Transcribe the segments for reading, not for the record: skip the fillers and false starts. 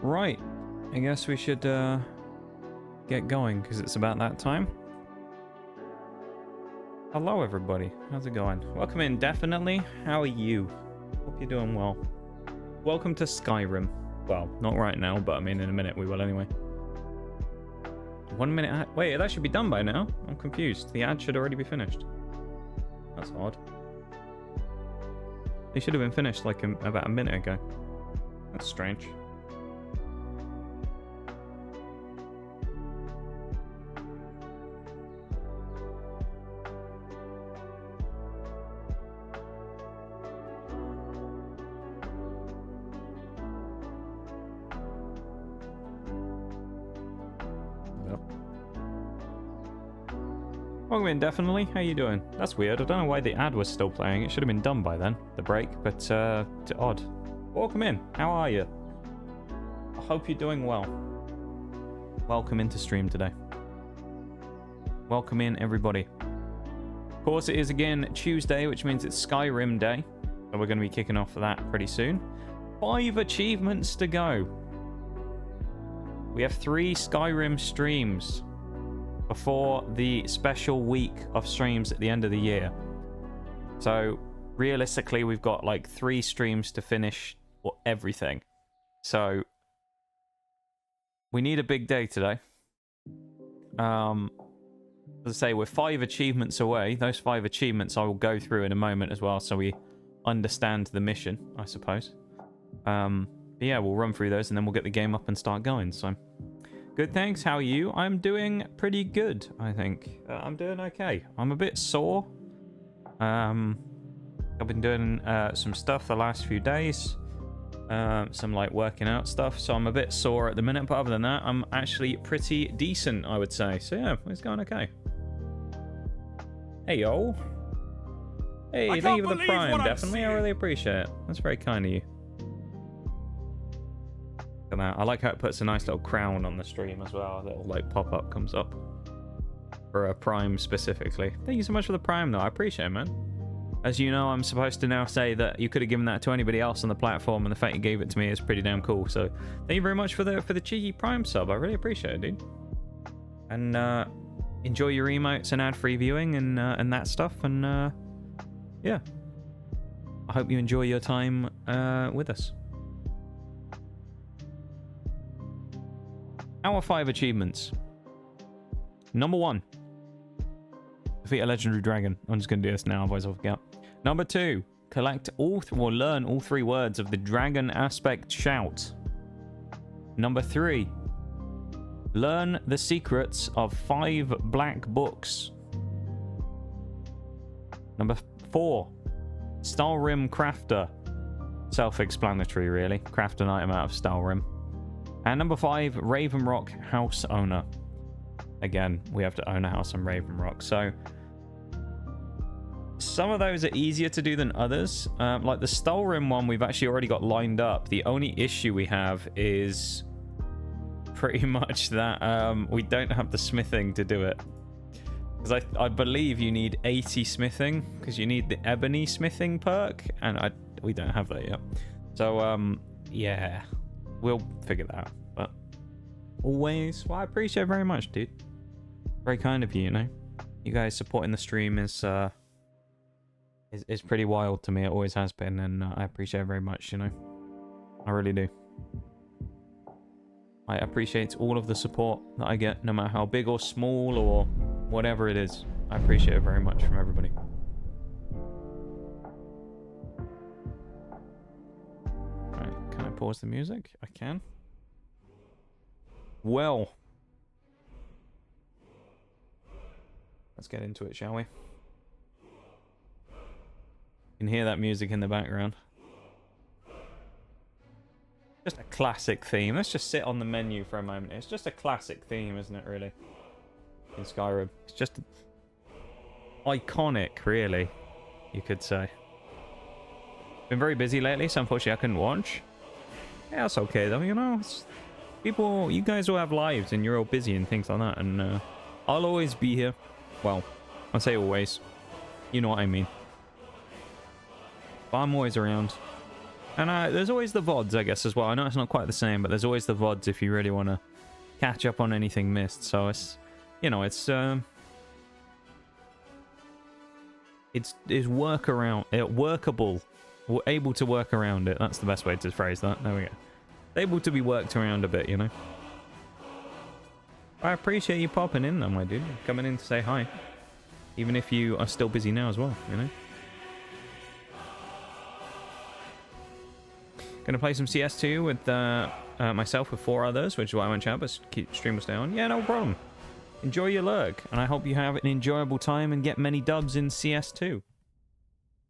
Right, I guess we should get going because it's about that time. Hello everybody, how's it going? Welcome in, definitely. How are you? Hope you're doing well. Welcome to Skyrim. Well, not right now, but I mean in a minute we will anyway. 1 minute ad. Wait, that should be done by now. I'm confused. The ad should already be finished. That's odd. It should have been finished like about a minute ago. That's strange. Welcome in, definitely. How you doing? That's weird. I don't know why the ad was still playing. It should have been done by then, the break, but odd. Welcome in. How are you? I hope you're doing well. Welcome into stream today. Welcome in, everybody. Of course, it is again Tuesday, which means it's Skyrim Day. So we're going to be kicking off for that pretty soon. 5 achievements to go. We have 3 Skyrim streams before the special week of streams at the end of the year. So realistically, we've got like 3 streams to finish everything. So we need a big day today. As I say, we're 5 achievements away. Those 5 achievements I will go through in a moment as well, so we understand the mission, I suppose. But yeah, we'll run through those and then we'll get the game up and start going. So good, thanks. How are you? I'm doing pretty good, I think. I'm doing okay. I'm a bit sore. I've been doing some stuff the last few days. Some like working out stuff. So I'm a bit sore at the minute. But other than that, I'm actually pretty decent, I would say. So yeah, it's going okay. Hey, yo. Hey, thank you for the prime. Definitely. I really appreciate it. That's very kind of you. I like how it puts a nice little crown on the stream as well. A little like pop-up comes up for a prime specifically. Thank you so much for the prime though. I appreciate it, man. As you know, I'm supposed to now say that you could have given that to anybody else on the platform, and the fact you gave it to me is pretty damn cool. So thank you very much for the cheeky prime sub. I really appreciate it, dude. And enjoy your emotes and ad-free viewing and that stuff. And yeah, I hope you enjoy your time with us. Our 5 achievements. Number 1. Defeat a legendary dragon. I'm just going to do this now, otherwise I'll forget. Number 2. Collect learn all 3 words of the dragon aspect shout. Number 3. Learn the secrets of 5 black books. Number 4. Stalrim Crafter. Self-explanatory, really. Craft an item out of Stalrim. And number 5, Raven Rock House Owner. Again, we have to own a house on Raven Rock. So some of those are easier to do than others. Like the Stalrim one, we've actually already got lined up. The only issue we have is pretty much that we don't have the smithing to do it. Because I believe you need 80 smithing, because you need the ebony smithing perk, and we don't have that yet. So yeah. We'll figure that out, but always, well, I appreciate it very much, dude. Very kind of you, you know. You guys supporting the stream is pretty wild to me. It always has been, and I appreciate it very much, you know. I really do. I appreciate all of the support that I get, no matter how big or small or whatever it is. I appreciate it very much from everybody. Can I pause the music? I can. Well, let's get into it, shall we? You can hear that music in the background. Just a classic theme. Let's just sit on the menu for a moment. It's just a classic theme, isn't it, really? In Skyrim. It's just iconic, really, you could say. Been very busy lately, so unfortunately I couldn't watch. Yeah, that's okay though, you know. People, you guys all have lives and you're all busy and things like that, and I'll always be here. Well, I say always. You know what I mean. But I'm always around. And there's always the VODs, I guess, as well. I know it's not quite the same, but there's always the VODs if you really want to catch up on anything missed. So it's, you know, it's workable. We're able to work around it. That's the best way to phrase that. There we go. Able to be worked around a bit, you know. I appreciate you popping in, though, my dude. Coming in to say hi. Even if you are still busy now as well, you know. Gonna play some CS2 with myself with 4 others, which is why I went chat, but stream will stay on. Yeah, no problem. Enjoy your lurk, and I hope you have an enjoyable time and get many dubs in CS2.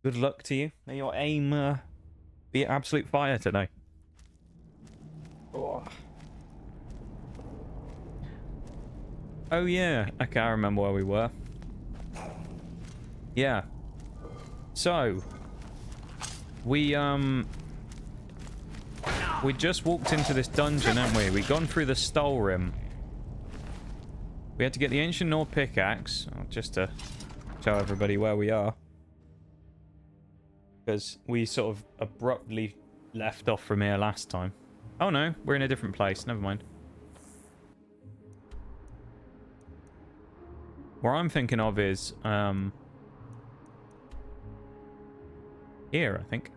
Good luck to you. May your aim be absolute fire today. Oh yeah, okay, I remember where we were. Yeah. So we just walked into this dungeon, haven't we? We've gone through the Stole Rim. We had to get the Ancient Nord pickaxe, just to show everybody where we are. Because we sort of abruptly left off from here last time. Oh no, we're in a different place. Never mind. Where I'm thinking of is here, I think.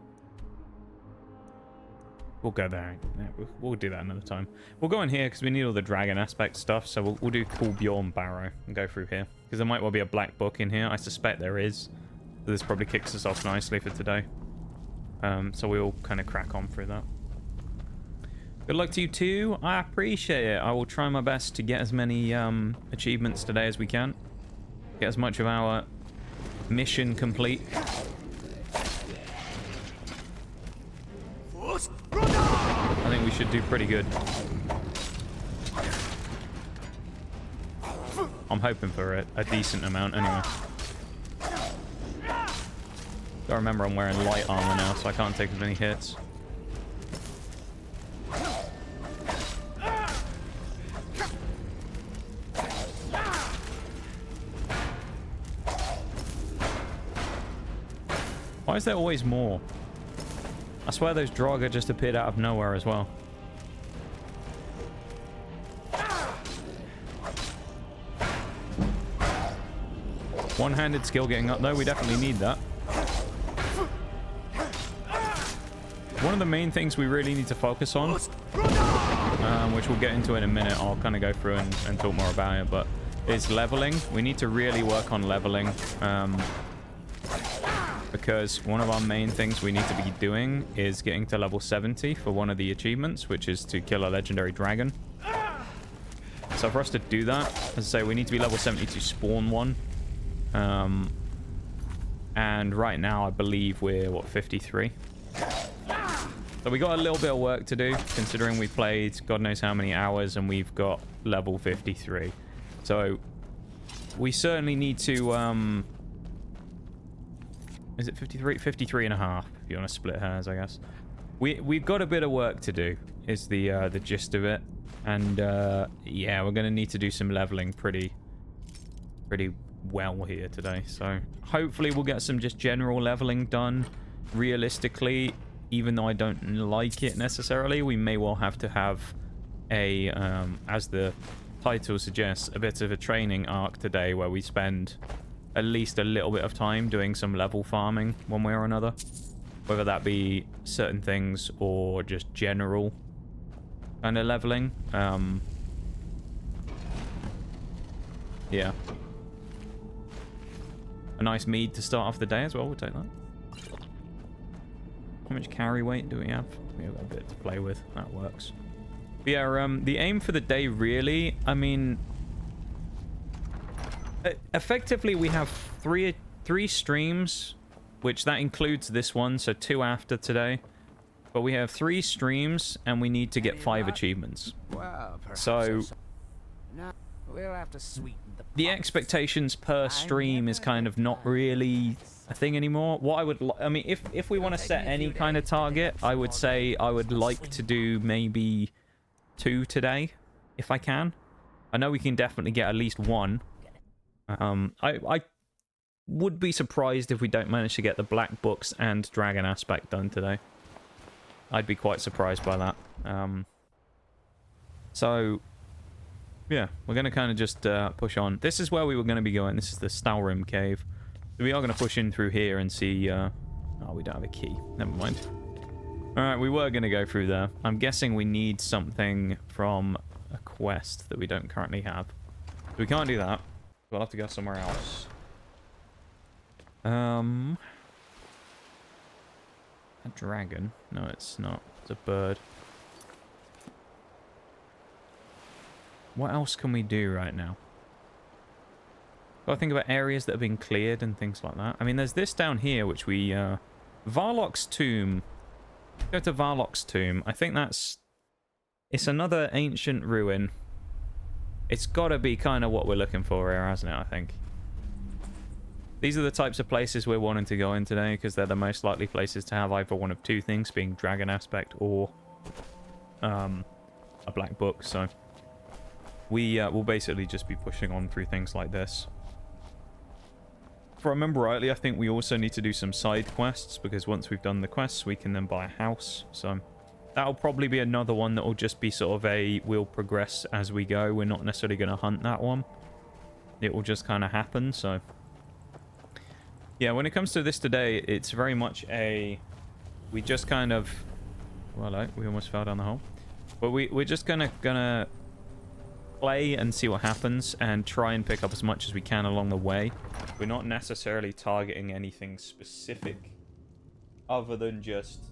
We'll go there. Yeah, we'll do that another time. We'll go in here because we need all the dragon aspect stuff. So we'll do Cool Bjorn Barrow and go through here. Because there might well be a black book in here. I suspect there is. So this probably kicks us off nicely for today. So we'll kind of crack on through that. Good luck to you too. I appreciate it. I will try my best to get as many achievements today as we can. Get as much of our mission complete. I think we should do pretty good. I'm hoping for a decent amount anyway. Gotta remember I'm wearing light armor now, so I can't take as many hits. Why is there always more? I swear those Draugr just appeared out of nowhere as well. One-handed skill getting up though, we definitely need that. One of the main things we really need to focus on, which we'll get into in a minute, I'll kind of go through and talk more about it, but is leveling. We need to really work on leveling. Because one of our main things we need to be doing is getting to level 70 for one of the achievements, which is to kill a legendary dragon. So for us to do that, as I say, we need to be level 70 to spawn one. And right now, I believe we're, what, 53? So we got a little bit of work to do, considering we played God knows how many hours, and we've got level 53. So we certainly need to... Is it 53? 53 and a half, if you want to split hairs, I guess. We've got a bit of work to do, is the gist of it. And, yeah, we're going to need to do some leveling pretty well here today. So, hopefully we'll get some just general leveling done. Realistically, even though I don't like it necessarily, we may well have to have a, as the title suggests, a bit of a training arc today where we spend... at least a little bit of time doing some level farming one way or another, whether that be certain things or just general kind of leveling. Yeah, a nice mead to start off the day as well, we'll take that. How much carry weight do we have? We have a bit to play with. That works. But yeah, the aim for the day really, I mean, effectively we have three streams, which that includes this one, so 2 after today. But we have 3 streams and we need to get 5 achievements. So we'll have to sweeten the expectations per stream is kind of not really a thing anymore. What I would I mean, if we want to set any kind of target, I would say I would like to do maybe 2 today, if I can. I know we can definitely get at least 1. I would be surprised if we don't manage to get the black books and dragon aspect done today. I'd be quite surprised by that. So, yeah, we're going to kind of just push on. This is where we were going to be going. This is the Stalrim Cave. So we are going to push in through here and see... oh, we don't have a key. Never mind. Alright, we were going to go through there. I'm guessing we need something from a quest that we don't currently have. So we can't do that. We'll have to go somewhere else. A dragon? No, it's not. It's a bird. What else can we do right now? Got to think about areas that have been cleared and things like that. I mean, there's this down here, which we... Varlock's Tomb. Go to Varlock's Tomb. I think that's... It's another ancient ruin. It's got to be kind of what we're looking for here, hasn't it, I think? These are the types of places we're wanting to go in today, because they're the most likely places to have either one of two things, being dragon aspect or a black book, so... We will basically just be pushing on through things like this. If I remember rightly, I think we also need to do some side quests, because once we've done the quests, we can then buy a house. So that'll probably be another one that will just be sort of a, we'll progress as we go. We're not necessarily going to hunt that one. It will just kind of happen, so... Yeah, when it comes to this today, it's very much a... We just kind of... Well, we almost fell down the hole. But we're just gonna play and see what happens and try and pick up as much as we can along the way. We're not necessarily targeting anything specific other than just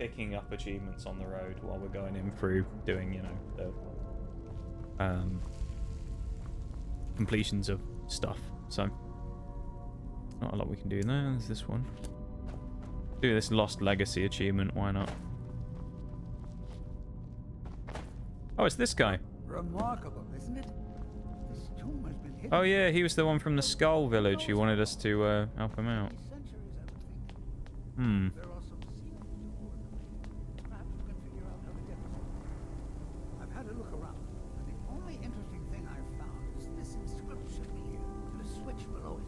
picking up achievements on the road while we're going in through doing, you know, the completions of stuff. So not a lot we can do there. There's this one. Do this Lost Legacy achievement, why not? Oh, it's this guy. Remarkable, isn't it? This tomb has been hidden. Oh yeah, he was the one from the Skull Village who wanted us to help him out. Hmm. There are some secrets to all of them. Perhaps we can figure out how to get them. I've had a look around, and the only interesting thing I've found is this inscription here, and a switch below it.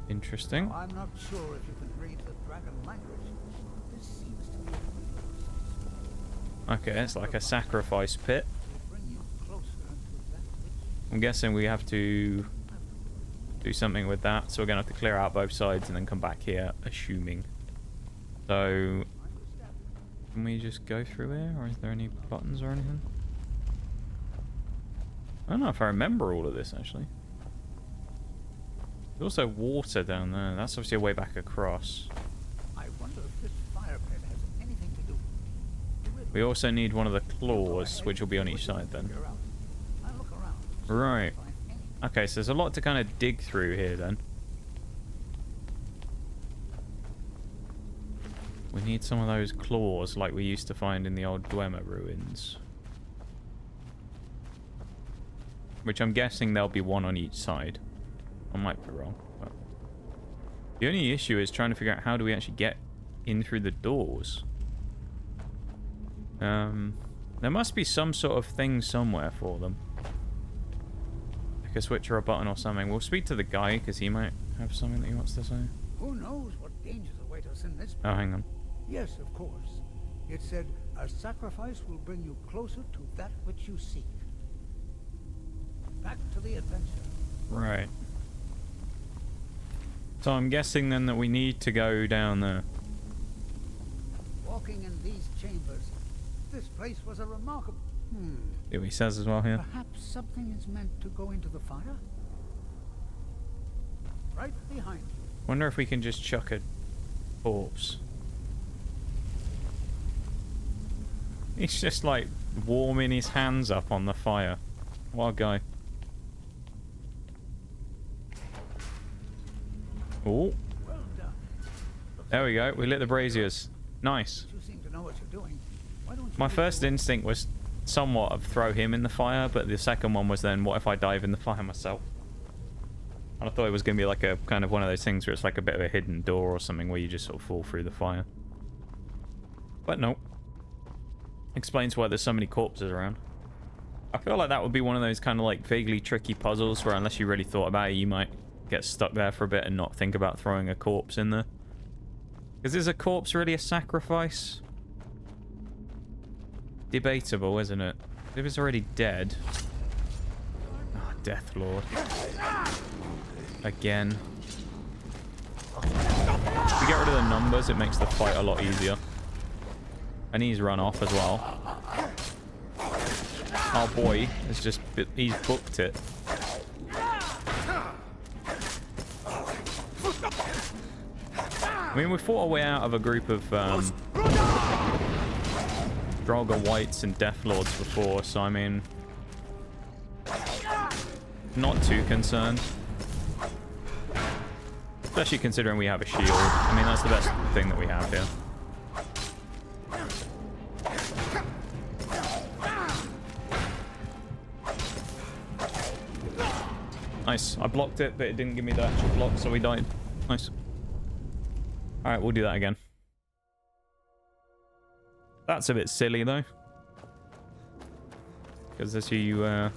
Interesting. Now, I'm not sure if you can read the dragon language. This seems to be a riddle of some sort. Okay, it's like a sacrifice pit. Will bring you closer to that which I'm guessing we have to do something with that, so we're going to have to clear out both sides and then come back here, assuming. So, can we just go through here, or is there any buttons or anything? I don't know if I remember all of this, actually. There's also water down there. That's obviously a way back across. I wonder if this fire pit has anything to do. We also need one of the claws, which will be on each side then. I'll look around. Right. Okay, so there's a lot to kind of dig through here then. We need some of those claws like we used to find in the old Dwemer ruins. Which I'm guessing there'll be one on each side. I might be wrong. But the only issue is trying to figure out how do we actually get in through the doors. There must be some sort of thing somewhere for them. Like a switch or a button or something. We'll speak to the guy because he might have something that he wants to say. Who knows what dangers await us in this place? Oh, hang on. Yes, of course. It said, a sacrifice will bring you closer to that which you seek. Back to the adventure. Right. So I'm guessing then that we need to go down there. Walking in these chambers, this place was a remarkable... See what he says as well here. Perhaps something is meant to go into the fire? Right behind you. Wonder if we can just chuck a corpse. He's just like warming his hands up on the fire. What a guy. Oh. Well done. There we go. We lit the braziers. Nice. You seem to know what you're doing. Why don't you My do first the- instinct was somewhat of throw him in the fire, but the second one was then what if I dive in the fire myself? And I thought it was going to be like a kind of one of those things where it's like a bit of a hidden door or something where you just sort of fall through the fire. But no. Explains why there's so many corpses around. I feel like that would be one of those kind of like vaguely tricky puzzles where unless you really thought about it, you might get stuck there for a bit and not think about throwing a corpse in there. Because is a corpse really a sacrifice? Debatable, isn't it? If it's already dead. Oh, Death Lord. Again. If you get rid of the numbers, it makes the fight a lot easier. And he's run off as well. Our boy has just... he's booked it. I mean, we fought our way out of a group of Draugr Wights and Death Lords before, so I mean, not too concerned. Especially considering we have a shield. I mean, that's the best thing that we have here. Nice. I blocked it, but it didn't give me the actual block, so we died. Nice. Alright, we'll do that again. That's a bit silly, though. Because as you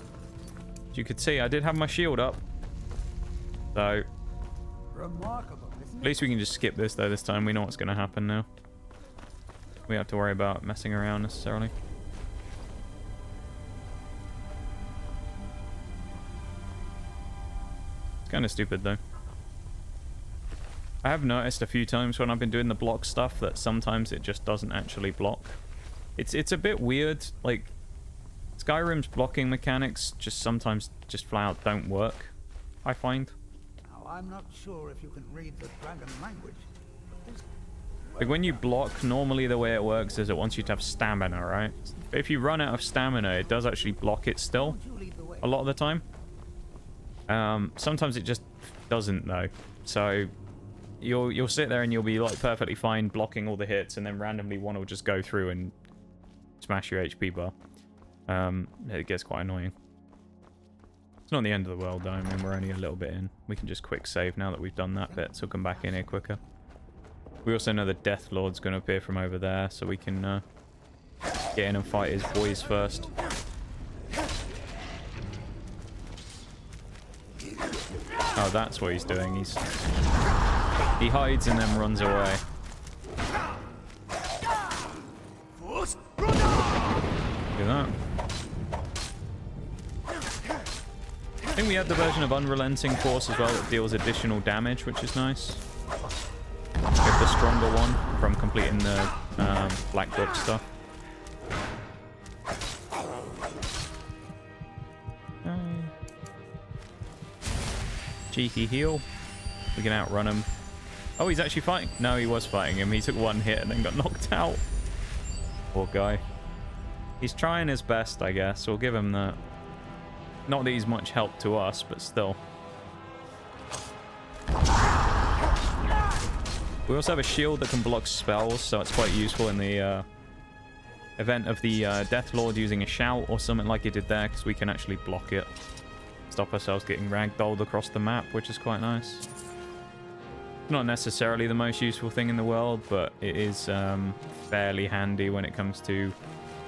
could see, I did have my shield up. So... Remarkable, isn't at least we can just skip this, though, this time. We know what's going to happen now. We don't have to worry about messing around, necessarily. It's kind of stupid, though. I have noticed a few times when I've been doing the block stuff that sometimes it just doesn't actually block. It's a bit weird. Like, Skyrim's blocking mechanics just sometimes just flat out don't work, I find. Now, I'm not sure if you can read the dragon language. Like, when you block, normally the way it works is it wants you to have stamina, right? But if you run out of stamina, it does actually block it still, a lot of the time. Sometimes it just doesn't, though. So... You'll sit there and you'll be like perfectly fine blocking all the hits, and then randomly one will just go through and smash your HP bar. It gets quite annoying. It's not the end of the world though. I mean, we're only a little bit in. We can just quick save now that we've done that bit, so we'll come back in here quicker. We also know the Death Lord's going to appear from over there, so we can get in and fight his boys first. Oh, that's what he's doing. He hides and then runs away. Look at that. I think we had the version of Unrelenting Force as well that deals additional damage, which is nice. We have the stronger one from completing the Black Book stuff. Cheeky heal. We can outrun him. Oh, he's actually fighting. No, he was fighting him. He took one hit and then got knocked out. Poor guy. He's trying his best, I guess. We'll give him that. Not that he's much help to us, but still. We also have a shield that can block spells, so it's quite useful in the event of the Death Lord using a shout or something like he did there, because we can actually block it. Stop ourselves getting ragdolled across the map, which is quite nice. Not necessarily the most useful thing in the world, but it is fairly handy when it comes to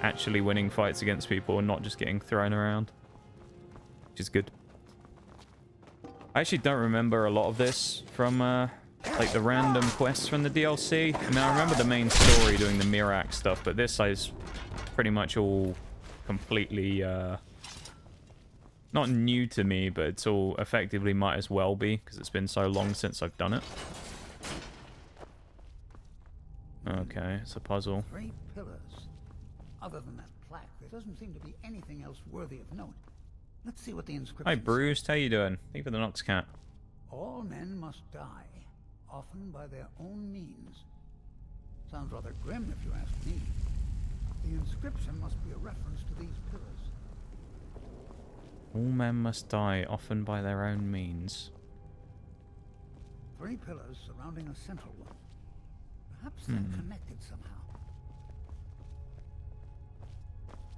actually winning fights against people and not just getting thrown around, which is good. I actually don't remember a lot of this from like the random quests from the DLC. I mean, I remember the main story doing the Mirak stuff, but this is pretty much all completely not new to me, but it's all effectively might as well be, because it's been so long since I've done it. Okay, it's a puzzle. 3 pillars. Other than that plaque, there doesn't seem to be anything else worthy of note. Let's see what the inscription Hi, Bruce. How you doing? Thank you for the Nox Cat. All men must die, often by their own means. Sounds rather grim if you ask me. The inscription must be a reference to these pillars. All men must die, often by their own means. 3 pillars surrounding a central one. Perhaps they're connected somehow.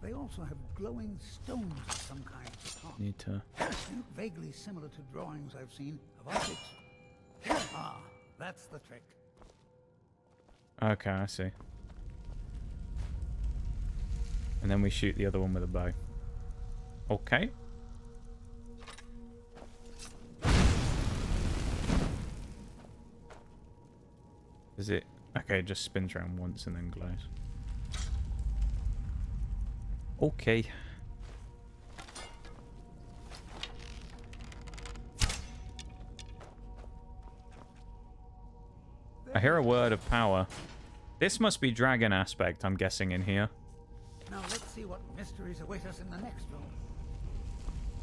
They also have glowing stones of some kind at the top. Need to... They look vaguely similar to drawings I've seen of objects. Ah, that's the trick. Okay, I see. And then we shoot the other one with a bow. Is it? Okay, it just spins around once and then glows. Okay. I hear a word of power. This must be dragon aspect, I'm guessing, in here. Now let's see what mysteries await us in the next room.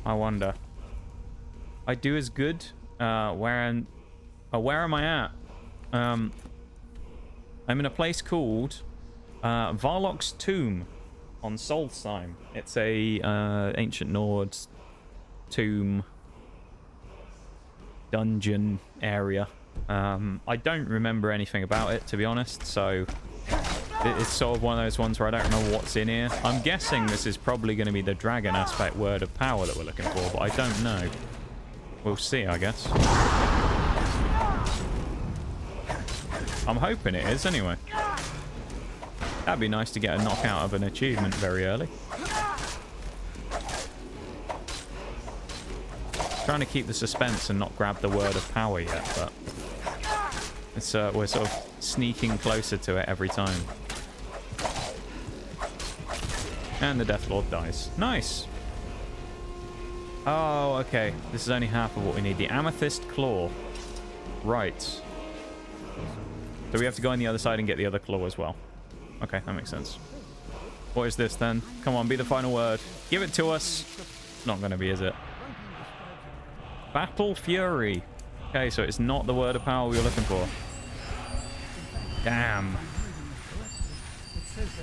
I wonder. I do as good. Where am I at? I'm in a place called Varloc's Tomb on Solstheim. It's a ancient Nords tomb dungeon area. I don't remember anything about it, to be honest, so it's sort of one of those ones where I don't know what's in here. I'm guessing this is probably going to be the dragon aspect word of power that we're looking for, but I don't know. We'll see, I guess. I'm hoping it is, anyway. That'd be nice to get a knockout of an achievement very early. Trying to keep the suspense and not grab the word of power yet, but it's we're sort of sneaking closer to it every time. And the Death Lord dies. Nice. Oh, okay. This is only half of what we need. The Amethyst Claw. Right. So we have to go on the other side and get the other claw as well. Okay, that makes sense. What is this then? Come on, be the final word. Give it to us. Not going to be, is it? Battle Fury. Okay, so it's not the word of power we were looking for. Damn.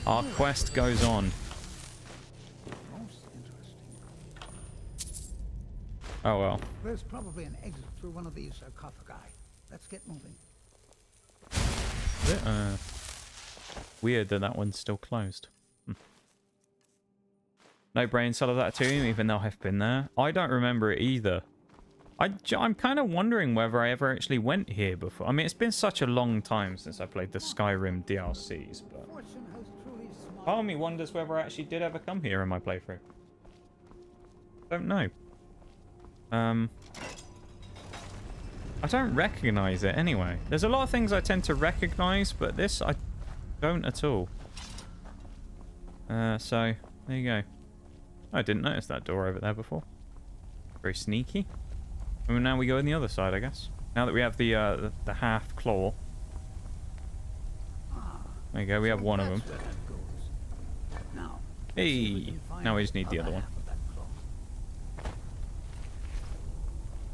Our quest goes on. Oh well. There's probably an exit through one of these sarcophagi. Let's get moving. Weird that that one's still closed. No brain cell of that tomb, even though I've been there. I don't remember it either. I'm kind of wondering whether I ever actually went here before. I mean, it's been such a long time since I played the Skyrim DLCs, but part of me wonders whether I actually did ever come here in my playthrough. Don't know. I don't recognize it anyway. There's a lot of things I tend to recognize, but this I don't at all. So there you go. I didn't notice that door over there before. Very sneaky. And now we go on the other side, I guess. Now that we have the half claw. There you go, we have one of them. Hey! Now we just need the other one.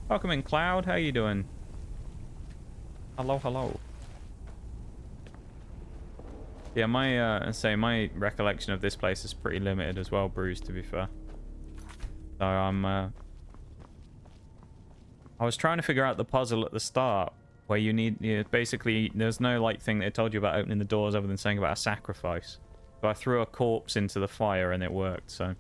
Welcome in, Cloud. How you doing? Hello, hello. Yeah, my recollection of this place is pretty limited as well, Bruce, to be fair. So I was trying to figure out the puzzle at the start, where you need, basically, there's no, like, thing that it told you about opening the doors other than saying about a sacrifice. But I threw a corpse into the fire and it worked, so.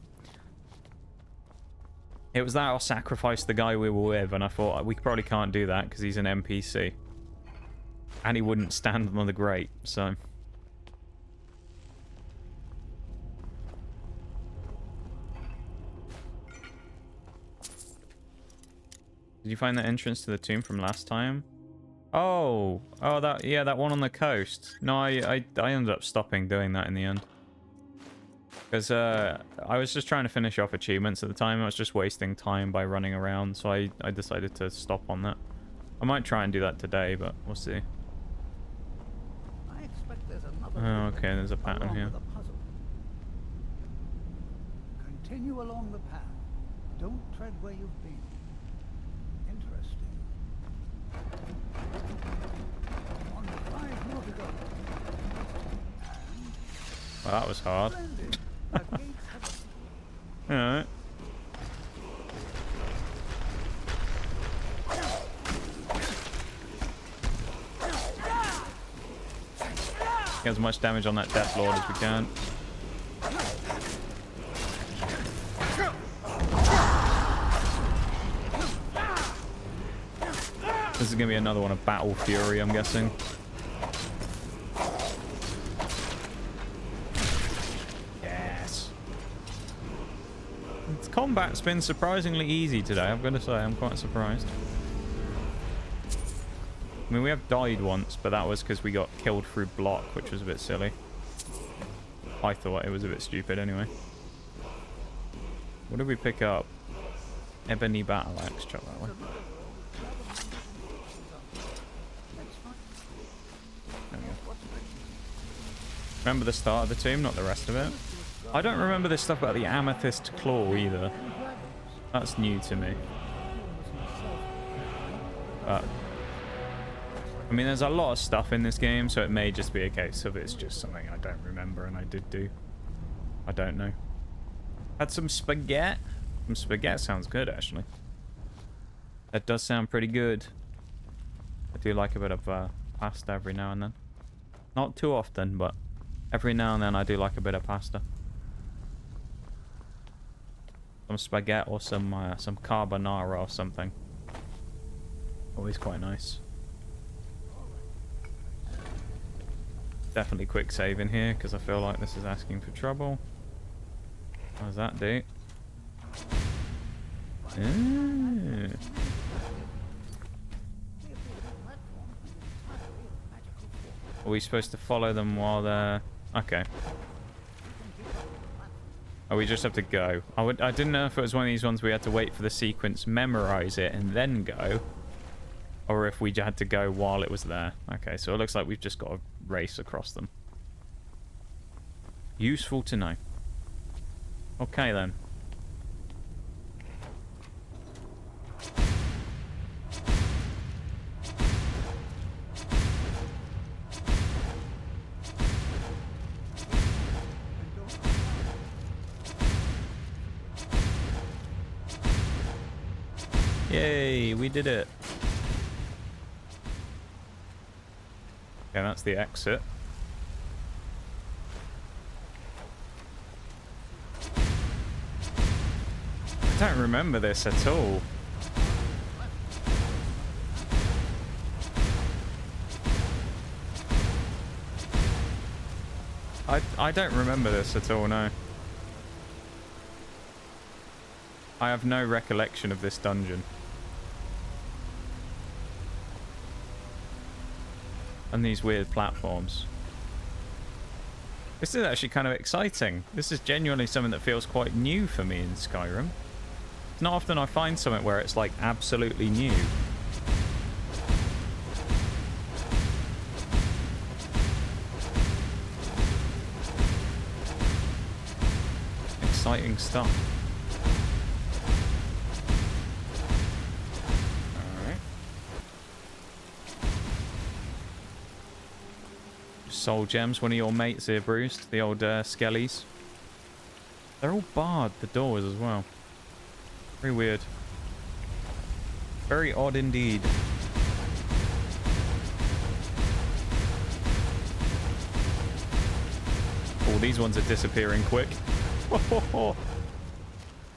It was that or sacrifice the guy we were with, and I thought, we probably can't do that, because he's an NPC. And he wouldn't stand on the grate, so. Did you find that entrance to the tomb from last time? Oh, that one on the coast. No, I ended up stopping doing that in the end. Because I was just trying to finish off achievements at the time. I was just wasting time by running around, so I decided to stop on that. I might try and do that today, but we'll see. I expect there's another Oh, okay, there's a pattern here. Continue along the path. Don't tread where you've been. Interesting. Only 5 more to go. Well, that was hard. Alright. Get as much damage on that Death Lord as we can. This is going to be another one of Battle Fury, I'm guessing. Yes. Its combat's been surprisingly easy today, I've got to say. I'm quite surprised. I mean, we have died once, but that was because we got killed through block, which was a bit silly. I thought it was a bit stupid anyway. What did we pick up? Ebony battle axe. Chuck that way. There we go. Remember the start of the tomb, not the rest of it. I don't remember this stuff about the amethyst claw either. That's new to me. But I mean, there's a lot of stuff in this game, so it may just be a case of it's just something I don't remember and I did do. I don't know. Had some spaghetti. Some spaghetti sounds good, actually. That does sound pretty good. I do like a bit of pasta every now and then. Not too often, but every now and then I do like a bit of pasta. Some spaghetti or some carbonara or something. Always quite nice. Definitely quick save in here because I feel like this is asking for trouble. How's that do? Are we supposed to follow them while they're... Okay. Oh, we just have to go. I didn't know if it was one of these ones we had to wait for the sequence, memorize it, and then go. Or if we had to go while it was there. Okay, so it looks like we've just got to race across them. Useful to know. Okay, then. Yay, we did it. Okay, that's the exit. I don't remember this at all. I don't remember this at all, no. I have no recollection of this dungeon. And these weird platforms. This is actually kind of exciting. This is genuinely something that feels quite new for me in Skyrim. It's not often I find something where it's like absolutely new. Exciting stuff. Soul gems, one of your mates here, Bruised. The old skellies. They're all barred, the doors as well. Very weird. Very odd indeed. Oh, these ones are disappearing quick.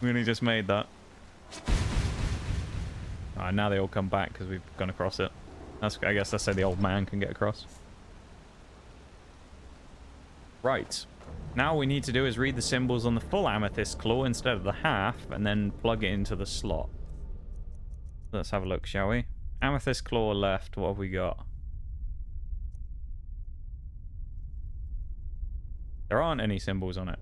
We only just made that. Now they all come back because we've gone across it. I guess that's so the old man can get across. Right. Now all we need to do is read the symbols on the full amethyst claw instead of the half, and then plug it into the slot. Let's have a look, shall we? Amethyst claw left. What have we got? There aren't any symbols on it.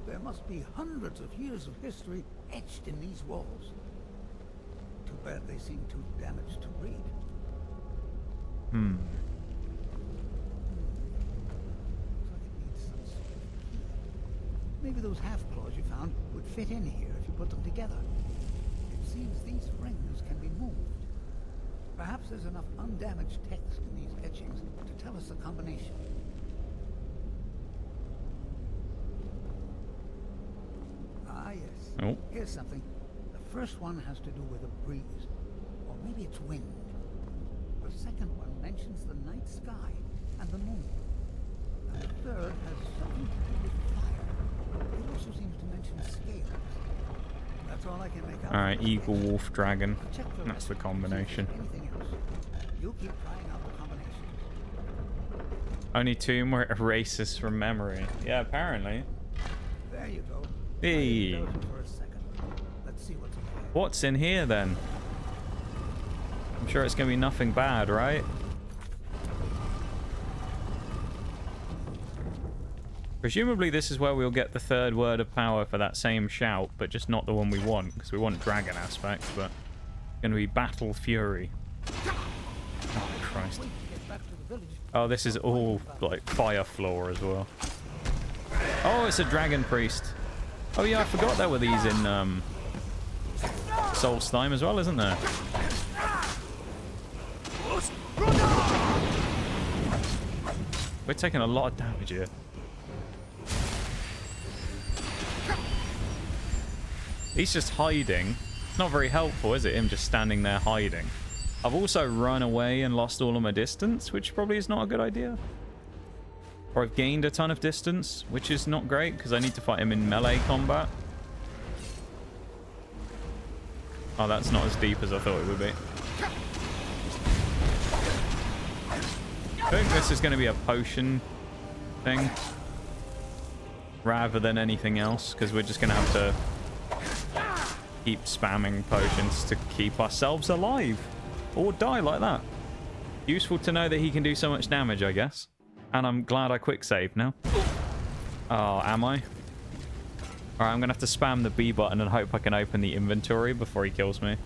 There must be hundreds of years of history etched in these walls. Too bad they seem too damaged to read. Hmm. Looks like it needs some sort of key. Maybe those half-claws you found would fit in here if you put them together. It seems these rings can be moved. Perhaps there's enough undamaged text in these etchings to tell us the combination. Ah, yes. Oh. Here's something. The first one has to do with a breeze. Or maybe it's wind. The second one mentions the night sky and the moon. And the third has something to do with fire. It also seems to mention scales. That's all I can make out. Alright, eagle, wolf, dragon. Check the That's the rest. combination. See if there's anything else. You keep trying out the combinations. Only tomb where it erases from memory. Yeah, apparently. There you go. Hey. For a second. Let's see what's in here. What's in here then? I'm sure it's gonna be nothing bad, right? Presumably this is where we'll get the third word of power for that same shout, but just not the one we want, because we want dragon aspect, but it's gonna be Battle Fury. Oh, Christ. Oh, this is all, like, fire floor as well. Oh, it's a dragon priest. Oh, yeah, I forgot there were these in, Solstheim as well, isn't there? We're taking a lot of damage here. He's just hiding. It's not very helpful, is it? Him just standing there hiding. I've also run away and lost all of my distance, which probably is not a good idea. Or I've gained a ton of distance, which is not great, because I need to fight him in melee combat. Oh, that's not as deep as I thought it would be. I think this is going to be a potion thing, rather than anything else, because we're just going to have to keep spamming potions to keep ourselves alive. Or die like that. Useful to know that he can do so much damage, I guess. And I'm glad I quick saved now. Oh, am I? Alright, I'm going to have to spam the B button and hope I can open the inventory before he kills me.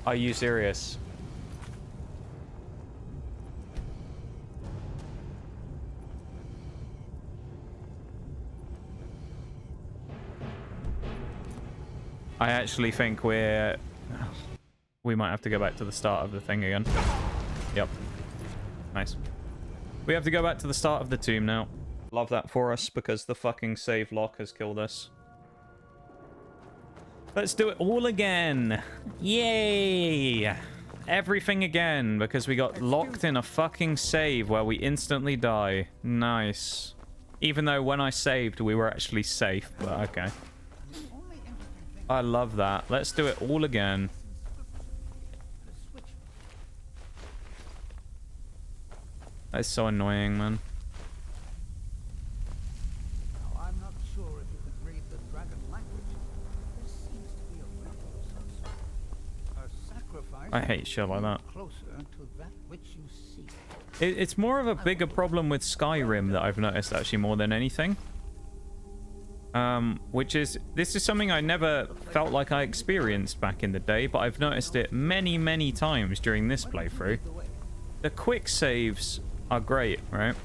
Are you serious? I actually think we might have to go back to the start of the thing again. Yep. Nice. We have to go back to the start of the tomb now. Love that for us, because the fucking save lock has killed us. Let's do it all again. Yay! Everything again, because we got locked in a fucking save where we instantly die. Nice. Even though when I saved, we were actually safe, but okay. I love that. Let's do it all again. That's so annoying, man. Now, I'm not sure if you can read the dragon language. There seems to be a ritual of some sort. A sacrifice. I hate shit like that. Closer to that which you seek. It's more of a bigger problem with Skyrim that I've noticed, actually, more than anything. Which is, this is something I never felt like I experienced back in the day, but I've noticed it many, many times during this playthrough. The quick saves are great, right?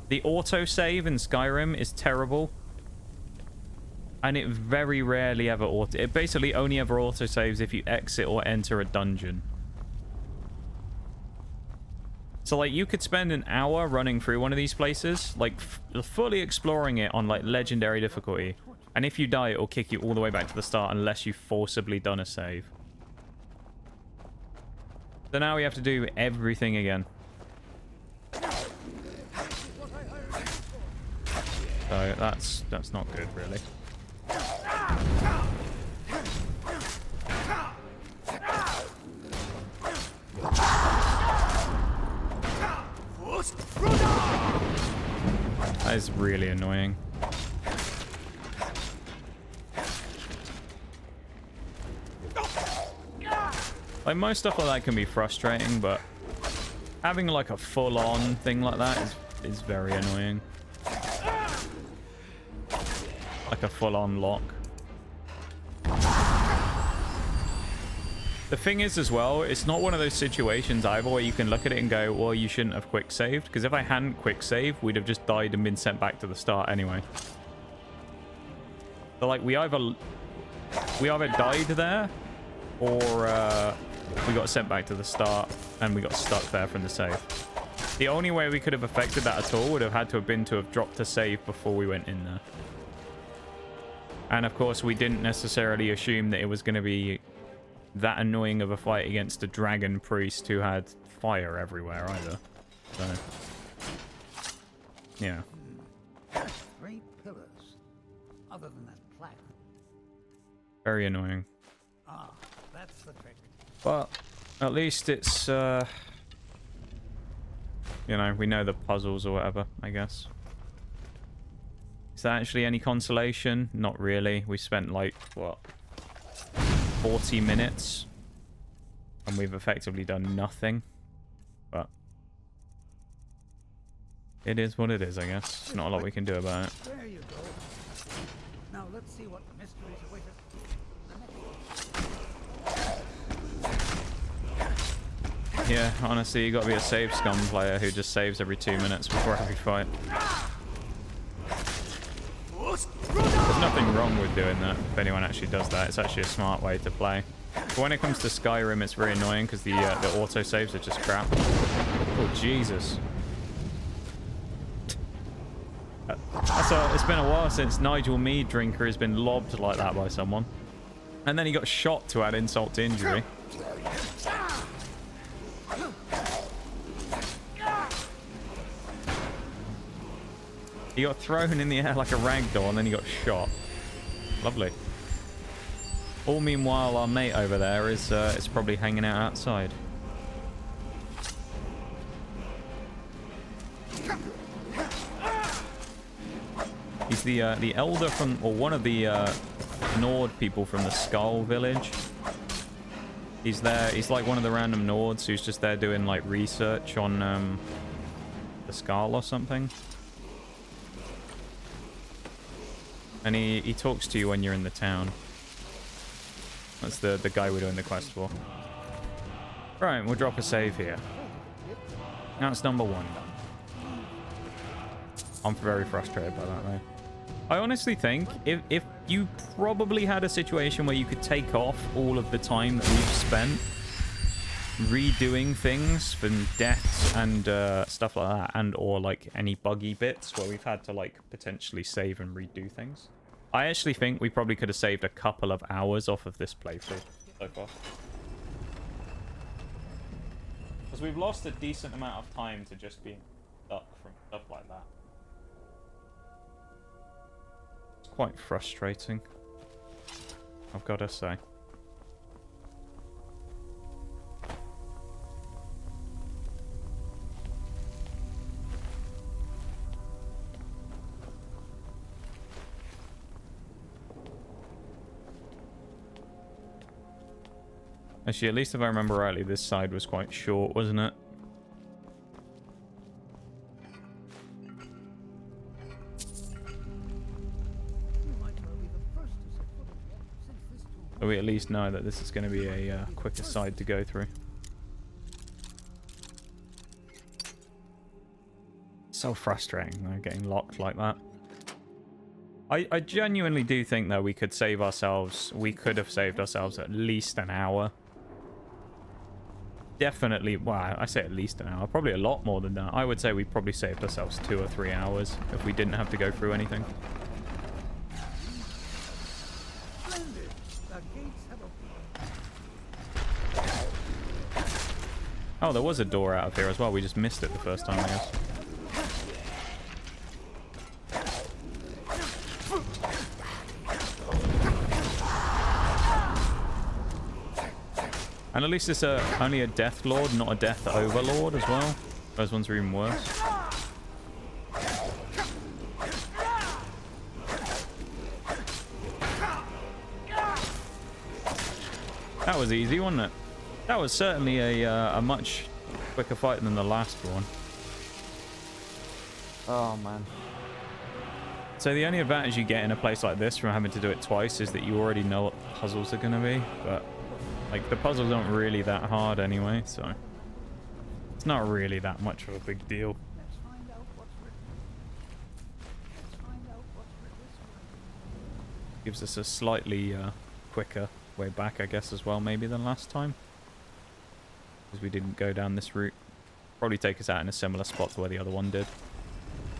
The autosave in Skyrim is terrible. And it very rarely ever it basically only ever autosaves if you exit or enter a dungeon. So, like, you could spend an hour running through one of these places, like, fully exploring it on, like, legendary difficulty. And if you die, it'll kick you all the way back to the start unless you've forcibly done a save. So now we have to do everything again. So that's not good, really. That is really annoying. Like, most stuff like that can be frustrating, but having like a full-on thing like that is very annoying. Like a full-on lock. The thing is as well, it's not one of those situations either where you can look at it and go, well, you shouldn't have quick saved, because if I hadn't quick saved, we'd have just died and been sent back to the start anyway. So, like, we either died there, or we got sent back to the start and we got stuck there from the save. The only way we could have affected that at all would have had to have been to have dropped a save before we went in there. And of course, we didn't necessarily assume that it was going to be that annoying of a fight against a dragon priest who had fire everywhere either. So, yeah. Great pillars. Other than that plaque. Very annoying. Ah, that's the trick. But at least it's you know, we know the puzzles or whatever, I guess. Is that actually any consolation? Not really. We spent like, what, 40 minutes? And we've effectively done nothing. But it is what it is, I guess. Not a lot we can do about it. There you go. Now let's see what mysteries await us. Yeah, honestly, you gotta be a save scum player who just saves every 2 minutes before every fight. There's nothing wrong with doing that. If anyone actually does that, it's actually a smart way to play. But when it comes to Skyrim, it's very annoying because the auto saves are just crap. Oh Jesus! It's been a while since Nigel Mead Drinker has been lobbed like that by someone, and then he got shot to add insult to injury. He got thrown in the air like a ragdoll and then he got shot. Lovely. All meanwhile, our mate over there is probably hanging out outside. He's the elder from, or one of the Nord people from the Skull village. He's there. He's like one of the random Nords who's just there doing like research on the Skull or something. And he talks to you when you're in the town. That's the guy we're doing the quest for. Right, we'll drop a save here. That's number 1 done. I'm very frustrated by that though. I honestly think if you probably had a situation where you could take off all of the time that we've spent redoing things from deaths and stuff like that, and or like any buggy bits where we've had to like potentially save and redo things, I actually think we probably could have saved a couple of hours off of this playthrough so far. Because we've lost a decent amount of time to just being stuck from stuff like that. It's quite frustrating, I've got to say. Actually, at least if I remember rightly, this side was quite short, wasn't it? So we at least know that this is going to be a quicker side to go through. So frustrating, though, getting locked like that. I genuinely do think, though, we could save ourselves. We could have saved ourselves at least an hour. Definitely, well, I say at least an hour. Probably a lot more than that. I would say we probably saved ourselves 2 or 3 hours if we didn't have to go through anything. Oh, there was a door out of here as well. We just missed it the first time, I guess. And at least it's only a Death Lord, not a Death Overlord as well. Those ones are even worse. That was easy, wasn't it? That was certainly a much quicker fight than the last one. Oh, man. So the only advantage you get in a place like this from having to do it twice is that you already know what the puzzles are going to be, but like the puzzles aren't really that hard anyway, so it's not really that much of a big deal. Let's find out what's written. Let's find out what's written. Gives us a slightly quicker way back, I guess, as well, maybe than last time, because we didn't go down this route. Probably take us out in a similar spot to where the other one did.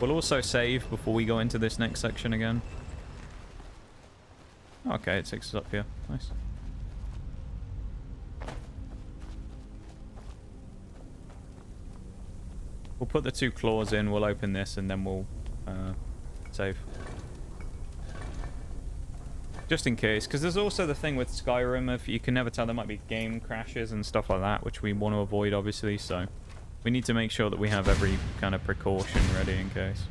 We'll also save before we go into this next section again. Okay, it takes us up here. Nice. We'll put the 2 claws in, we'll open this, and then we'll save. Just in case, because there's also the thing with Skyrim, if you can never tell, there might be game crashes and stuff like that, which we want to avoid, obviously, so We need to make sure that we have every kind of precaution ready in case.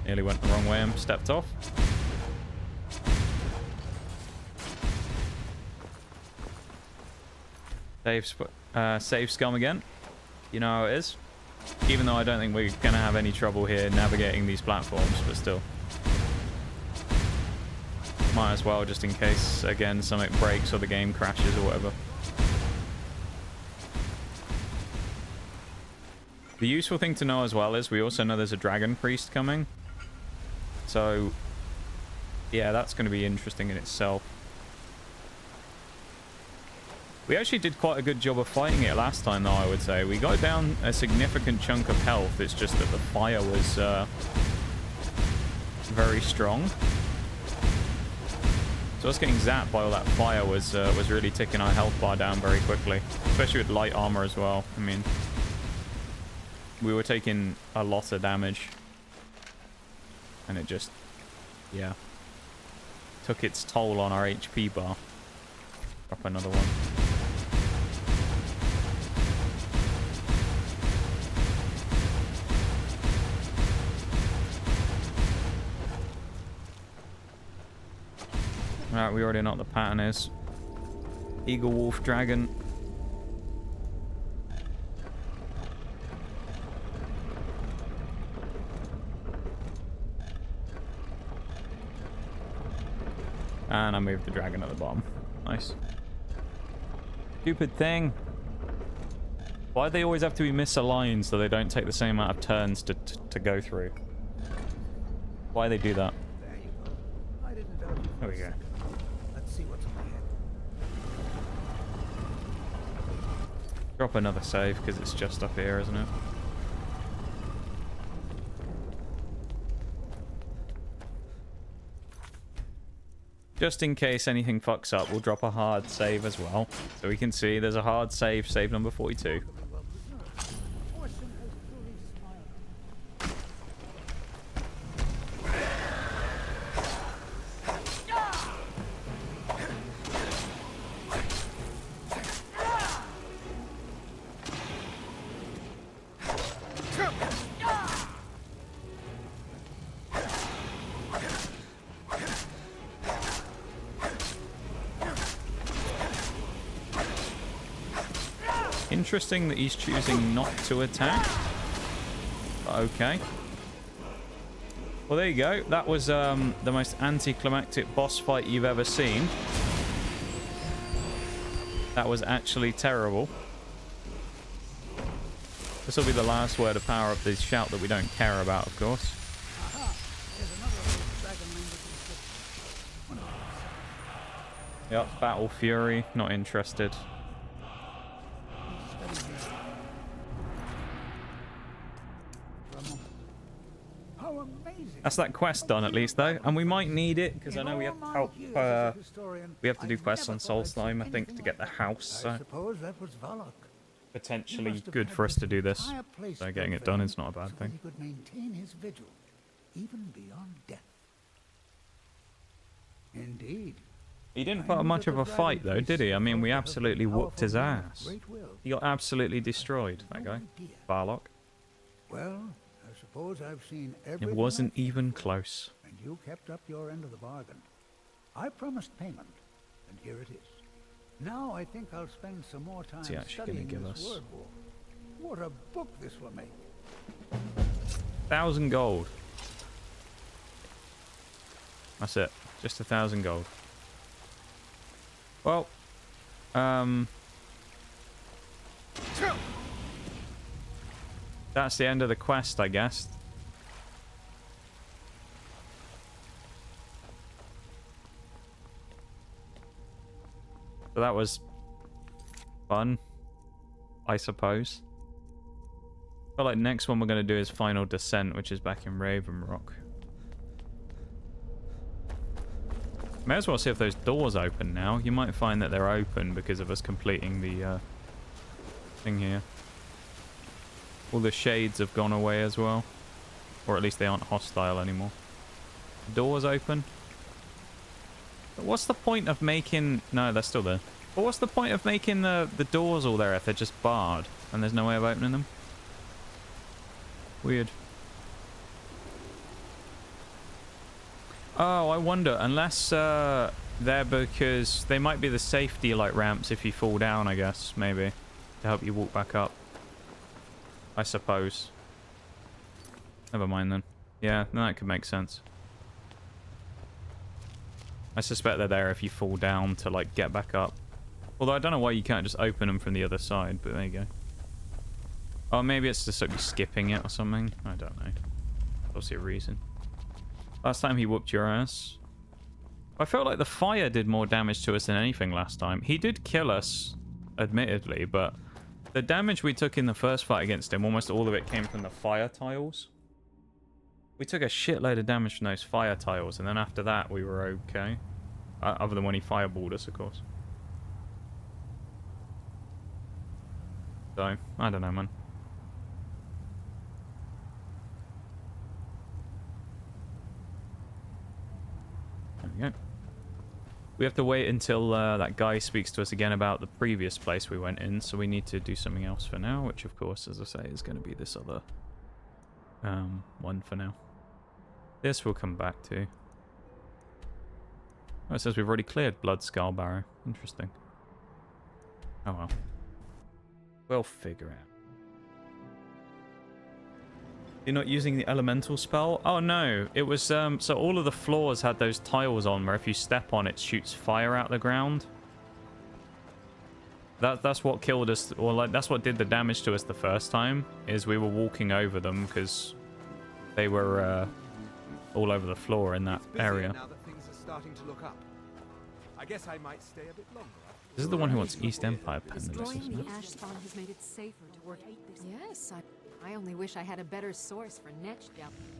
Nearly went the wrong way and stepped off. Save scum again. You know how it is. Even though I don't think we're going to have any trouble here navigating these platforms, but still. Might as well, just in case, again, something breaks or the game crashes or whatever. The useful thing to know as well is we also know there's a dragon priest coming. So, yeah, that's going to be interesting in itself. We actually did quite a good job of fighting it last time, though, I would say. We got down a significant chunk of health. It's just that the fire was very strong. So us getting zapped by all that fire was really ticking our health bar down very quickly. Especially with light armor as well. I mean, we were taking a lot of damage. And it just, yeah, took its toll on our HP bar. Drop another one. Alright, we already know what the pattern is. Eagle, wolf, dragon. And I moved the dragon at the bottom. Nice. Stupid thing. Why do they always have to be misaligned so they don't take the same amount of turns to go through? Why they do that? There you go. I didn't doubt you for There we a go. second. Let's see what's in my head. Drop another save because it's just up here, isn't it? Just in case anything fucks up, we'll drop a hard save as well. So we can see there's a hard save, save number 42. Well preserved. Orson has truly smiled. Interesting that he's choosing not to attack. But okay. Well, there you go. That was the most anticlimactic boss fight you've ever seen. That was actually terrible. This will be the last word of power of the shout that we don't care about, of course. Aha! There's another of those dragon languages. One of those. Yep, Battle Fury. Not interested. How amazing! That's that quest done at least, though. And we might need it, because I know we have to help... we have to do quests on Soul Slime, I think, to get the house. I So suppose that was Valak. potentially good for us to do this. So getting it done is not a bad So that thing. he could maintain his vigil, even beyond death. Indeed. He didn't put up much of a fight, though, did he? I mean, we absolutely whooped his ass. He got absolutely destroyed, that guy. Barlock. Well, I suppose I've seen It everything. wasn't I- even close. And you kept up your end of the bargain. I promised payment, and here it is. Now I think I'll spend some more time What's he actually studying gonna give this us? word war. What a book this will make. 1,000 gold. That's it. Just 1,000 gold. Well, that's the end of the quest, I guess. So that was fun, I suppose. But like next one we're going to do is Final Descent, which is back in Raven Rock. May as well see if those doors open now. You might find that they're open because of us completing the thing here. All the shades have gone away as well. Or at least they aren't hostile anymore. Doors open. What's the point of making... No, they're still there. But what's the point of making the doors all there if they're just barred and there's no way of opening them? Weird. Oh, I wonder. Unless they're because... They might be the safety like ramps if you fall down, I guess. Maybe. To help you walk back up. I suppose. Never mind then. Yeah, no, that could make sense. I suspect they're there if you fall down to, like, get back up. Although I don't know why you can't just open them from the other side, but there you go. Oh, maybe it's just like skipping it or something. I don't know. Obviously a reason. Last time he whooped your ass. I felt like the fire did more damage to us than anything last time. He did kill us, admittedly, but the damage we took in the first fight against him, almost all of it came from the fire tiles. We took a shitload of damage from those fire tiles, and then after that we were okay. Other than when he fireballed us, of course. So, I don't know, man. There we go. We have to wait until that guy speaks to us again about the previous place we went in, so we need to do something else for now, which of course, as I say, is going to be this other one for now. This we'll come back to. Oh, it says we've already cleared Blood Skull Barrow. Interesting. Oh well. We'll figure out. You're not using the elemental spell? Oh no, it was so all of the floors had those tiles on where if you step on it shoots fire out the ground. That's what killed us, or like that's what did the damage to us the first time, is we were walking over them because they were all over the floor in that area. Now that things are starting to look up. I guess I might stay a bit longer. This is the one who wants East Empire pendants, Destroying isn't it? the ash spawn has made it safer to work. Yes, I only wish I had a better source for Nige.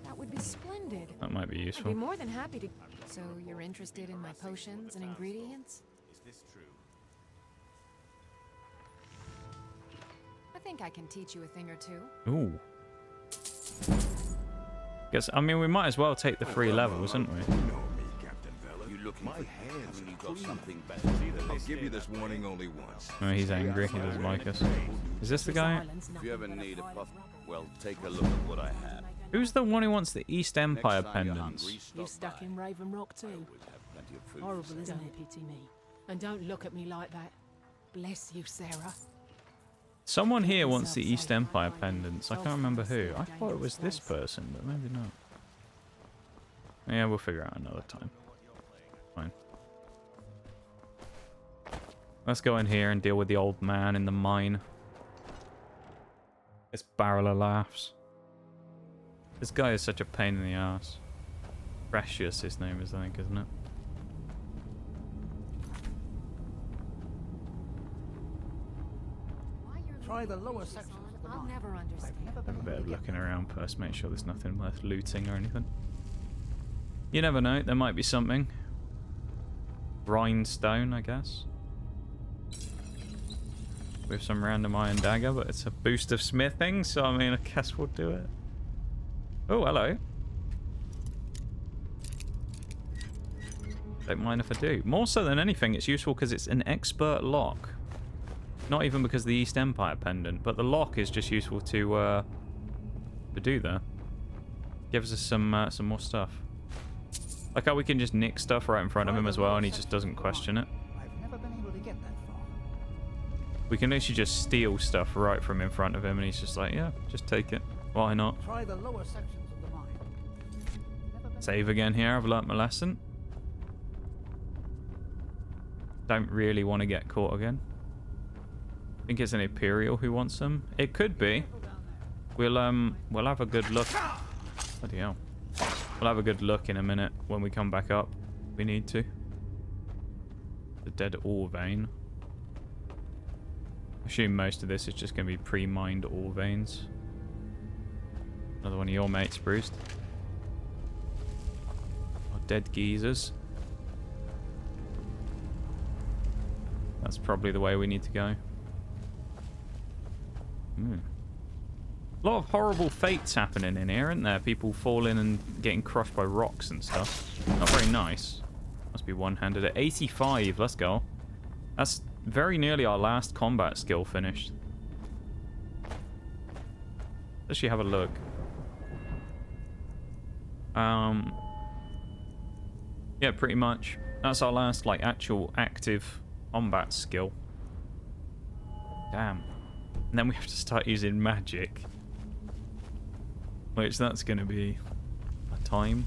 That would be splendid. That might be I'd be useful. more than happy to. So you're interested in my potions and ingredients? Is this true? I think I can teach you a thing or two. Ooh. Guess I mean we might as well take the 3 levels, shouldn't we? You look my hands. You got something better. I'll give you this warning only once. Oh, he's angry. He doesn't like us. Is this the guy? If you ever need a puff, well, take a look at what I have. Who's the one who wants the East Empire Next time you're pendants? hungry, You stop stuck by. in Raven Rock too. We'll have plenty of food. Horrible, isn't it? Pity me. And don't look at me like that. Bless you, Sarah. Someone here wants the East Empire pendants. I can't remember who. I thought it was this person, but maybe not. Yeah, we'll figure out another time. Fine. Let's go in here and deal with the old man in the mine. This barrel of laughs. This guy is such a pain in the ass. Precious, his name is, I think, isn't it? Try the lower sections of the I'll mine. never understand. Never Have a been bit able of to get looking that. around first, make sure there's nothing worth looting or anything. You never know, there might be something. Grindstone, I guess. With some random iron dagger, but it's a boost of smithing, so I mean, I guess we'll do it. Oh, hello. Don't mind if I do. More so than anything, it's useful because it's an expert lock. Not even because of the East Empire pendant, but the lock is just useful to do that. Gives us some more stuff. Like how we can just nick stuff right in front of him as well, and he just doesn't question it. I've never been able to get that far. We can literally just steal stuff right from in front of him, and he's just like, yeah, just take it. Why not? Try the lower sections of the mine. Never been Save again here. I've learnt my lesson. Don't really want to get caught again. I think it's an Imperial who wants them. It could be. We'll have a good look. Bloody hell. We'll have a good look in a minute when we come back up. We need to. The dead ore vein. I assume most of this is just going to be pre-mined ore veins. Another one of your mates, Bruce. Or dead geezers. That's probably the way we need to go. A lot of horrible fates happening in here, aren't there? People falling and getting crushed by rocks and stuff. Not very nice. Must be one-handed at 85. Let's go. That's very nearly our last combat skill finished. Let's actually have a look. Yeah, pretty much. That's our last, like, actual active combat skill. Damn. And then we have to start using magic. Which, that's going to be a time.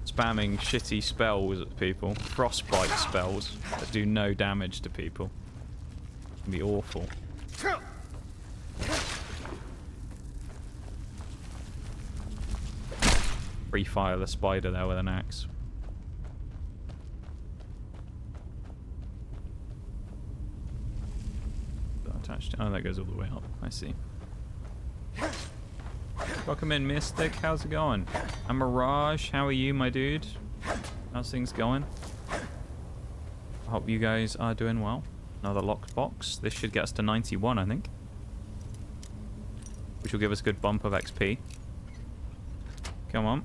Spamming shitty spells at people. Frostbite spells that do no damage to people. It's going to be awful. Free fire the spider there with an axe. Attached. Oh, that goes all the way up. I see. Welcome in, Mystic. How's it going? I'm Mirage. How are you, my dude? How's things going? I hope you guys are doing well. Another locked box. This should get us to 91, I think. Which will give us a good bump of XP. Come on.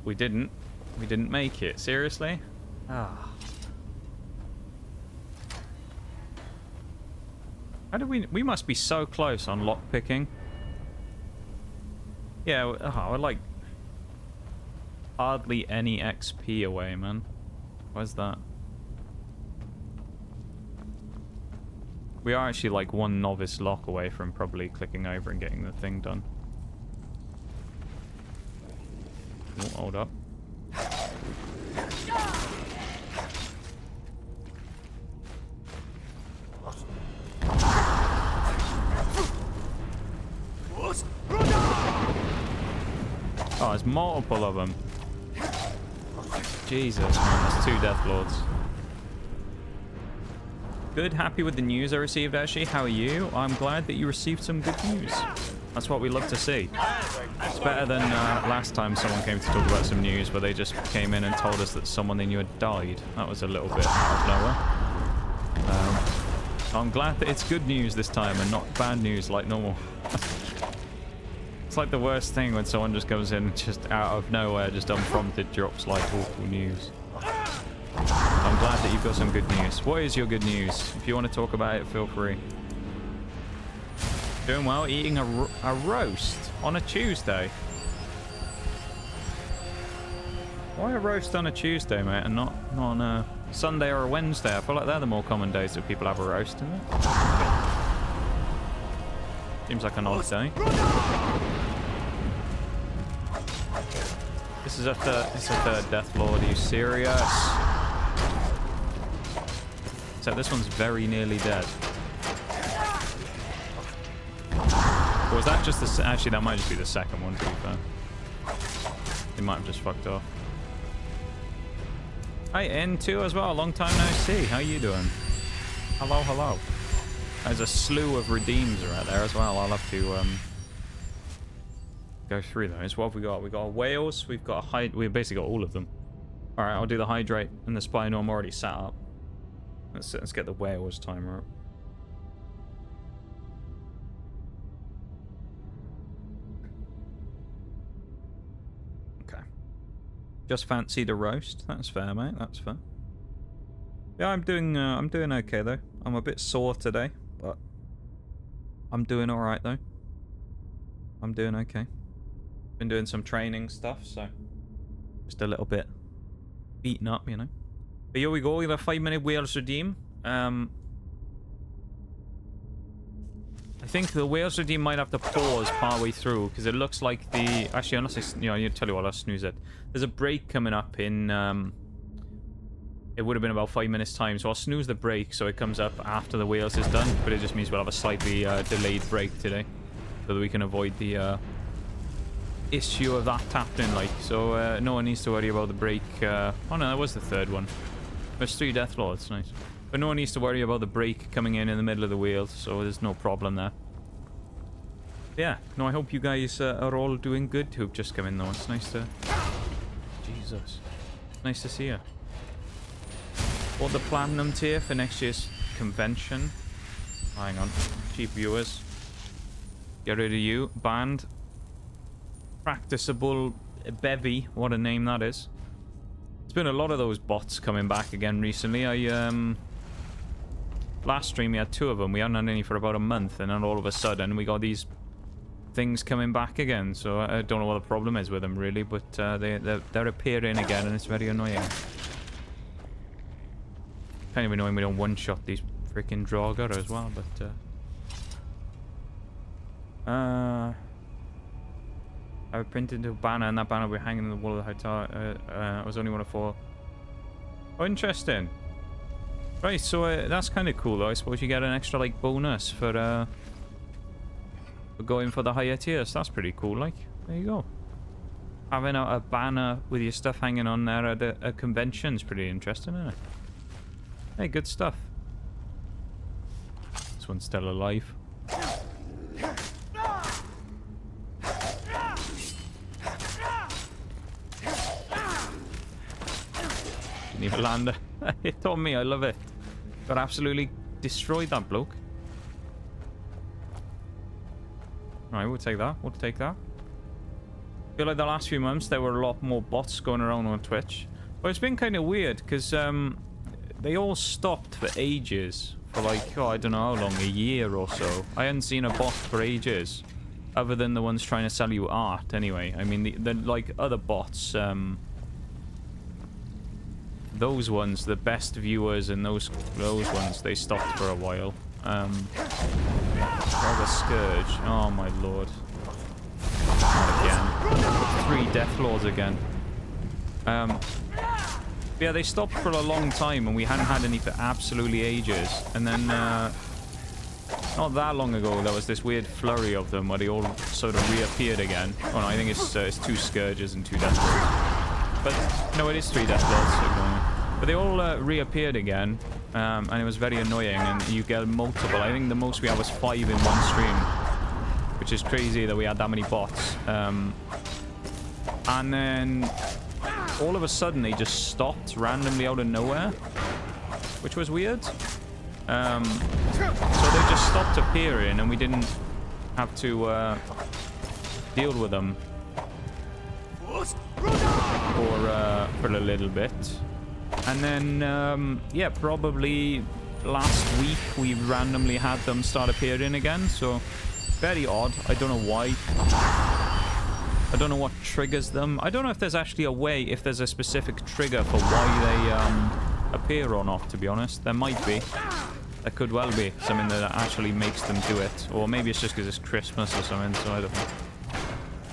We didn't. We didn't make it. Seriously? Ah. How do we must be so close on lock picking. Yeah, we're like hardly any XP away, man. Where's that? We are actually like one novice lock away from probably clicking over and getting the thing done. Oh, hold up. Oh, there's multiple of them. Jesus, man, there's 2 Death Lords. Good, happy with the news I received, actually. How are you? I'm glad that you received some good news. That's what we love to see. It's better than last time someone came to talk about some news where they just came in and told us that someone they knew had died. That was a little bit out of nowhere. I'm glad that it's good news this time and not bad news like normal. It's like the worst thing when someone just comes in and just out of nowhere, just unprompted, drops like awful news. I'm glad that you've got some good news. What is your good news? If you want to talk about it, feel free. Doing well, eating a roast on a Tuesday. Why a roast on a Tuesday, mate, and not on a Sunday or a Wednesday? I feel like they're the more common days that people have a roast, isn't it? Seems like an odd day. This is a third Death Lord. Are you serious? So this one's very nearly dead. Or was that just the... Actually, that might just be the second one, to be fair. They might have just fucked off. Hi, N2 as well. Long time no see. How you doing? Hello, hello. There's a slew of redeems right there as well. I'll have to go through those. What have we got? We've got whales. We've got we've basically got all of them. Alright, I'll do the hydrate and the spino. I'm already set up. Let's get the whales timer up. Okay. Just fancy the roast. That's fair, mate. That's fair. Yeah, I'm doing okay though. I'm a bit sore today, but I'm doing all right though. I'm doing okay. Been doing some training stuff, so just a little bit beaten up, you know. But here we go. We have a 5-minute Wales redeem. I think the Wales redeem might have to pause partway through because it looks like the... Actually, unless I tell you what, I'll snooze it. There's a break coming up in... It would have been about 5 minutes time, so I'll snooze the break so it comes up after the Wales is done. But it just means we'll have a slightly delayed break today, so that we can avoid the issue of that happening. Like, so no one needs to worry about the break. Oh no, that was the third one. There's 3 Death Lords, nice. But no one needs to worry about the break coming in the middle of the wheel, so there's no problem there. Yeah, no, I hope you guys are all doing good who've just come in though. It's nice to... Jesus. Nice to see you. Bought the Platinum tier for next year's convention. Hang on. Cheap viewers. Get rid of you. Banned. Practicable Bevy. What a name that is. There's been a lot of those bots coming back again recently. Last stream we had 2 of them. We hadn't had any for about a month, and then all of a sudden we got these things coming back again. So I don't know what the problem is with them really, but they're appearing again, and it's very annoying. Kind of annoying we don't one-shot these freaking Draugr as well, but I printed a banner, and that banner will be hanging in the wall of the hotel. I was only one of 4. Oh, interesting. Right, so that's kind of cool, though. I suppose you get an extra, like, bonus for going for the higher tiers. That's pretty cool, like. There you go. Having a banner with your stuff hanging on there at a convention's pretty interesting, isn't it? Hey, good stuff. This one's still alive. Didn't even land. It on me, I love it. Got absolutely destroyed that bloke. Alright, we'll take that. We'll take that. I feel like the last few months there were a lot more bots going around on Twitch. But it's been kind of weird because they all stopped for ages. For like, oh, I don't know how long, a year or so. I hadn't seen a bot for ages. Other than the ones trying to sell you art, anyway. I mean, the like, other bots, those ones, the best viewers and those ones, they stopped for a while. The Scourge. Oh, my lord. Not again. 3 Death Lords again. Yeah, they stopped for a long time, and we hadn't had any for absolutely ages. And then, not that long ago, there was this weird flurry of them where they all sort of reappeared again. Oh, no, I think it's 2 Scourges and 2 Death Lords. But, no, it is 3 Death Lords. But they all reappeared again, and it was very annoying, and you get multiple. I think the most we had was 5 in one stream, which is crazy that we had that many bots. And then all of a sudden they just stopped randomly out of nowhere, which was weird. So they just stopped appearing, and we didn't have to deal with them for a little bit. And then, yeah, probably last week we randomly had them start appearing again. So, very odd. I don't know why. I don't know what triggers them. I don't know if there's actually a way, if there's a specific trigger for why they appear or not, to be honest. There might be. There could well be something that actually makes them do it. Or maybe it's just because it's Christmas or something, so I don't know.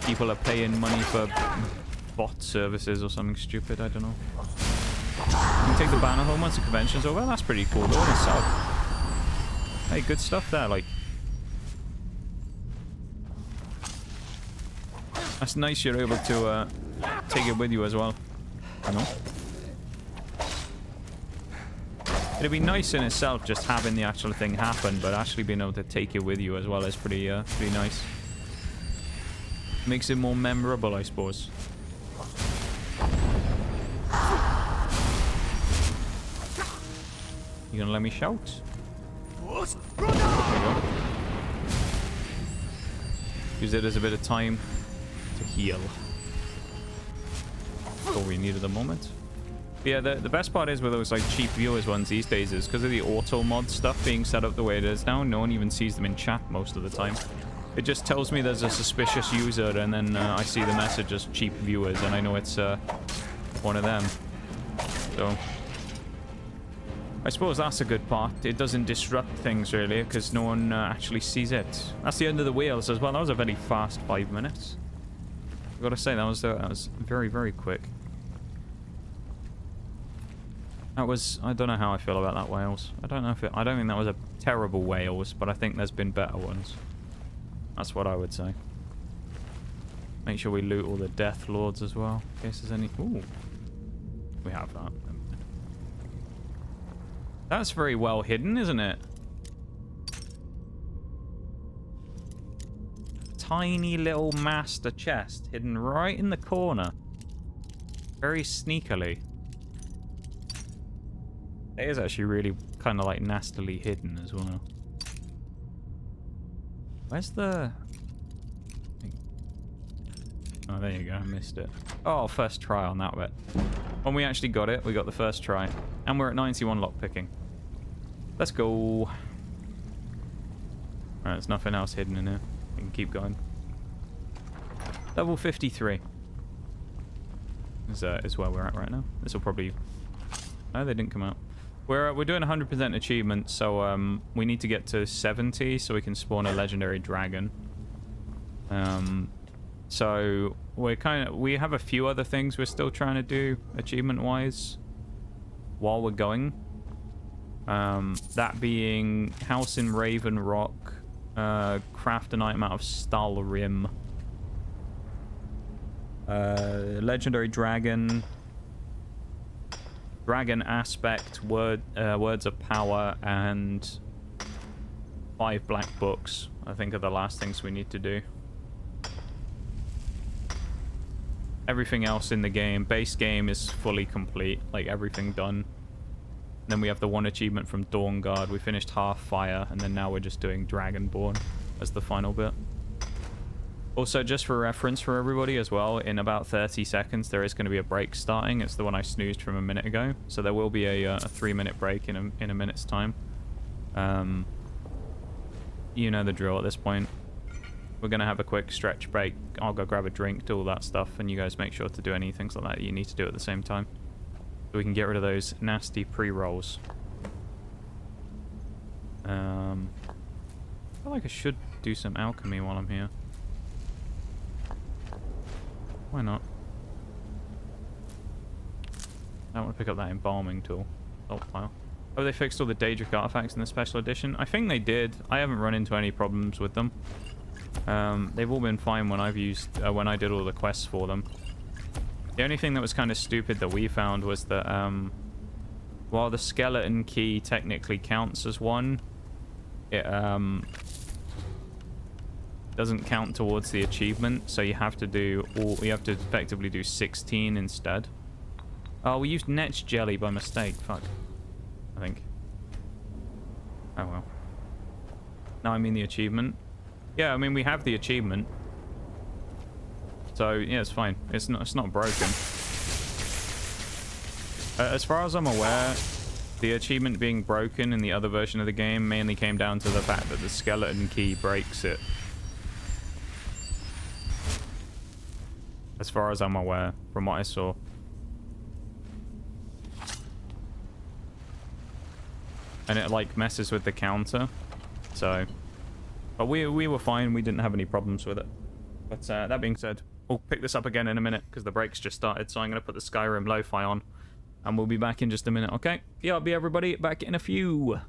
People are paying money for bot services or something stupid, I don't know. You can take the banner home once the convention's over. That's pretty cool though in itself. Hey, good stuff there, like. That's nice you're able to take it with you as well. You know? It'd be nice in itself just having the actual thing happen, but actually being able to take it with you as well is pretty nice. Makes it more memorable, I suppose. You gonna let me shout? There we go. Use it as a bit of time to heal. That's all we need at the moment. But yeah, the best part is with those like cheap viewers ones these days is because of the auto mod stuff being set up the way it is now, no one even sees them in chat most of the time. It just tells me there's a suspicious user, and then I see the message as cheap viewers, and I know it's one of them. So I suppose that's a good part. It doesn't disrupt things really, because no one actually sees it. That's the end of the wheels as well. That was a very fast 5 minutes. I've got to say that was very, very quick. That was, I don't know how I feel about that Wales. I don't think that was a terrible Wales, but I think there's been better ones. That's what I would say. Make sure we loot all the Death Lords as well, in case there's any. Ooh, we have that. That's very well hidden, isn't it? Tiny little master chest hidden right in the corner. Very sneakily. It is actually really kind of like nastily hidden as well. Where's the... Oh, there you go. I missed it. Oh, first try on that bit. When we actually got it, we got the first try. And we're at 91 lockpicking. Let's go. Alright, there's nothing else hidden in here. We can keep going. Level 53 is where we're at right now. This will probably... No, they didn't come out. We're doing 100% achievements, so we need to get to 70 so we can spawn a legendary dragon. So we have a few other things we're still trying to do achievement-wise while we're going. That being House in Raven Rock, craft an item out of Stalrim, legendary dragon, dragon aspect, words of power, and 5 black books, I think, are the last things we need to do. Everything else in the game, base game, is fully complete, like everything done. Then we have the one achievement from Dawnguard. We finished Half Fire, and then now we're just doing Dragonborn as the final bit. Also, just for reference for everybody as well, in about 30 seconds there is going to be a break starting. It's the one I snoozed from a minute ago, so there will be a 3-minute break in a minute's time. You know the drill at this point. We're going to have a quick stretch break. I'll go grab a drink, do all that stuff, and you guys make sure to do any things like that you need to do at the same time. So we can get rid of those nasty pre-rolls. I feel like I should do some alchemy while I'm here. Why not? I want to pick up that embalming tool. Salt pile. Oh, they fixed all the Daedric artifacts in the special edition? I think they did. I haven't run into any problems with them. They've all been fine when I've used when I did all the quests for them. The only thing that was kind of stupid that we found was that while the skeleton key technically counts as one, it doesn't count towards the achievement, so you have to effectively do 16 instead. Oh, we used Nige jelly by mistake. Fuck. I think. Oh well. No, I mean the achievement. Yeah, I mean we have the achievement. So yeah, it's fine. It's not broken. As far as I'm aware, the achievement being broken in the other version of the game mainly came down to the fact that the skeleton key breaks it. As far as I'm aware, from what I saw. And it like messes with the counter. So, but we were fine. We didn't have any problems with it. But that being said, we'll pick this up again in a minute because the break's just started. So I'm going to put the Skyrim lo-fi on. And we'll be back in just a minute, okay? Yeah, I'll be everybody back in a few.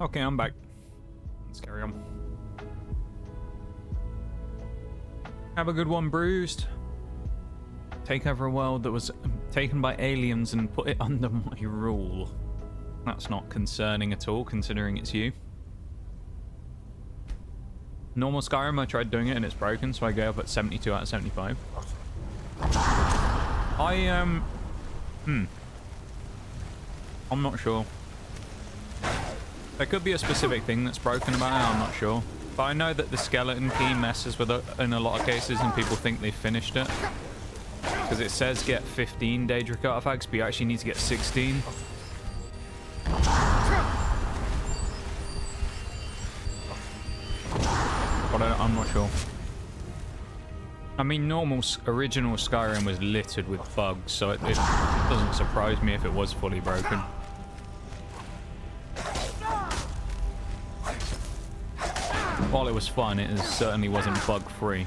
Okay, I'm back. Let's carry on. Have a good one, Bruised. Take over a world that was taken by aliens and put it under my rule. That's not concerning at all, considering it's you. Normal Skyrim, I tried doing it and it's broken, so I go up at 72 out of 75. I'm not sure. There could be a specific thing that's broken about it, I'm not sure. But I know that the skeleton key messes with it in a lot of cases and people think they finished it. Because it says get 15 Daedric artifacts, but you actually need to get 16. But I'm not sure. I mean, original Skyrim was littered with bugs, so it doesn't surprise me if it was fully broken. While it was fun, it certainly wasn't bug-free.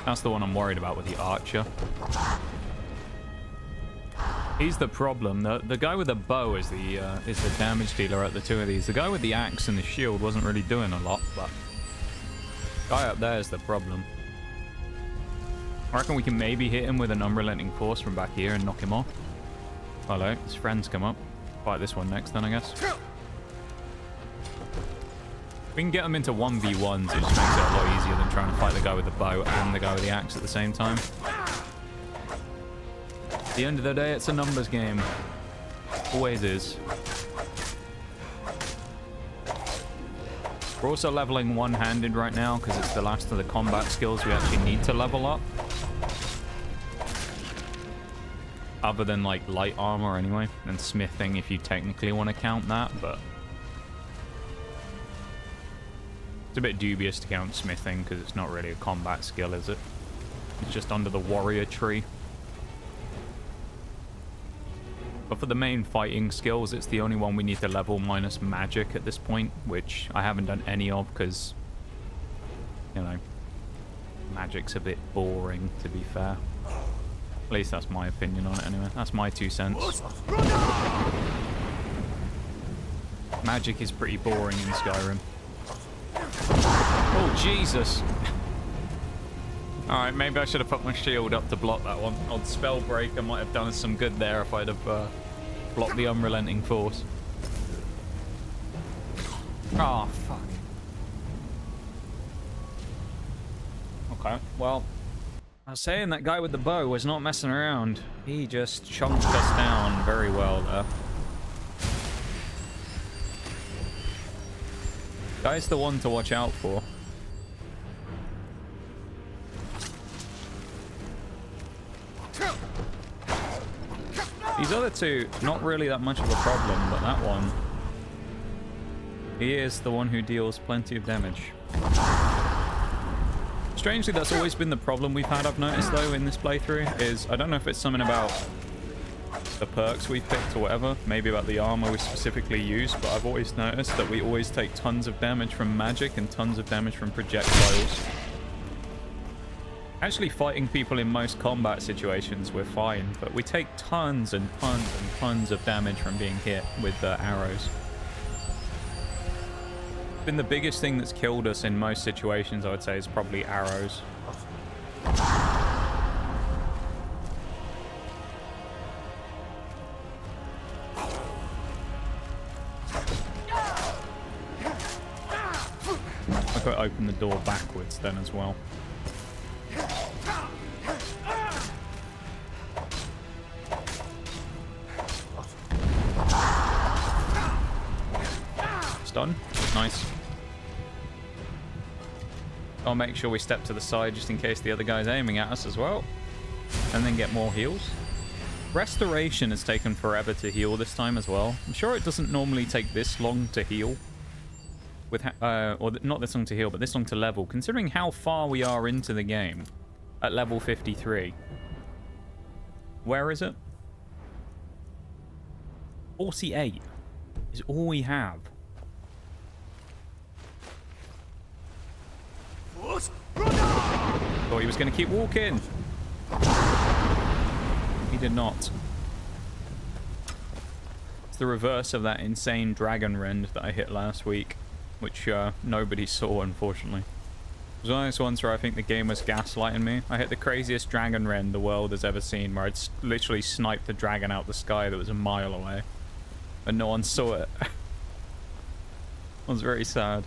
That's the one I'm worried about with the archer. He's the problem. The guy with the bow is the damage dealer at the two of these. The guy with the axe and the shield wasn't really doing a lot, but the guy up there is the problem. I reckon we can maybe hit him with an unrelenting force from back here and knock him off. Hello, his friends come up. Fight this one next then, I guess. We can get them into 1v1s, it just makes it a lot easier than trying to fight the guy with the bow and the guy with the axe at the same time. At the end of the day, it's a numbers game. Always is. We're also leveling one-handed right now because it's the last of the combat skills we actually need to level up. Other than like light armor anyway, and smithing if you technically want to count that, but it's a bit dubious to count smithing because it's not really a combat skill, is it? It's just under the warrior tree. But for the main fighting skills, it's the only one we need to level minus magic at this point, which I haven't done any of because, you know, magic's a bit boring, to be fair. At least that's my opinion on it anyway. That's my 2 cents. Magic is pretty boring in Skyrim. Oh, Jesus. Alright, maybe I should have put my shield up to block that one. Odd spell breaker might have done us some good there if I'd have blocked the unrelenting force. Oh, fuck. Okay, well, I was saying that guy with the bow was not messing around. He just chunked us down very well there. Guy's the one to watch out for. These other two, not really that much of a problem, but that one, he is the one who deals plenty of damage. Strangely, that's always been the problem we've had, I've noticed, though, in this playthrough, is I don't know if it's something about the perks we've picked or whatever, maybe about the armor we specifically use, but I've always noticed that we always take tons of damage from magic and tons of damage from projectiles. Actually, fighting people in most combat situations, we're fine, but we take tons and tons and tons of damage from being hit with arrows. Been the biggest thing that's killed us in most situations, I would say, is probably arrows. I could open the door backwards then as well. It's done. Nice. I'll make sure we step to the side just in case the other guy's aiming at us as well. And then get more heals. Restoration has taken forever to heal this time as well. I'm sure it doesn't normally take this long to heal. With or not this long to heal, but this long to level. Considering how far we are into the game at level 53. Where is it? 48 is all we have. Thought he was going to keep walking. He did not. It's the reverse of that insane dragon rend that I hit last week, which nobody saw, unfortunately. It was one of those ones where I think the game was gaslighting me. I hit the craziest dragon rend the world has ever seen, where I'd literally sniped the dragon out the sky that was a mile away. And no one saw it. It was very sad.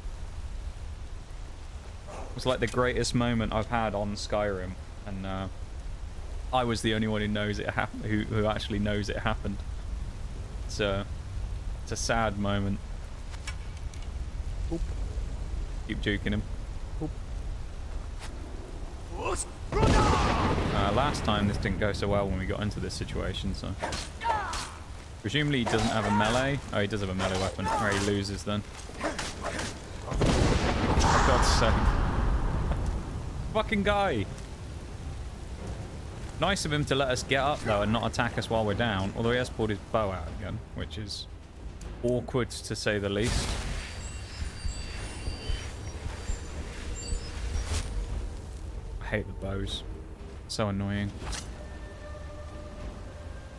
It was like the greatest moment I've had on Skyrim. And I was the only one who knows it happened, who actually knows it happened. It's a sad moment. Oop. Keep juking him. Oop. Last time this didn't go so well when we got into this situation, so... Presumably he doesn't have a melee. Oh, he does have a melee weapon. Or he loses then. For God's sake. Fucking guy! Nice of him to let us get up, though, and not attack us while we're down. Although he has pulled his bow out again, which is awkward, to say the least. I hate the bows. So annoying.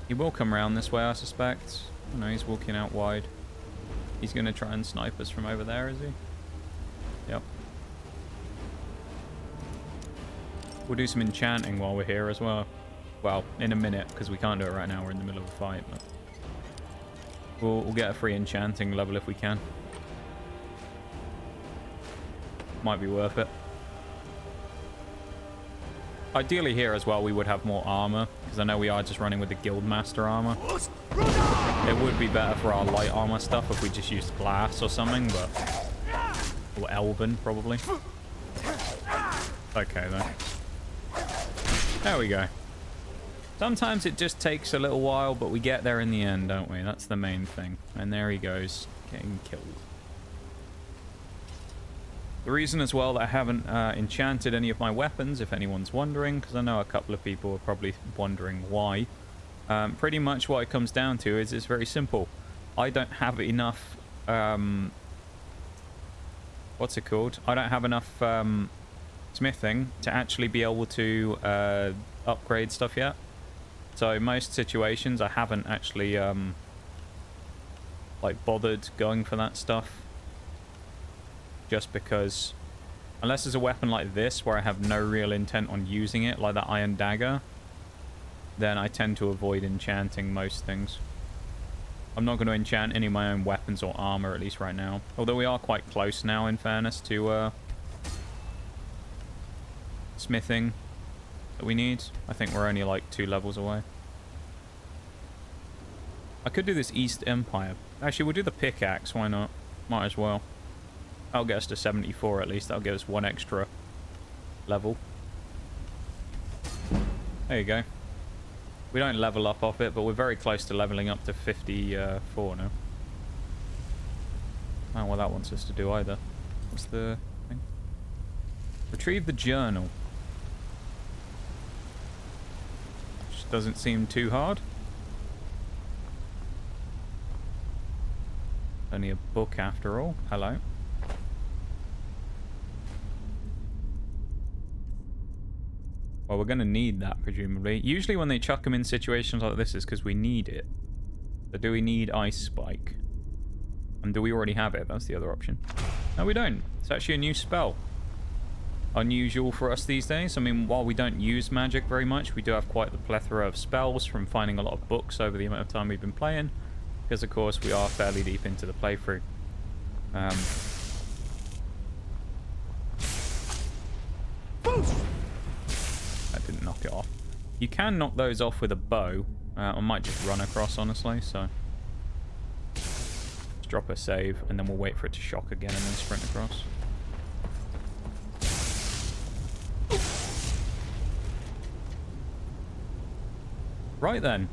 He will come around this way, I suspect. Oh no, he's walking out wide. He's going to try and snipe us from over there, is he? Yep. We'll do some enchanting while we're here as well. Well, in a minute, because we can't do it right now. We're in the middle of a fight. But we'll get a free enchanting level if we can. Might be worth it. Ideally here as well, we would have more armor, because I know we are just running with the Guildmaster armor. It would be better for our light armor stuff if we just used glass or something, but... Or Elven, probably. Okay, then. There we go. Sometimes it just takes a little while, but we get there in the end, don't we? That's the main thing. And there he goes, getting killed. The reason as well that I haven't enchanted any of my weapons, if anyone's wondering, because I know a couple of people are probably wondering why. Pretty much what it comes down to is it's very simple. I don't have enough... what's it called? I don't have enough smithing to actually be able to upgrade stuff yet. So in most situations I haven't actually like bothered going for that stuff. Just because, unless there's a weapon like this where I have no real intent on using it, like that iron dagger, then I tend to avoid enchanting most things. I'm not going to enchant any of my own weapons or armor, at least right now. Although we are quite close now, in fairness, to smithing that we need. I think we're only like 2 levels away. I could do this East Empire. Actually, we'll do the pickaxe, why not? Might as well. That'll get us to 74 at least. That'll give us 1 extra level. There you go. We don't level up off it, but we're very close to leveling up to 54 now. I don't know what that wants us to do either. What's the thing? Retrieve the journal. Which doesn't seem too hard. Only a book after all. Hello. Well, we're going to need that, presumably. Usually when they chuck them in situations like this is because we need it. So do we need Ice Spike? And do we already have it? That's the other option. No, we don't. It's actually a new spell. Unusual for us these days. I mean, while we don't use magic very much, we do have quite the plethora of spells from finding a lot of books over the amount of time we've been playing. Because, of course, we are fairly deep into the playthrough. That didn't knock it off. You can knock those off with a bow. I might just run across, honestly, so... Let's drop a save, and then we'll wait for it to shock again and then sprint across. Right then.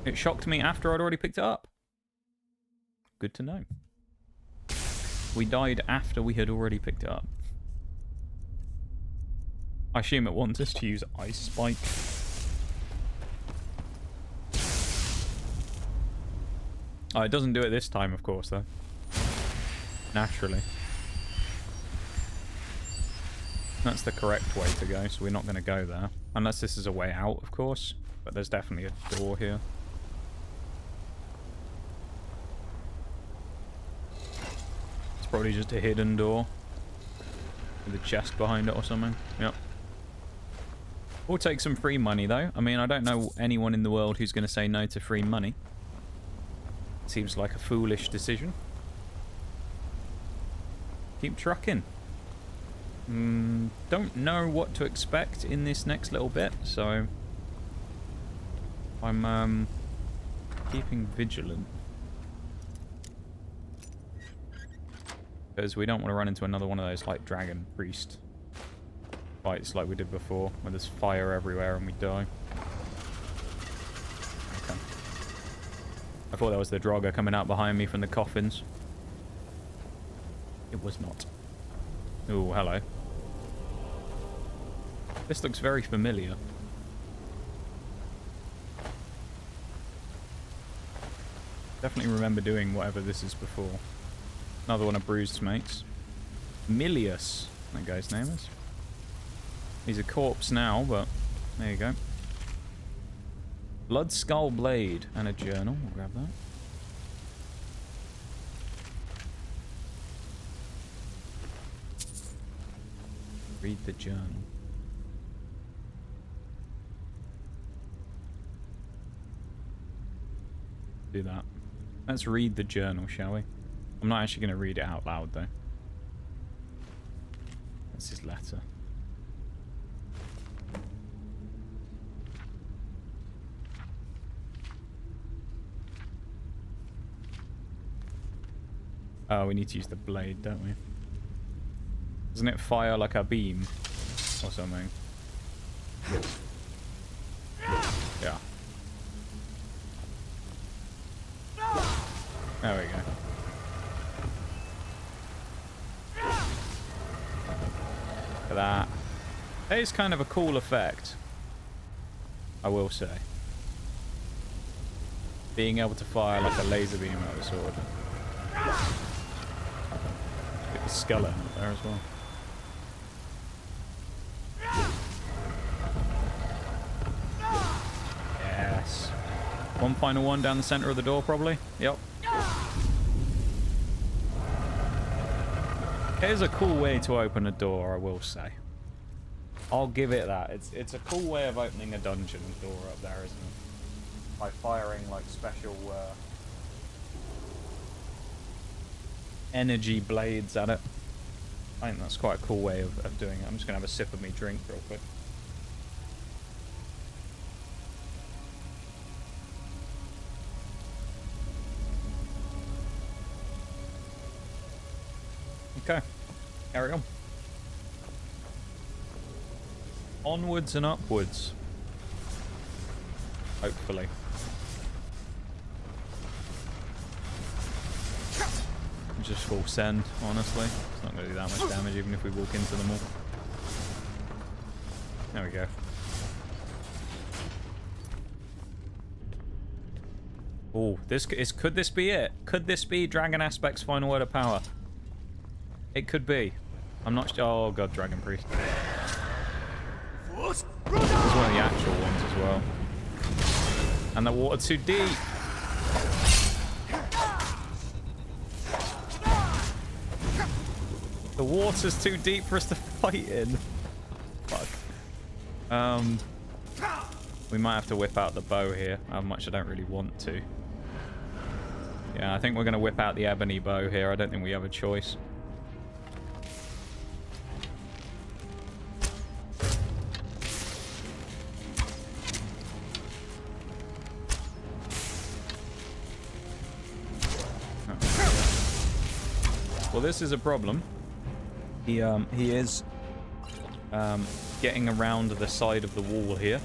It shocked me after I'd already picked it up. Good to know. We died after we had already picked it up. I assume it wants us to use Ice Spike. Oh, it doesn't do it this time, of course, though. Naturally. That's the correct way to go, so we're not going to go there. Unless this is a way out, of course. but there's definitely a door here. It's probably just a hidden door with a chest behind it or something. Yep. We'll take some free money, though. I mean, I don't know anyone in the world who's going to say no to free money. Seems like a foolish decision. Keep trucking. Don't know what to expect in this next little bit, so I'm keeping vigilant. Because we don't want to run into another one of those, like, dragon priest fights like we did before, where there's fire everywhere and we die. Okay. I thought that was the Draugr coming out behind me from the coffins. It was not. Ooh, hello. This looks very familiar. Definitely remember doing whatever this is before. Another one of Bruised mates. Milius, that guy's name is. He's a corpse now, but there you go. Blood Skull Blade and a journal. We'll grab that. Read the journal. Do that. Let's read the journal, shall we? I'm not actually going to read it out loud, though. That's his letter. Oh, we need to use the blade, don't we? Doesn't it fire like a beam or something? Yeah. There we go. Look at that. That is kind of a cool effect, I will say. Being able to fire like a laser beam out of the sword. Get the skeleton up there as well. Yes. One final one down the center of the door, probably. Yep. It is a cool way to open a door, I will say. I'll give it that. It's a cool way of opening a dungeon door up there, isn't it? By firing like special energy blades at it. I think that's quite a cool way of doing it. I'm just gonna have a sip of me drink real quick. Okay, carry on. Onwards and upwards. Hopefully. Just full send, honestly. It's not going to do that much damage even if we walk into them all. There we go. Oh, could this be it? Could this be Dragon Aspect's final word of power? It could be. I'm not sure. Oh god, Dragon Priest. This is one of the actual ones as well. And the water too deep. The water's too deep for us to fight in. Fuck. We might have to whip out the bow here. How much I don't really want to. Yeah, I think we're going to whip out the ebony bow here. I don't think we have a choice. Well, this is a problem. He is getting around the side of the wall here.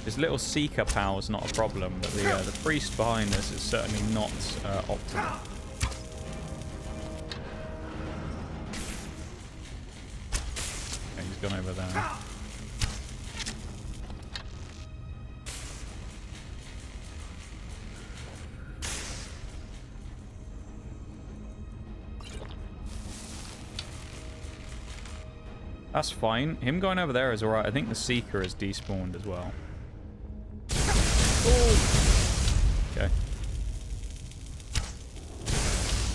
His little seeker pal is not a problem, but the priest behind us is certainly not optimal. Okay, he's gone over there. That's fine. Him going over there is alright. I think the Seeker is despawned as well. Okay.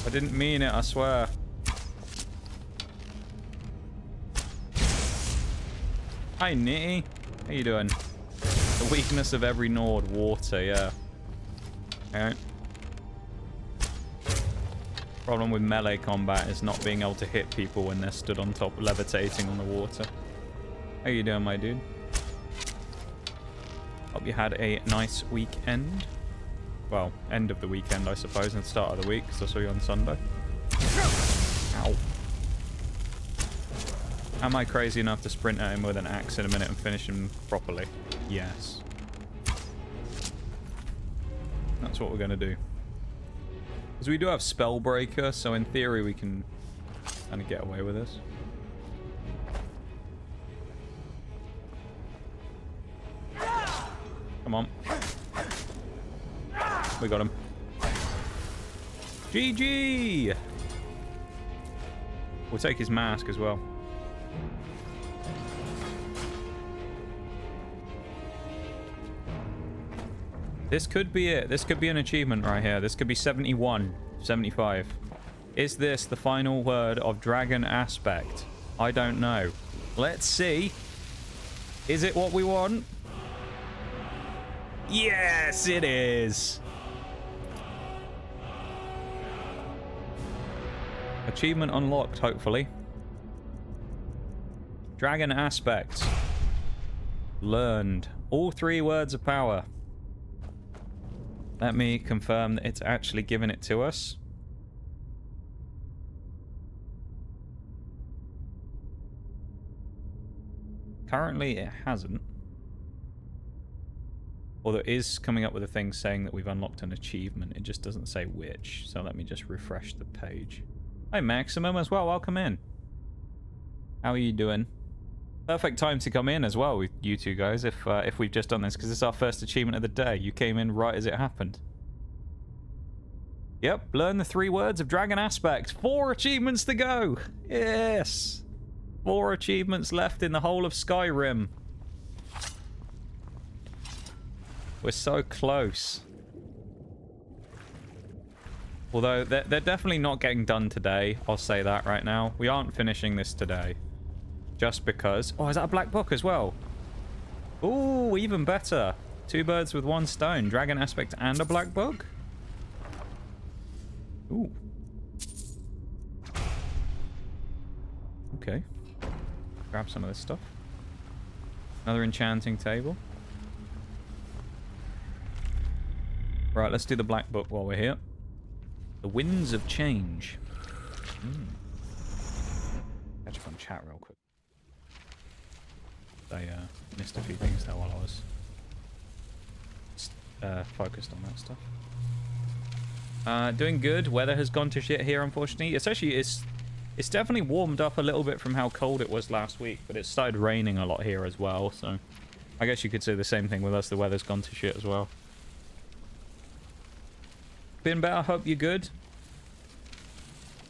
I didn't mean it, I swear. Hi, Nitty. How you doing? The weakness of every Nord, water, yeah. Alright. Problem with melee combat is not being able to hit people when they're stood on top, levitating on the water. How you doing, my dude? Hope you had a nice weekend. Well, end of the weekend, I suppose, and start of the week, because I saw you on Sunday. Ow. Am I crazy enough to sprint at him with an axe in a minute and finish him properly? Yes. That's what we're going to do. Because we do have Spellbreaker, so in theory we can kind of get away with this. Come on. We got him. GG! We'll take his mask as well. This could be it. This could be an achievement right here. This could be 71, 75. Is this the final word of Dragon Aspect? I don't know. Let's see. Is it what we want? Yes, it is. Achievement unlocked, hopefully. Dragon Aspect. Learned. All 3 words of power. Let me confirm that it's actually given it to us. Currently, it hasn't. Although it is coming up with a thing saying that we've unlocked an achievement. It just doesn't say which. So let me just refresh the page. Hi, Maximum, as well. Welcome in. How are you doing? Perfect time to come in as well with you two guys if we've just done this, because it's our first achievement of the day. You came in right as it happened. Yep, learn the 3 words of Dragon Aspect. 4 achievements to go. Yes. 4 achievements left in the whole of Skyrim. We're so close. Although they're definitely not getting done today. I'll say that right now. We aren't finishing this today. Just because... Oh, is that a black book as well? Ooh, even better. 2 birds with 1 stone. Dragon Aspect and a black book? Ooh. Okay. Grab some of this stuff. Another enchanting table. Right, let's do the black book while we're here. The Winds of Change. Catch up on chat real quick. I missed a few things there while I was focused on that stuff. Doing good. Weather has gone to shit here, unfortunately. It's definitely warmed up a little bit from how cold it was last week, but it started raining a lot here as well, so I guess you could say the same thing with us. The weather's gone to shit as well. Been better. Hope you're good.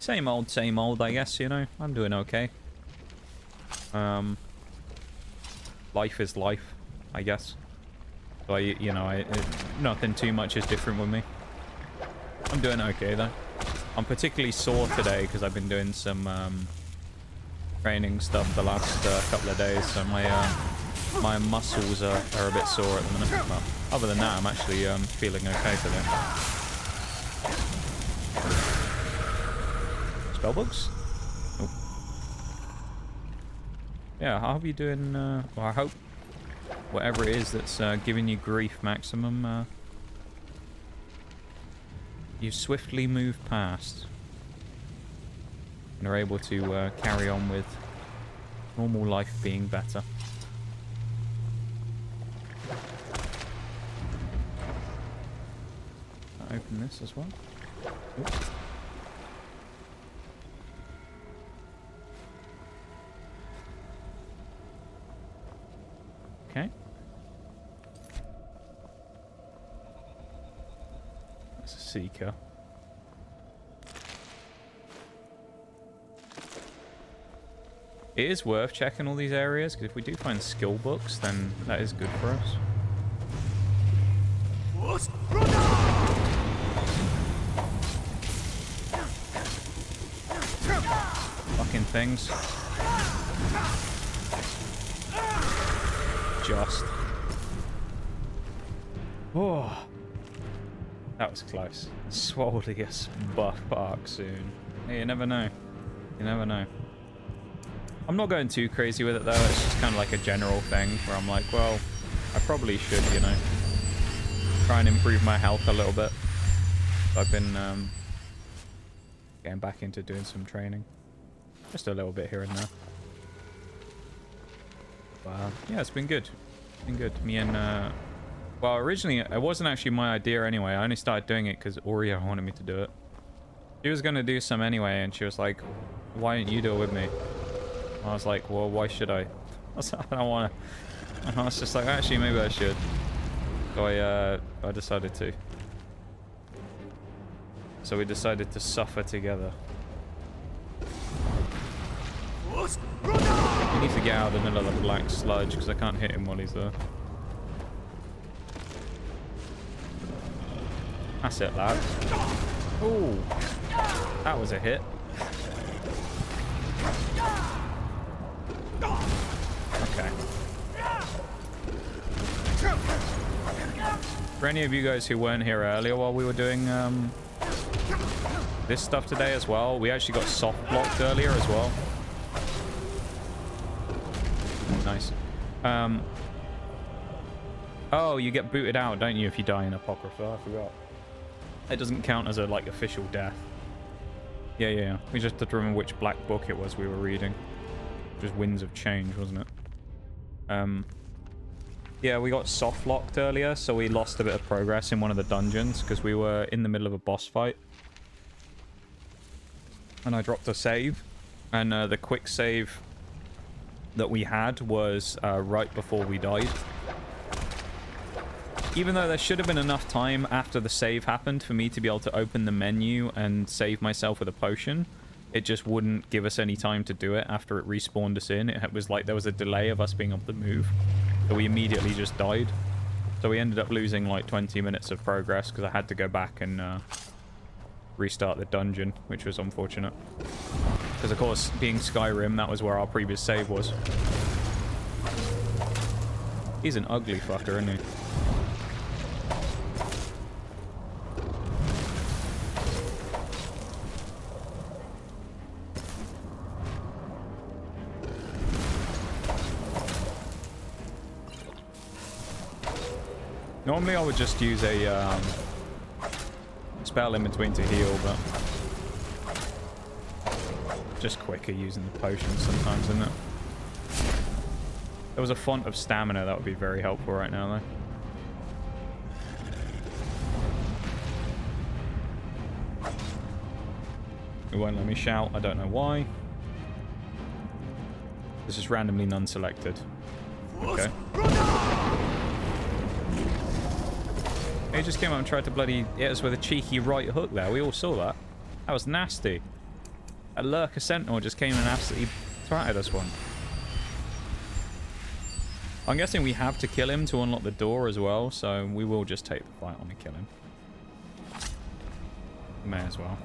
Same old, I guess, you know. I'm doing okay. Life is life, I guess. So, you know, nothing too much is different with me. I'm doing okay, though. I'm particularly sore today because I've been doing some training stuff the last couple of days, so my muscles are a bit sore at the minute. But other than that, I'm actually feeling okay today. Spellbooks? Nope. Yeah, how are you doing? Well, I hope whatever it is that's giving you grief, Maximum, you swiftly move past and are able to carry on with normal life being better. I'll open this as well. Oops. Okay. That's a seeker. It is worth checking all these areas, because if we do find skill books, then that is good for us. Fucking things. Just. Oh. That was close. Swolliest buff arc soon. Hey, you never know. You never know. I'm not going too crazy with it though. It's just kind of like a general thing where I'm like, well, I probably should, you know, try and improve my health a little bit. So I've been getting back into doing some training. Just a little bit here and there. But yeah, it's been good. It's been good. Me and well, originally it wasn't actually my idea anyway. I only started doing it because Aurea wanted me to do it. She was gonna do some anyway, and she was like, "Why don't you do it with me?" I was like, well, why should I? I was like, I don't want to. And I was just like, actually, maybe I should. So I decided to. So we decided to suffer together. He needs to get out of the middle of the black sludge because I can't hit him while he's there. That's it, lad. Ooh, that was a hit. Okay. For any of you guys who weren't here earlier while we were doing this stuff today as well, we actually got soft blocked earlier as well. Nice. Oh, you get booted out, don't you, if you die in Apocrypha? I forgot. It doesn't count as a like official death. Yeah. We just had to remember which black book it was we were reading. Just Winds of Change, wasn't it? Yeah, we got soft locked earlier, so we lost a bit of progress in one of the dungeons because we were in the middle of a boss fight. And I dropped a save. And the quick save that we had was right before we died. Even though there should have been enough time after the save happened for me to be able to open the menu and save myself with a potion, it just wouldn't give us any time to do it after it respawned us in. It was like there was a delay of us being able to move. So we immediately just died. So we ended up losing like 20 minutes of progress because I had to go back and restart the dungeon, which was unfortunate. Because of course, being Skyrim, that was where our previous save was. He's an ugly fucker, isn't he? Normally I would just use a spell in between to heal, but just quicker using the potions sometimes, isn't it? There was a font of stamina that would be very helpful right now, though. It won't let me shout, I don't know why. This is randomly non-selected. Okay. He just came up and tried to bloody hit us with a cheeky right hook there. We all saw that. That was nasty. A lurker sentinel just came and absolutely twatted us one. I'm guessing we have to kill him to unlock the door as well, so we will just take the fight on and kill him. May as well.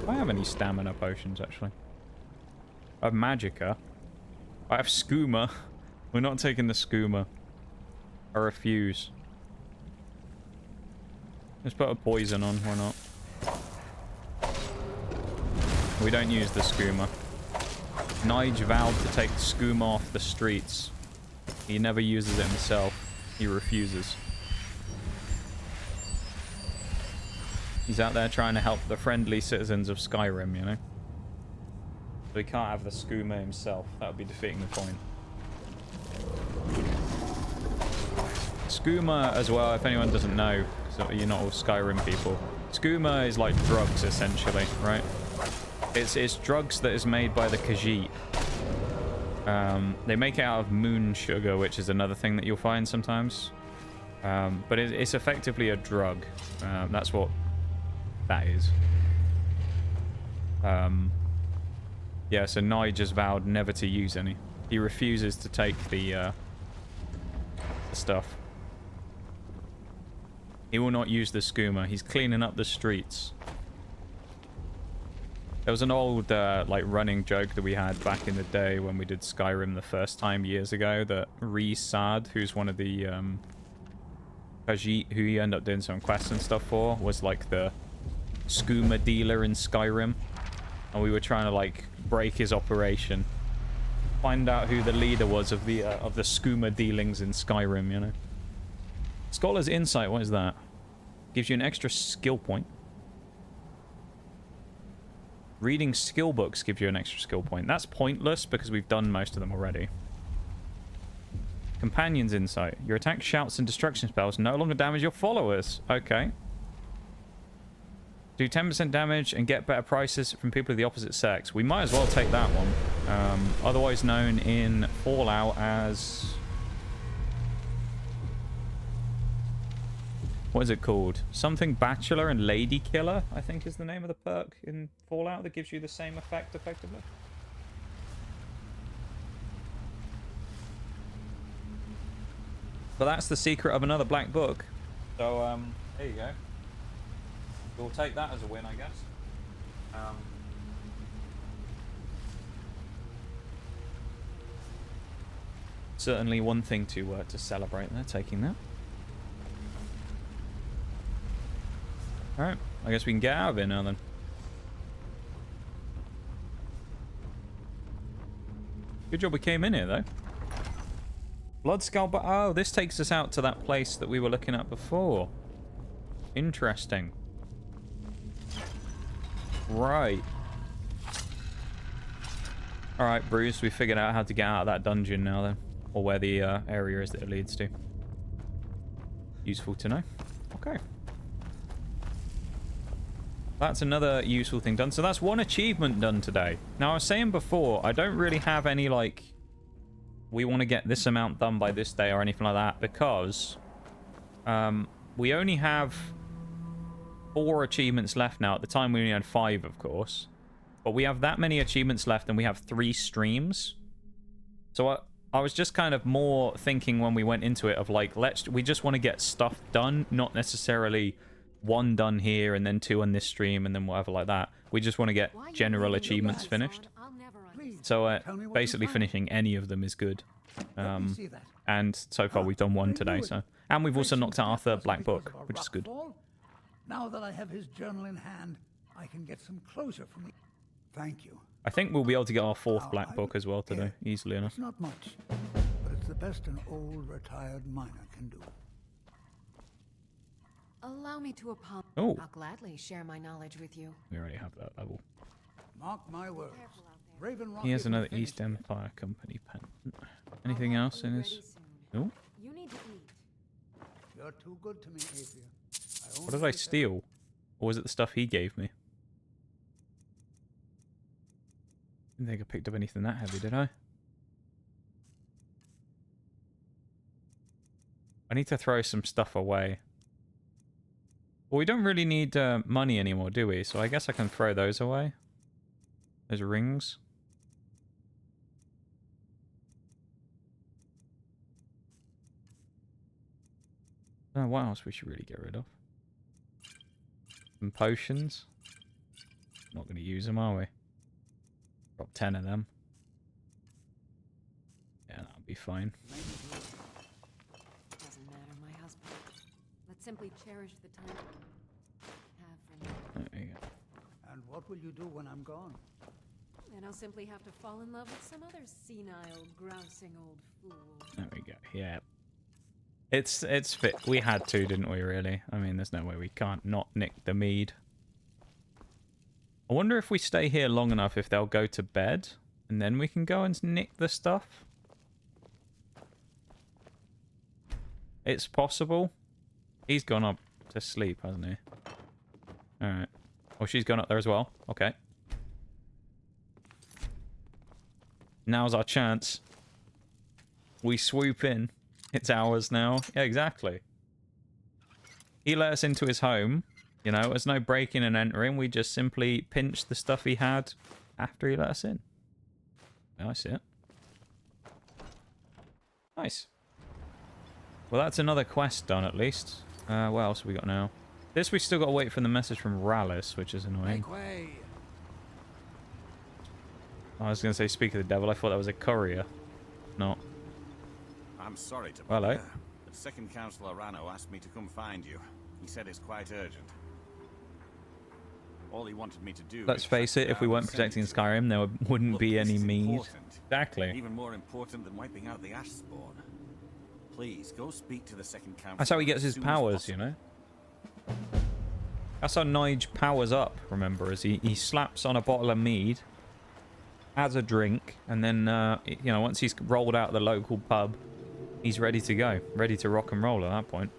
Do I have any stamina potions, actually? I have Magicka. I have Skooma. We're not taking the Skooma. I refuse. Let's put a poison on, why not? We don't use the Skooma. Nige vowed to take the Skooma off the streets. He never uses it himself. He refuses. He's out there trying to help the friendly citizens of Skyrim, you know? So he can't have the Skooma himself. That would be defeating the point. Skooma as well, if anyone doesn't know, so you're not all Skyrim people. Skooma is like drugs, essentially, right? It's drugs that is made by the Khajiit. They make it out of moon sugar, which is another thing that you'll find sometimes. But it's effectively a drug. That's what That is. Yeah, so Nige has vowed never to use any. He refuses to take the stuff. He will not use the skooma. He's cleaning up the streets. There was an old, like, running joke that we had back in the day when we did Skyrim the first time years ago that Rhys Sad, who's one of the, Khajiit, who you end up doing some quests and stuff for, was, like, the skooma dealer in Skyrim. And we were trying to, like, break his operation. Find out who the leader was of the skooma dealings in Skyrim, you know. Scholar's Insight, what is that? Gives you an extra skill point. Reading skill books gives you an extra skill point. That's pointless because we've done most of them already. Companion's Insight. Your attack, shouts, and destruction spells no longer damage your followers. Okay. Do 10% damage and get better prices from people of the opposite sex. We might as well take that one. Otherwise known in Fallout as... what is it called? Something Bachelor and Lady Killer, I think is the name of the perk in Fallout that gives you the same effect, effectively. But that's the secret of another black book. So, there you go. We'll take that as a win, I guess. Certainly one thing to celebrate there, taking that. Alright, I guess we can get out of here now then. Good job we came in here though. Blood Scalper. Oh, this takes us out to that place that we were looking at before. Interesting. Right. Alright, Bruce, we figured out how to get out of that dungeon now then. Or where the area is that it leads to. Useful to know. Okay. That's another useful thing done. So that's one achievement done today. Now, I was saying before, I don't really have any, like, we want to get this amount done by this day or anything like that, because we only have 4 achievements left now. At the time, we only had 5, of course. But we have that many achievements left, and we have 3 streams. So I was just kind of more thinking when we went into it of, like, we just want to get stuff done, not necessarily 1 done here and then 2 on this stream and then whatever like that. We just want to get general achievements finished. So basically finishing any of them is good. And so far we've done 1 today. And we've also knocked out our 3rd black book, which is good. Now that I have his journal in hand, I can get some closure from me. Thank you. I think we'll be able to get our 4th black book as well today, easily enough. It's not much, but it's the best an old retired miner can do. Allow me to apologize. Oh. I'll gladly share my knowledge with you. We already have that level. Mark my words. Raven Rock He has isn't another finished East Empire Company pendant. Anything else in his... Oh? You need to eat. You're too good to me, Aethia. What did I steal? Or was it the stuff he gave me? Didn't think I picked up anything that heavy, did I? I need to throw some stuff away. Well, we don't really need money anymore, do we? So I guess I can throw those away. Those rings. Oh, what else we should really get rid of? Some potions. Not going to use them, are we? Drop 10 of them. Yeah, that'll be fine. Doesn't matter, my husband. Let's simply cherish the time we have for now. There you go. And what will you do when I'm gone? Then I'll simply have to fall in love with some other senile, grousing old fool. There we go. Yeah. It's fit. We had to, didn't we, really? I mean, there's no way we can't not nick the mead. I wonder if we stay here long enough if they'll go to bed and then we can go and nick the stuff. It's possible. He's gone up to sleep, hasn't he? Alright. Oh, she's gone up there as well. Okay. Now's our chance. We swoop in. It's ours now. Yeah, exactly. He let us into his home. You know, there's no breaking and entering. We just simply pinched the stuff he had after he let us in. Oh, I see it. Nice. Well, that's another quest done, at least. What else have we got now? This, we still got to wait for the message from Rallis, which is annoying. Make way. I was going to say, speak of the devil. I thought that was a courier. Not. I'm sorry to Hello. bother, but Second Councillor Rano asked me to come find you. He said it's quite urgent. All he wanted me to do. Let's face it, if we weren't protecting Skyrim, there wouldn't be any need. Exactly. Even more important than wiping out the ash spawn. Please go speak to the Second Councillor. That's how he gets his as soon as powers, you know? That's how Nige powers up, remember, is he slaps on a bottle of mead, has a drink, and then, you know, once he's rolled out the local pub, he's ready to go. Ready to rock and roll at that point.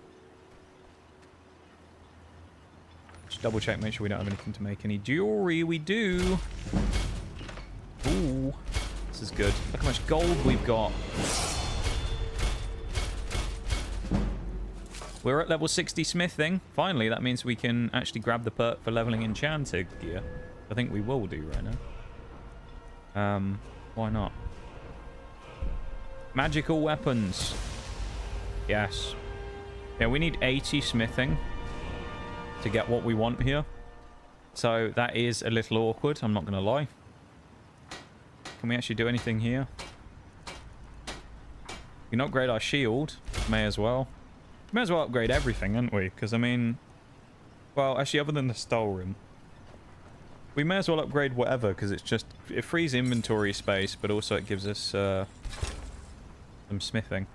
Just double check, make sure we don't have anything to make any jewelry. We do. Ooh. This is good. Look how much gold we've got. We're at level 60 smithing. Finally, that means we can actually grab the perk for leveling enchanted gear. I think we will do right now. Why not? Magical weapons. Yes. Yeah, we need 80 smithing to get what we want here. So that is a little awkward, I'm not going to lie. Can we actually do anything here? We can upgrade our shield. May as well. May as well upgrade everything, haven't we? Because, I mean... Well, actually, other than the stole room. We may as well upgrade whatever, because it's just... It frees inventory space, but also it gives us some smithing.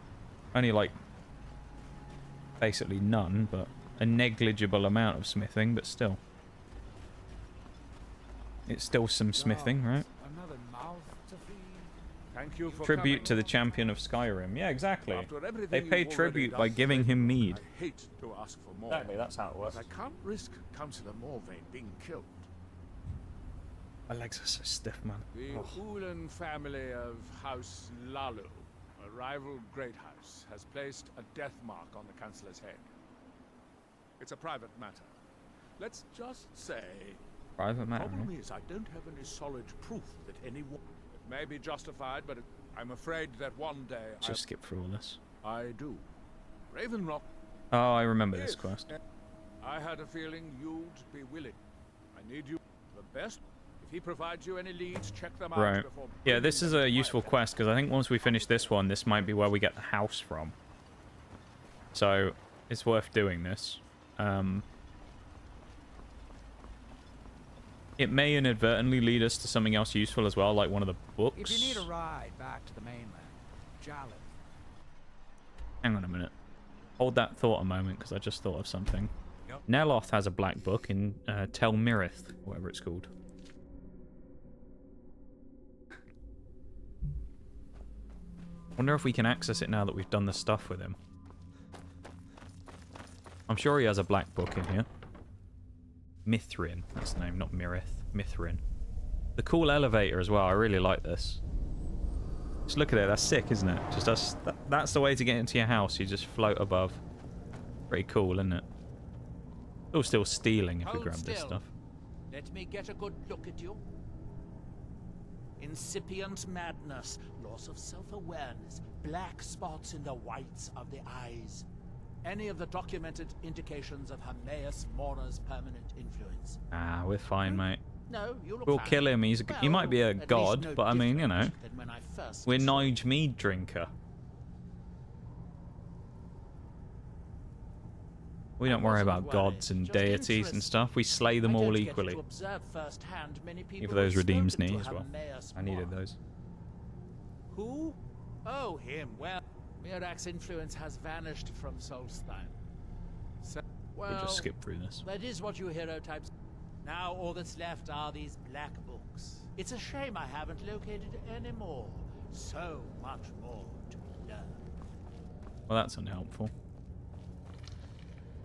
Only, like... Basically none, but... A negligible amount of smithing, but still. It's still some smithing, right? Another mouth to feed. Thank you for Tribute coming. to the champion of Skyrim. Yeah, exactly. After everything They you've paid already tribute done by for giving me, him mead. I hate to ask for more. Exactly, that's how it works. But I can't risk Councillor Morvain being killed. My legs are so stiff, man. The Ulan family of House Lalu, a rival great house, has placed a death mark on the Councillor's head. It's a private matter. Let's just say... Private matter, The problem right? is I don't have any solid proof that anyone... It may be justified, but I'm afraid that one day Just skip through all this. I do. Ravenlock... Oh, I remember this If quest. I had a feeling you'd be willing. I need you the best. If he provides you any leads, check them out Right. before... Yeah, this is bringing them a to my useful attention. quest, because I think once we finish this one, this might be where we get the house from. So, it's worth doing this. It may inadvertently lead us to something else useful as well, like one of the books. If you need a ride back to the mainland, Jolly. Hang on a minute. Hold that thought a moment, because I just thought of something. Yep. Neloth has a black book in Tel Mirith, whatever it's called. Wonder if we can access it now that we've done the stuff with him. I'm sure he has a black book in here. Mithrin, that's the name, not Mirith. Mithrin. The cool elevator as well, I really like this. Just look at it, that's sick, isn't it? Just us, that's the way to get into your house, you just float above. Pretty cool, isn't it? Oh, still stealing if we Hold grab this still. stuff. Let me get a good look at you. Incipient madness, loss of self-awareness, black spots in the whites of the eyes. Any of the documented indications of Hermaeus Mora's permanent influence. Ah, we're fine, mate. No, you look We'll fine. kill him, he might be a Well, at least god, no but I mean, you know. different than when I first We're saw you. Nige mead drinker. We don't worry wasn't about worried, gods and just deities and interest. stuff. We slay them I all don't get equally. to observe firsthand many people Even those who've redeems spoken knee to as well. Hermaeus I needed Mora. those. Who? Oh, him. Well, Mirak's influence has vanished from Solstheim. So, well, We'll just skip through this. that is what you hero types. Now all that's left are these black books. It's a shame I haven't located any more. So much more to learn. Well, that's unhelpful.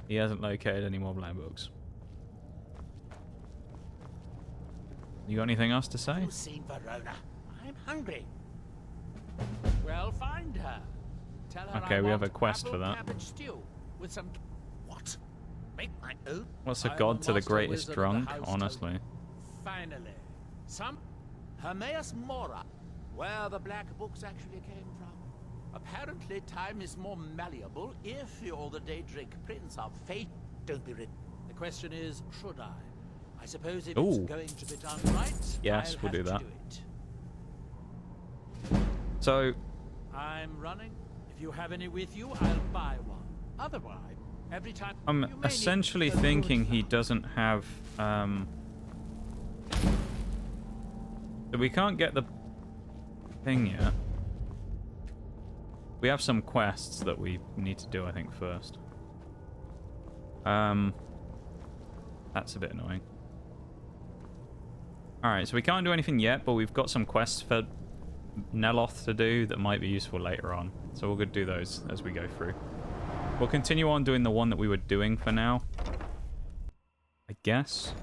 He hasn't located any more black books. You got anything else to say? You've seen Verona. I'm hungry. Well, find her. Tell her Okay, I we have want a quest apple for that. cabbage stew with some... What? Make my own. What's a I'm god to the master greatest wizard of the drunk, house honestly? Finally, some Hermaeus Mora, where the black books actually came from. Apparently, time is more malleable if you're the Daedric Prince of Fate. Don't be rid. The question is, should I? I suppose if it's Ooh. going to be done right, Yes, I'll we'll have do to that. do it. So, I'm running. If you have any with you, I'll buy one. Otherwise, every time I'm you may essentially need a good thinking he laugh. doesn't have, so we can't get the thing yet. We have some quests that we need to do, I think, first. That's a bit annoying. Alright, so we can't do anything yet, but we've got some quests for Neloth to do that might be useful later on. So we'll go do those as we go through. We'll continue on doing the one that we were doing for now, I guess.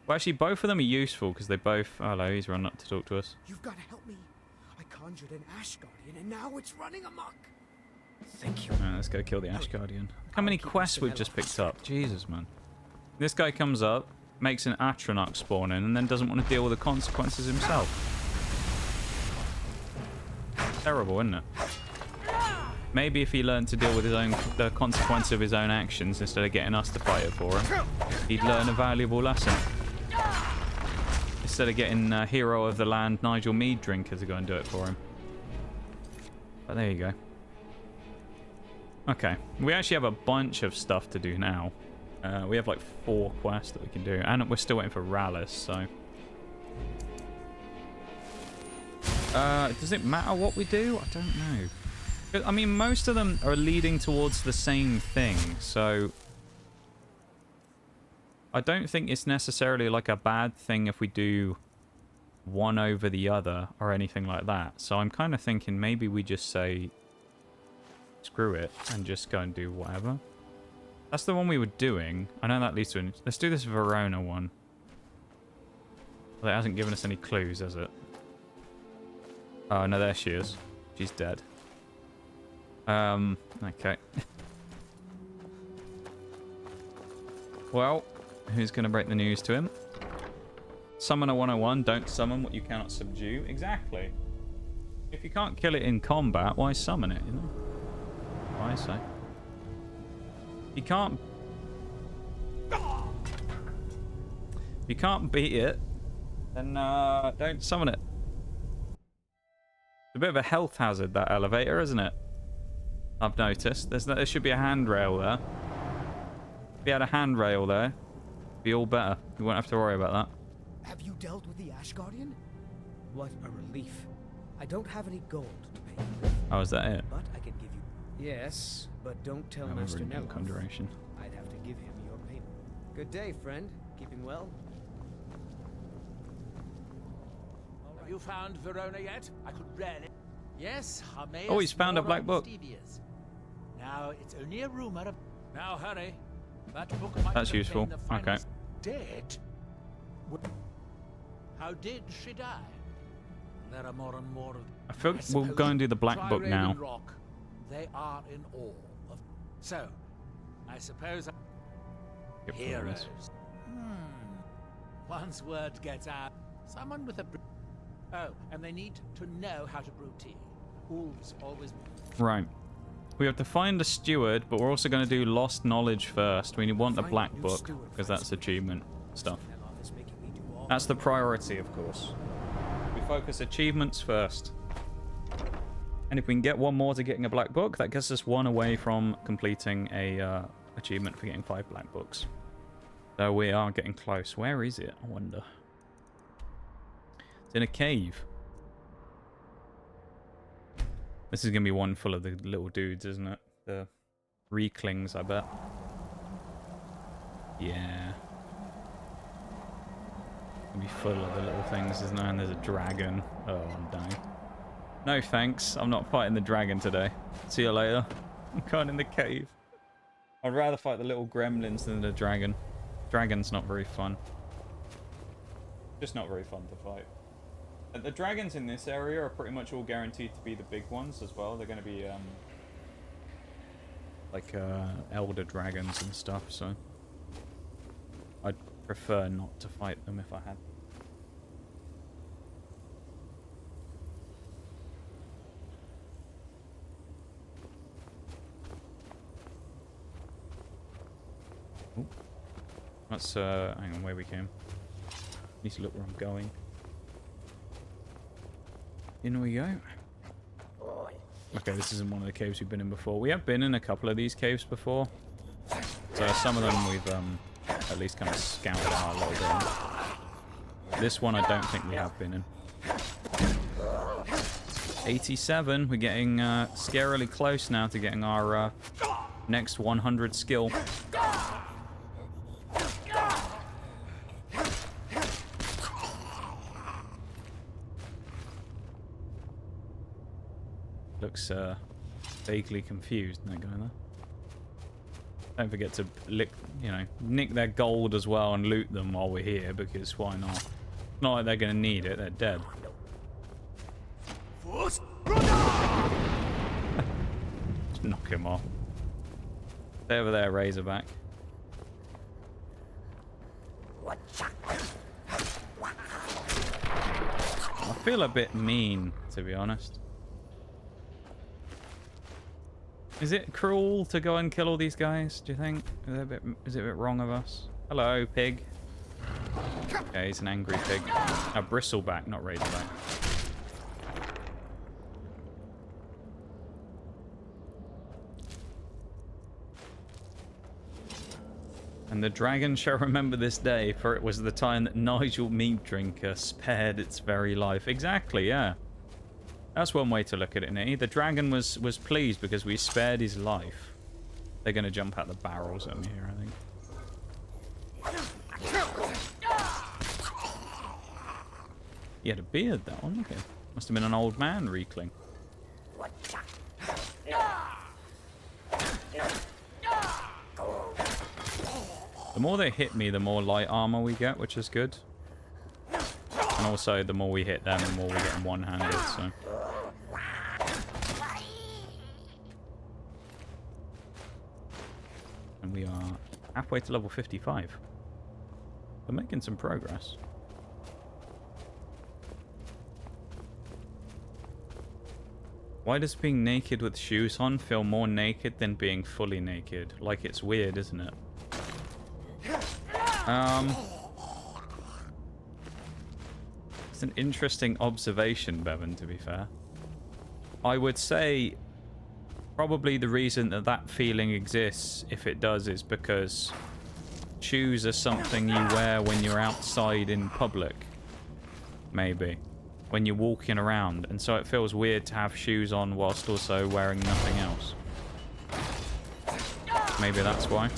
Well, actually, both of them are useful because they both... Oh, hello, he's run up to talk to us. You've got to help me. I conjured an Ash Guardian, and now it's running amok. Thank you. Alright, let's go kill the Ash Guardian. Look how many quests we've just picked up. Jesus, man. This guy comes up, makes an Atronach spawn in, and then doesn't want to deal with the consequences himself. Terrible, isn't it? Maybe if he learned to deal with the consequence of his own actions instead of getting us to fight it for him, he'd learn a valuable lesson. Instead of getting hero of the land Nigel Mead drinker to go and do it for him. But there you go. Okay, we actually have a bunch of stuff to do now. We have like 4 quests that we can do, and we're still waiting for Rallis, so... does it matter what we do? I don't know. I mean, most of them are leading towards the same thing, so... I don't think it's necessarily like a bad thing if we do one over the other or anything like that. So I'm kind of thinking maybe we just say screw it and just go and do whatever. That's the one we were doing. I know that leads to an... Let's do this Verona one. Well, it hasn't given us any clues, has it? Oh, no, there she is. She's dead. Okay. Well, who's going to break the news to him? Summoner 101, don't summon what you cannot subdue. Exactly. If you can't kill it in combat, why summon it, you know? I say. You can't... If you can't beat it, then don't summon it. It's a bit of a health hazard, that elevator, isn't it? I've noticed. There should be a handrail there. If you had a handrail there, it'd be all better. You won't have to worry about that. Have you dealt with the Ash Guardian? What a relief. I don't have any gold to pay you with, Oh, is that it? but I can give you... Yes, but don't tell I haven't Master written down Neloth. conjuration. I'd have to give him your payment. Good day, friend. Keeping well? Have you found Verona yet? I could rarely. Yes, Hermaeus Oh, he's found a Mora black book. Stevias. Now it's only a rumor. Now hurry. That book might That's contain useful. the final Okay. Dead? How did she die? There are more and more. I feel we'll go and do the black Try book now. Raven Rock. They are in awe of. So, I suppose. Yep, Heroes. Once word gets out, someone with a. Oh, and they need to know how to brew tea. Wolves always. Right. We have to find a steward, but we're also going to do lost knowledge first. We want the Find a black new book, steward because first. that's achievement stuff. Neloth is making me do all That's the priority, of course. We focus achievements first. And if we can get one more to getting a black book, that gets us one away from completing a achievement for getting 5 black books. So we are getting close. Where is it, I wonder? It's in a cave. This is going to be one full of the little dudes, isn't it? The Reclings, I bet. Yeah. It'll be full of the little things, isn't it? And there's a dragon. Oh, I'm dying. No thanks. I'm not fighting the dragon today. See you later. I'm going in the cave. I'd rather fight the little gremlins than the dragon. Dragon's not very fun. Just not very fun to fight. The dragons in this area are pretty much all guaranteed to be the big ones as well. They're going to be like elder dragons and stuff, so I'd prefer not to fight them if I had. Ooh. That's hang on, where we came. Need to look where I'm going. In we go. Okay, this isn't one of the caves we've been in before. We have been in a couple of these caves before. So some of them we've at least kind of scouted out a little bit. This one I don't think we have been in. 87. We're getting scarily close now to getting our next 100 skill. Looks vaguely confused, that guy there. Don't forget to nick their gold as well and loot them while we're here, because why not? It's not like they're gonna need it, they're dead. Just knock him off. Stay over there, Razorback. I feel a bit mean, to be honest. Is it cruel to go and kill all these guys, do you think? Is it a bit wrong of us? Hello, pig. Okay, he's an angry pig. A bristleback, not razorback. And the dragon shall remember this day, for it was the time that Nigel Meat Drinker spared its very life. Exactly, yeah. That's one way to look at it, Nitty. The dragon was pleased because we spared his life. They're going to jump out the barrels at me here, I think. He had a beard, that one. Okay. Must have been an old man, Reekling. The more they hit me, the more light armor we get, which is good. And also, the more we hit them, the more we get them one-handed, so... And we are halfway to level 55. We're making some progress. Why does being naked with shoes on feel more naked than being fully naked? Like, it's weird, isn't it? It's an interesting observation, Bevan, to be fair. I would say probably the reason that that feeling exists, if it does, is because shoes are something you wear when you're outside in public. Maybe. When you're walking around. And so it feels weird to have shoes on whilst also wearing nothing else. Maybe that's why.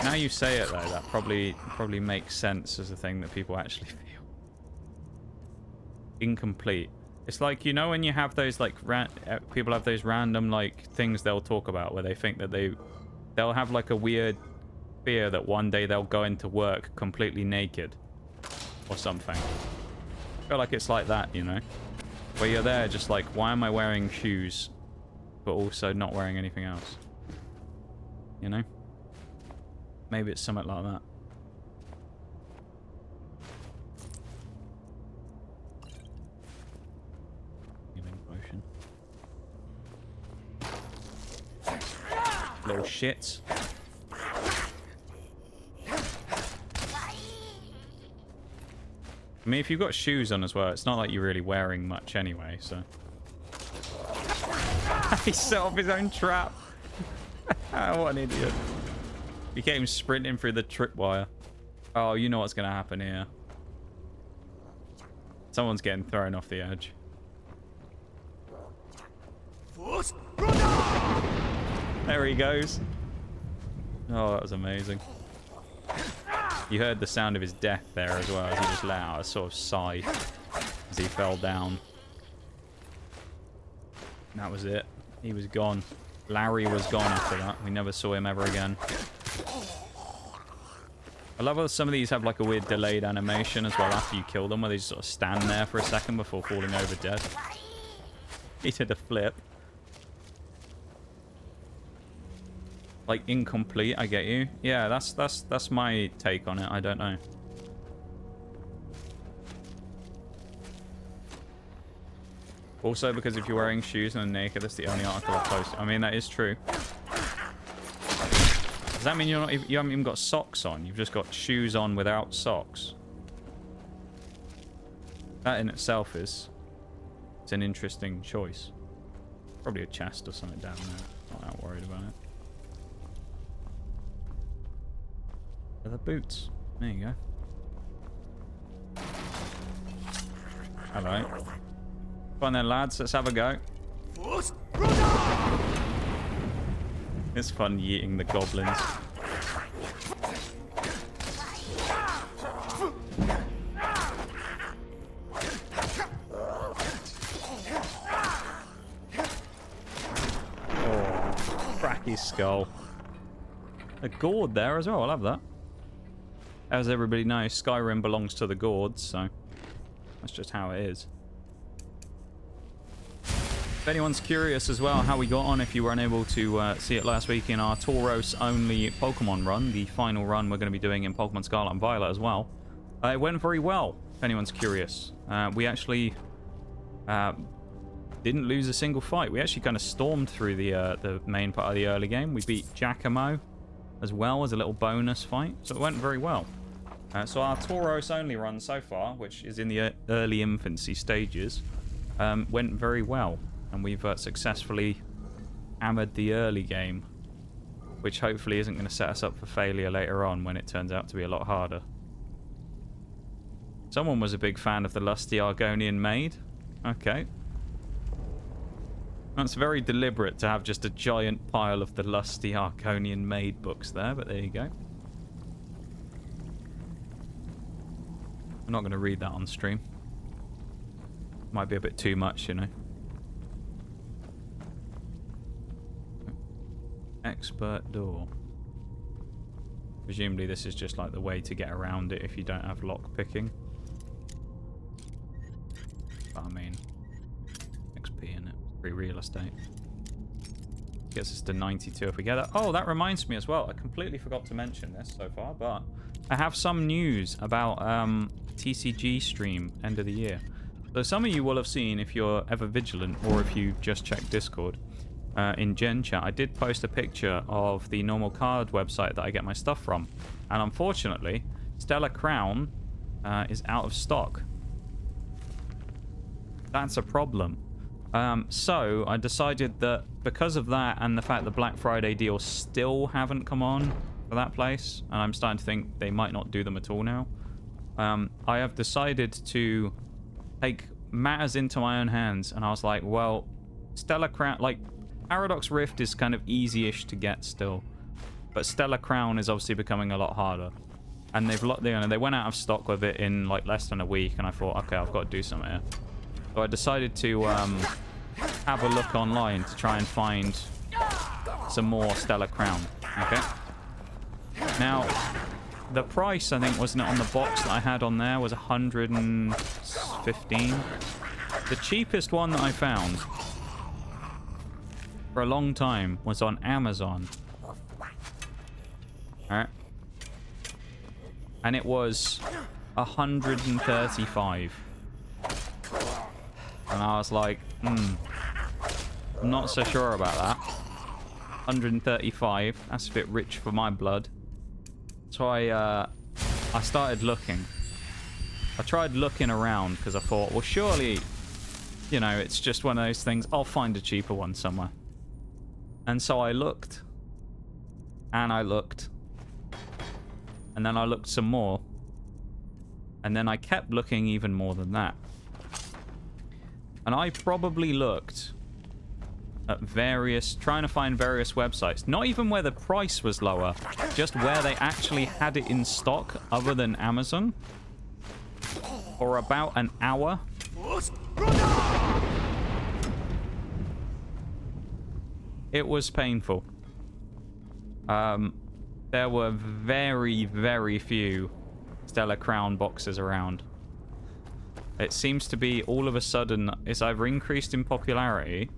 Now you say it, though, that probably makes sense as a thing that people actually feel. Incomplete. It's like, you know, when you have those, like, people have those random, like, things they'll talk about where they think that they'll have, like, a weird fear that one day they'll go into work completely naked or something. I feel like it's like that, you know? Where you're there just like, why am I wearing shoes but also not wearing anything else? You know? Maybe it's something like that. Healing potion. Little shits. I mean, if you've got shoes on as well, it's not like you're really wearing much anyway, so... He set off his own trap! What an idiot. He came sprinting through the tripwire. Oh, you know what's going to happen here. Someone's getting thrown off the edge. There he goes. Oh, that was amazing. You heard the sound of his death there as well, as he just let out a sort of sigh as he fell down. And that was it. He was gone. Larry was gone after that. We never saw him ever again. I love how some of these have like a weird delayed animation as well after you kill them, where they just sort of stand there for a second before falling over dead. He did a flip. like incomplete. I get you. Yeah, that's my take on it. I don't know. Also, because if you're wearing shoes and are naked, that's the only article I post. I mean, that is true. Does that mean you haven't even got socks on? You've just got shoes on without socks. That in itself it's an interesting choice. Probably a chest or something down there. Not that worried about it. Leather boots. There you go. Hello. Come on then, lads. Let's have a go. It's fun yeeting the goblins. Oh, cracky skull. A gourd there as well. I'll have that. As everybody knows, Skyrim belongs to the gourds, so that's just how it is. If anyone's curious as well how we got on, if you were unable to see it last week in our Tauros only Pokemon run, the final run we're going to be doing in Pokemon Scarlet and Violet as well, it went very well, if anyone's curious. We actually didn't lose a single fight. We actually kind of stormed through the main part of the early game. We beat Giacomo as well as a little bonus fight, so it went very well. So our Tauros only run so far, which is in the early infancy stages, went very well. And we've successfully hammered the early game, which hopefully isn't going to set us up for failure later on when it turns out to be a lot harder. Someone was a big fan of the lusty Argonian maid. Okay. That's very deliberate to have just a giant pile of the lusty Argonian maid books there, but there you go. I'm not going to read that on stream. Might be a bit too much, you know. Expert door. Presumably this is just like the way to get around it if you don't have lock picking. But I mean, XP in it. Free real estate. Gets us to 92 if we get that. Oh, that reminds me as well. I completely forgot to mention this so far, but I have some news about TCG stream end of the year. So some of you will have seen, if you're ever vigilant or if you just check Discord, in Gen Chat, I did post a picture of the normal card website that I get my stuff from. And unfortunately, Stellar Crown is out of stock. That's a problem. So I decided that because of that and the fact that Black Friday deals still haven't come on for that place, and I'm starting to think they might not do them at all now, I have decided to take matters into my own hands. And I was like, well, Stellar Crown, like, Paradox Rift is kind of easy-ish to get still, but Stellar Crown is obviously becoming a lot harder. And they went out of stock with it in like less than a week, and I thought, okay, I've got to do something here. So I decided to have a look online to try and find some more Stellar Crown. Okay. Now, the price, I think, wasn't it on the box that I had on there, was 115. The cheapest one that I found for a long time was on Amazon. Alright. And it was 135. And I was like, I'm not so sure about that. 135, that's a bit rich for my blood. So I started looking. I tried looking around because I thought, well, surely, you know, it's just one of those things. I'll find a cheaper one somewhere. And so I looked. And I looked. And then I looked some more. And then I kept looking even more than that. And I probably looked at trying to find various websites. Not even where the price was lower, just where they actually had it in stock other than Amazon. For about an hour. It was painful. There were very, very few Stellar Crown boxes around. It seems to be all of a sudden it's either increased in popularity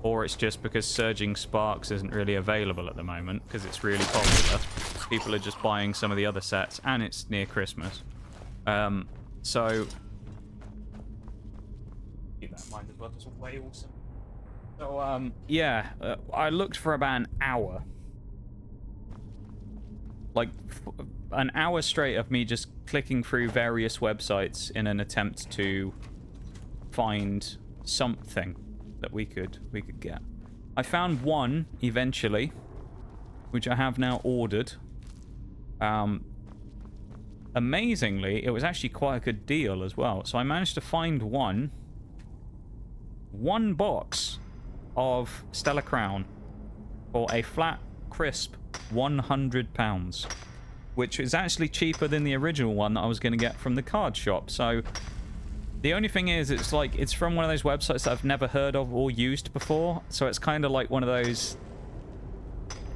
or it's just because Surging Sparks isn't really available at the moment because it's really popular. People are just buying some of the other sets, and it's near Christmas. So keep that in mind as well. It's way awesome. So yeah, I looked for about an hour, like an hour straight of me just clicking through various websites in an attempt to find something that we could get. I found one eventually, which I have now ordered. Amazingly, it was actually quite a good deal as well. So I managed to find one box of Stellar Crown for a flat, crisp £100, which is actually cheaper than the original one that I was going to get from the card shop. So the only thing is, it's like, it's from one of those websites that I've never heard of or used before. So it's kind of like one of those,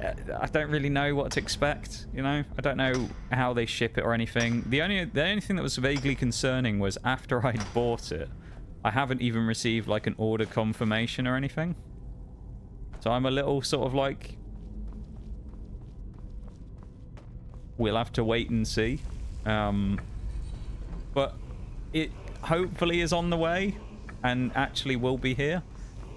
I don't really know what to expect, you know? I don't know how they ship it or anything. The only thing that was vaguely concerning was after I'd bought it, I haven't even received like an order confirmation or anything. So I'm a little sort of like, we'll have to wait and see. But it hopefully is on the way and actually will be here.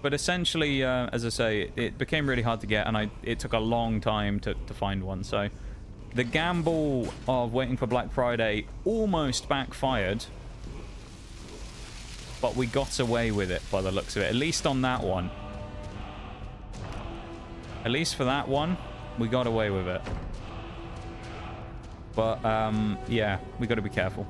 But essentially, as I say, it became really hard to get, and it took a long time to find one. So the gamble of waiting for Black Friday almost backfired, but we got away with it by the looks of it. At least on that one. At least for that one, we got away with it. But, yeah, we got to be careful.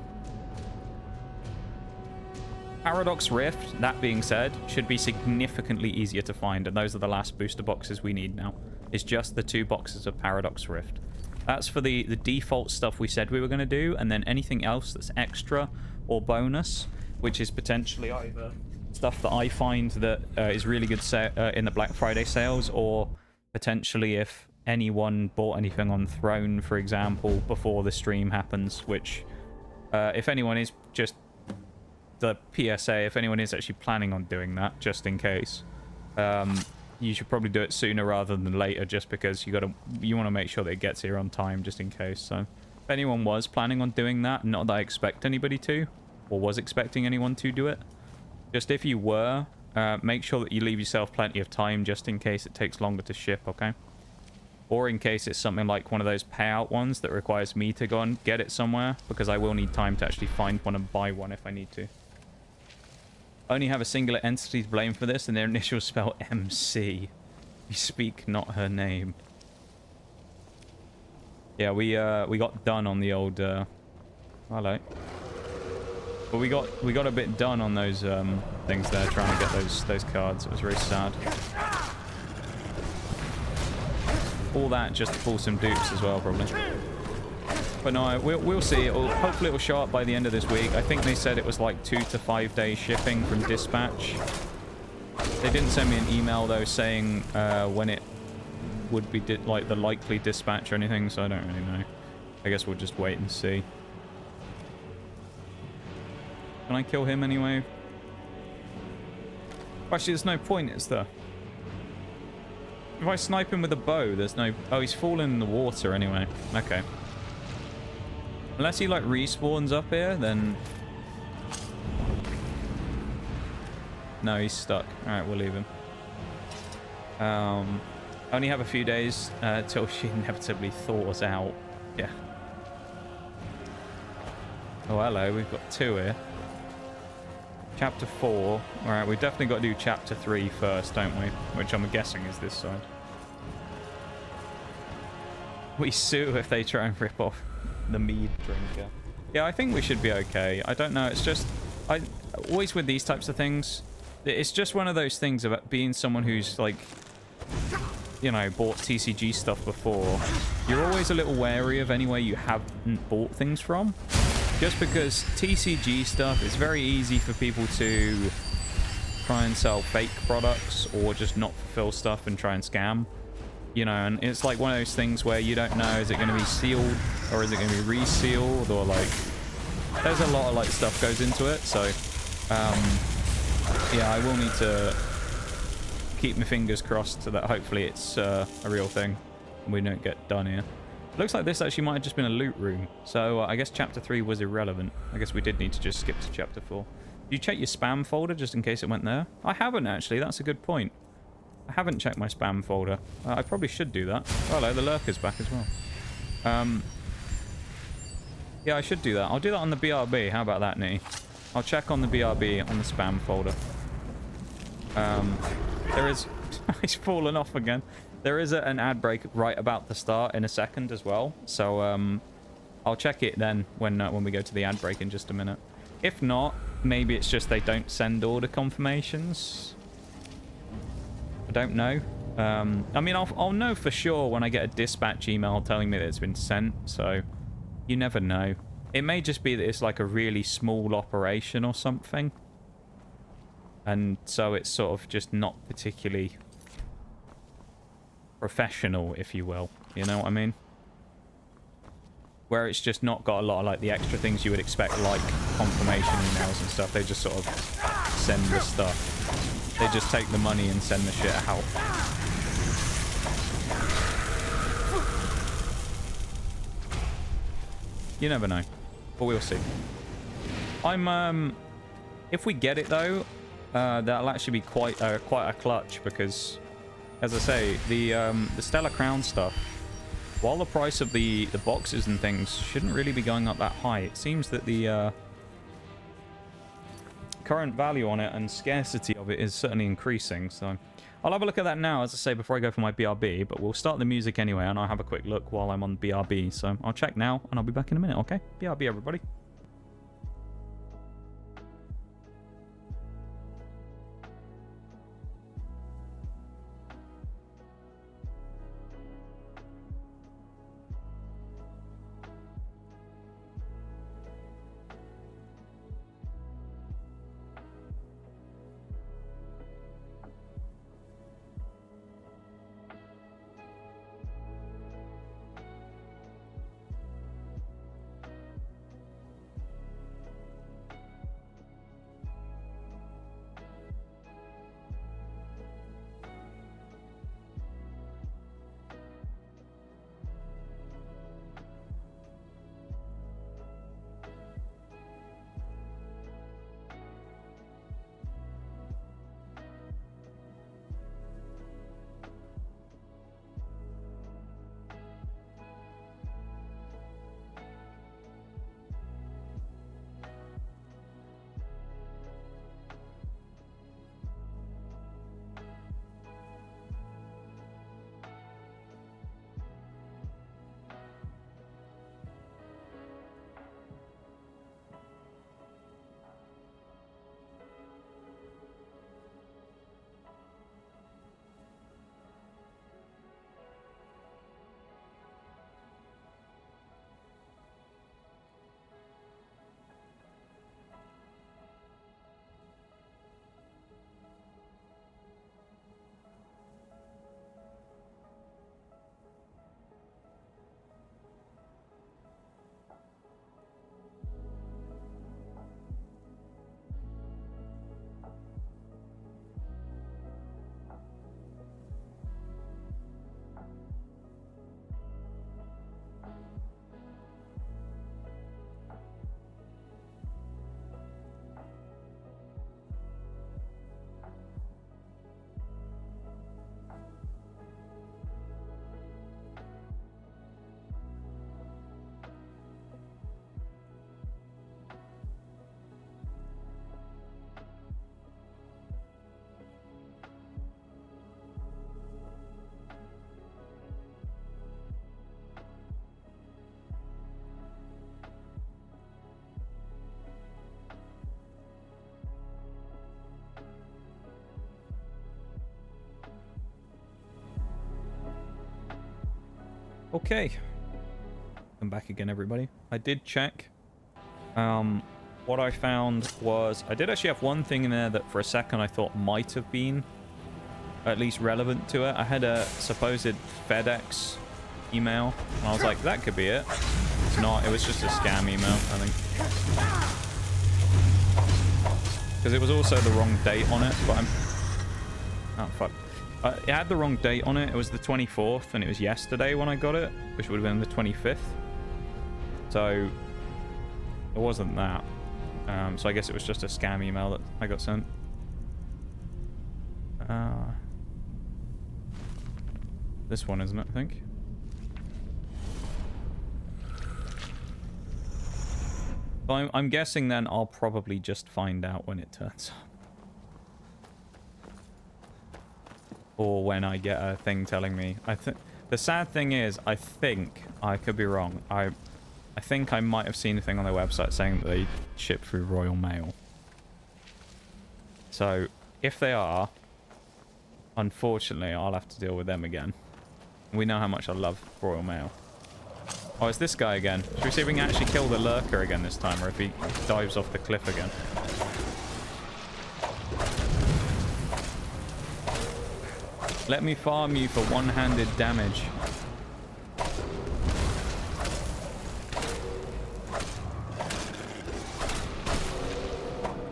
Paradox Rift, that being said, should be significantly easier to find, and those are the last booster boxes we need now. It's just the 2 boxes of Paradox Rift. That's for the default stuff we said we were going to do, and then anything else that's extra or bonus, which is potentially either stuff that I find that is really good in the Black Friday sales, or potentially if anyone bought anything on Throne, for example, before the stream happens, which, if anyone is just the PSA, if anyone is actually planning on doing that, just in case, you should probably do it sooner rather than later, just because you want to make sure that it gets here on time, just in case. So if anyone was planning on doing that, not that I expect anybody to, or was expecting anyone to do it, just if you were, make sure that you leave yourself plenty of time just in case it takes longer to ship, okay? Or in case it's something like one of those payout ones that requires me to go and get it somewhere, because I will need time to actually find one and buy one if I need to. Only have a singular entity to blame for this, and their initials spell MC. We speak not her name. Yeah, we got done on the old hello. But we got a bit done on those things there, trying to get those cards. It was very sad. All that just to pull some dupes as well, probably. But no, we'll see. Hopefully it'll show up by the end of this week. I think they said it was like 2 to 5 days shipping from dispatch. They didn't send me an email though saying when it would be like the likely dispatch or anything, so I don't really know. I guess we'll just wait and see. Can I kill him anyway? Actually, there's no point, is there? If I snipe him with a bow, there's no... Oh, he's fallen in the water anyway. Okay. Unless he, like, respawns up here, then... No, he's stuck. Alright, we'll leave him. Only have a few days till she inevitably thaws out. Yeah. Oh, hello. We've got 2 here. Chapter 4. Alright, we've definitely got to do Chapter 3 first, don't we? Which I'm guessing is this side. We sue if they try and rip off the mead drinker. Yeah, I think we should be okay. I don't know, it's just... always with these types of things, it's just one of those things about being someone who's, like... You know, bought TCG stuff before. You're always a little wary of anywhere you haven't bought things from. Just because TCG stuff, it's very easy for people to try and sell fake products or just not fulfill stuff and try and scam. You know, and it's like one of those things where you don't know, is it going to be sealed or is it going to be resealed, or like, there's a lot of like stuff goes into it. So, yeah, I will need to keep my fingers crossed so that hopefully it's a real thing and we don't get done here. Looks like this actually might have just been a loot room. So I guess chapter 3 was irrelevant. I guess we did need to just skip to chapter 4. You check your spam folder just in case it went there? I haven't actually. That's a good point. I haven't checked my spam folder. I probably should do that. Oh, hello, the lurker's back as well. Yeah, I should do that. I'll do that on the BRB. How about that, Nitty? I'll check on the BRB on the spam folder. There is... He's fallen off again. There is an ad break right about the start in a second as well. So I'll check it then when we go to the ad break in just a minute. If not, maybe it's just they don't send order confirmations. I don't know. I mean, I'll know for sure when I get a dispatch email telling me that it's been sent. So you never know. It may just be that it's like a really small operation or something. And so it's sort of just not particularly professional, if you will. You know what I mean? Where it's just not got a lot of like the extra things you would expect, like confirmation emails and stuff. They just sort of send the stuff. They just take the money and send the shit out. You never know. But we'll see. If we get it though, that'll actually be quite a clutch because, as I say, the Stellar Crown stuff, while the price of the boxes and things shouldn't really be going up that high, it seems that the current value on it and scarcity of it is certainly increasing. So I'll have a look at that now, as I say, before I go for my BRB, but we'll start the music anyway, and I'll have a quick look while I'm on BRB. So I'll check now, and I'll be back in a minute, okay? BRB, everybody. Okay. I'm back again, everybody. I did check. What I found was I did actually have one thing in there that for a second I thought might have been at least relevant to it. I had a supposed FedEx email, and I was like, that could be it. It's not. It was just a scam email, I think. Because it was also the wrong date on it, but I'm... Oh, fuck. It had the wrong date on it. It was the 24th, and it was yesterday when I got it, which would have been the 25th. So it wasn't that. So I guess it was just a scam email that I got sent. This one, isn't it, I think? I'm guessing then I'll probably just find out when it turns up. Or when I get a thing telling me. The sad thing is, I think, I could be wrong, I think I might have seen a thing on their website saying that they ship through Royal Mail. So, if they are, unfortunately, I'll have to deal with them again. We know how much I love Royal Mail. Oh, it's this guy again. Should we see if we can actually kill the lurker again this time, or if he dives off the cliff again? Let me farm you for one-handed damage.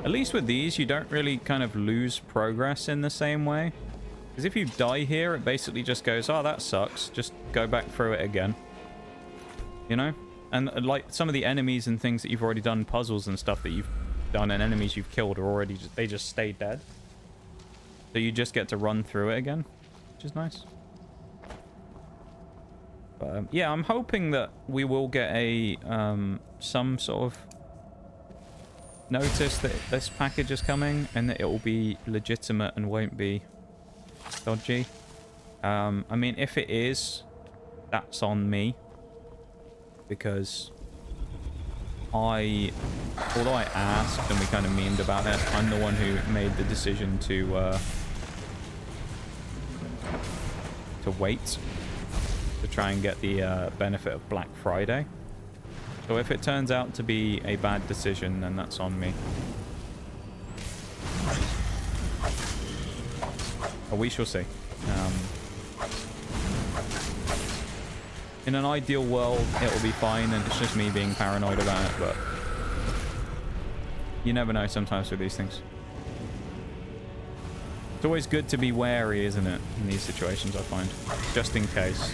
At least with these, you don't really kind of lose progress in the same way. Because if you die here, it basically just goes, oh, that sucks. Just go back through it again. You know? And like some of the enemies and things that you've already done, puzzles and stuff that you've done and enemies you've killed are already, they just stay dead. So you just get to run through it again, which is nice. But, yeah, I'm hoping that we will get a, some sort of notice that this package is coming and that it will be legitimate and won't be dodgy. I mean, if it is, that's on me. Because although I asked and we kind of memed about it, I'm the one who made the decision to wait to try and get the benefit of Black Friday. So if it turns out to be a bad decision, then that's on me. Oh, we shall see. In an ideal world, it will be fine, and it's just me being paranoid about it, but you never know sometimes with these things. It's always good to be wary, isn't it, in these situations, I find. Just in case.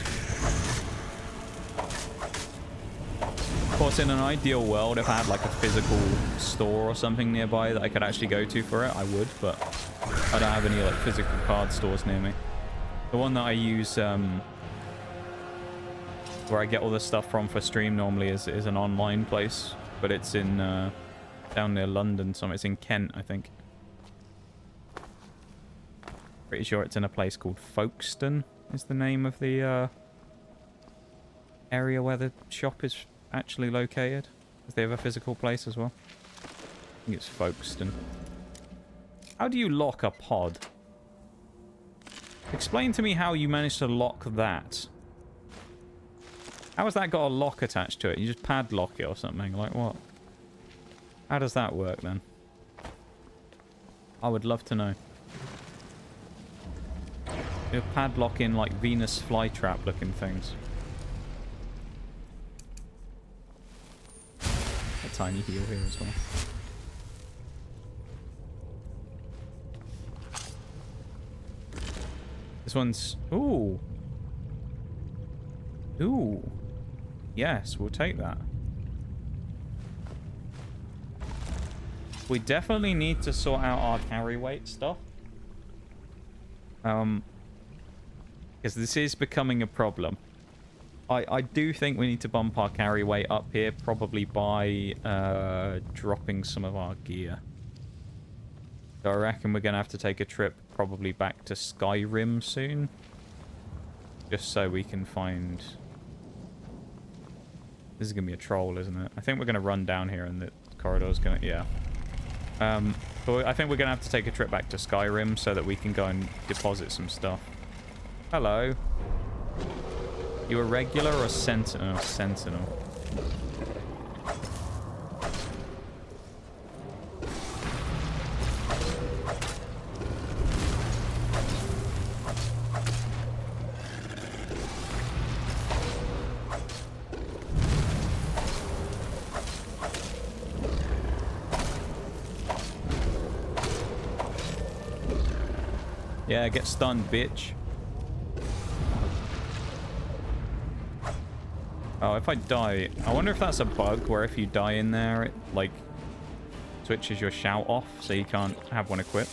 Of course, in an ideal world, if I had like a physical store or something nearby that I could actually go to for it, I would, but I don't have any like physical card stores near me. The one that I use, where I get all the stuff from for stream normally is an online place, but it's in down near London somewhere. It's in Kent, I think. Pretty sure it's in a place called Folkestone is the name of the area where the shop is actually located. Because they have a physical place as well. I think it's Folkestone. How do you lock a pod? Explain to me how you managed to lock that. How has that got a lock attached to it? You just padlock it or something? Like what? How does that work then? I would love to know. You're padlocking like Venus flytrap looking things. A tiny heal here as well. This one's... Ooh. Ooh. Yes, we'll take that. We definitely need to sort out our carry weight stuff. Because this is becoming a problem. I do think we need to bump our carry weight up here, probably by dropping some of our gear. So I reckon we're going to have to take a trip probably back to Skyrim soon. Just so we can find... This is going to be a troll, isn't it? I think we're going to run down here and the corridor's going to... Yeah. But I think we're going to have to take a trip back to Skyrim so that we can go and deposit some stuff. Hello. You a regular or a sentinel? Sentinel. Yeah, get stunned, bitch. Oh, if I die... I wonder if that's a bug where if you die in there, it, like, switches your shout off so you can't have one equipped.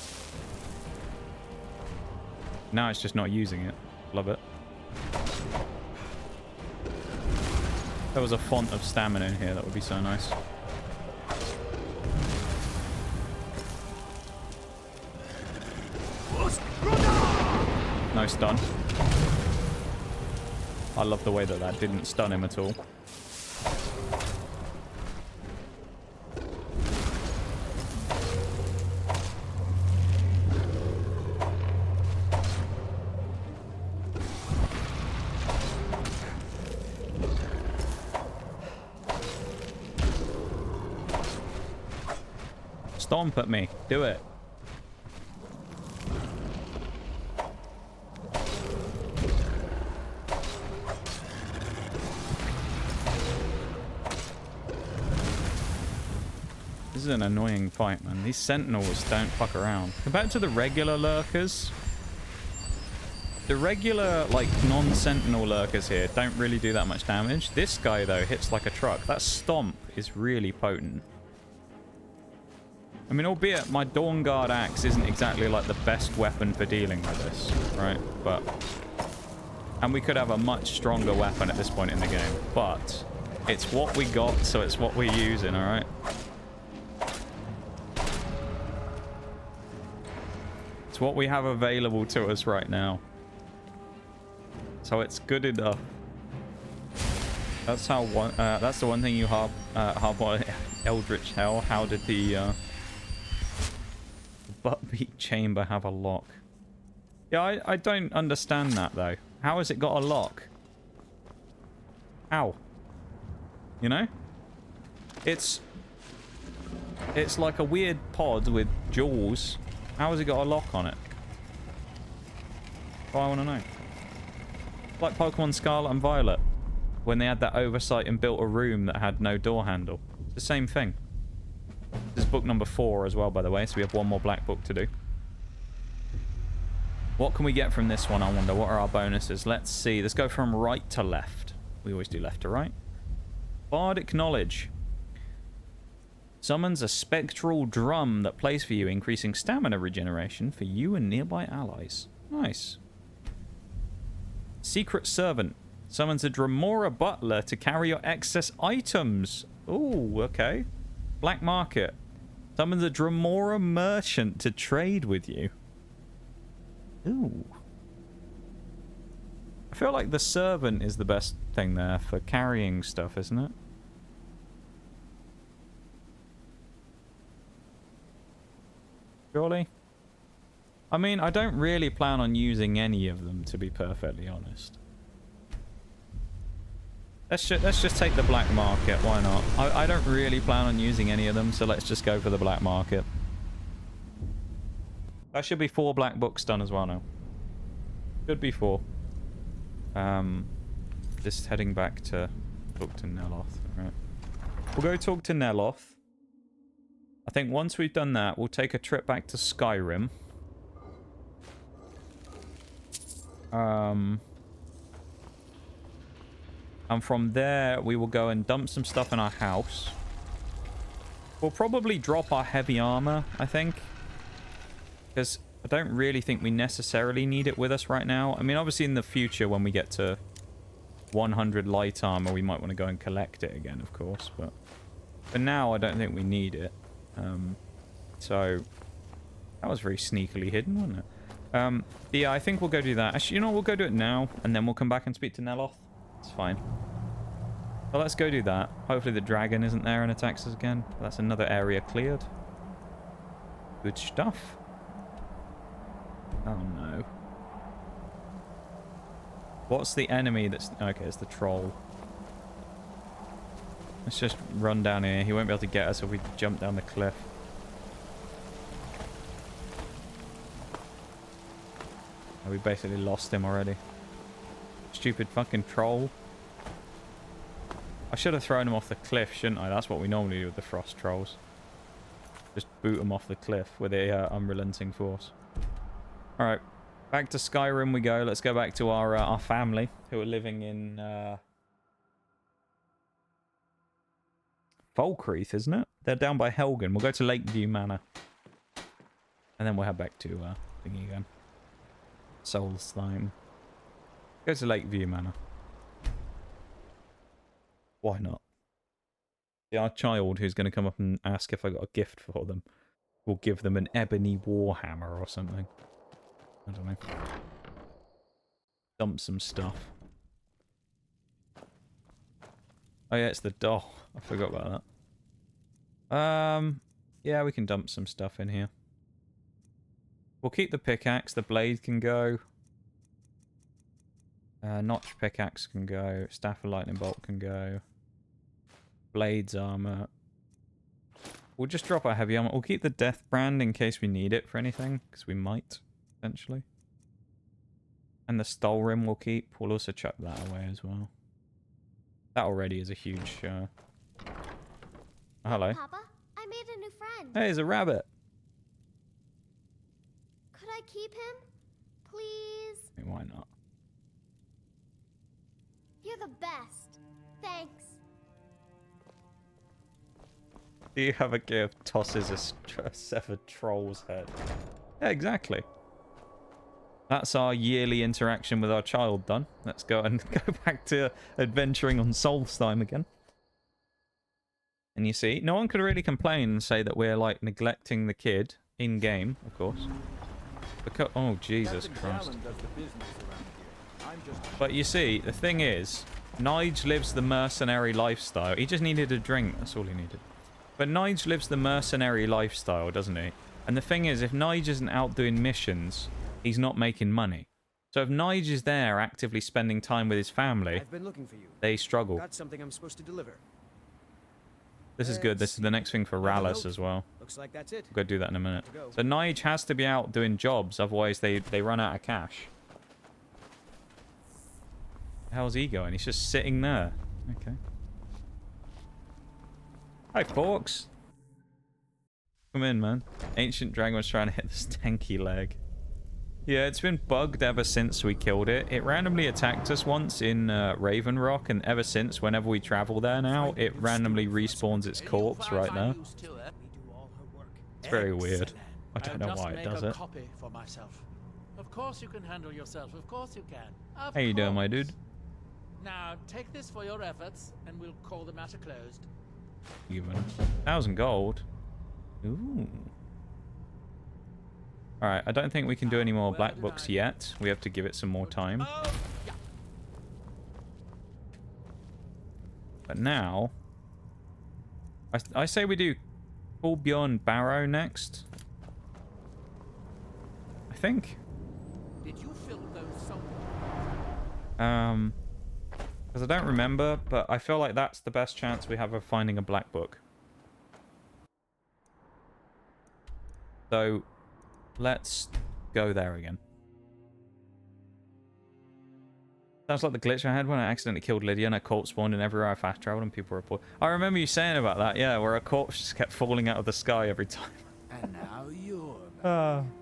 Now it's just not using it. Love it. There was a font of stamina in here. That would be so nice. No stun. I love the way that that didn't stun him at all. Stomp at me. Do it. This is an annoying fight, man. These sentinels don't fuck around. Compared to the regular lurkers, the regular, like, non-sentinel lurkers here don't really do that much damage. This guy, though, hits like a truck. That stomp is really potent. I mean, albeit my Dawn Guard axe isn't exactly, like, the best weapon for dealing with this, right? But... and we could have a much stronger weapon at this point in the game. But it's what we got, so it's what we're using, alright? It's what we have available to us right now. So it's good enough. That's how one. That's the one thing you have on Eldritch Hell. How did the Buttbeat Chamber have a lock? Yeah, I don't understand that though. How has it got a lock? How? You know? It's like a weird pod with jaws. How has it got a lock on it? Oh, I want to know. Like Pokemon Scarlet and Violet, when they had that oversight and built a room that had no door handle. It's the same thing. This is book number 4 as well, by the way, so we have one more black book to do. What can we get from this one, I wonder? What are our bonuses? Let's see. Let's go from right to left. We always do left to right. Bardic Knowledge. Summons a spectral drum that plays for you, increasing stamina regeneration for you and nearby allies. Nice. Secret Servant. Summons a Dremora Butler to carry your excess items. Ooh, okay. Black Market. Summons a Dremora Merchant to trade with you. Ooh. I feel like the Servant is the best thing there for carrying stuff, isn't it? Surely? I mean, I don't really plan on using any of them, to be perfectly honest. Let's just take the black market. Why not? I don't really plan on using any of them, so let's just go for the black market. That should be 4 black books done as well now. Should be 4. Just heading back to talk to Neloth. Right. We'll go talk to Neloth. I think once we've done that, we'll take a trip back to Skyrim. And from there, we will go and dump some stuff in our house. We'll probably drop our heavy armor, I think. Because I don't really think we necessarily need it with us right now. I mean, obviously in the future, when we get to 100 light armor, we might want to go and collect it again, of course. But for now, I don't think we need it. So that was very sneakily hidden, wasn't it? Yeah, I think we'll go do that. Actually, you know, we'll go do it now, and then we'll come back and speak to Neloth. It's fine. Well, let's go do that. Hopefully the dragon isn't there and attacks us again. That's another area cleared. Good stuff. Oh, no. What's the enemy that's... okay, it's the troll. Let's just run down here. He won't be able to get us if we jump down the cliff. Oh, we basically lost him already. Stupid fucking troll. I should have thrown him off the cliff, shouldn't I? That's what we normally do with the frost trolls. Just boot them off the cliff with a unrelenting force. Alright. Back to Skyrim we go. Let's go back to our family who are living in Falkreath, isn't it? They're down by Helgen. We'll go to Lakeview Manor. And then we'll head back to thingy again. Solstheim. Go to Lakeview Manor. Why not? Yeah, our child who's going to come up and ask if I got a gift for them. We'll give them an ebony warhammer or something. I don't know. Dump some stuff. Oh yeah, it's the doll. I forgot about that. Yeah, we can dump some stuff in here. We'll keep the pickaxe. The blade can go. Notch pickaxe can go. Staff of lightning bolt can go. Blades armor. We'll just drop our heavy armor. We'll keep the death brand in case we need it for anything, because we might eventually. And the stole rim we'll keep. We'll also chuck that away as well. That already is a huge. Oh, hello. Papa, I made a new friend. Hey, it's a rabbit. Could I keep him, please? I mean, why not? You're the best. Thanks. Do you have a gift? Tosses a severed troll's head. Yeah, exactly. That's our yearly interaction with our child done. Let's go and go back to adventuring on Solstheim again. And you see, no one could really complain and say that we're like neglecting the kid in game, of course. Because, oh Jesus Christ! But you see, the thing is, Nige lives the mercenary lifestyle. He just needed a drink. That's all he needed. But Nige lives the mercenary lifestyle, doesn't he? And the thing is, if Nige isn't out doing missions, he's not making money. So if Nige is there actively spending time with his family, I've been looking for you. they struggle. Got something I'm supposed to deliver. This is good. This is the next thing for Rallis as well. Looks like that's it. We'll go do that in a minute. So Nige has to be out doing jobs, otherwise they run out of cash. How's he going? He's just sitting there. Okay. Hi, Forks. Come in, man. Ancient Dragon was trying to hit this tanky leg. Yeah, it's been bugged ever since we killed it. It randomly attacked us once in Raven Rock, and ever since, whenever we travel there now, it randomly respawns its corpse right there. It's very weird. I don't know why it does it. Of course you can handle yourself. Of course you can. How you doing, my dude? Now, take this for your efforts, and we'll call the matter closed. Even 1,000 gold. Ooh. Alright, I don't think we can do any more black books yet. We have to give it some more time. But now, I say we do Bjorn Barrow next. I think. Did you fill those Because I don't remember, but I feel like that's the best chance we have of finding a black book. So, let's go there again. Sounds like the glitch I had when I accidentally killed Lydia and a corpse spawned in everywhere I fast traveled and people report. I remember you saying about that, yeah, where a corpse just kept falling out of the sky every time. And now you're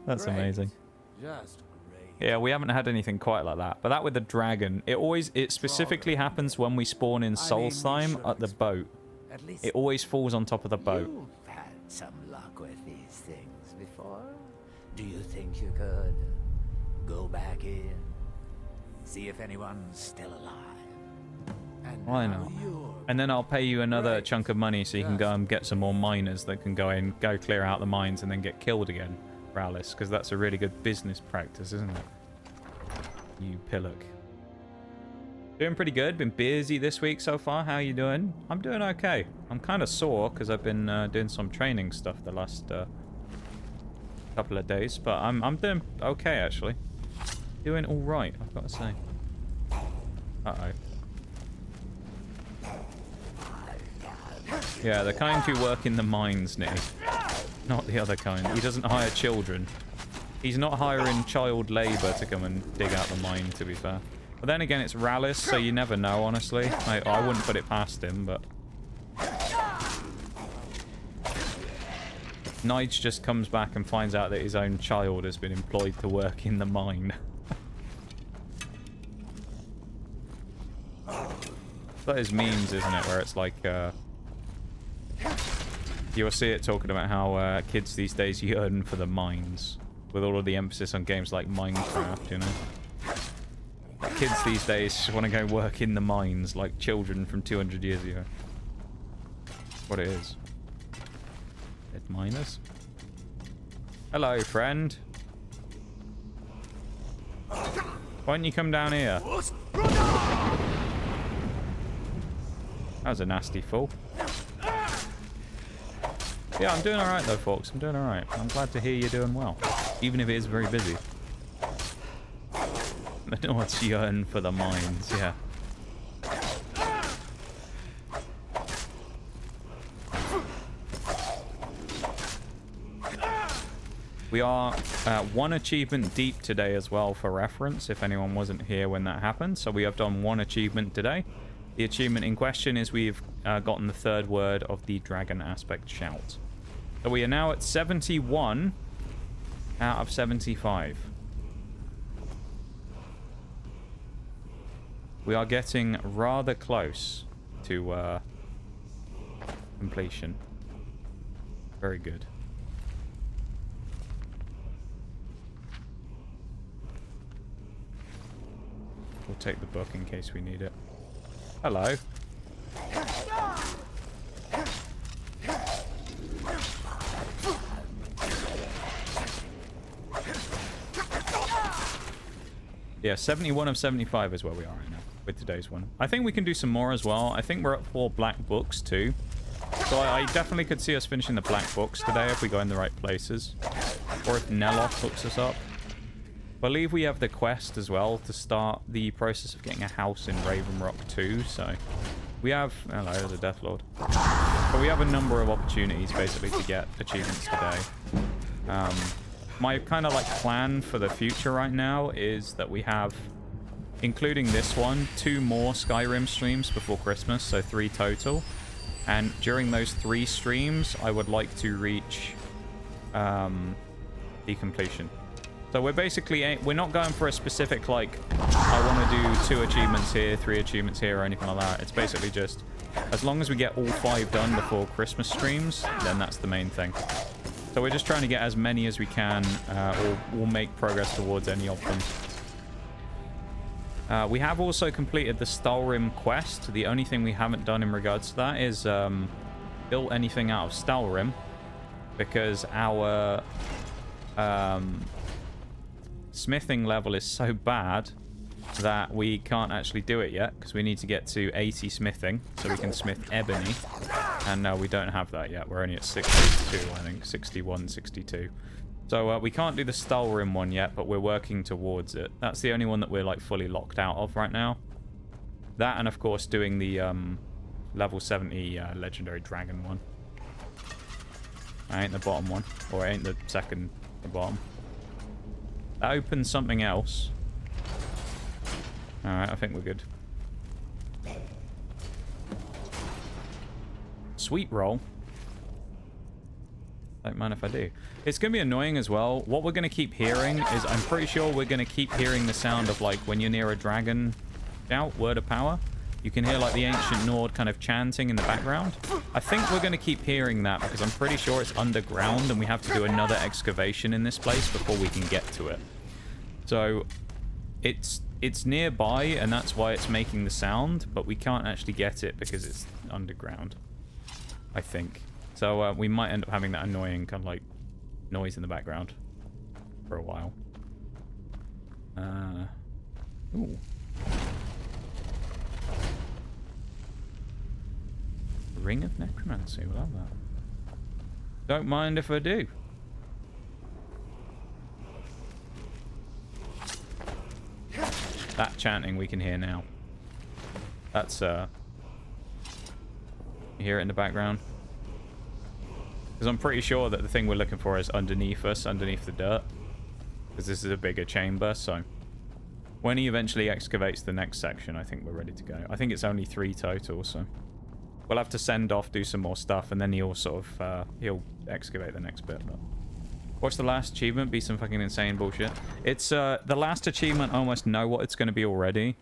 That's great. amazing. Just great. Yeah, we haven't had anything quite like that. But that with the dragon, it specifically happens when we spawn in Solstheim at the boat. At least It always falls on top of the boat. you've had some luck with these things before. Do you think you could go back in, see if anyone's still alive? And Why now not? you're And then I'll pay you another Right. chunk of money so you can go and get some more miners that can go clear out the mines and then get killed again, Rallis, because that's a really good business practice, isn't it? You pillock. Doing pretty good. Been busy this week so far. How you doing? I'm doing okay. I'm kind of sore because I've been doing some training stuff the last couple of days, but I'm doing okay actually. Doing all right, I've got to say. Uh-oh. Yeah, the kind who work in the mines, Nick. Not the other kind. He doesn't hire children. He's not hiring child labour to come and dig out the mine, to be fair. But then again, it's Rallis, so you never know, honestly. I wouldn't put it past him, but... Nige just comes back and finds out that his own child has been employed to work in the mine. That is memes, isn't it? Where it's like, you'll see it talking about how kids these days yearn for the mines. With all of the emphasis on games like Minecraft, you know? Kids these days want to go work in the mines like children from 200 years ago. That's what it is. Dead miners. Hello, friend. Why don't you come down here? That was a nasty fall. Yeah, I'm doing alright though, folks. I'm doing alright. I'm glad to hear you're doing well. Even if it is very busy. The Nords yearn for the mines, yeah. We are one achievement deep today as well, for reference, if anyone wasn't here when that happened. So we have done one achievement today. The achievement in question is we've gotten the third word of the dragon aspect shout. So we are now at 71 out of 75. We are getting rather close to completion. Very good. We'll take the book in case we need it. Hello. Yeah, 71 of 75 is where we are right now with today's one. I think we can do some more as well. I think we're up for black books too. So I definitely could see us finishing the black books today if we go in the right places. Or if Neloth hooks us up. I believe we have the quest as well to start the process of getting a house in Raven Rock too. So we have... Hello, there's a Death Lord. But we have a number of opportunities basically to get achievements today. My kind of like plan for the future right now is that we have, including this one, 2 more Skyrim streams before Christmas, so 3 total. And during those 3 streams, I would like to reach the completion. So we're basically, we're not going for a specific, like, I want to do 2 achievements here, 3 achievements here, or anything like that. It's basically just, as long as we get all 5 done before Christmas streams, then that's the main thing. So we're just trying to get as many as we can, or we'll make progress towards any of them. We have also completed the Stalrim quest. The only thing we haven't done in regards to that is built anything out of Stalrim, because our smithing level is so bad that we can't actually do it yet, because we need to get to 80 smithing so we can smith ebony. And no, we don't have that yet. We're only at 62, I think. 61, 62. So we can't do the Stalrim one yet, but we're working towards it. That's the only one that we're like fully locked out of right now. That, and of course doing the level 70 legendary dragon one. That ain't the bottom one, or it ain't the second, the bottom. That opens something else. Alright, I think we're good. Sweet roll. Don't mind if I do. It's going to be annoying as well. What we're going to keep hearing is, I'm pretty sure we're going to keep hearing the sound of, like, when you're near a dragon shout, word of power. You can hear, like, the ancient Nord kind of chanting in the background. I think we're going to keep hearing that because I'm pretty sure it's underground and we have to do another excavation in this place before we can get to it. So, it's nearby and that's why it's making the sound, but we can't actually get it because it's underground, I think. So we might end up having that annoying kind of like noise in the background for a while. Ooh. Ring of Necromancy, we'll have that. Don't mind if I do. That chanting we can hear now. That's you hear it in the background? Because I'm pretty sure that the thing we're looking for is underneath us, underneath the dirt. Because this is a bigger chamber, so... When he eventually excavates the next section, I think we're ready to go. I think it's only 3 total, so... we'll have to send off, do some more stuff, and then he'll sort of he'll excavate the next bit. But what's the last achievement? Be some fucking insane bullshit. It's the last achievement. I almost know what it's going to be already.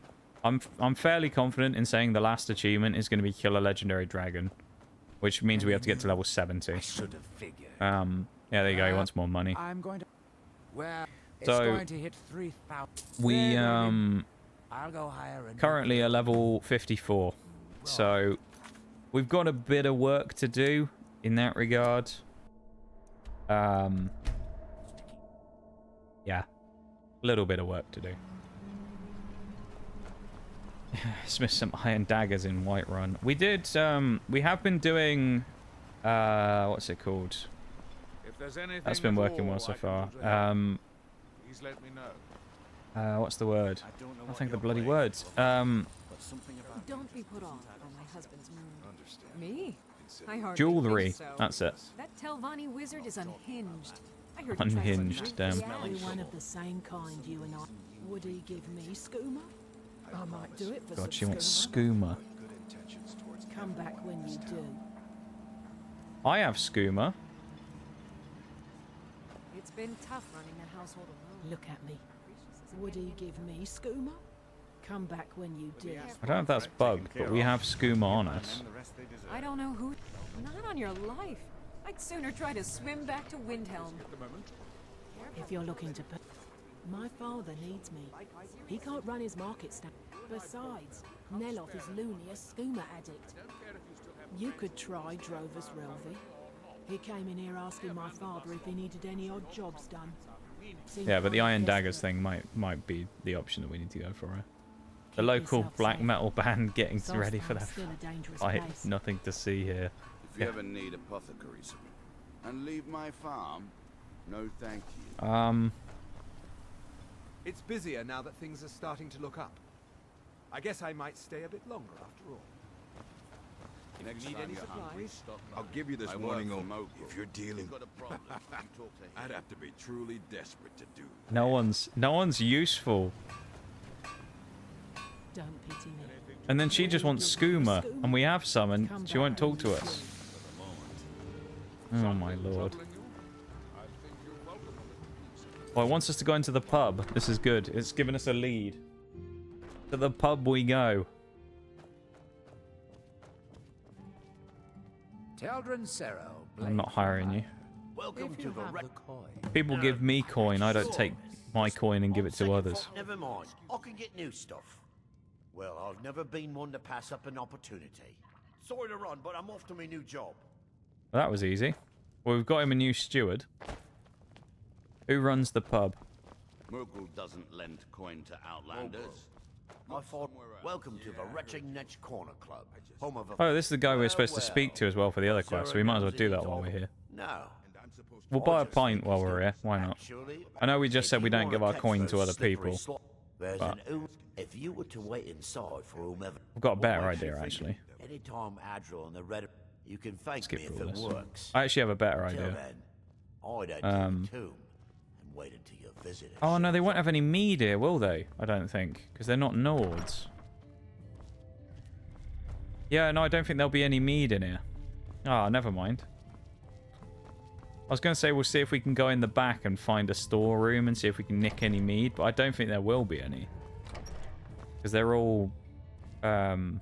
I'm fairly confident in saying the last achievement is going to be kill a legendary dragon, which means we have to get to level 70. I should have figured. Yeah, there you go. He wants more money. I'm going to. Well, it's So, going to hit 3,000. We I'll go higher. And currently are level 54, so we've got a bit of work to do in that regard. Yeah, a little bit of work to do. Smith some iron daggers in Whiterun. We did. We have been doing. What's it called? If there's anything That's been at working all well so I can far. do to help, please let me know. What's the word? I think the bloody words. Don't be put off by my husband's mood. Me? I hardly Jewelry. think so. That's it. That Telvanni wizard is unhinged. I heard Unhinged, damn. We're one of the same kind, you and I. Would he give me skooma? I might do it for God, some she wants skooma. skooma. Come back when you do. I have skooma. It's been tough running a household alone. Look at me. Would he give me skooma? Come back when you do. I don't know if that's bugged, but we have skooma on us. I don't know who. Not on your life. I'd sooner try to swim back to Windhelm. If you're looking to... My father needs me. He can't run his market stand. Besides, Neloth is loony, a skooma addict. You could try Drover's Relvi. He came in here asking my father if he needed any odd jobs done. Yeah, but the iron daggers thing might be the option that we need to go for. Right? The local black metal band getting ready for that fight. Nothing to see here. If you ever need apothecaries, and leave my farm, no thank you. It's busier now that things are starting to look up. I guess I might stay a bit longer after all. Next Need time any you're hungry, supplies? I'll give you this I warning work on for Mogul. if you're dealing. I'd have to be truly desperate to do. No one's useful. Don't pity me. And then she just wants skooma, and we have some, and she won't talk to us. Oh my lord. Well, it wants us to go into the pub. This is good. It's given us a lead. To the pub we go. Teldrin Cerro. I'm not hiring you. Welcome to the wreck. People give me coin. I don't take my coin and give it to others. Never mind. I can get new stuff. Well, I've never been one to pass up an opportunity. Sorry to run, but I'm off to my new job. Well, that was easy. Well, we've got him a new steward. Who runs the pub? Mogul doesn't lend coin to outlanders. I thought, welcome to the Retching Netch Corner Club, home of a... Oh, this is the guy we're supposed to speak to as well for the other quest, so we might as well do that while we're here. No. We'll buy a pint while we're here. Why not? I know we just said we don't give our coin to other people. But if you were to wait inside for whomever... I've got a better idea, actually. Anytime Adril and the Red... You can thank Skip me through if it this. works. I actually have a better Till idea. then, I'd enter the tomb and wait until your visitor... Oh, no, they won't have any mead here, will they? I don't think. Because they're not Nords. Yeah, no, I don't think there'll be any mead in here. Ah, never mind. I was going to say we'll see if we can go in the back and find a storeroom and see if we can nick any mead, but I don't think there will be any. Because they're all dark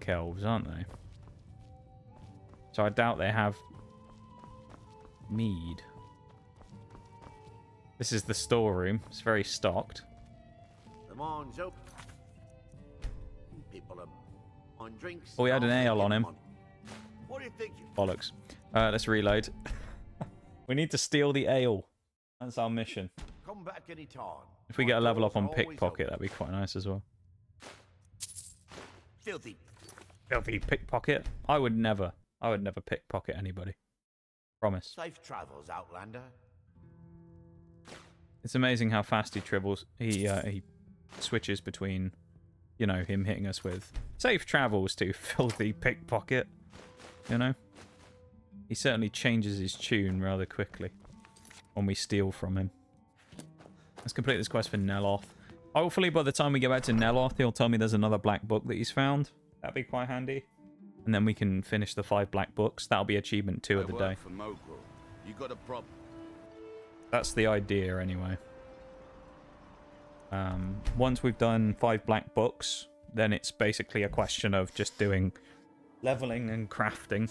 elves, aren't they? So I doubt they have mead. This is the storeroom. It's very stocked. The mine's open. People are on drinks. Oh, we had an ale on him. What do you think? Bollocks. Let's reload. We need to steal the ale. That's our mission. Come back anytime. If we get a level up on pickpocket, that'd be quite nice as well. Filthy. Filthy pickpocket? I would never pickpocket anybody. Promise. Safe travels, Outlander. It's amazing how fast he tribbles. He switches between, you know, him hitting us with safe travels to filthy pickpocket. You know? He certainly changes his tune rather quickly when we steal from him. Let's complete this quest for Neloth. Hopefully by the time we get back to Neloth, he'll tell me there's another black book that he's found. That'd be quite handy. And then we can finish the 5 black books. That'll be achievement 2 of the day. For Mogul. You got a problem? That's the idea, anyway. Once we've done 5 black books, then it's basically a question of just doing leveling and crafting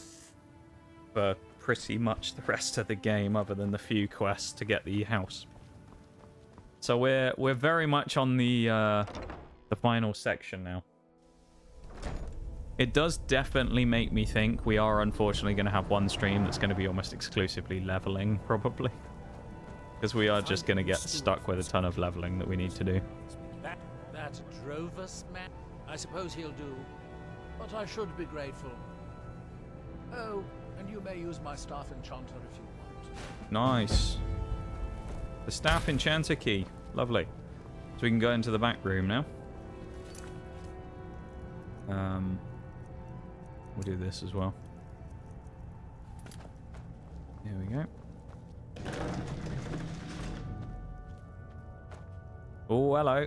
for pretty much the rest of the game, other than the few quests to get the house. So we're very much on the final section now. It does definitely make me think we are unfortunately going to have one stream that's going to be almost exclusively leveling, probably. Because we are just going to get stuck with a ton of leveling that we need to do. That drove us, man. I suppose he'll do. But I should be grateful. Oh, and you may use my staff enchanter if you want. Nice. The staff enchanter key. Lovely. So we can go into the back room now. We'll do this as well. Here we go. Oh, hello.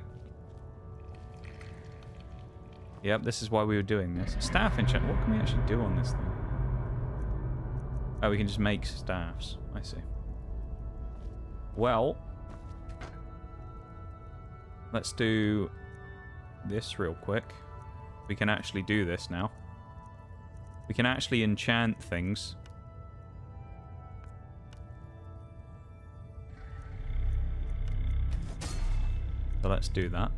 Yep, this is why we were doing this. Staff enchant. What can we actually do on this thing? Oh, we can just make staffs. I see. Well, let's do this real quick. We can actually do this now. We can actually enchant things. So let's do that.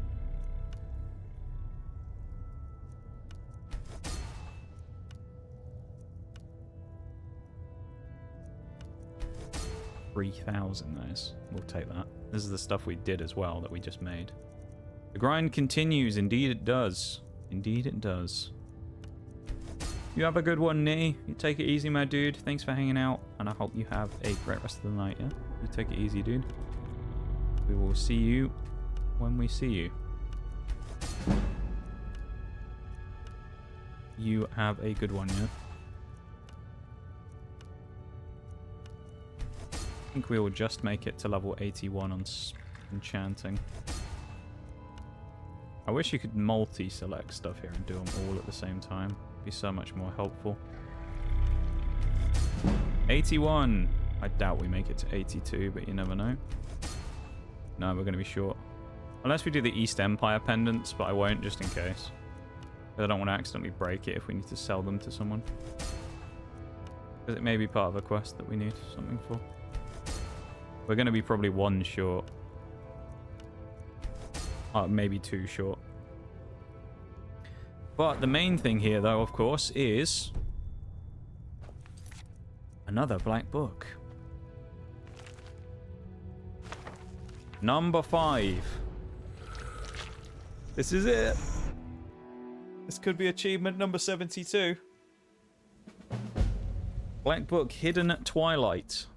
$3,000 those. We'll take that. This is the stuff we did as well that we just made. The grind continues. Indeed it does. Indeed it does. You have a good one, Nee. You take it easy, my dude. Thanks for hanging out, and I hope you have a great rest of the night, yeah? You take it easy, dude. We will see you when we see you. You have a good one, yeah? I think we will just make it to level 81 on enchanting. I wish you could multi-select stuff here and do them all at the same time. It'd be so much more helpful. 81! I doubt we make it to 82, but you never know. No, we're going to be short. Unless we do the East Empire pendants, but I won't just in case. I don't want to accidentally break it if we need to sell them to someone. Because it may be part of a quest that we need something for. We're going to be probably 1 short. Maybe 2 short. But the main thing here, though, of course, is another black book. Number 5. This is it. This could be achievement number 72. Black book, Hidden at Twilight.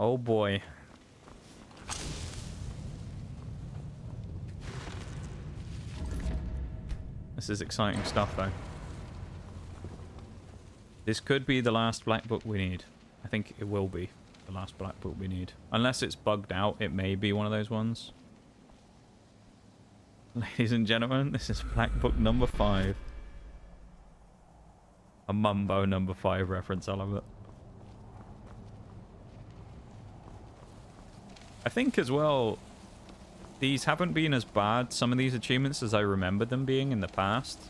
Oh boy. This is exciting stuff, though. This could be the last black book we need. I think it will be the last black book we need. Unless it's bugged out, it may be one of those ones. Ladies and gentlemen, this is black book number 5. A Mumbo number 5 reference, I love it. I think as well, these haven't been as bad, some of these achievements, as I remember them being in the past.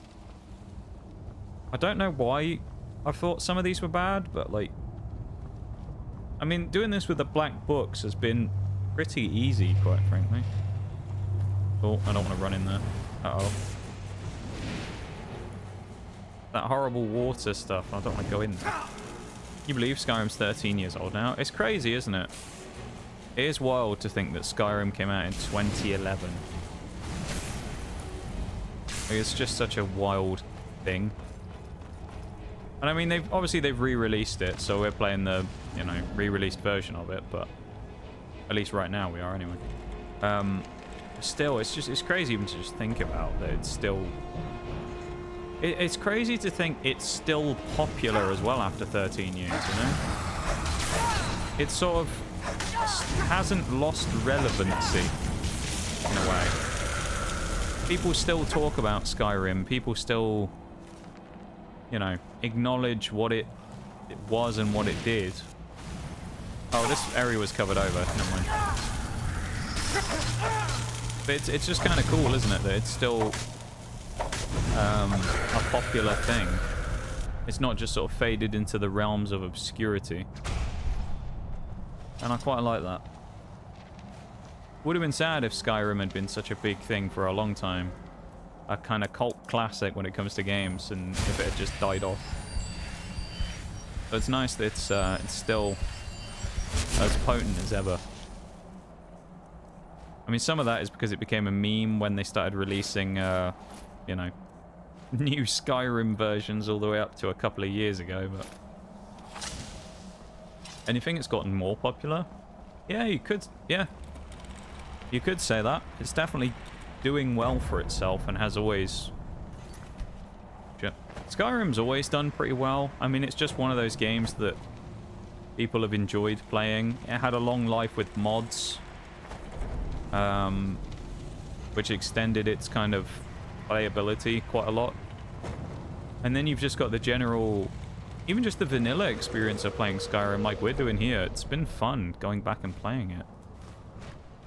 I don't know why I thought some of these were bad, but like... I mean, doing this with the black books has been pretty easy, quite frankly. Oh, I don't want to run in there. Uh-oh. That horrible water stuff, I don't want to go in there. Can you believe Skyrim's 13 years old now? It's crazy, isn't it? It is wild to think that Skyrim came out in 2011. Like, it's just such a wild thing. And I mean, they've re-released it, so we're playing the, you know, re-released version of it, but at least right now we are anyway. Still, it's crazy even to just think about that it's still... It's crazy to think it's still popular as well after 13 years, you know? It sort of hasn't lost relevancy, in a way. people still talk about Skyrim. People still, you know, acknowledge what it was and what it did. Oh, this area was covered over. Never mind. But it's just kind of cool, isn't it? That it's still a popular thing. It's not just sort of faded into the realms of obscurity. And I quite like that. Would have been sad if Skyrim had been such a big thing for a long time. A kind of cult classic when it comes to games, and if it had just died off. But it's nice that it's still as potent as ever. I mean, some of that is because it became a meme when they started releasing, you know, new Skyrim versions all the way up to a couple of years ago, but... Anything it's gotten more popular? Yeah, you could say that. It's definitely doing well for itself and has always... Skyrim's always done pretty well. I mean, it's just one of those games that people have enjoyed playing. It had a long life with mods, which extended its kind of playability quite a lot. And then you've just got the general, even just the vanilla experience of playing Skyrim like we're doing here. It's been fun going back and playing it.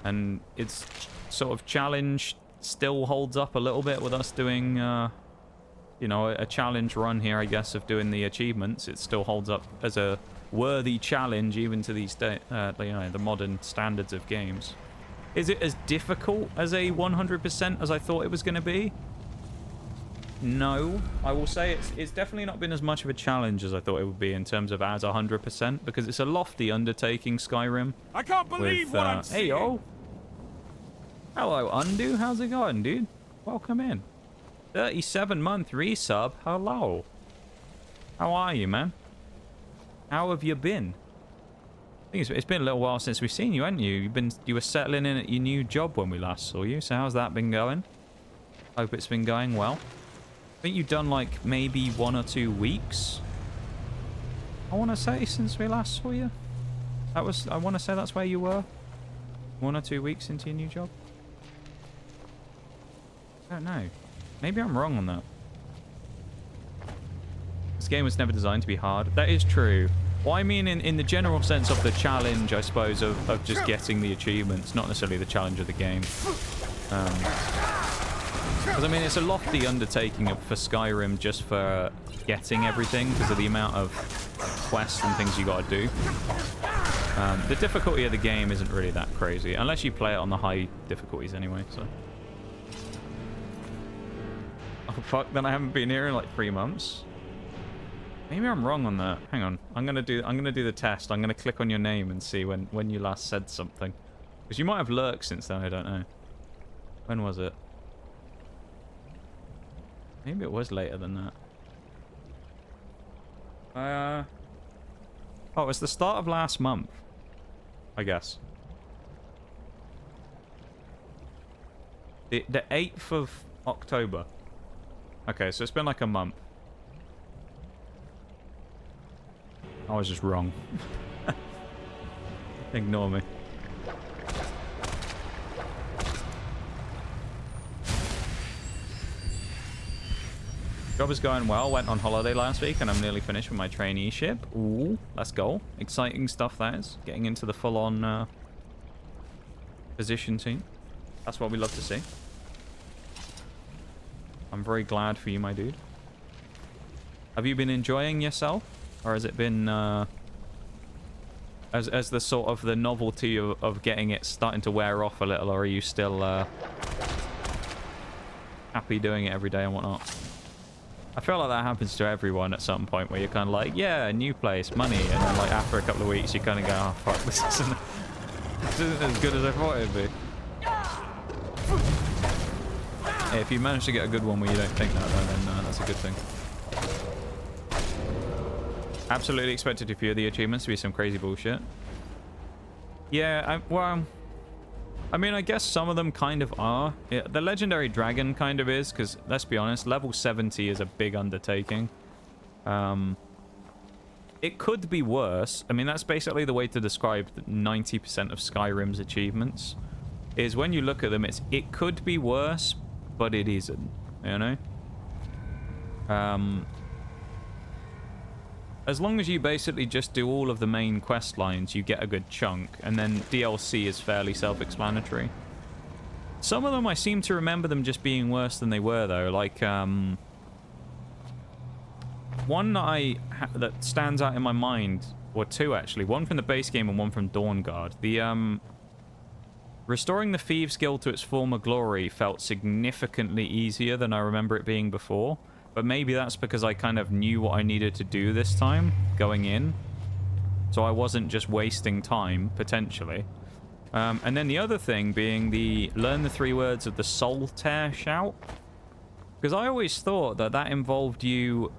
And its sort of challenge still holds up a little bit with us doing, you know, a challenge run here, I guess, of doing the achievements. It still holds up as a worthy challenge even to these you know, the modern standards of games. Is it as difficult as a 100% as I thought it was going to be? No. I will say it's definitely not been as much of a challenge as I thought it would be in terms of as 100%, because it's a lofty undertaking, Skyrim. I can't believe what I'm seeing. Hey, yo. Hello, Undo. How's it going, dude? Welcome in. 37-month resub. Hello. How are you, man? How have you been? I think it's been a little while since we've seen you, haven't you? You were settling in at your new job when we last saw you. So how's that been going? Hope it's been going well. I think you've done like maybe 1 or 2 weeks, I want to say, since we last saw you. I want to say that's where you were. 1 or 2 weeks into your new job. I don't know. Maybe I'm wrong on that. This game was never designed to be hard. That is true. Well, I mean in the general sense of the challenge, I suppose, of just getting the achievements, not necessarily the challenge of the game. Because, I mean, it's a lofty undertaking for Skyrim just for getting everything because of the amount of quests and things you got to do. The difficulty of the game isn't really that crazy, unless you play it on the high difficulties anyway, so... Oh, fuck, then I haven't been here in like 3 months. Maybe I'm wrong on that. Hang on. I'm gonna do the test. I'm gonna click on your name and see when you last said something. Because you might have lurked since then, I don't know. When was it? Maybe it was later than that. Oh, it's the start of last month, I guess. The 8th of October. Okay, so it's been like a month. I was just wrong. Ignore me. Job is going well. Went on holiday last week and I'm nearly finished with my traineeship. Ooh, let's go. Exciting stuff, that is. Getting into the full-on position team. That's what we love to see. I'm very glad for you, my dude. Have you been enjoying yourself? Or has it been, as the sort of the novelty of getting it starting to wear off a little, or are you still happy doing it every day and whatnot? I feel like that happens to everyone at some point where you're kind of like, yeah, new place, money, and then like after a couple of weeks you kind of go, oh fuck, this isn't as good as I thought it'd be. Yeah, if you manage to get a good one where you don't think that, then that's a good thing. Absolutely expected a few of the achievements to be some crazy bullshit. Yeah, well, I mean, I guess some of them kind of are. Yeah, the Legendary Dragon kind of is, because, let's be honest, level 70 is a big undertaking. It could be worse. I mean, that's basically the way to describe 90% of Skyrim's achievements. Is when you look at them, it could be worse, but it isn't, you know? As long as you basically just do all of the main quest lines, you get a good chunk, and then DLC is fairly self-explanatory. Some of them, I seem to remember them just being worse than they were, though. Like, one that stands out in my mind, or two actually, one from the base game and one from Dawn Guard. The, restoring the Thieves Guild to its former glory felt significantly easier than I remember it being before. But maybe that's because I kind of knew what I needed to do this time, going in. So I wasn't just wasting time, potentially. And then the other thing being the learn the 3 words of the Soul Tear shout. Because I always thought that that involved you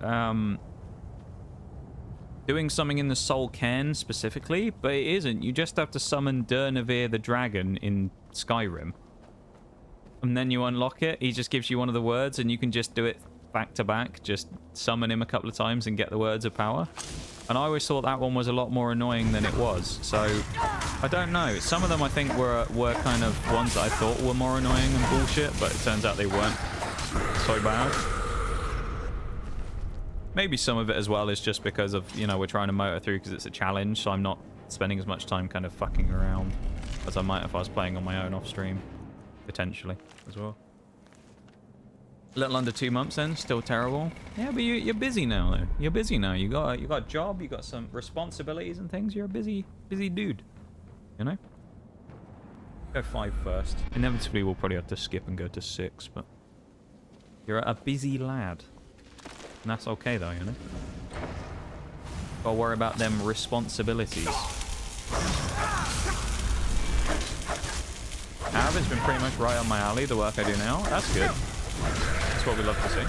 doing something in the Soul Cairn specifically, but it isn't. You just have to summon Durnavir the dragon in Skyrim. And then you unlock it. He just gives you one of the words, and you can just do it back to back, just summon him a couple of times and get the words of power. And I always thought that one was a lot more annoying than it was. So I don't know. Some of them I think were kind of ones that I thought were more annoying and bullshit, but it turns out they weren't so bad. Maybe some of it as well is just because of, you know, we're trying to motor through because it's a challenge, so I'm not spending as much time kind of fucking around as I might if I was playing on my own off stream, potentially as well. A little under 2 months then, still terrible. Yeah, but you're busy now though. You're busy now. You got a job, you got some responsibilities and things. You're a busy dude. You know? Go 5 first. Inevitably we'll probably have to skip and go to 6, but you're a busy lad. And that's okay though, you know? Gotta worry about them responsibilities. It's been pretty much right on my alley, the work I do now. That's good. That's what we love to see.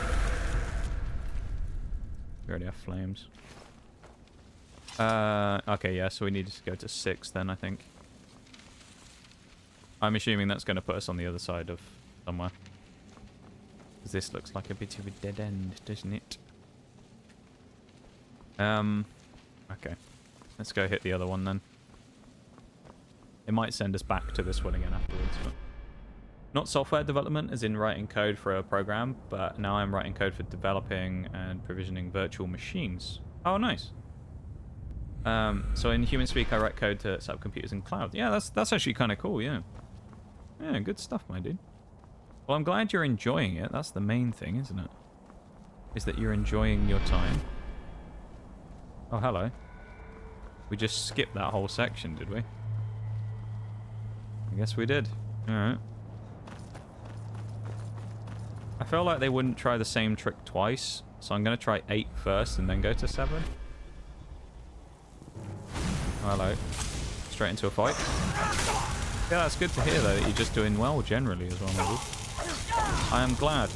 We already have flames. Okay, yeah, so we need to go to 6 then, I think. I'm assuming that's going to put us on the other side of somewhere. Because this looks like a bit of a dead end, doesn't it? Okay. Let's go hit the other one then. It might send us back to this one again afterwards, but... Not software development, as in writing code for a program, but now I'm writing code for developing and provisioning virtual machines. Oh, nice. So in human speak, I write code to set up computers in cloud. Yeah, that's actually kind of cool, yeah. Yeah, good stuff, my dude. Well, I'm glad you're enjoying it. That's the main thing, isn't it? Is that you're enjoying your time. Oh, hello. We just skipped that whole section, did we? I guess we did. Alright. I feel like they wouldn't try the same trick twice, so I'm going to try 8 first and then go to 7. Oh, hello. Straight into a fight. Yeah, that's good to hear, though, that you're just doing well generally as well, maybe. I am glad.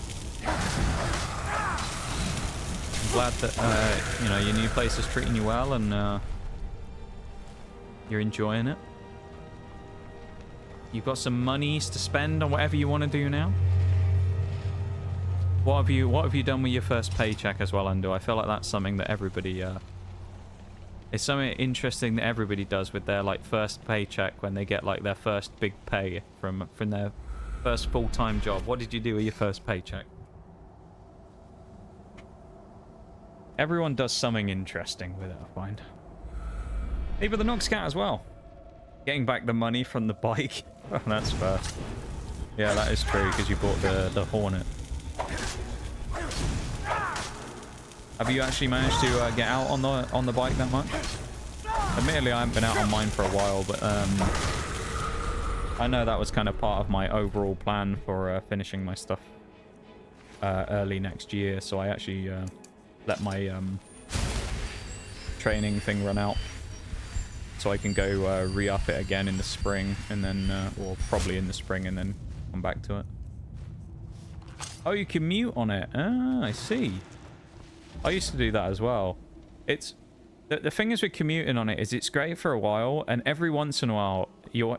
I'm glad that, you know, your new place is treating you well and you're enjoying it. You've got some monies to spend on whatever you want to do now. What have you done with your first paycheck as well, Undo? I feel like that's something that everybody it's something interesting that everybody does with their like first paycheck when they get like their first big pay from their first full-time job. What did you do with your first paycheck? Everyone does something interesting with it, I find. Hey, but the Nogscat as well. Getting back the money from the bike. Oh, that's fair. Yeah, that is true because you bought the Hornet. Have you actually managed to get out on the bike that much? Admittedly, I haven't been out on mine for a while, but I know that was kind of part of my overall plan for finishing my stuff early next year. So I actually let my training thing run out, so I can go re-up it again in the spring, and then, or probably in the spring, and then come back to it. Oh, you commute on it. Ah, I see. I used to do that as well. It's the thing is with commuting on it is it's great for a while, and every once in a while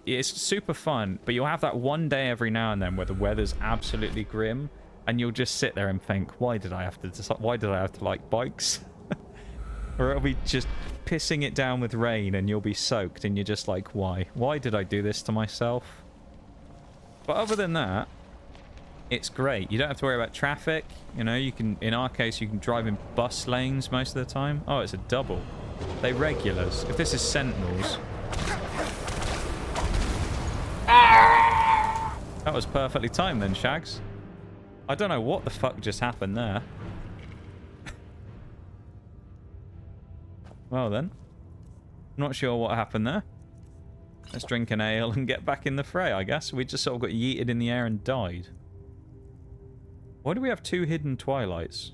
it's super fun, but you'll have that one day every now and then where the weather's absolutely grim, and you'll just sit there and think, why did I have to like bikes? Or it'll be just pissing it down with rain and you'll be soaked and you're just like, why did I do this to myself? But other than that, it's great. You don't have to worry about traffic. You know, you can, in our case, you can drive in bus lanes most of the time. Oh, it's a double. They regulars. If this is Sentinels. That was perfectly timed then, Shags. I don't know what the fuck just happened there. Well then. Not sure what happened there. Let's drink an ale and get back in the fray, I guess. We just sort of got yeeted in the air and died. Why do we have 2 hidden twilights?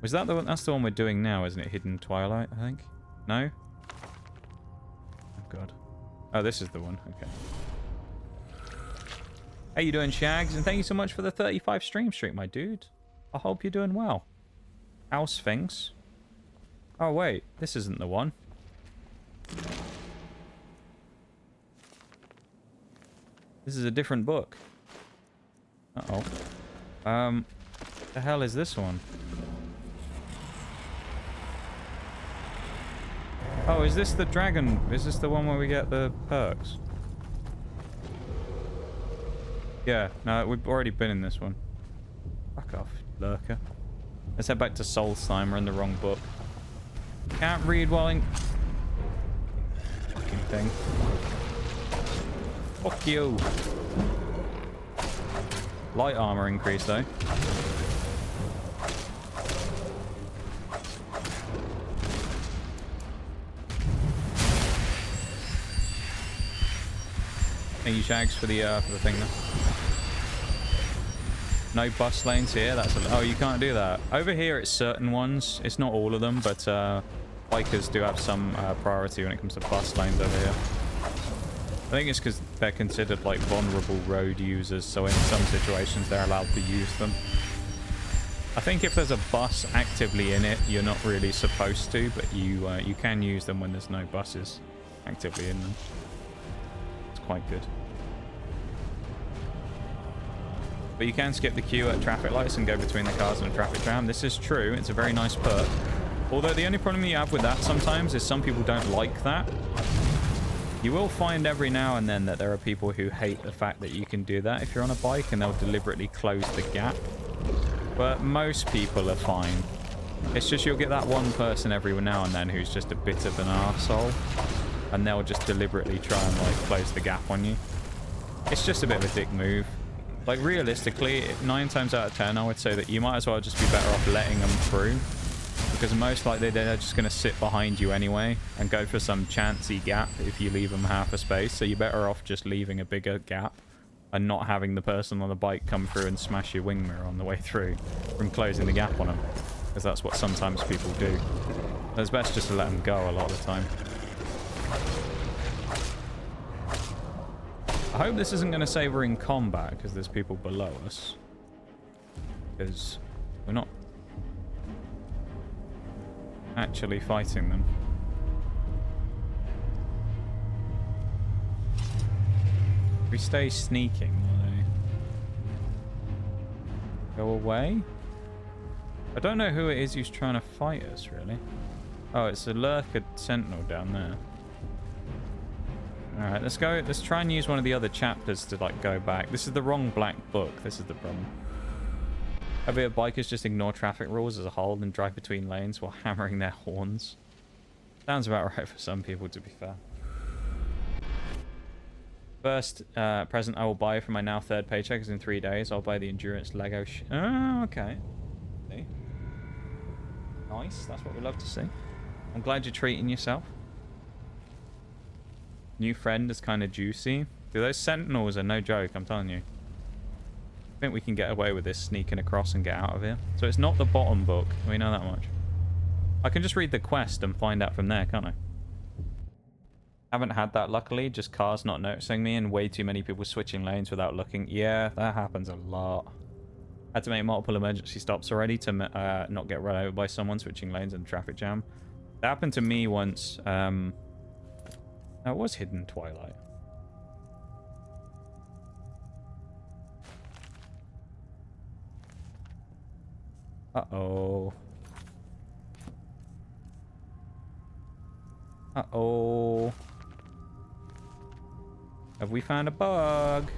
Was that the one? That's the one we're doing now, isn't it? Hidden twilight, I think. No? Oh god. Oh, this is the one. Okay. How you doing, Shags? And thank you so much for the 35 stream streak, my dude. I hope you're doing well. How's things? Oh wait, this isn't the one. This is a different book. Uh-oh. The hell is this one? Oh, is this the dragon? Is this the one where we get the perks? Yeah, no, we've already been in this one. Fuck off, lurker. Let's head back to Solstheim. We're in the wrong book. Can't read while in... Fucking thing. Fuck you. Light armor increase, though. Thank you, Shags, for the thing there. No bus lanes here. That's oh, you can't do that. Over here, it's certain ones. It's not all of them, but bikers do have some priority when it comes to bus lanes over here. I think it's because they're considered like vulnerable road users, so in some situations they're allowed to use them. I think if there's a bus actively in it, you're not really supposed to, but you can use them when there's no buses actively in them. It's quite good. But you can skip the queue at traffic lights and go between the cars in a traffic jam. This is true. It's a very nice perk. Although the only problem you have with that sometimes is some people don't like that. You will find every now and then that there are people who hate the fact that you can do that if you're on a bike, and they'll deliberately close the gap. But most people are fine. It's just you'll get that one person every now and then who's just a bit of an arsehole, and they'll just deliberately try and like close the gap on you. It's just a bit of a dick move. Like, realistically, 9 times out of 10, I would say that you might as well just be better off letting them through. Because most likely they're just going to sit behind you anyway and go for some chancy gap if you leave them half a space. So you're better off just leaving a bigger gap and not having the person on the bike come through and smash your wing mirror on the way through from closing the gap on them. Because that's what sometimes people do. It's best just to let them go a lot of the time. I hope this isn't going to say we're in combat because there's people below us. Because we're not actually fighting them. We stay sneaking, will they go away? I don't know who it is who's trying to fight us, really. Oh, it's a lurker sentinel down there. Alright, let's go. Let's try and use one of the other chapters to, like, go back. This is the wrong black book. This is the problem. Over here, bikers just ignore traffic rules as a whole and drive between lanes while hammering their horns. Sounds about right for some people, to be fair. First present I will buy for my now 3rd paycheck is in 3 days. I'll buy the endurance Lego. Oh, okay. See? Nice. That's what we love to see. I'm glad you're treating yourself. New friend is kind of juicy. Dude, those sentinels are no joke, I'm telling you. I think we can get away with this sneaking across and get out of here. So it's not the bottom book. We know that much. I can just read the quest and find out from there, can't I? Haven't had that, luckily. Just cars not noticing me and way too many people switching lanes without looking. Yeah, that happens a lot. Had to make multiple emergency stops already to not get run over by someone switching lanes in a traffic jam. That happened to me once. That was Hidden Twilight. Uh-oh. Uh-oh. Have we found a bug?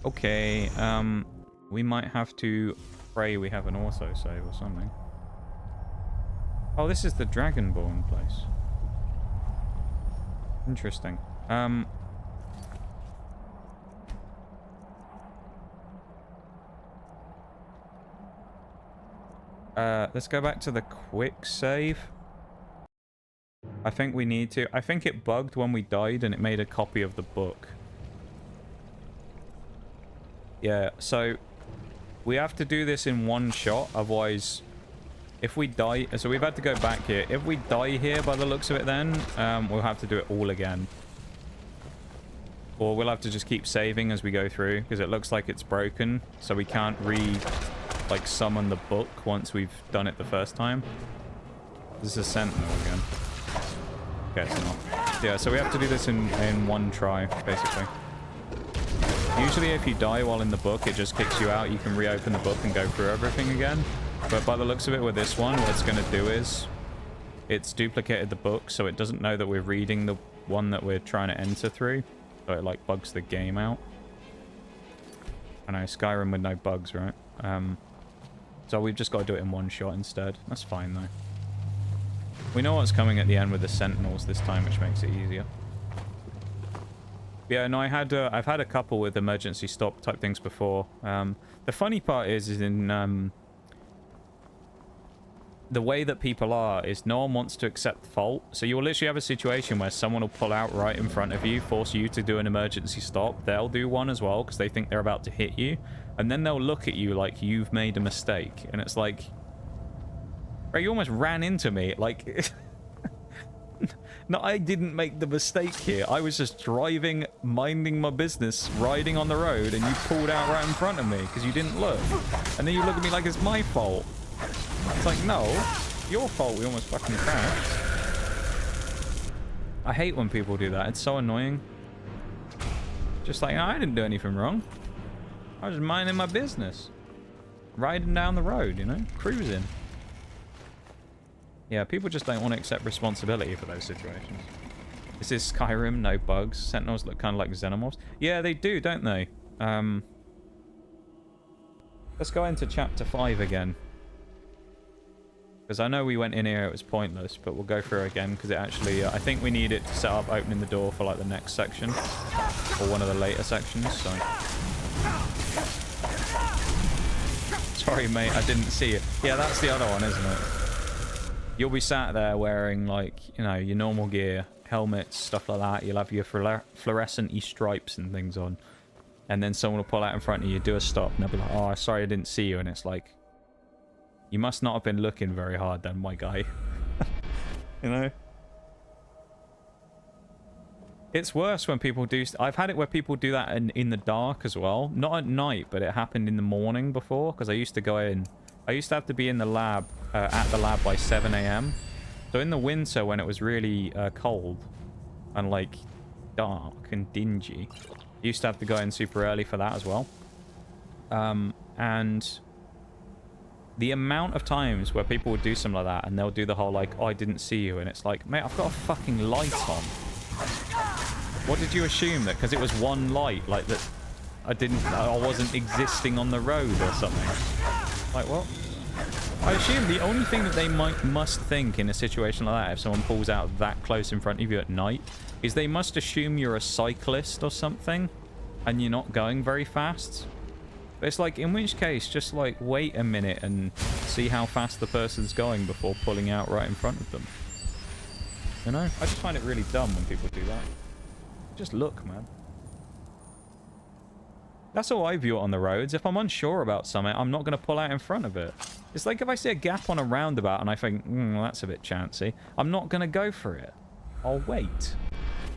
Okay, we might have to pray we have an autosave or something. Oh, this is the Dragonborn place. Interesting. Let's go back to the quick save. I think we need to. I think it bugged when we died and it made a copy of the book. Yeah, so we have to do this in one shot, otherwise if we die, so we've had to go back here. If we die here by the looks of it then, we'll have to do it all again. Or we'll have to just keep saving as we go through, because it looks like it's broken, so we can't like summon the book once we've done it the first time. This is a sentinel again. Okay, it's not. Yeah, so we have to do this in one try, basically. Usually if you die while in the book, it just kicks you out. You can reopen the book and go through everything again. But by the looks of it with this one, what it's going to do is it's duplicated the book, so it doesn't know that we're reading the one that we're trying to enter through. So it like bugs the game out. I know, Skyrim with no bugs, right? So we've just got to do it in one shot instead. That's fine though. We know what's coming at the end with the sentinels this time, which makes it easier. Yeah, no, I've had a couple with emergency stop type things before. The funny part is in the way that people are is no one wants to accept fault. So you'll literally have a situation where someone will pull out right in front of you, force you to do an emergency stop. They'll do one as well because they think they're about to hit you. And then they'll look at you like you've made a mistake. And it's like, bro, you almost ran into me. Like, no, I didn't make the mistake here. I was just driving, minding my business, riding on the road, and you pulled out right in front of me because you didn't look. And then you look at me like it's my fault. It's like, no, your fault we almost fucking crashed. I hate when people do that. It's so annoying. Just like, I didn't do anything wrong. I was just minding my business. Riding down the road, you know? Cruising. Yeah, people just don't want to accept responsibility for those situations. This is Skyrim, no bugs. Sentinels look kind of like xenomorphs. Yeah, they do, don't they? Let's go into chapter 5 again. Because I know we went in here, it was pointless, but we'll go through again because it actually, I think we need it to set up opening the door for like the next section. Or one of the later sections, so. Sorry mate, I didn't see it. Yeah, that's the other one, isn't it? You'll be sat there wearing like, you know, your normal gear, helmets, stuff like that. You'll have your fluorescent-y stripes and things on. And then someone will pull out in front of you, do a stop, and they'll be like, oh, sorry I didn't see you. And it's like, you must not have been looking very hard then, my guy. You know? It's worse when people do... I've had it where people do that in the dark as well. Not at night, but it happened in the morning before. Because I used to go in... I used to have to be in the lab, at the lab by 7 AM. So in the winter when it was really cold and like dark and dingy, I used to have to go in super early for that as well. And the amount of times where people would do something like that and they'll do the whole like, oh, I didn't see you. And it's like, mate, I've got a fucking light on. What did you assume? That because it was one light, like that I wasn't existing on the road or something? Like, what? I assume the only thing that they must think in a situation like that, if someone pulls out that close in front of you at night, is they must assume you're a cyclist or something and you're not going very fast. But it's like, in which case, just like wait a minute and see how fast the person's going before pulling out right in front of them. You know? I just find it really dumb when people do that. Just look, man. That's how I view it on the roads. If I'm unsure about something, I'm not going to pull out in front of it. It's like if I see a gap on a roundabout and I think, well, that's a bit chancy, I'm not going to go for it. I'll wait.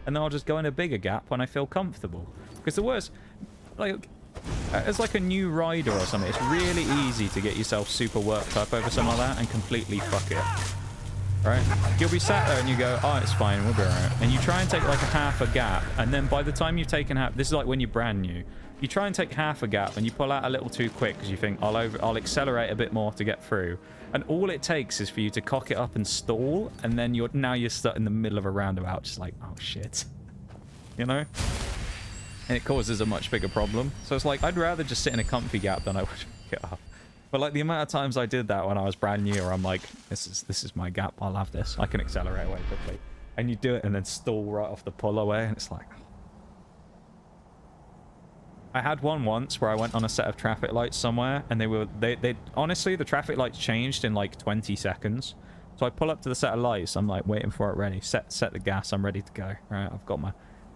And then I'll just go in a bigger gap when I feel comfortable. Because the worst, like, as like a new rider or something, it's really easy to get yourself super worked up over something like that and completely fuck it. Right? You'll be sat there and you go, oh, it's fine, we'll be alright. And you try and take like a half a gap, and then by the time you've taken half, this is like when you're brand new, you try and take half a gap and you pull out a little too quick because you think, I'll accelerate a bit more to get through. And all it takes is for you to cock it up and stall, and then you're stuck in the middle of a roundabout, just like, oh shit. You know? And it causes a much bigger problem. So it's like, I'd rather just sit in a comfy gap than I would get up. But like the amount of times I did that when I was brand new, or I'm like, this is my gap, I'll have this. I can accelerate away quickly. And you do it and then stall right off the pull away, and it's like... I had one once where I went on a set of traffic lights somewhere, and they honestly, the traffic lights changed in like 20 seconds. So I pull up to the set of lights, I'm like waiting for it ready, set the gas, I'm ready to go. Right, I've got my...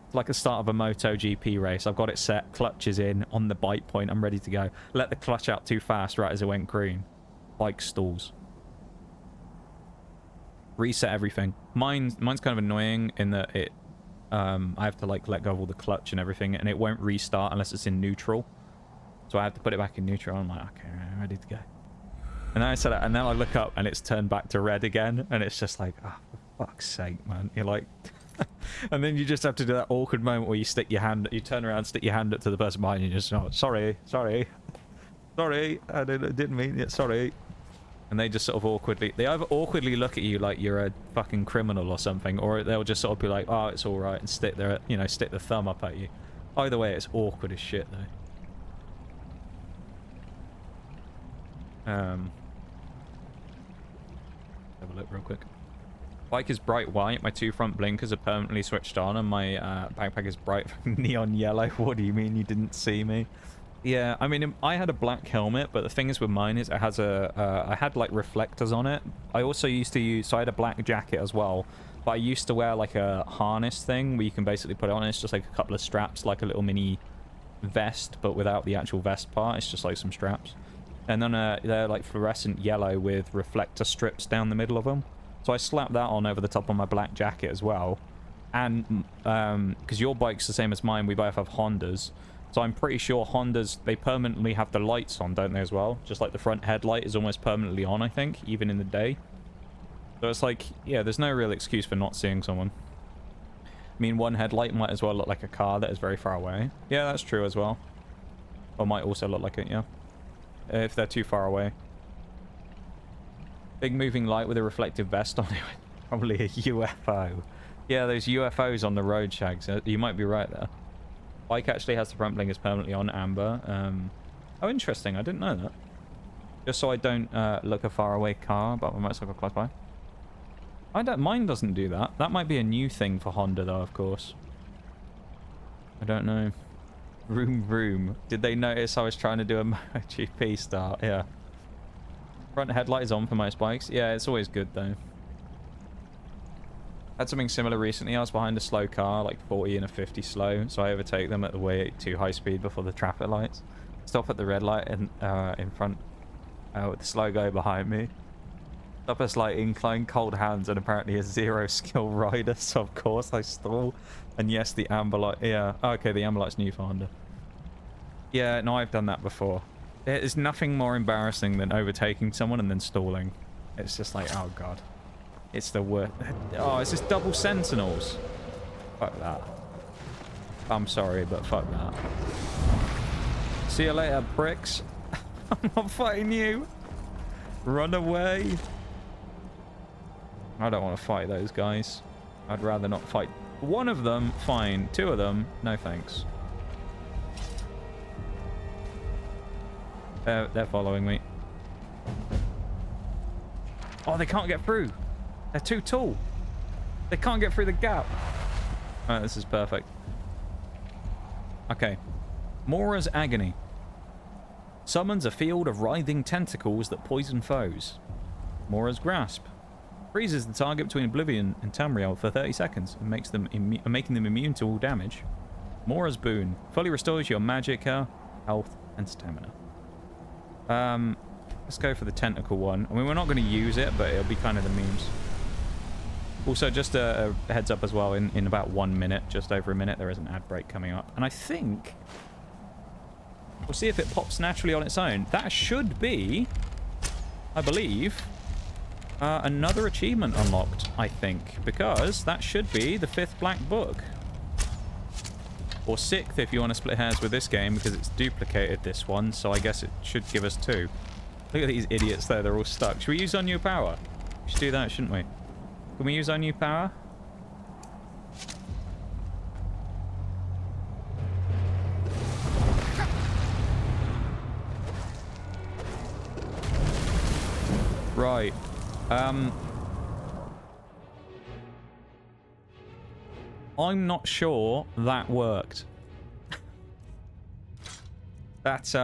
It's like the start of a MotoGP race. I've got it set, clutch is in, on the bike point, I'm ready to go. Let the clutch out too fast right as it went green. Bike stalls. Reset everything. Mine's kind of annoying in that it... I have to like let go of all the clutch and everything, and it won't restart unless it's in neutral. So I have to put it back in neutral. I'm like, okay, I'm ready to go. And then I said it, and then I look up and it's turned back to red again, and it's just like, oh, for fuck's sake, man. You're like... And then you just have to do that awkward moment where you stick your hand, you turn around, stick your hand up to the person behind you, and you just, oh, sorry, I didn't mean it, sorry. And they just sort of awkwardly, they either awkwardly look at you like you're a fucking criminal or something, or they'll just sort of be like, oh, it's all right, and stick their, you know, stick the thumb up at you. Either way, it's awkward as shit, though. Have a look real quick. Bike is bright white, my 2 front blinkers are permanently switched on, and my backpack is bright neon yellow. What do you mean you didn't see me? Yeah, I mean, I had a black helmet, but the thing is with mine is it has a... I had, like, reflectors on it. I also used to use... So I had a black jacket as well, but I used to wear, like, a harness thing where you can basically put it on. It's just, like, a couple of straps, like a little mini vest, but without the actual vest part. It's just, like, some straps. And then they're, like, fluorescent yellow with reflector strips down the middle of them. So I slapped that on over the top of my black jacket as well. And, because your bike's the same as mine, we both have Hondas. So I'm pretty sure Hondas, they permanently have the lights on, don't they, as well? Just like the front headlight is almost permanently on, I think, even in the day. So it's like, yeah, there's no real excuse for not seeing someone. I mean, one headlight might as well look like a car that is very far away. Yeah, that's true as well. Or might also look like it, yeah. If they're too far away. Big moving light with a reflective vest on it. Probably a UFO. Yeah, those UFOs on the road, Shags. You might be right there. Bike actually has the front blinkers permanently on, amber. Oh, interesting. I didn't know that. Just so I don't look a faraway car, but my motorcycle close by. Mine doesn't do that. That might be a new thing for Honda, though, of course. I don't know. Vroom, vroom. Did they notice I was trying to do a MotoGP start? Yeah. Front headlight is on for most bikes. Yeah, it's always good, though. Had something similar recently. I was behind a slow car, like 40 and a 50 slow, so I overtake them at the way too high speed before the traffic lights. Stop at the red light in front with the slow guy behind me. Up a slight incline, cold hands, and apparently a zero skill rider, so of course I stall. And yes, the amber light. Yeah, okay, the amber light's new for Honda. Yeah, no, I've done that before. There is nothing more embarrassing than overtaking someone and then stalling. It's just like, oh god. It's the worst. Oh, it's just double sentinels. Fuck that. I'm sorry, but fuck that. See you later, pricks. I'm not fighting you. Run away. I don't want to fight those guys. I'd rather not fight. One of them, fine. 2 of them, no thanks. They're following me. Oh, they can't get through. They're too tall. They can't get through the gap. Alright, this is perfect. Okay. Mora's Agony. Summons a field of writhing tentacles that poison foes. Mora's Grasp. Freezes the target between Oblivion and Tamriel for 30 seconds and makes them making them immune to all damage. Mora's Boon. Fully restores your magic, health, and stamina. Let's go for the tentacle one. I mean, we're not going to use it, but it'll be kind of the memes. Also, just a heads up as well, in about 1 minute, just over a minute, there is an ad break coming up. And I think... we'll see if it pops naturally on its own. That should be, I believe, another achievement unlocked, I think. Because that should be the 5th Black Book. Or 6th if you want to split hairs with this game, because it's duplicated this one, so I guess it should give us 2. Look at these idiots there, they're all stuck. Should we use our new power? We should do that, shouldn't we? Can we use our new power? Right. I'm not sure that worked. That's,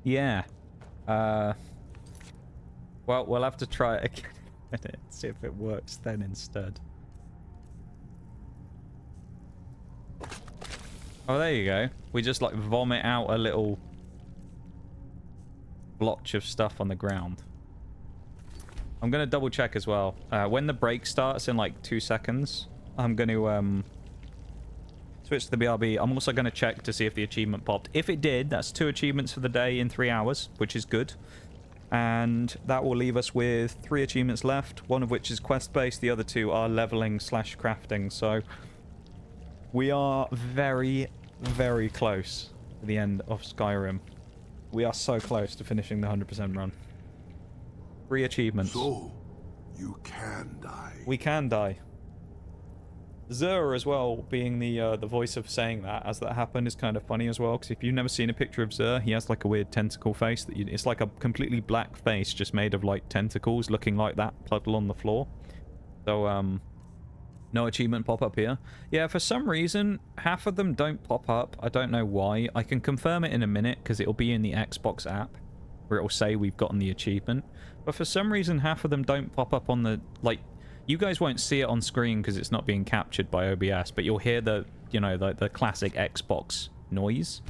yeah. Well, we'll have to try it again in a minute, see if it works then instead. Oh, there you go. We just, like, vomit out a little blotch of stuff on the ground. I'm going to double check as well. When the break starts in, like, 2 seconds, I'm going to, switch to the BRB. I'm also going to check to see if the achievement popped. If it did, that's 2 achievements for the day in 3 hours, which is good. And that will leave us with 3 achievements left, one of which is quest-based, the other 2 are leveling / crafting. So we are very, very close to the end of Skyrim. We are so close to finishing the 100% run. 3 achievements. So, you can die. We can die. Zur as well, being the voice of saying that as that happened, is kind of funny as well, because if you've never seen a picture of Zur, he has like a weird tentacle face. It's like a completely black face just made of like tentacles looking like that puddle on the floor. So, no achievement pop up here. Yeah, for some reason, half of them don't pop up. I don't know why. I can confirm it in a minute, because it'll be in the Xbox app, where it'll say we've gotten the achievement. But for some reason, half of them don't pop up on the, like, you guys won't see it on screen because it's not being captured by OBS, but you'll hear the, you know, the classic Xbox noise.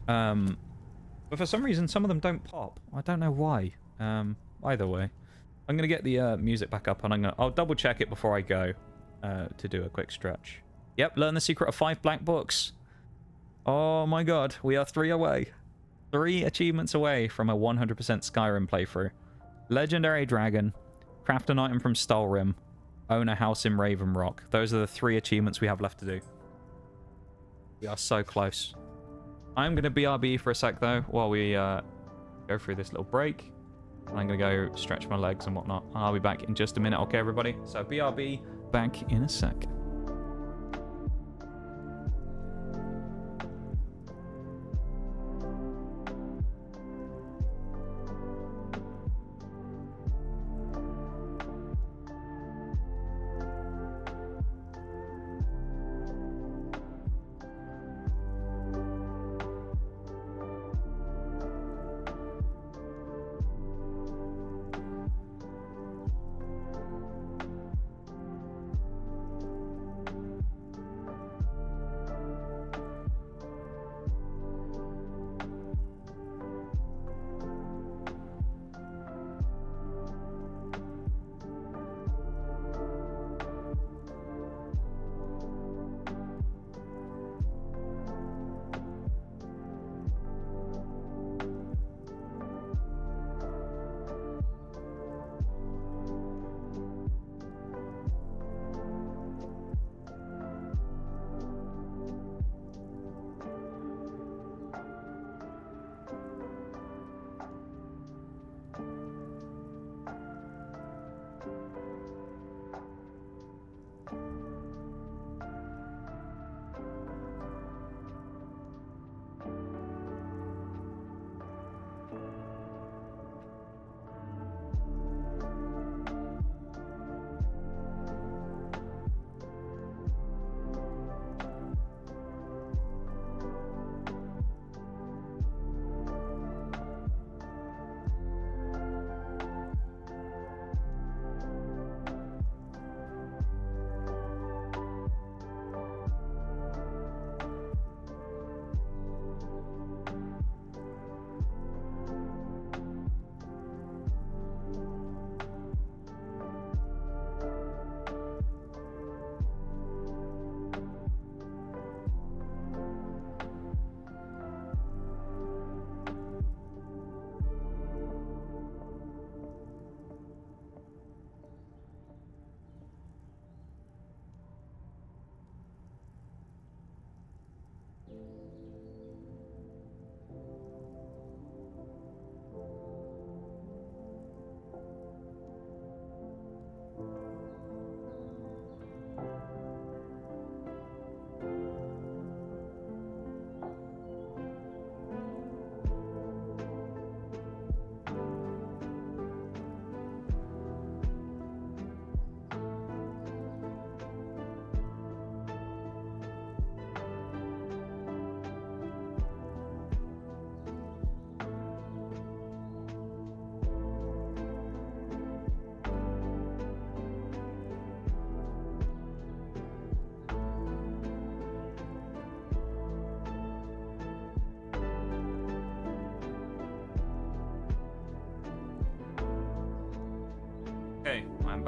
But for some reason, some of them don't pop. I don't know why. Either way. I'm going to get the music back up, and I'll double check it before I go to do a quick stretch. Yep, learn the secret of 5 black books. Oh my god, we are 3 away. 3 achievements away from a 100% Skyrim playthrough. Legendary Dragon, craft an item from Stalrim, own a house in Raven Rock. Those are the 3 achievements we have left to do. We are so close. I'm going to BRB for a sec, though, while we go through this little break. I'm going to go stretch my legs and whatnot. I'll be back in just a minute, okay, everybody? So BRB, back in a sec.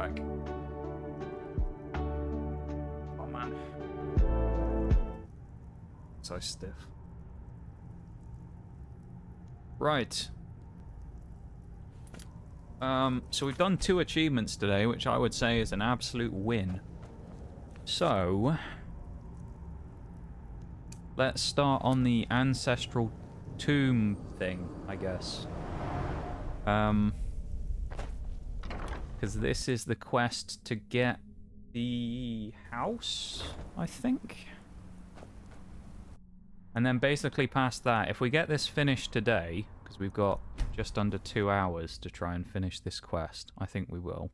back. Oh man. So stiff. Right. So we've done 2 achievements today, which I would say is an absolute win. So let's start on the ancestral tomb thing, I guess. Because this is the quest to get the house, I think. And then basically past that, if we get this finished today, because we've got just under 2 hours to try and finish this quest, I think we will.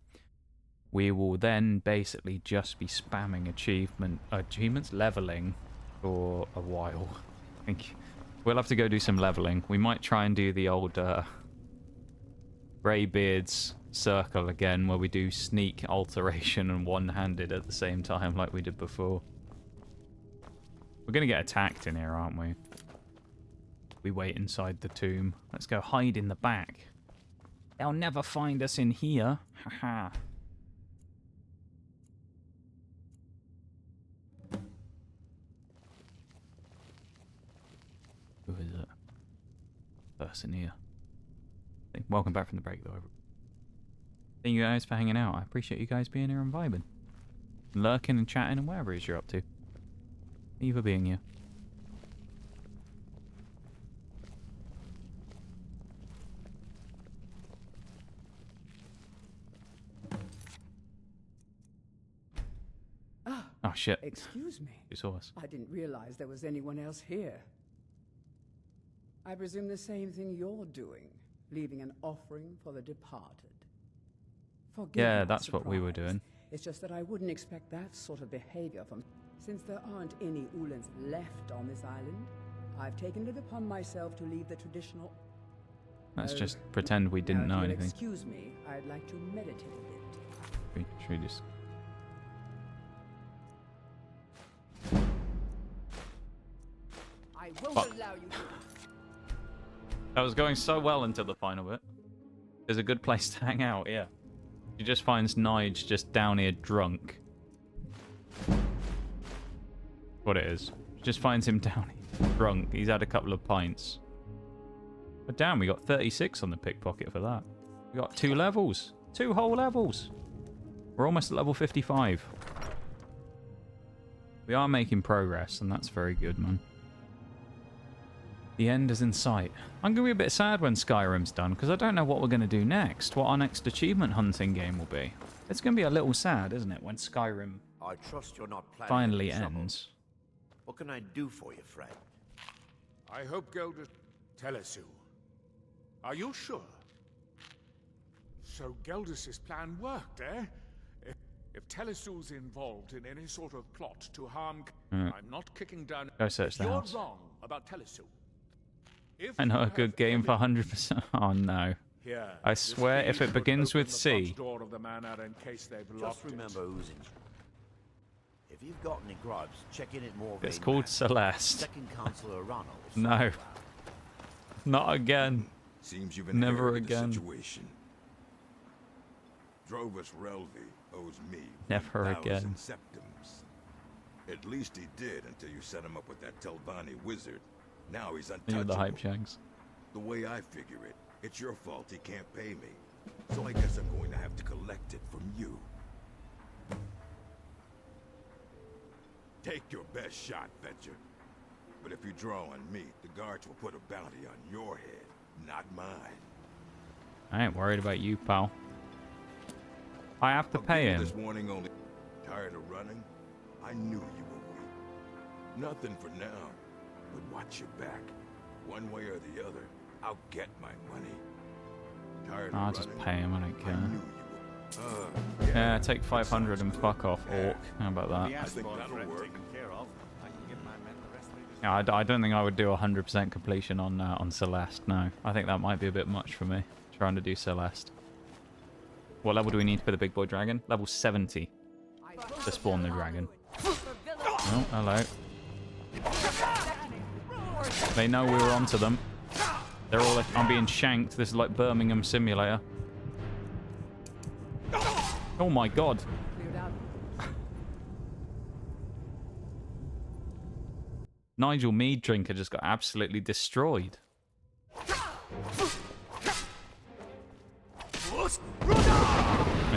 We will then basically just be spamming achievements leveling for a while. I think we'll have to go do some leveling. We might try and do the old Greybeard's circle again, where we do sneak, alteration, and one-handed at the same time like we did before. We're going to get attacked in here, aren't we? We wait inside the tomb. Let's go hide in the back. They'll never find us in here. Haha. Who is it? Person here. Welcome back from the break, though. Thank you guys for hanging out. I appreciate you guys being here and vibing. Lurking and chatting and whatever it is you're up to. Thank you for being here. Oh shit. Excuse me. You saw us. I didn't realize there was anyone else here. I presume the same thing you're doing, leaving an offering for the departed. Forgive Yeah, my that's what we were surprise. doing. It's just that I wouldn't expect that sort of behavior from... Since there aren't any Ulans left on this island, I've taken it upon myself to leave the traditional... Let's just pretend we didn't now, know if you'll anything. Excuse me, I'd like to meditate a bit. Should we just... I won't Fuck. allow you to... That was going so well until the final bit. There's a good place to hang out, yeah. She just finds Nige just down here drunk. What it is. She just finds him down here drunk. He's had a couple of pints. But damn, we got 36 on the pickpocket for that. We got 2 levels. 2 whole levels. We're almost at level 55. We are making progress, and that's very good, man. The end is in sight. I'm going to be a bit sad when Skyrim's done, because I don't know what we're going to do next, what our next achievement hunting game will be. It's going to be a little sad, isn't it, when Skyrim I trust you're not planning finally any trouble. ends. What can I do for you, friend? I hope Gelder... Telesu. Are you sure? So Geldus's plan worked, eh? If Telesu's involved in any sort of plot to harm... Mm. I'm not kicking down... Go search the You're house. wrong about Telesu. If I know you a good have game for any- 100%. Oh no. Here, I this swear if thief it would begins open with the C. front door of the manor in case they've Just locked it. remember who's in. If you've got any gripes, check in at more. It's called Celeste. Second Councillor Arano. No. Not again. Seems you've Never inherited the again. situation. Drovus Relvi owes me Never 1,000 again. septums. At least he did until you set him up with that Telvanni wizard. Now he's You're untouchable. the hype shanks. The way I figure it, it's your fault he can't pay me. So I guess I'm going to have to collect it from you. Take your best shot, Fetcher. But if you draw on me, the guards will put a bounty on your head, not mine. I ain't worried about you, pal. I have to I'll pay give you him. This warning only. Tired of running? I knew you were weak. Nothing for now, but watch your back. One way or the other, I'll get my money. Tired I'll of just running? pay him, I don't I care. knew you would. Yeah, take 500 and fuck off, Orc. How about that? I think that'll work. Yeah, I don't think I would do 100% completion on Celeste, no. I think that might be a bit much for me, trying to do Celeste. What level do we need for the big boy dragon? Level 70 to spawn the dragon. Oh, hello. They know we were onto them. They're all like, I'm being shanked. This is like Birmingham Simulator. Oh my god. Cleared out. Nigel Mead Drinker just got absolutely destroyed. There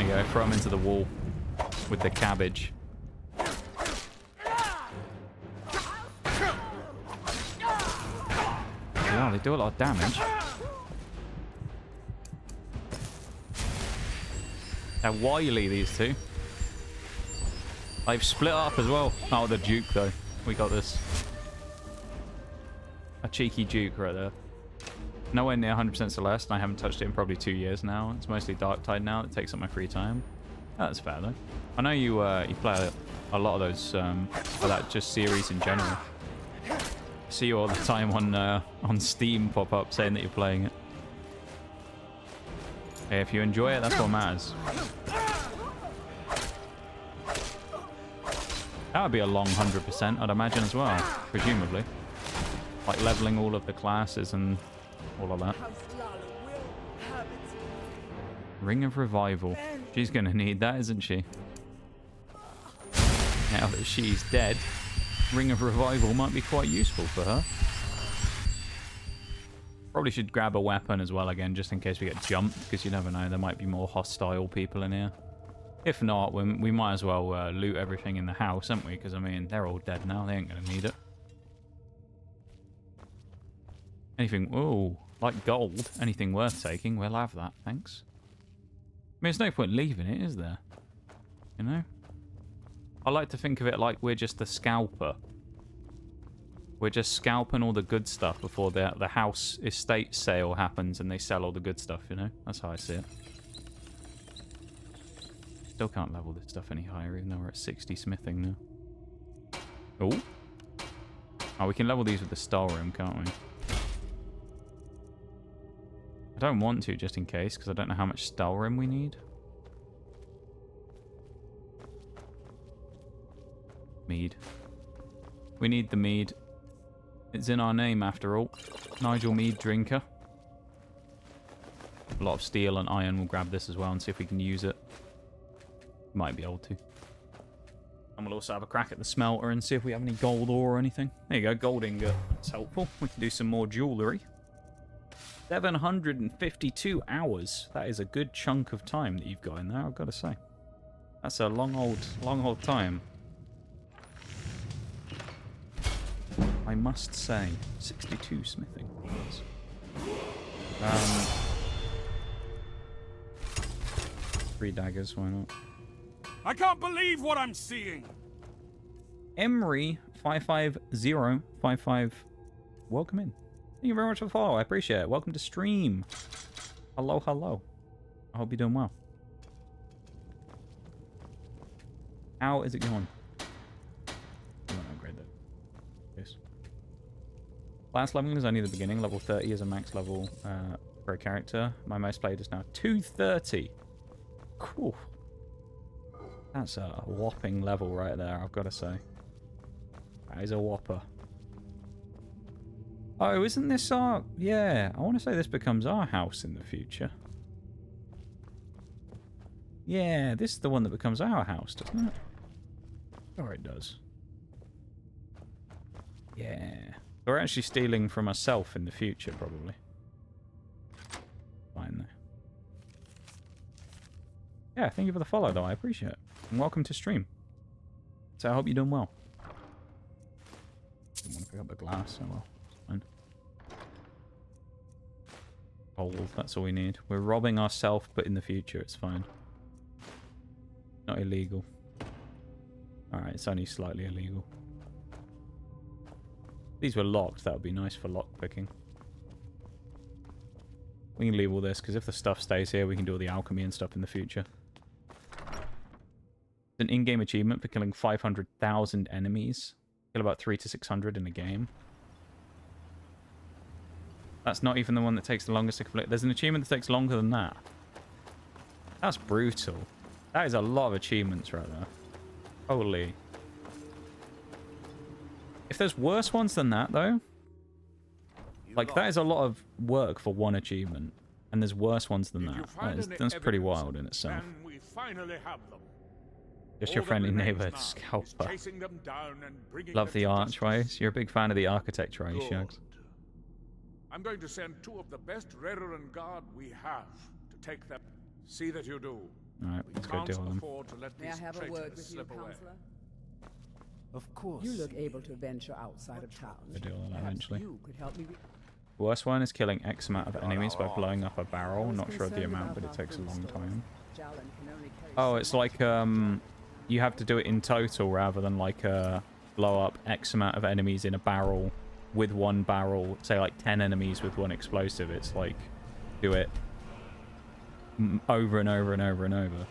you go, throw him into the wall with the cabbage. Yeah, they do a lot of damage. They're wily, these two. They've split up as well. Oh, the Duke, though. We got this. A cheeky Duke right there. Nowhere near 100% Celeste, and I haven't touched it in probably 2 years now. It's mostly Darktide now. It takes up my free time. Oh, that's fair, though. I know you you play a lot of those, or that just series in general. I see you all the time on Steam pop up saying that you're playing it. Hey, if you enjoy it, that's what matters. That would be a long 100%, I'd imagine, as well, presumably. Like leveling all of the classes and all of that. Ring of Revival. She's going to need that, isn't she? Now that she's dead, Ring of Revival might be quite useful for her. Probably should grab a weapon as well again, just in case we get jumped, because you never know, there might be more hostile people in here. If not, we might as well loot everything in the house, haven't we? Because, I mean, they're all dead now. They ain't going to need it. Anything... Oh, like gold. Anything worth taking, we'll have that. Thanks. I mean, there's no point leaving it, is there? You know? I like to think of it like we're just the scalper. We're just scalping all the good stuff before the house estate sale happens and they sell all the good stuff, you know? That's how I see it. Still can't level this stuff any higher, even though we're at 60 smithing now. Oh. Oh, we can level these with the Star Room, can't we? I don't want to, just in case, because I don't know how much Star Room we need. Mead. We need the mead. It's in our name, after all. Nigel Mead Drinker. A lot of steel and iron. We'll grab this as well and see if we can use it. Might be able to. And we'll also have a crack at the smelter and see if we have any gold ore or anything. There you go, gold ingot. That's helpful. We can do some more jewellery. 752 hours. That is a good chunk of time that you've got in there, I've got to say. That's a long old time. I must say. 62 smithing. 3 daggers, why not? I can't believe what I'm seeing. Emery 55055. Welcome in. Thank you very much for the follow. I appreciate it. Welcome to stream. Hello, hello. I hope you're doing well. How is it going? I won't upgrade that. Yes. Last leveling is only the beginning. Level 30 is a max level for a character. My most played is now 230. Cool. That's a whopping level right there, I've got to say. That is a whopper. Oh, isn't this our... Yeah, I want to say this becomes our house in the future. Yeah, this is the one that becomes our house, doesn't it? Or it does. Yeah. We're actually stealing from ourselves in the future, probably. Fine, though. Yeah, thank you for the follow, though. I appreciate it. And welcome to stream. So I hope you're doing well. Didn't want to pick up the glass. Oh well. It's fine. Gold, that's all we need. We're robbing ourselves, but in the future, it's fine. Not illegal. Alright, it's only slightly illegal. These were locked. That would be nice for lock picking. We can leave all this, because if the stuff stays here, we can do all the alchemy and stuff in the future. It's an in-game achievement for killing 500,000 enemies. Kill about 300 to 600 in a game. That's not even the one that takes the longest to complete. There's an achievement that takes longer than that. That's brutal. That is a lot of achievements right there. Holy. If there's worse ones than that, though, like, that is a lot of work for one achievement. And there's worse ones than If you that. find any That's pretty evidence wild of in the itself. men, we finally have them. Just All your that friendly remains neighbor now is scalper. chasing them down and bringing Love them the to archways. justice. You're a big fan of the architecture, are you, Good. Shags? I'm going to send 2 of the best Redoran guard we have to take them. See that you do. Alright, let's go Can't deal with them. afford to let May I these have a word traitors with you, slip away. Counselor? Of course. You look able to venture outside of town. We'll deal with that Perhaps eventually. you could help me. Worst one is killing X amount of enemies by blowing up a barrel. Not sure of the amount, but it takes a long time. Oh, it's like you have to do it in total rather than like blow up X amount of enemies in a barrel with one barrel. Say like 10 enemies with one explosive. It's like do it over and over and over and over.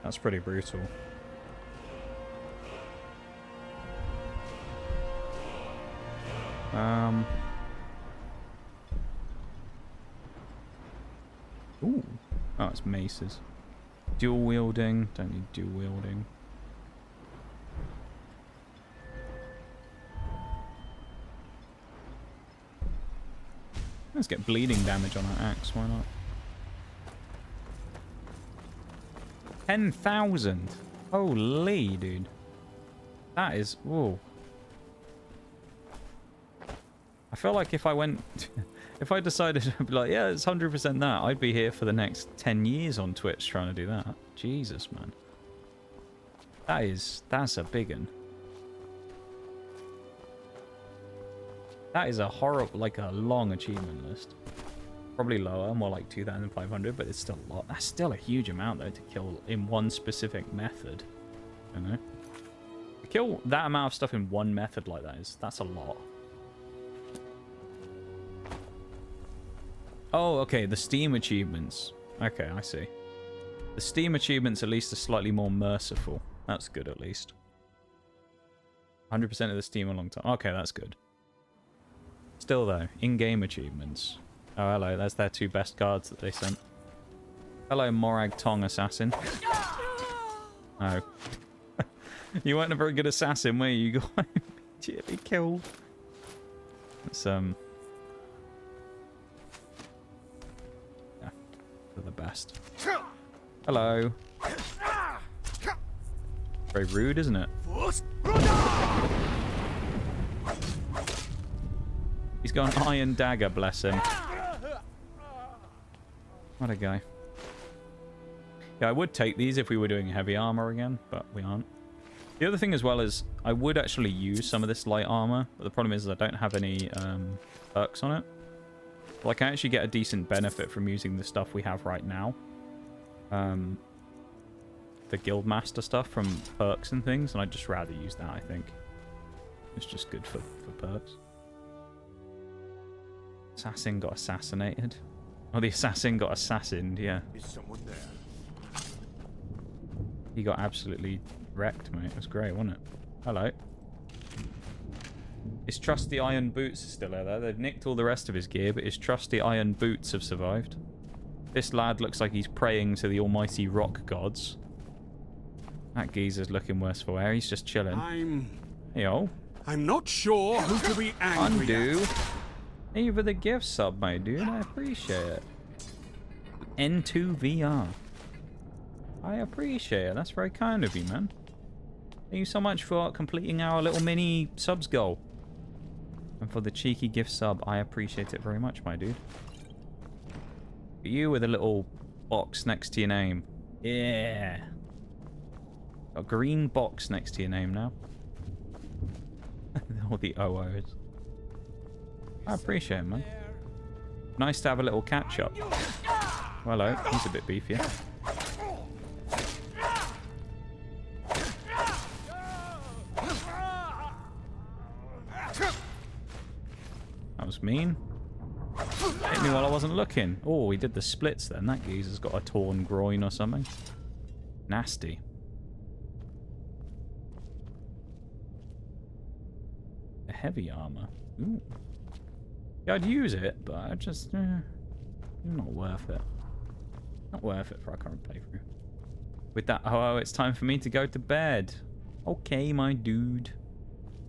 That's pretty brutal. Ooh. Oh, it's maces. Dual wielding. Don't need dual wielding. Let's get bleeding damage on our axe. Why not? 10,000. Holy, dude. That is... Whoa. I feel like if I went... if I decided to be like, yeah, it's 100% that, I'd be here for the next 10 years on Twitch trying to do that. Jesus, man. That's a big one. That is a horrible, like a long achievement list. Probably lower, more like 2,500, but it's still a lot. That's still a huge amount, though, to kill in one specific method. You know? To kill that amount of stuff in one method like that that's a lot. Oh, okay, the Steam achievements. Okay, I see. The Steam achievements at least are slightly more merciful. That's good, at least. 100% of the Steam a long time. Okay, that's good. Still, though, in-game achievements. Oh, hello, there's their 2 best guards that they sent. Hello, Morag Tong Assassin. Oh. You weren't a very good assassin, were you? You got immediately killed. It's, yeah, they're the best. Hello. Very rude, isn't it? He's got an iron dagger, bless him. What a guy. Yeah, I would take these if we were doing heavy armor again, but we aren't. The other thing as well is I would actually use some of this light armor, but the problem is I don't have any perks on it. Well, I can actually get a decent benefit from using the stuff we have right now. The Guildmaster stuff from perks and things, and I'd just rather use that, I think. It's just good for perks. Assassin got assassinated. Oh, the assassin got assassined, yeah. Is someone there? He got absolutely wrecked, mate. It was great, wasn't it? Hello. His trusty iron boots are still there. They've nicked all the rest of his gear, but his trusty iron boots have survived. This lad looks like he's praying to the almighty rock gods. That geezer's looking worse for wear. He's just chilling. Yo. I'm not sure who to be angry Undo. at. Thank you for the gift sub, my dude. I appreciate it. N2VR. I appreciate it. That's very kind of you, man. Thank you so much for completing our little mini subs goal. And for the cheeky gift sub, I appreciate it very much, my dude. You with a little box next to your name. Yeah. A green box next to your name now. All the OOs. I appreciate it, man. Nice to have a little catch up. Hello, he's a bit beefier. That was mean. Hit me while I wasn't looking. Oh, he did the splits then. That geezer's got a torn groin or something. Nasty. A heavy armor. Ooh. Yeah, I'd use it, but I just... not worth it. Not worth it for our current playthrough. With that, oh, it's time for me to go to bed. Okay, my dude.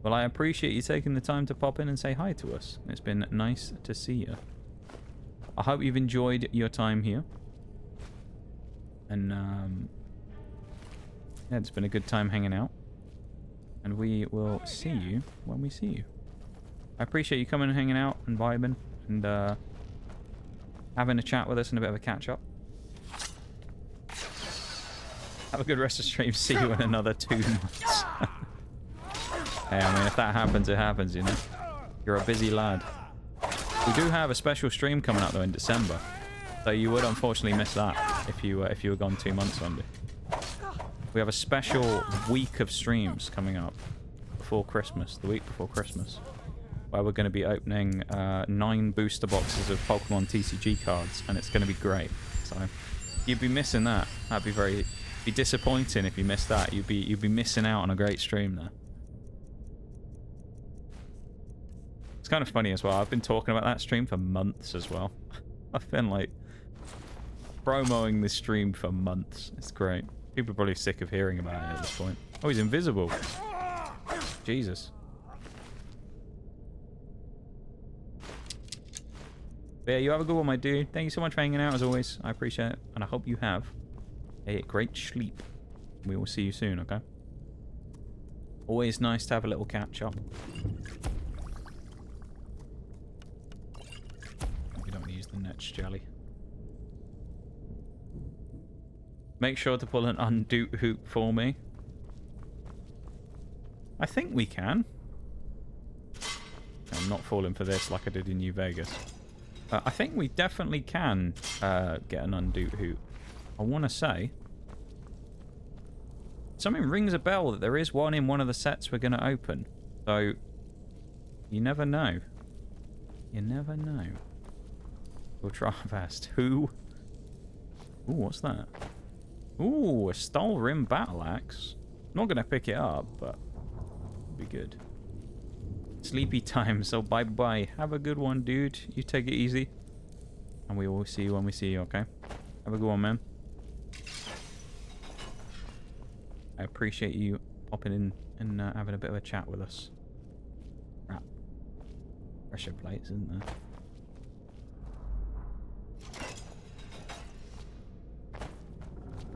Well, I appreciate you taking the time to pop in and say hi to us. It's been nice to see you. I hope you've enjoyed your time here. And, yeah, it's been a good time hanging out. And we will see you when we see you. I appreciate you coming and hanging out and vibing and having a chat with us and a bit of a catch-up. Have a good rest of the stream. See you in another 2 months. Hey, I mean, if that happens, it happens, you know. You're a busy lad. We do have a special stream coming up, though, in December. So you would unfortunately miss that if you were gone 2 months, Wendy. We have a special week of streams coming up before Christmas, the week before Christmas, where we're going to be opening 9 booster boxes of Pokemon TCG cards, and it's going to be great. So you'd be missing that. That'd be disappointing if you missed that. You'd be missing out on a great stream there. It's kind of funny as well. I've been talking about that stream for months as well. I've been like promoting this stream for months. It's great. People are probably sick of hearing about it at this point. Oh, he's invisible. Jesus. But yeah, you have a good one, my dude. Thank you so much for hanging out, as always. I appreciate it. And I hope you have a great sleep. We will see you soon, okay? Always nice to have a little catch-up. We don't want to use the Nige jelly. Make sure to pull an undo hoop for me. I think we can. I'm not falling for this like I did in New Vegas. I think we definitely can get an undo hoop. I want to say. Something rings a bell that there is one in one of the sets we're going to open. So, you never know. You never know. We'll try our best. Who? Ooh, what's that? Ooh, a Stall Rim Battle Axe. Not going to pick it up, but it'll be good. Sleepy time, so bye-bye. Have a good one, dude. You take it easy. And we will see you when we see you, okay? Have a good one, man. I appreciate you popping in and having a bit of a chat with us. Crap. Pressure plates, isn't there?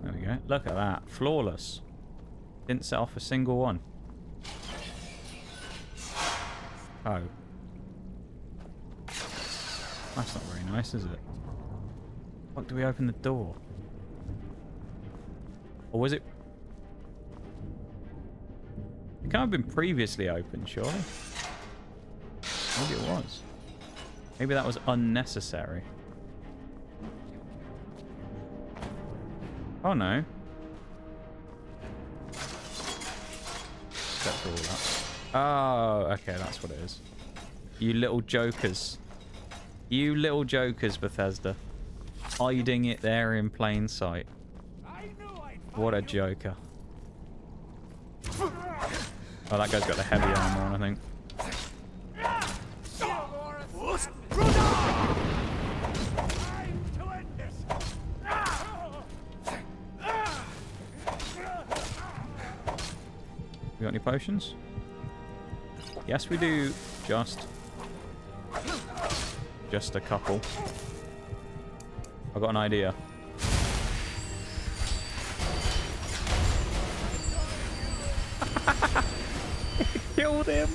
There we go. Look at that. Flawless. Didn't set off a single one. Oh. That's not very nice, is it? Fuck, do we open the door? Or was it... It can't have been previously opened, surely? Maybe it was. Maybe that was unnecessary. Oh no. Except for all that. Oh, okay, that's what it is. You little jokers. You little jokers, Bethesda. Hiding it there in plain sight. What a joker. Oh, that guy's got the heavy armor on, I think. We got any potions? Yes, we do. Just a couple. I've got an idea. Killed him.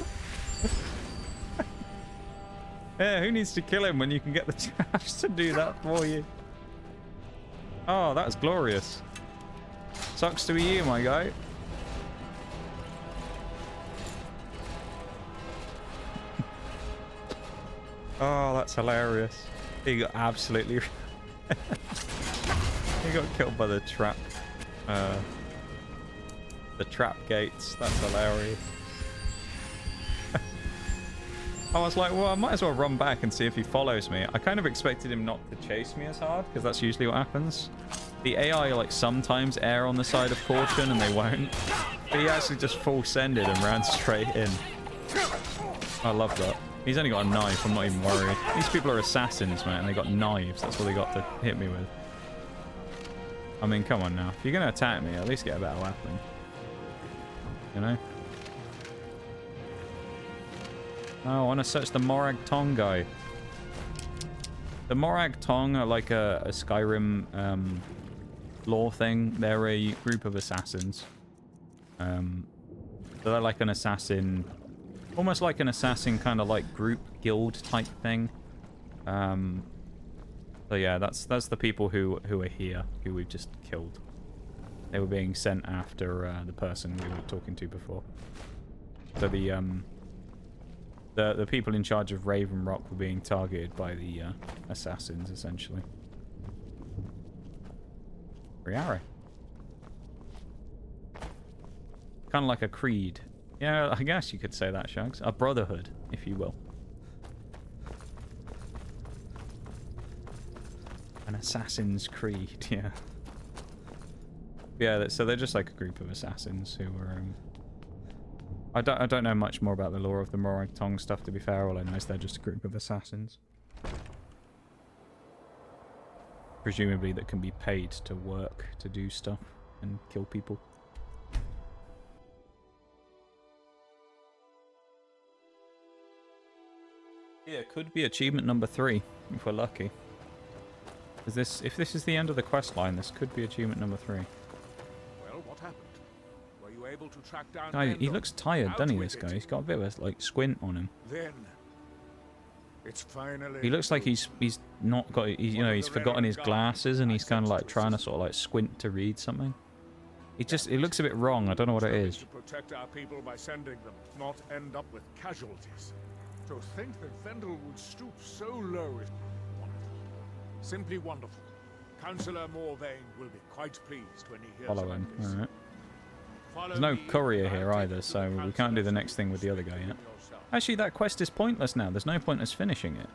Yeah, who needs to kill him when you can get the trash to do that for you? Oh, that's glorious. Sucks to be you, my guy. Oh, that's hilarious. He got absolutely... He got killed by the trap. The trap gates. That's hilarious. I was like, well, I might as well run back and see if he follows me. I kind of expected him not to chase me as hard, because that's usually what happens. The AI, like, sometimes err on the side of caution, and they won't. But he actually just full-sended and ran straight in. I love that. He's only got a knife, I'm not even worried. These people are assassins, man. They got knives. That's what they got to hit me with. I mean, come on now. If you're going to attack me, at least get a better weapon. You know? Oh, I want to search the Morag Tong guy. The Morag Tong are like a Skyrim lore thing. They're a group of assassins. So they're like an assassin, almost like an assassin kind of like group guild type thing. So yeah, that's the people who are here, who we've just killed. They were being sent after the person we were talking to before. So the people in charge of Raven Rock were being targeted by the assassins, essentially. Riara. Kind of like a creed. Yeah, I guess you could say that, Shags. A brotherhood, if you will. An assassin's creed, yeah. Yeah, so they're just like a group of assassins who were... I don't know much more about the lore of the Morag Tong stuff, to be fair. All I know is they're just a group of assassins. Presumably that can be paid to work, to do stuff, and kill people. Yeah, it could be achievement number 3, if we're lucky. If this is the end of the quest line, this could be achievement number 3. Well, what happened? Were you able to track down Guy, he looks tired, doesn't he, this guy? He's got a bit of a, like, squint on him. Then it's finally... He looks like he's not got... he's forgotten his glasses, and he's kind of, like, trying to sort of, like, squint to read something. It looks a bit wrong. I don't know what it is. To protect our people by sending them, not end up with casualties. To think that Vendel would stoop so low is wonderful. Simply wonderful. Councillor Morvain will be quite pleased when he hears Follow about him. this. Alright. There's no courier here either, so we can't do the next thing with the other guy yet. Actually, that quest is pointless now. There's no point us finishing it.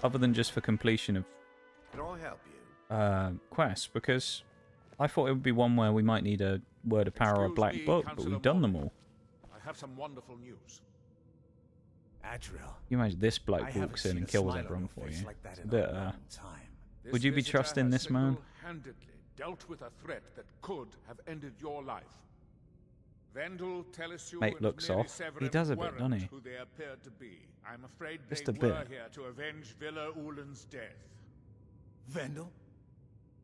Other than just for completion of Can I help you? quests, because I thought it would be one where we might need a Word of Power or Black Book, but we've done them all. I have some wonderful news. Adriel. You imagine this bloke walks in and kills everyone for you. It's a bit, would you be trusting this man? Handedly dealt with a threat that could have ended your life. Vendel, Telesur, Mate looks off. He does a bit, doesn't he? Who they appeared to be. I'm afraid Just they a bit. were here to avenge Villa Ulan's death. Vendel?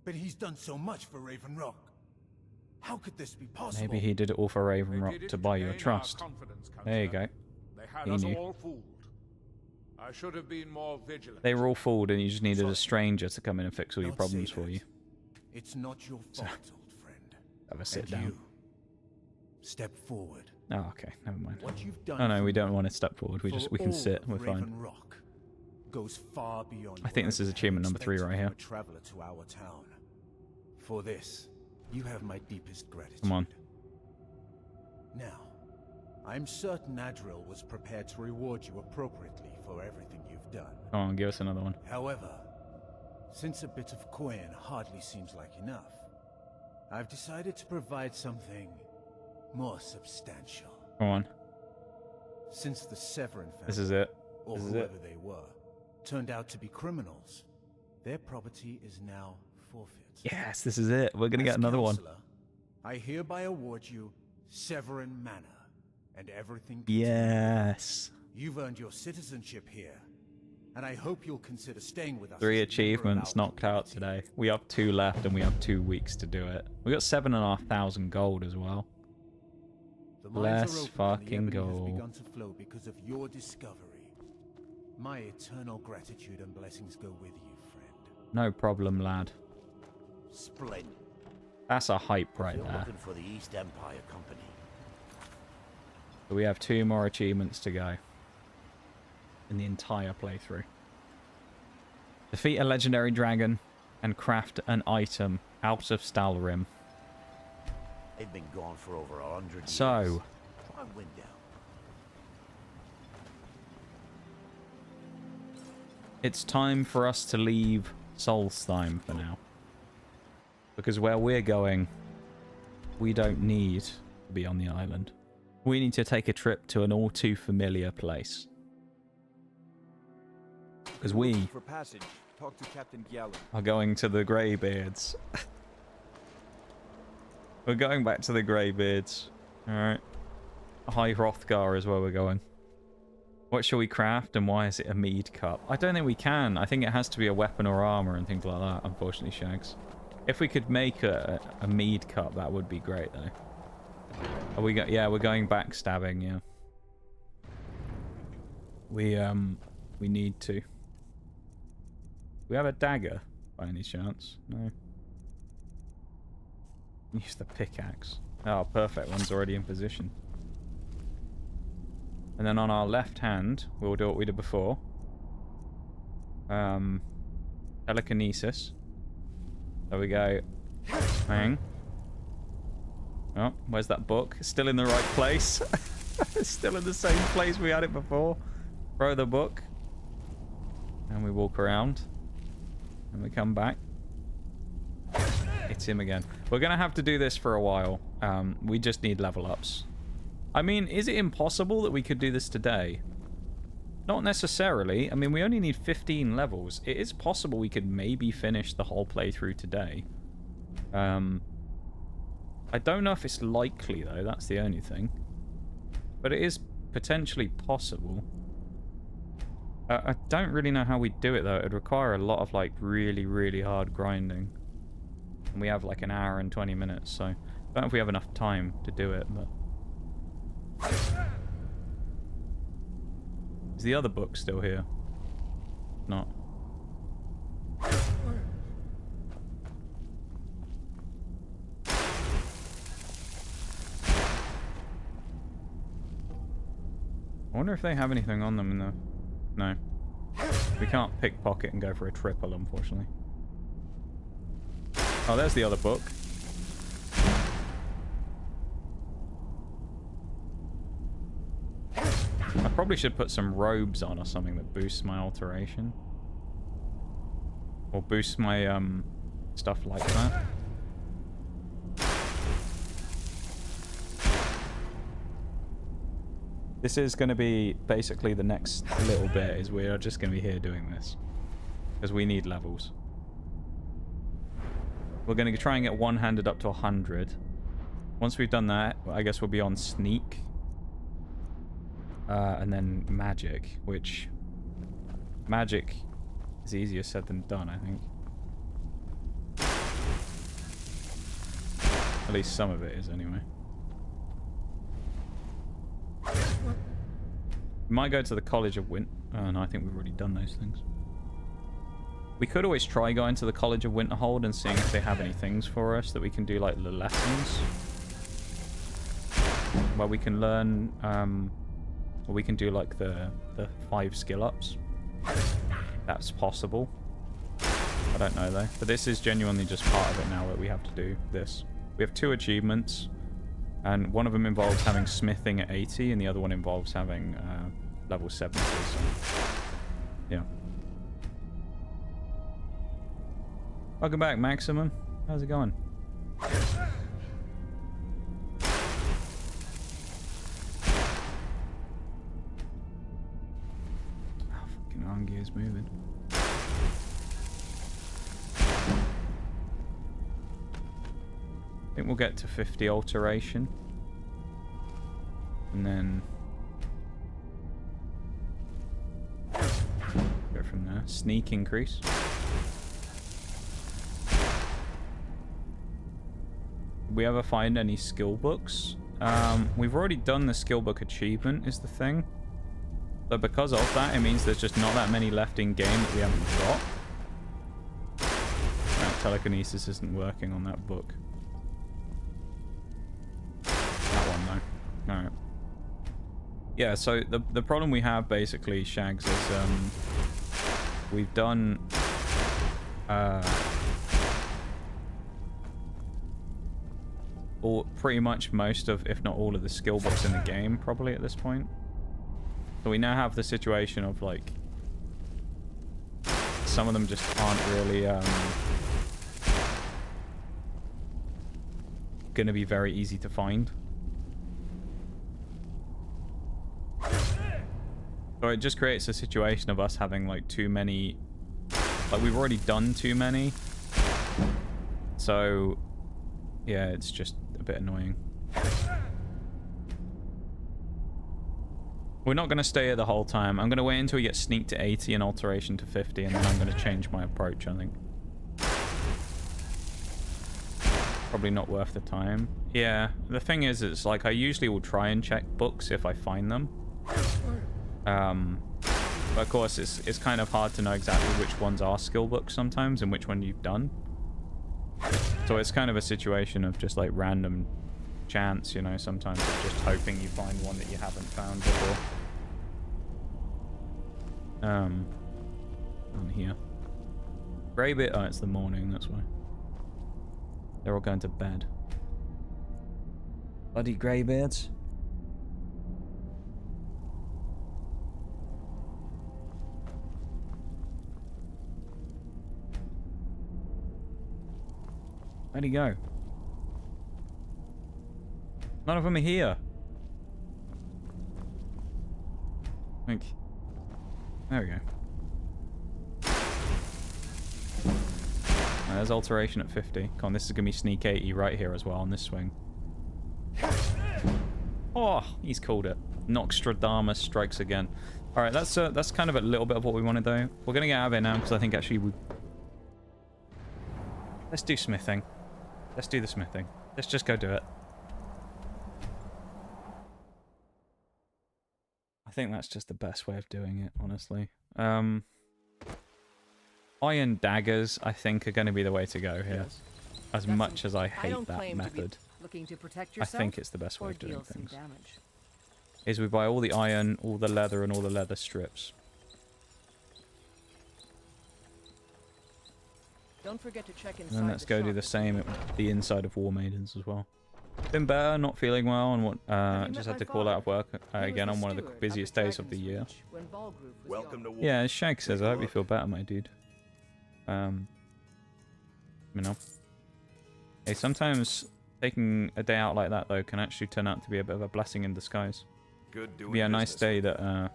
But he's done so much for Raven Rock. How could this be possible? Maybe he did it all for Raven Rock to buy your trust. There you go. They had He us knew. all fooled. I should have been more vigilant. They were all fooled, and you just needed a stranger to come in and fix all your problems for you. It's not your fault, old friend. Have a sit And down. you, step forward. Oh, okay. Never mind. What you've done Oh no, we for don't want to step forward. We for can all sit. of We're Raven fine. Rock goes far beyond I think this is achievement number 3 right here. a traveler to our town. For this, you have my deepest gratitude. Come on. Now, I'm certain Adriel was prepared to reward you appropriately for everything you've done. Come on, give us another one. However, since a bit of coin hardly seems like enough, I've decided to provide something more substantial. Come on. Since the Severin family, This is it. or This is whoever it. they were, turned out to be criminals, their property is now forfeit. Yes, this is it. We're gonna As get another one. Counselor, I hereby award you Severin Manor and everything. Yes. You've earned your citizenship here, and I hope you'll consider staying with us. 3 as a member of achievements our knocked out today. We have 2 left, and we have 2 weeks to do it. We got 7,500 gold as well. The mines are Let's open and the fucking ebony has go. begun to flow because of your discovery. My eternal gratitude and blessings go with you, friend. No problem, lad. Splendid. That's a hype right You're there. looking for the East Empire Company. So we have 2 more achievements to go in the entire playthrough. Defeat a legendary dragon and craft an item out of Stalrim. They've been gone for over 100 years. So, Try Window. it's time for us to leave Solstheim for now. Because where we're going, we don't need to be on the island. We need to take a trip to an all too familiar place. Because we For passage, talk to Captain Giallo. are going to the Greybeards. We're going back to the Greybeards. Alright. High Hrothgar is where we're going. What shall we craft and why is it a mead cup? I don't think we can. I think it has to be a weapon or armor and things like that, unfortunately, Shags. If we could make a mead cup, that would be great, though. Are we yeah, we're going backstabbing, yeah. We need to. We have a dagger, by any chance? No. Use the pickaxe. Oh, perfect. One's already in position. And then on our left hand, we'll do what we did before. Telekinesis. There we go. Bang. Oh, where's that book? Still in the right place. Still in the same place we had it before. Throw the book. And we walk around. And we come back. It's him again. We're going to have to do this for a while. We just need level ups. I mean, is it impossible that we could do this today? Not necessarily. I mean, we only need 15 levels. It is possible we could maybe finish the whole playthrough today. I don't know if it's likely, though. That's the only thing. But it is potentially possible. I don't really know how we'd do it, though. It would require a lot of, like, really, really hard grinding. And we have, like, an hour and 20 minutes, so... I don't know if we have enough time to do it, but... Is the other book still here? Not. I wonder if they have anything on them in the... No. We can't pickpocket and go for a triple, unfortunately. Oh, there's the other book. I probably should put some robes on or something that boosts my alteration. Or boosts my, stuff like that. This is going to be basically the next little bit, is we are just going to be here doing this. Because we need levels. We're going to try and get one-handed up to 100. Once we've done that, I guess we'll be on sneak. And then magic, which... Magic is easier said than done, I think. At least some of it is, anyway. We might go to the College of Winter... Oh, no, I think we've already done those things. We could always try going to the College of Winterhold and seeing if they have any things for us that we can do, like, the lessons. Where we can learn, or we can do, like, the 5 skill ups. That's possible. I don't know, though. But this is genuinely just part of it now that we have to do this. We have 2 achievements. And one of them involves having smithing at 80, and the other one involves having level 70. So, yeah. Welcome back, Maximum. How's it going? Oh, fucking Angier's moving. I think we'll get to 50 alteration. And then... go from there. Sneak increase. Did we ever find any skill books? We've already done the skill book achievement, is the thing. So because of that, it means there's just not that many left in game that we haven't got. Right, telekinesis isn't working on that book. That one, though. Alright. Yeah, so the problem we have, basically, Shags, is we've done... pretty much most of, if not all of the skill books in the game, probably at this point. So we now have the situation of, like, some of them just aren't really gonna be very easy to find. So it just creates a situation of us having, like, too many... Like, we've already done too many. So, yeah, it's just a bit annoying. We're not going to stay here the whole time. I'm going to wait until we get sneak to 80 and alteration to 50, and then I'm going to change my approach, I think. Probably not worth the time. Yeah, the thing is, it's like I usually will try and check books if I find them. But of course, it's kind of hard to know exactly which ones are skill books sometimes and which one you've done. So it's kind of a situation of just like random chance, you know, sometimes of just hoping you find one that you haven't found before. On here. Grey bit, oh, it's the morning, that's why. They're all going to bed. Bloody greybeards. Where'd he go? None of them are here. Think. There we go. There's alteration at 50. Come on, this is gonna be sneak 80 right here as well on this swing. Oh, he's called it. Nostradamus strikes again. All right, that's kind of a little bit of what we want to do. We're gonna get out of it now because I think actually we. Let's do smithing. Let's do the smithing. Let's just go do it. I think that's just the best way of doing it, honestly. Iron daggers, I think, are going to be the way to go here. Yes. As much as I hate that method, I think it's the best way of doing things. Is we buy all the iron, all the leather, and all the leather strips. Don't forget to check inside. And then let's go do the same at the inside of War Maidens as well. Been better, not feeling well, and what? Just had to call out of work again on one of the busiest days of the year. Welcome to war. Yeah, as Shag says, I hope you feel better, my dude. You know. Hey, sometimes taking a day out like that though can actually turn out to be a bit of a blessing in disguise. Good doing. Be a nice day that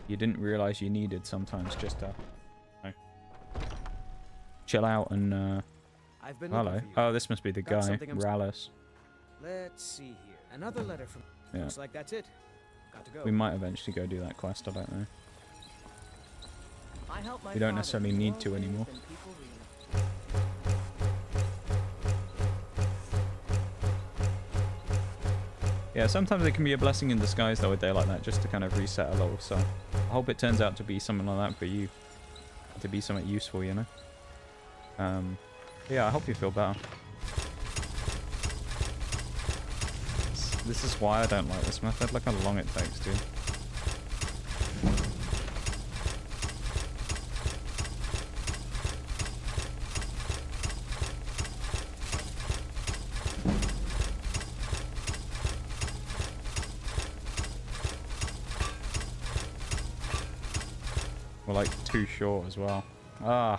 you didn't realize you needed sometimes just to chill out and hello. Oh, this must be the guy, Rallis. Let's see here. Another letter from. Yeah. Looks like that's it. Got to go. We might eventually go do that quest. I don't know. We don't necessarily need to anymore. Yeah, sometimes it can be a blessing in disguise though, a day like that, just to kind of reset a little. So I hope it turns out to be something like that for you, to be something useful, you know. Yeah, I hope you feel better. This is why I don't like this method. Look how long it takes, dude. We're like too short as well. Ah.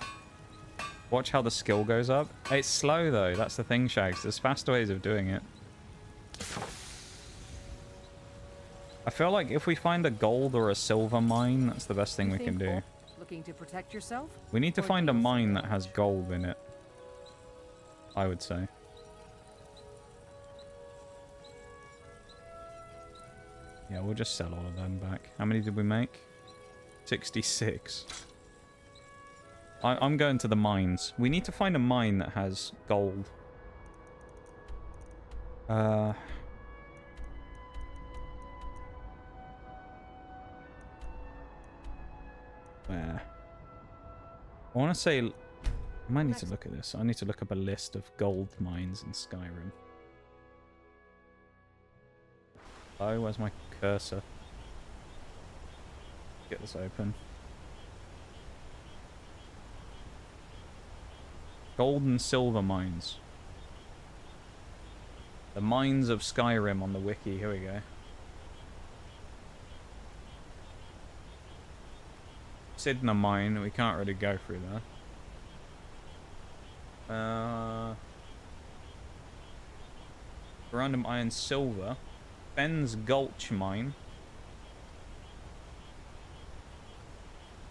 Watch how the skill goes up. It's slow though, that's the thing, Shags. There's faster ways of doing it. I feel like if we find a gold or a silver mine, that's the best thing we can do. Looking to protect yourself? We need to find a mine that has gold in it, I would say. Yeah, we'll just sell all of them back. How many did we make? 66. I'm going to the mines. We need to find a mine that has gold. Where? I want to say... I might need to look at this. I need to look up a list of gold mines in Skyrim. Oh, where's my cursor? Get this open. Gold and silver mines. The mines of Skyrim on the wiki. Here we go. Sidna mine. We can't really go through there. Random iron silver. Ben's Gulch mine.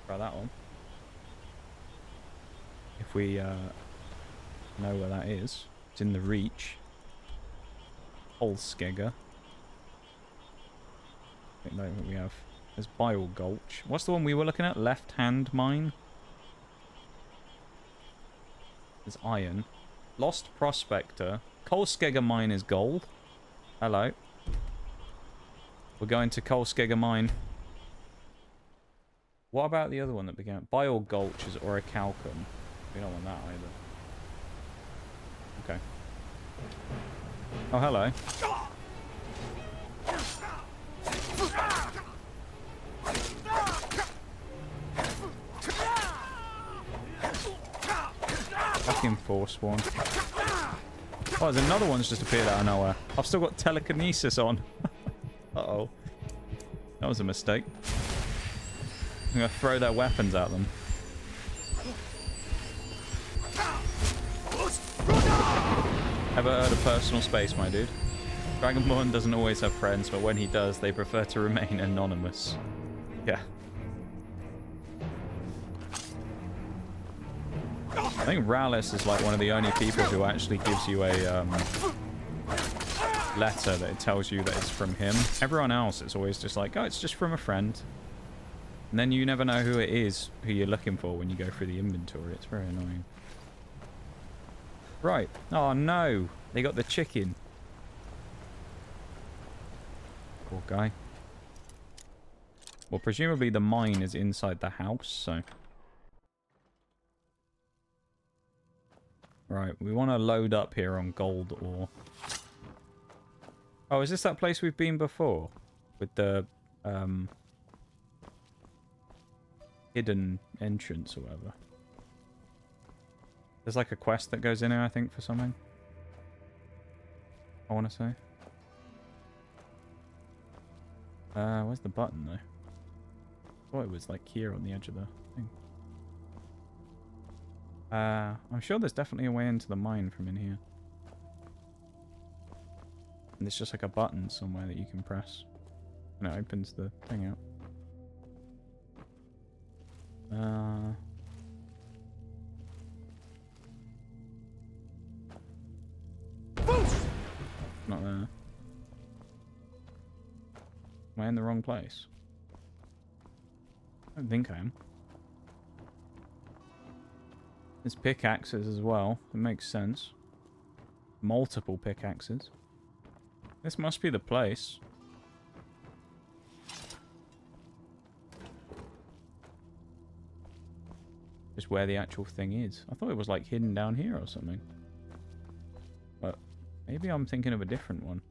Try that one. If we know where that is. It's in the Reach. Holskegger. I don't think we have. There's Bile Gulch. What's the one we were looking at? Left Hand Mine? There's iron. Lost Prospector. Coalskegger Mine is gold. Hello. We're going to Coalskegger Mine. What about the other one that began? Bile Gulch is Orichalcum. We don't want that either. Okay. Oh, hello. Fucking Forsworn. Oh, there's another one's just appeared out of nowhere. I've still got telekinesis on. Uh-oh. That was a mistake. I'm gonna throw their weapons at them. Ever heard of personal space, my dude? Dragonborn doesn't always have friends, but when he does, they prefer to remain anonymous. Yeah. I think Rallis is like one of the only people who actually gives you a letter that it tells you that it's from him. Everyone else, it's always just like, oh, it's just from a friend. And then you never know who it is, who you're looking for when you go through the inventory. It's very annoying. Right. Oh, no. They got the chicken. Poor guy. Well, presumably the mine is inside the house, so... Right, we want to load up here on gold ore. Oh, is this that place we've been before? With the, hidden entrance or whatever. There's like a quest that goes in here, I think, for something. I want to say. Where's the button, though? I thought it was like here on the edge of the thing. I'm sure there's definitely a way into the mine from in here. And there's just like a button somewhere that you can press. And it opens the thing out. Not there. Am I in the wrong place? I don't think I am. There's pickaxes as well. It makes sense. Multiple pickaxes. This must be the place. Just where the actual thing is. I thought it was like hidden down here or something. But maybe I'm thinking of a different one.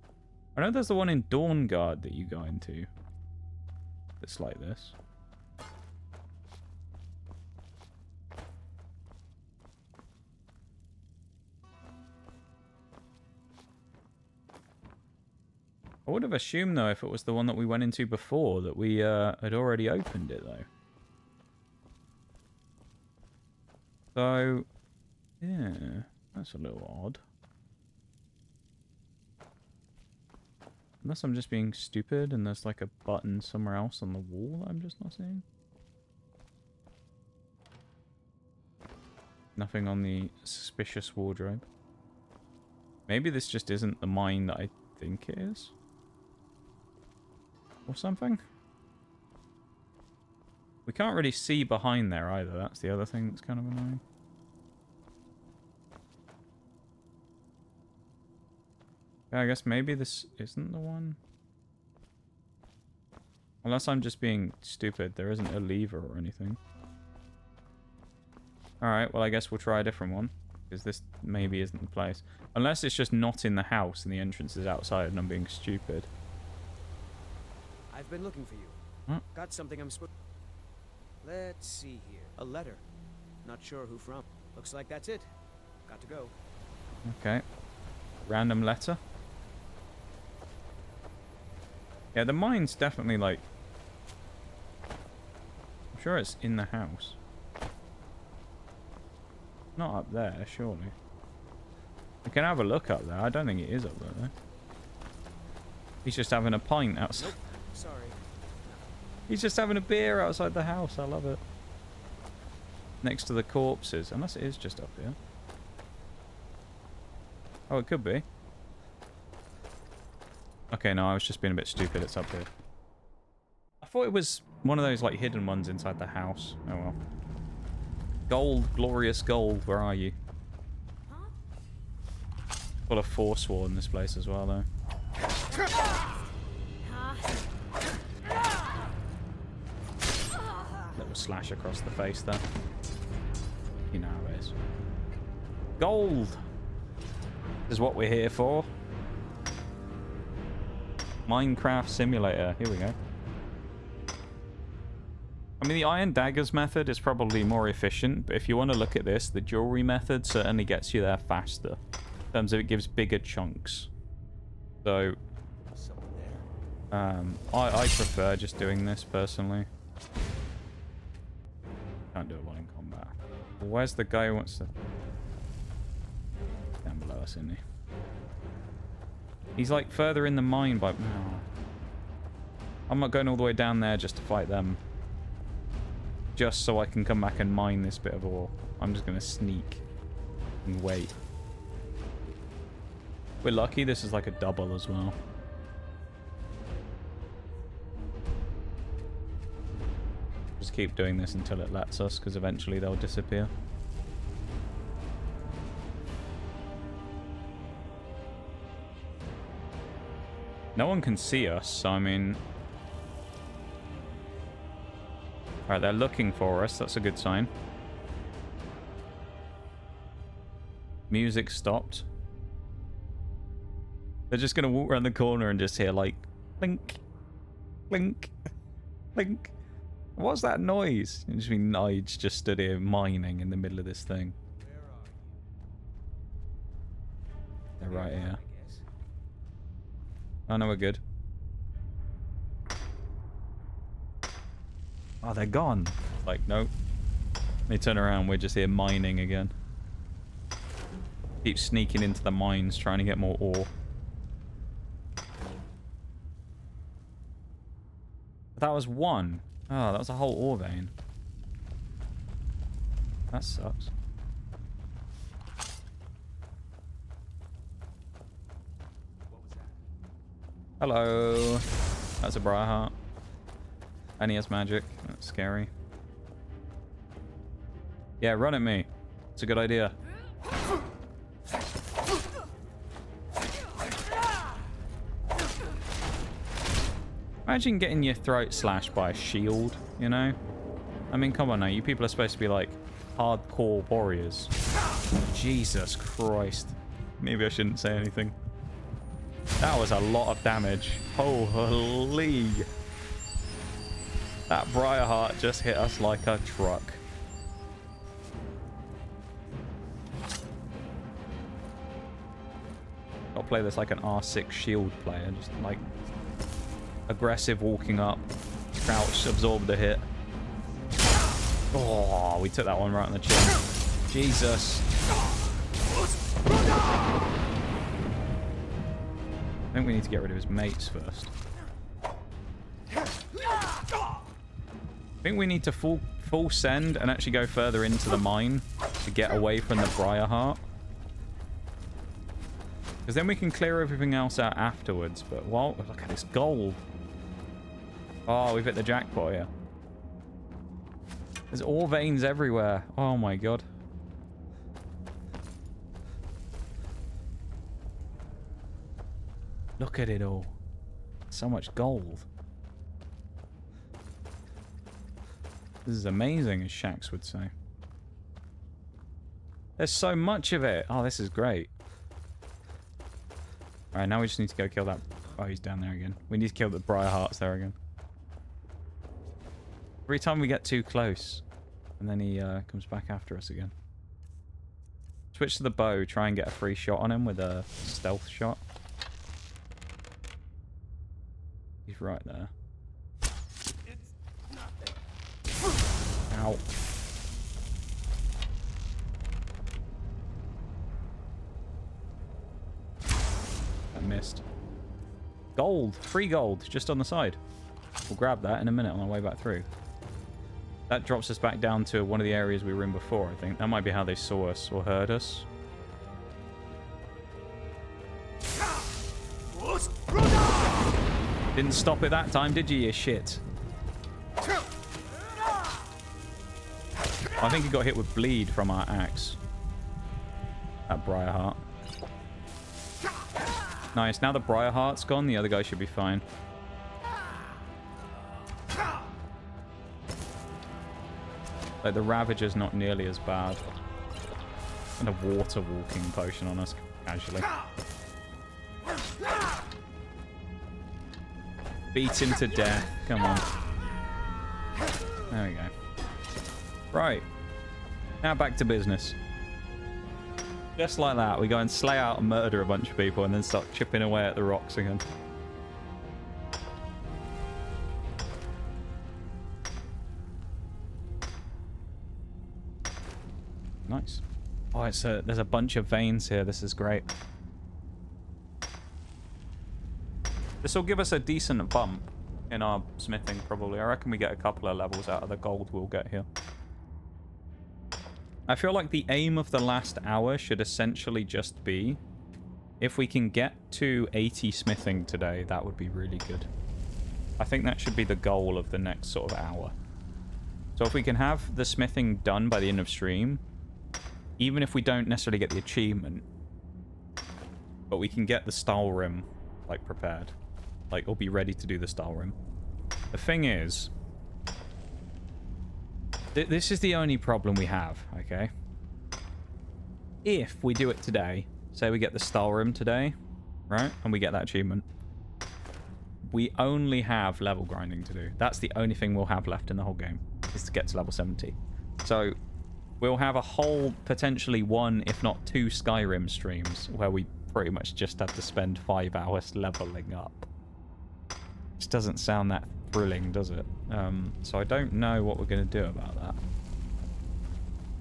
I know there's the one in Dawnguard that you go into. That's like this. I would have assumed, though, if it was the one that we went into before, that we had already opened it, though. So, yeah, that's a little odd. Unless I'm just being stupid and there's like a button somewhere else on the wall that I'm just not seeing. Nothing on the suspicious wardrobe. Maybe this just isn't the mine that I think it is. Or something. We can't really see behind there either. That's the other thing that's kind of annoying. Yeah, I guess maybe this isn't the one. Unless I'm just being stupid. There isn't a lever or anything. Alright, well I guess we'll try a different one. Because this maybe isn't the place. Unless it's just not in the house and the entrance is outside and I'm being stupid. I've been looking for you. Huh? Got something I'm supposed... Let's see here. A letter. Not sure who from. Looks like that's it. Got to go. Okay. Random letter. Yeah, the mine's definitely like... I'm sure it's in the house. Not up there, surely. We can have a look up there. I don't think it is up there, though. He's just having a pint outside. Nope. Sorry. He's just having a beer outside the house. I love it. Next to the corpses. Unless it is just up here. Oh, it could be. Okay, no, I was just being a bit stupid. It's up here. thought it was one of those like hidden ones inside the house. Oh well. Gold, glorious gold, where are you? Got a Forsworn in this place as well, though. Little slash across the face there. You know how it is. Gold is what we're here for. Minecraft Simulator. Here we go. I mean, the Iron Daggers method is probably more efficient, but if you want to look at this, the jewelry method certainly gets you there faster. In terms of it gives bigger chunks. So, I prefer just doing this, personally. Can't do it while in combat. Where's the guy who wants to... Down below us, isn't he? He's like further in the mine by... Oh. I'm not going all the way down there just to fight them. Just so I can come back and mine this bit of ore. I'm just going to sneak and wait. We're lucky this is like a double as well. Just keep doing this until it lets us, because eventually they'll disappear. No one can see us, so I mean... Alright, they're looking for us. That's a good sign. Music stopped. They're just going to walk around the corner and just hear, like, blink, blink, blink. What's that noise? It just means Nige just stood here mining in the middle of this thing. They're right here. Oh, no, we're good. Oh, they're gone. Like, nope. They turn around, we're just here mining again. Keep sneaking into the mines, trying to get more ore. That was one. Oh, that was a whole ore vein. That sucks. Hello. That's a Briarheart. And he has magic. That's scary. Yeah, run at me. It's a good idea. Imagine getting your throat slashed by a shield, you know? I mean, come on now. You people are supposed to be like hardcore warriors. Jesus Christ. Maybe I shouldn't say anything. That was a lot of damage. Holy. That Briarheart just hit us like a truck. I'll play this like an R6 shield player. Just like aggressive walking up. Crouch, absorb the hit. Oh, we took that one right on the chin. Jesus. I think we need to get rid of his mates first. I think we need to full send and actually go further into the mine to get away from the Briarheart. Because then we can clear everything else out afterwards. But, well, look at this gold. Oh, we've hit the jackpot here. There's ore veins everywhere. Oh my god. Look at it all. So much gold. This is amazing, as Shax would say. There's so much of it. Oh, this is great. Alright, now we just need to go kill that... Oh, he's down there again. We need to kill the Briarhearts there again. Every time we get too close. And then he comes back after us again. Switch to the bow. Try and get a free shot on him with a stealth shot. He's right there. Ow. I missed. Gold! Free gold, just on the side. We'll grab that in a minute on our way back through. That drops us back down to one of the areas we were in before, I think. That might be how they saw us or heard us. Didn't stop it that time, did you shit? I think he got hit with bleed from our axe. At Briarheart. Nice. Now the Briarheart's gone, the other guy should be fine. Like, the Ravager's not nearly as bad. And a water walking potion on us, casually. Beat him to death. Come on. There we go. Right. Now back to business. Just like that, we go and slay out and murder a bunch of people and then start chipping away at the rocks again. Nice. Oh, there's a bunch of veins here. This is great. This will give us a decent bump in our smithing, probably. I reckon we get a couple of levels out of the gold we'll get here. I feel like the aim of the last hour should essentially just be, if we can get to 80 smithing today, that would be really good. I think that should be the goal of the next sort of hour. So if we can have the smithing done by the end of stream, even if we don't necessarily get the achievement, but we can get the style rim, like, prepared. Like, we'll be ready to do the style rim. The thing is, this is the only problem we have, okay? If we do it today, say we get the style rim today, right? And we get that achievement. We only have level grinding to do. That's the only thing we'll have left in the whole game, is to get to level 70. So we'll have a whole, potentially 1, if not 2 Skyrim streams where we pretty much just have to spend 5 hours leveling up. Which doesn't sound that thrilling, does it? So I don't know what we're going to do about that.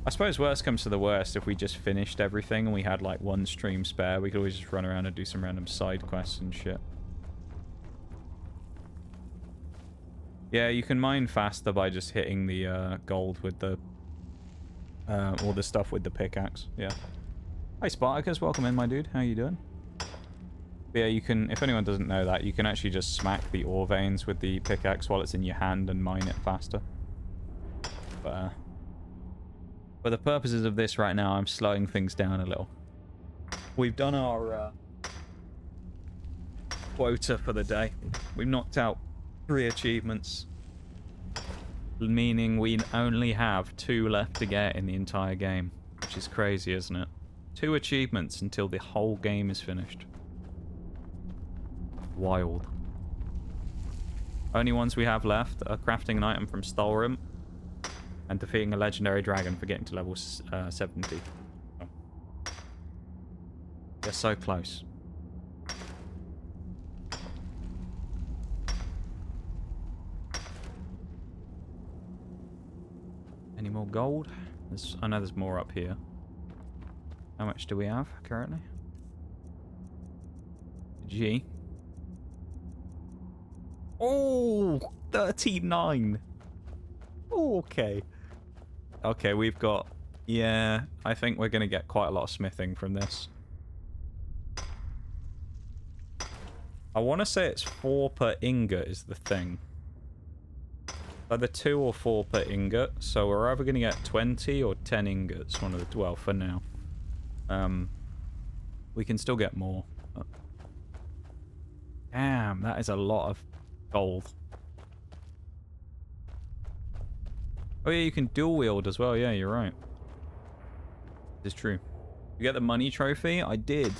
I suppose worst comes to the worst, if we just finished everything and we had like 1 stream spare, we could always just run around and do some random side quests and shit. Yeah, you can mine faster by just hitting the gold with the all the stuff with the pickaxe. Yeah. Hi Spartacus, welcome in, my dude. How you doing? But yeah, you can, if anyone doesn't know that, you can actually just smack the ore veins with the pickaxe while it's in your hand and mine it faster. But for the purposes of this right now, I'm slowing things down a little. We've done our quota for the day. We've knocked out 3 achievements, meaning we only have 2 left to get in the entire game, which is crazy, isn't it? 2 achievements until the whole game is finished. Wild. Only ones we have left are crafting an item from Stalrim and defeating a legendary dragon for getting to level 70. Oh. They're so close. Any more gold? I know there's more up here. How much do we have currently? G. Oh, 39. Oh, okay. Okay, we've got... Yeah, I think we're going to get quite a lot of smithing from this. I want to say it's 4 per ingot is the thing. Either 2 or 4 per ingot, so we're either going to get 20 or 10 ingots, one of the... Well, for now. We can still get more. Damn, that is a lot of gold. Oh yeah, you can dual wield as well. Yeah, you're right. It's true. You get the money trophy? I did.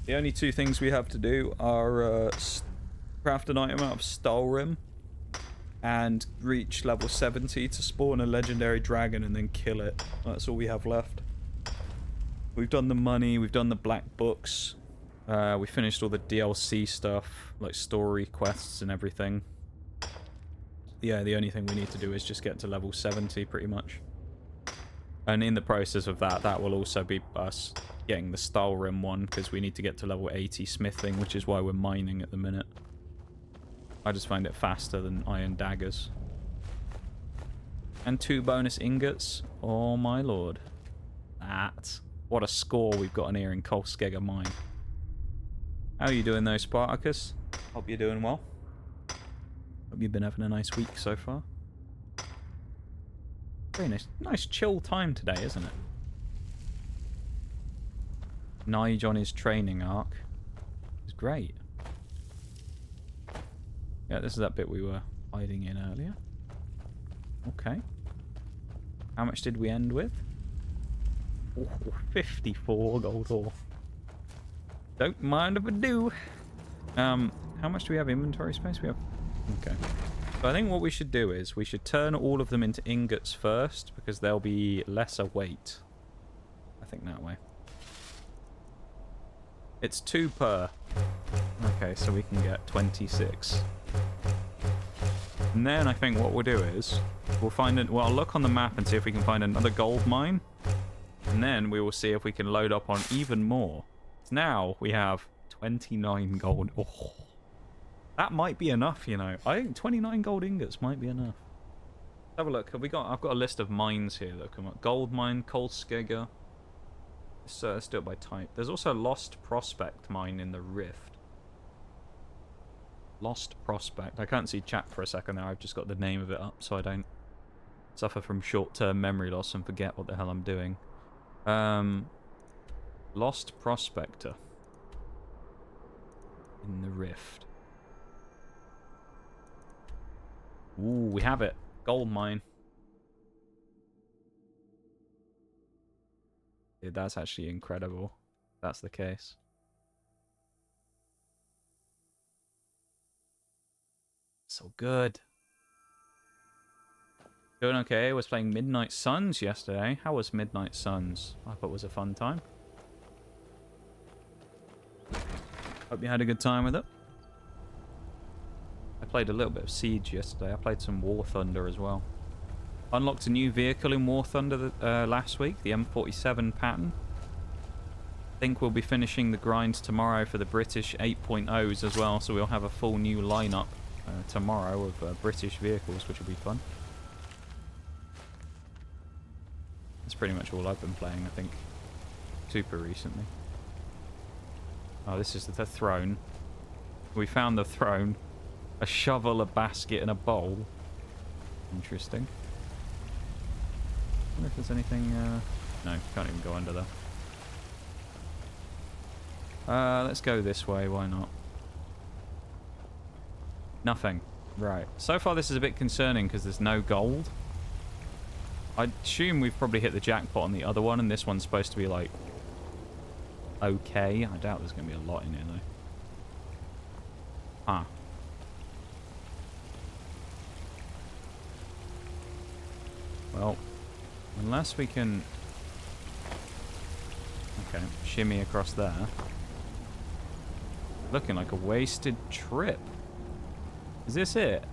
The only 2 things we have to do are craft an item out of Stalrim and reach level 70 to spawn a legendary dragon and then kill it. That's all we have left. We've done the money, we've done the black books, we finished all the DLC stuff, like story quests and everything. Yeah, the only thing we need to do is just get to level 70 pretty much. And in the process of that, that will also be us getting the Stalrim one, because we need to get to level 80 smithing, which is why we're mining at the minute. I just find it faster than iron daggers. And 2 bonus ingots. Oh my lord. What a score we've got in here in Kolskegger Mine. How are you doing though, Spartacus? Hope you're doing well. Hope you've been having a nice week so far. Very nice chill time today, isn't it? Nige on his training arc. It's great. Yeah, this is that bit we were hiding in earlier. Okay. How much did we end with? Oh, 54 gold ore. Don't mind if I do. How much do we have inventory space? We have... Okay. So I think what we should do is we should turn all of them into ingots first because they'll be lesser weight. I think that way. It's 2 per. Okay, so we can get 26. And then I think what we'll do is we'll find it. Well, I'll look on the map and see if we can find another gold mine. And then we will see if we can load up on even more. Now we have 29 gold. Oh, that might be enough, you know. I think 29 gold ingots might be enough. Let's have a look. Have we got? I've got a list of mines here that come up. Gold mine, coal skegger. Let's do it by type. There's also Lost Prospect mine in the Rift. Lost Prospect. I can't see chat for a second there. I've just got the name of it up so I don't suffer from short-term memory loss and forget what the hell I'm doing. Lost Prospector in the Rift. Ooh, we have it. Gold mine. Dude, that's actually incredible. That's the case. So good. Doing okay. I was playing Midnight Suns yesterday. How was Midnight Suns? I thought it was a fun time. Hope you had a good time with it. I played a little bit of Siege yesterday. I played some War Thunder as well. Unlocked a new vehicle in War Thunder last week, the M47 pattern. I think we'll be finishing the grinds tomorrow for the British 8.0s as well, so we'll have a full new lineup tomorrow of British vehicles, which will be fun. That's pretty much all I've been playing, I think. Super recently. Oh, this is the throne. We found the throne. A shovel, a basket, and a bowl. Interesting. I wonder if there's anything... No, can't even go under there. Let's go this way, why not? Nothing. Right. So far this is a bit concerning because there's no gold. I assume we've probably hit the jackpot on the other one, and this one's supposed to be, like, okay. I doubt there's going to be a lot in here, though. Huh. Well, unless we can... Okay, shimmy across there. Looking like a wasted trip. Is this it?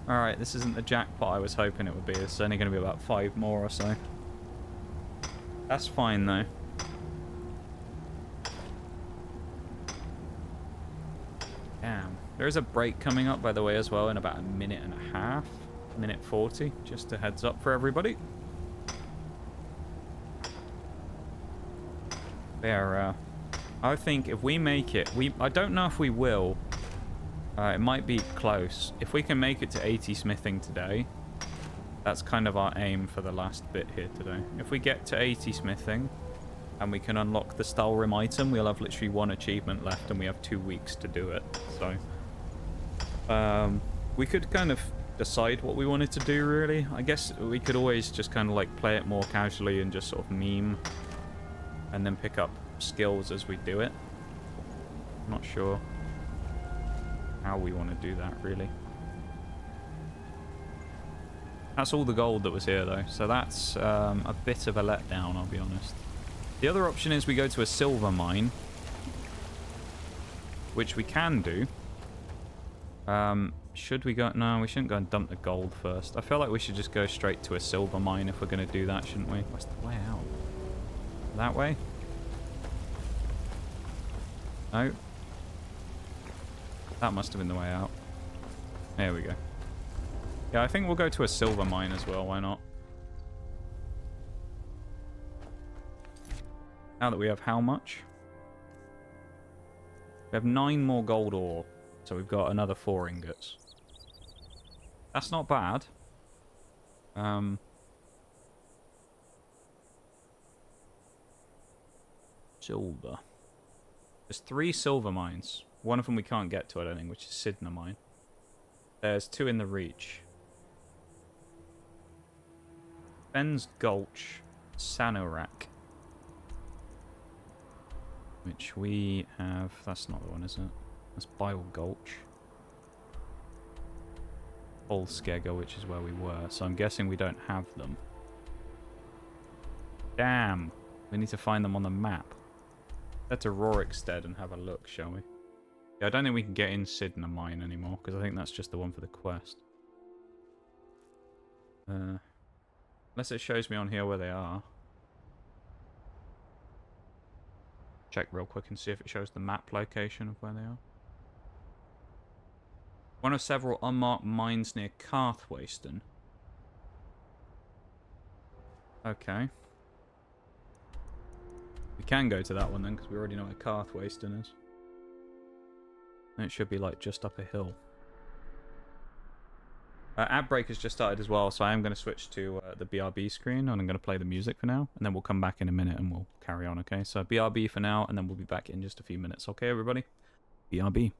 Alright, this isn't the jackpot I was hoping it would be. It's only going to be about 5 more or so. That's fine, though. Damn. There is a break coming up, by the way, as well, in about a minute and a half. Minute 40. Just a heads up for everybody. There, I think if we make it... I don't know if we will... it might be close. If we can make it to 80 smithing today, that's kind of our aim for the last bit here today. If we get to 80 smithing and we can unlock the Stalrim item, we'll have literally 1 achievement left and we have 2 weeks to do it. So, we could kind of decide what we wanted to do, really. I guess we could always just kind of like play it more casually and just sort of meme and then pick up skills as we do it. I'm not sure how we want to do that, really. That's all the gold that was here, though, so that's a bit of a letdown, I'll be honest. The other option is we go to a silver mine, which we can do. Should we go... No, we shouldn't go and dump the gold first. I feel like we should just go straight to a silver mine if we're going to do that, shouldn't we? What's the way out? That way? No. That must have been the way out. There we go. Yeah, I think we'll go to a silver mine as well. Why not? Now that we have how much? We have 9 more gold ore. So we've got another 4 ingots. That's not bad. Silver. There's 3 silver mines. One of them we can't get to, I don't think, which is Sidna mine. There's 2 in the Reach. Ben's Gulch, Sanorak. Which we have... That's not the one, is it? That's Bile Gulch. Olskega, which is where we were. So I'm guessing we don't have them. Damn. We need to find them on the map. Let's to Rorikstead and have a look, shall we? Yeah, I don't think we can get in Sidna Mine anymore, because I think that's just the one for the quest. Unless it shows me on here where they are. Check real quick and see if it shows the map location of where they are. One of several unmarked mines near Carthwayston. Okay. We can go to that one then, because we already know where Carthwayston is. And it should be like just up a hill. Ad break has just started as well, so I am going to switch to the BRB screen, and I'm going to play the music for now, and then we'll come back in a minute and we'll carry on, okay? So BRB for now, and then we'll be back in just a few minutes, okay, everybody? BRB.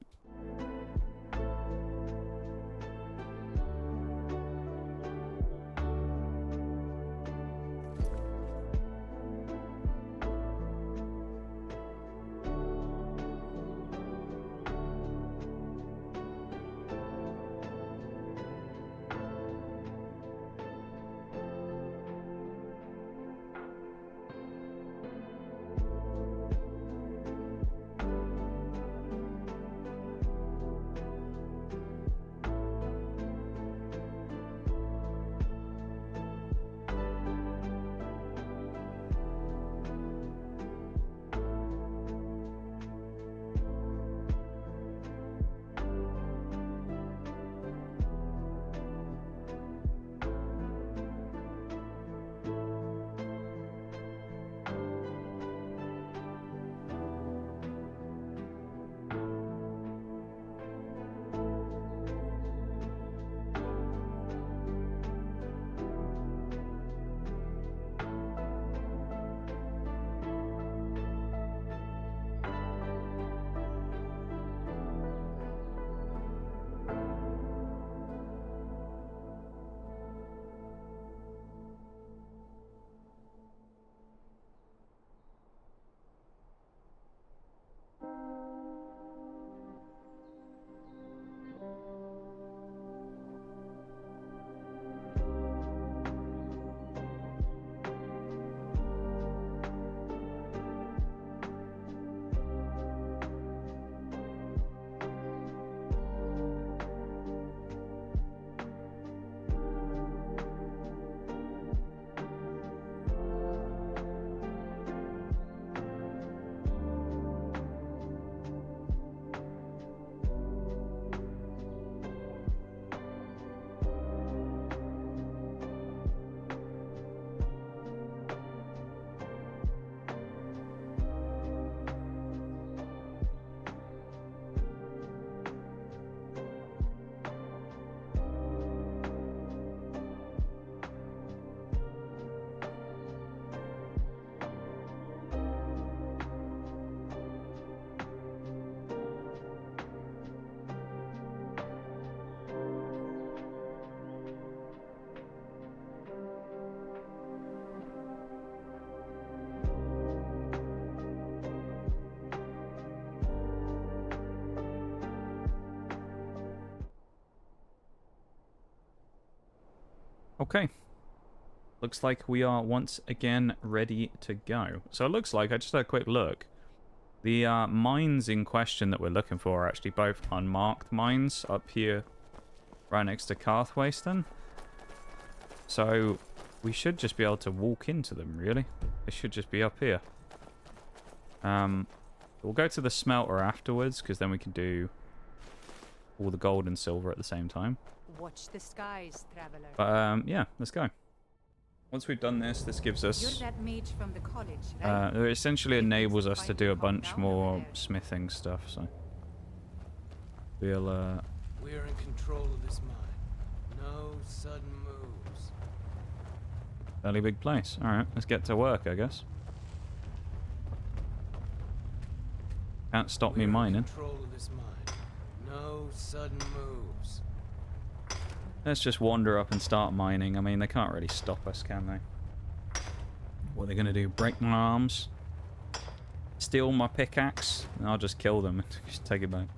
Okay. Looks like we are once again ready to go. So it looks like, I just had a quick look, the mines in question that we're looking for are actually both unmarked mines up here right next to Carthwayston. So we should just be able to walk into them, really. They should just be up here. We'll go to the smelter afterwards, because then we can do all the gold and silver at the same time. Watch the skies, traveler. But yeah, let's go. Once we've done this, this gives us... You're that mage from the college, right? it essentially enables us to do a bunch more smithing stuff, so... We'll, We're in control of this mine. No sudden moves. Fairly big place. Alright, let's get to work, I guess. Can't stop me mining. Control of this mine. No sudden moves. Let's just wander up and start mining. I mean, they can't really stop us, can they? What are they going to do? Break my arms? Steal my pickaxe? And I'll just kill them and just take it back.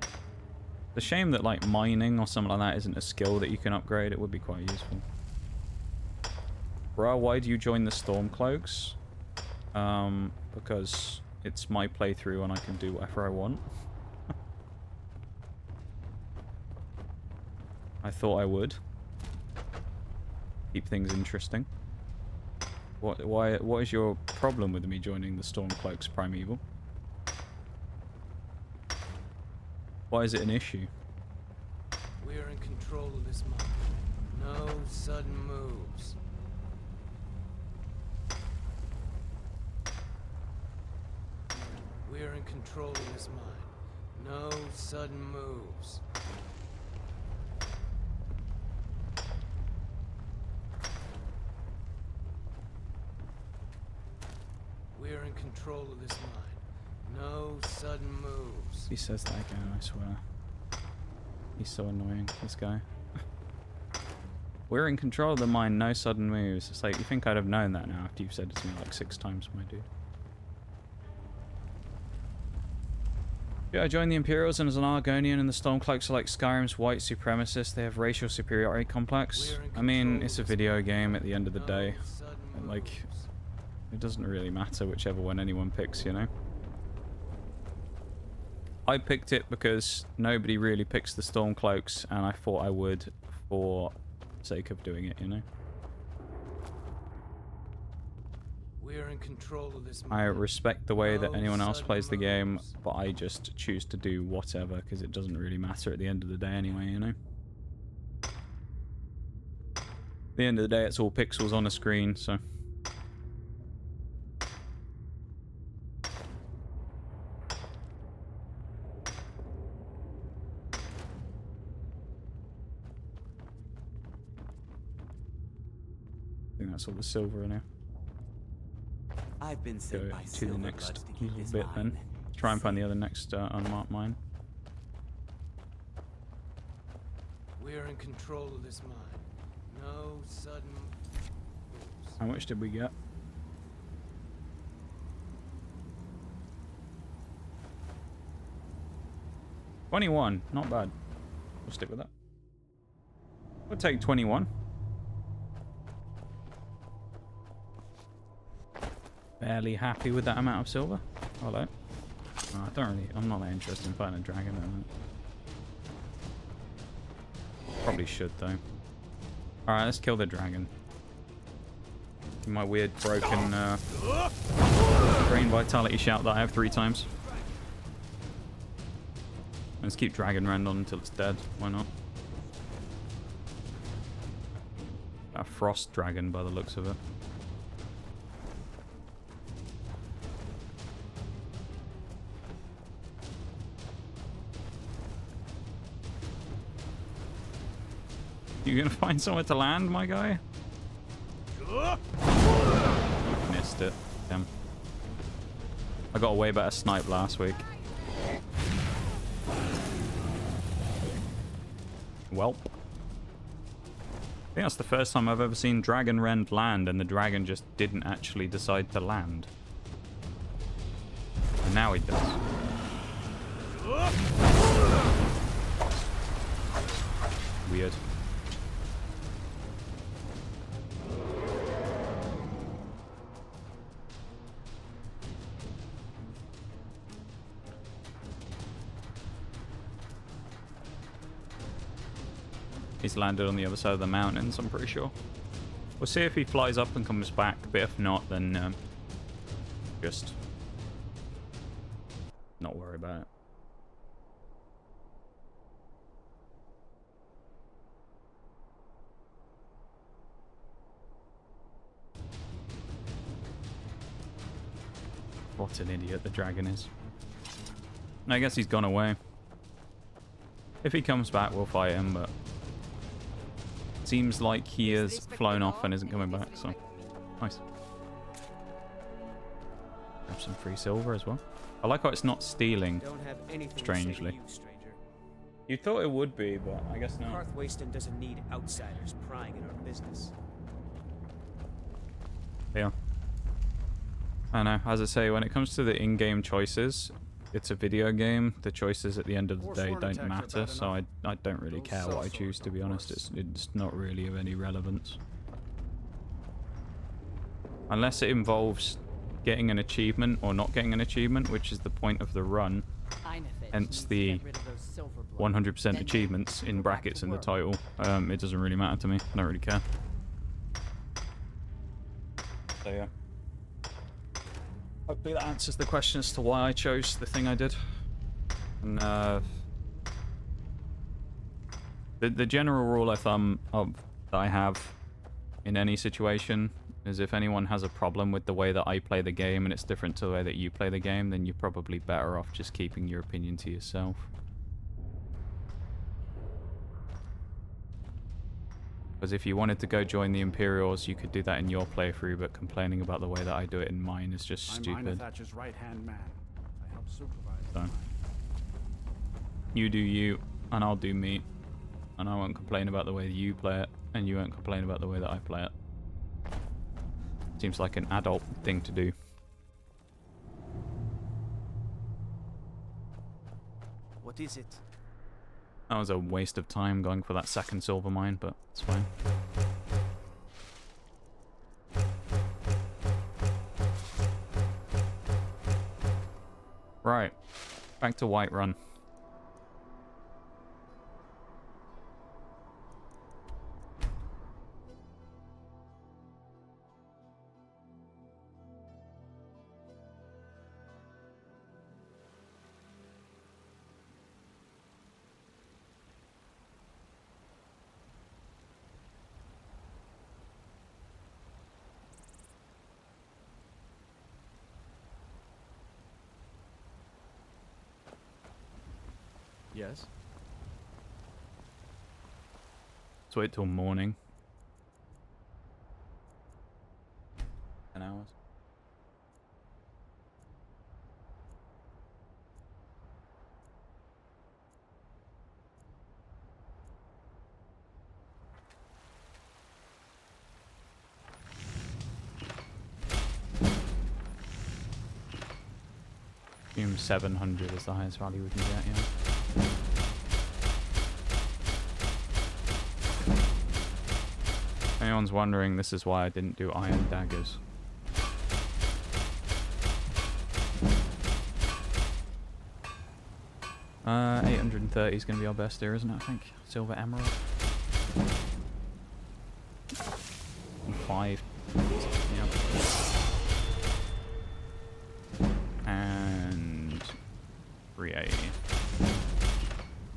It's a shame that, like, mining or something like that isn't a skill that you can upgrade. It would be quite useful. Bruh, why do you join the Stormcloaks? Because it's my playthrough and I can do whatever I want. I thought I would. Keep things interesting. What is your problem with me joining the Stormcloaks Primeval? Why is it an issue? We're in control of this mine. No sudden moves. We're in control of this mine. No sudden moves. We're in control of this mine. No sudden moves. He says that again, I swear. He's so annoying, this guy. We're in control of the mine, no sudden moves. It's like, you think I'd have known that now after you've said it to me like 6 times, my dude. Yeah, I joined the Imperials and as an Argonian, and the Stormcloaks are like Skyrim's white supremacists. They have racial superiority complex. I mean, it's a video game at the end of the day. Like, it doesn't really matter whichever one anyone picks, you know? I picked it because nobody really picks the Stormcloaks, and I thought I would for sake of doing it, you know? We're in control of this I respect the way that anyone else plays the game, but I just choose to do whatever because it doesn't really matter at the end of the day anyway, you know? At the end of the day, it's all pixels on a screen, so... I think that's all the silver in here. I've been sent by to the next little bit then. Try and find the other next unmarked mine. We're in control of this mine. No sudden moves. How much did we get? $21, not bad. We'll stick with that. We'll take 21. Fairly happy with that amount of silver. Hello. Oh, I'm not that interested in fighting a dragon. Probably should though. Alright, let's kill the dragon. My weird broken brain vitality shout that I have 3 times. Let's keep Dragon Rend on until it's dead. Why not? A frost dragon by the looks of it. You gonna find somewhere to land, my guy? Missed it. Damn. I got a way better snipe last week. Welp. I think that's the first time I've ever seen Dragon Rend land and the dragon just didn't actually decide to land. And now he does. Weird. He's landed on the other side of the mountains, I'm pretty sure. We'll see if he flies up and comes back, but if not, then just not worry about it. What an idiot the dragon is. I guess he's gone away. If he comes back, we'll fight him, but Seems like he has flown off and isn't coming back, so nice. Grab some free silver as well. I like how it's not stealing, Don't have anything strangely. To say to you, stranger. You thought it would be, but I guess not. Karth Wayston doesn't need outsiders prying in our business. Yeah. I know. As I say, when it comes to the in-game choices, it's a video game. The choices at the end of the day don't matter, so I don't really care what I choose, to be honest. It's not really of any relevance. Unless it involves getting an achievement or not getting an achievement, which is the point of the run. Hence the 100% achievements in brackets in the title. It doesn't really matter to me. I don't really care. So yeah. Hopefully that answers the question as to why I chose the thing I did. And the general rule of thumb that I have in any situation is if anyone has a problem with the way that I play the game and it's different to the way that you play the game, then you're probably better off just keeping your opinion to yourself. Because if you wanted to go join the Imperials, you could do that in your playthrough, but complaining about the way that I do it in mine is just stupid. I'm Thatcher's right-hand man. I help supervise So, you do you, and I'll do me. And I won't complain about the way you play it, and you won't complain about the way that I play it. Seems like an adult thing to do. What is it? That was a waste of time going for that second silver mine, but it's fine. Right, back to Whiterun. Yes. Let's wait till morning. 10 hours. Assume 700 is the highest value we can get, yeah. If anyone's wondering, this is why I didn't do iron daggers. Uh, 830 is going to be our best here, isn't it, I think? Silver emerald. And 5. Yeah. And 380.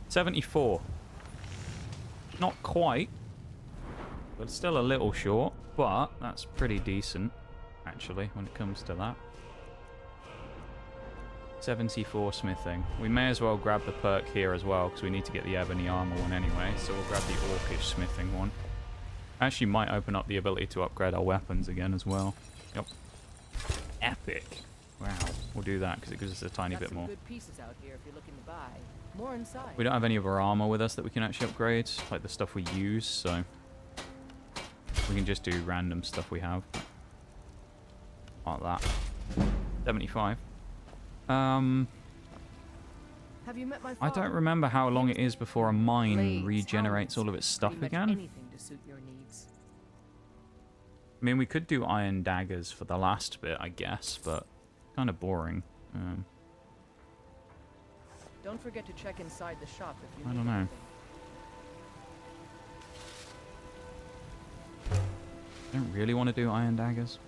74. Not quite, but still a little short, but that's pretty decent, actually, when it comes to that. 74 smithing. We may as well grab the perk here as well, because we need to get the ebony armor one anyway, so we'll grab the orcish smithing one. Actually might open up the ability to upgrade our weapons again as well. Yep. Epic. Wow. We'll do that, because it gives us a tiny bit more. Good pieces out here if you're looking to buy. More inside. We don't have any of our armor with us that we can actually upgrade, like the stuff we use, so we can just do random stuff we have. Like that. 75. Have you met my I don't remember how long it is before a mine regenerates all of its stuff again. Anything to suit your needs. I mean, we could do iron daggers for the last bit, I guess, but kind of boring. Don't forget to check inside the shop if you need I don't know. anything. I don't really want to do iron daggers.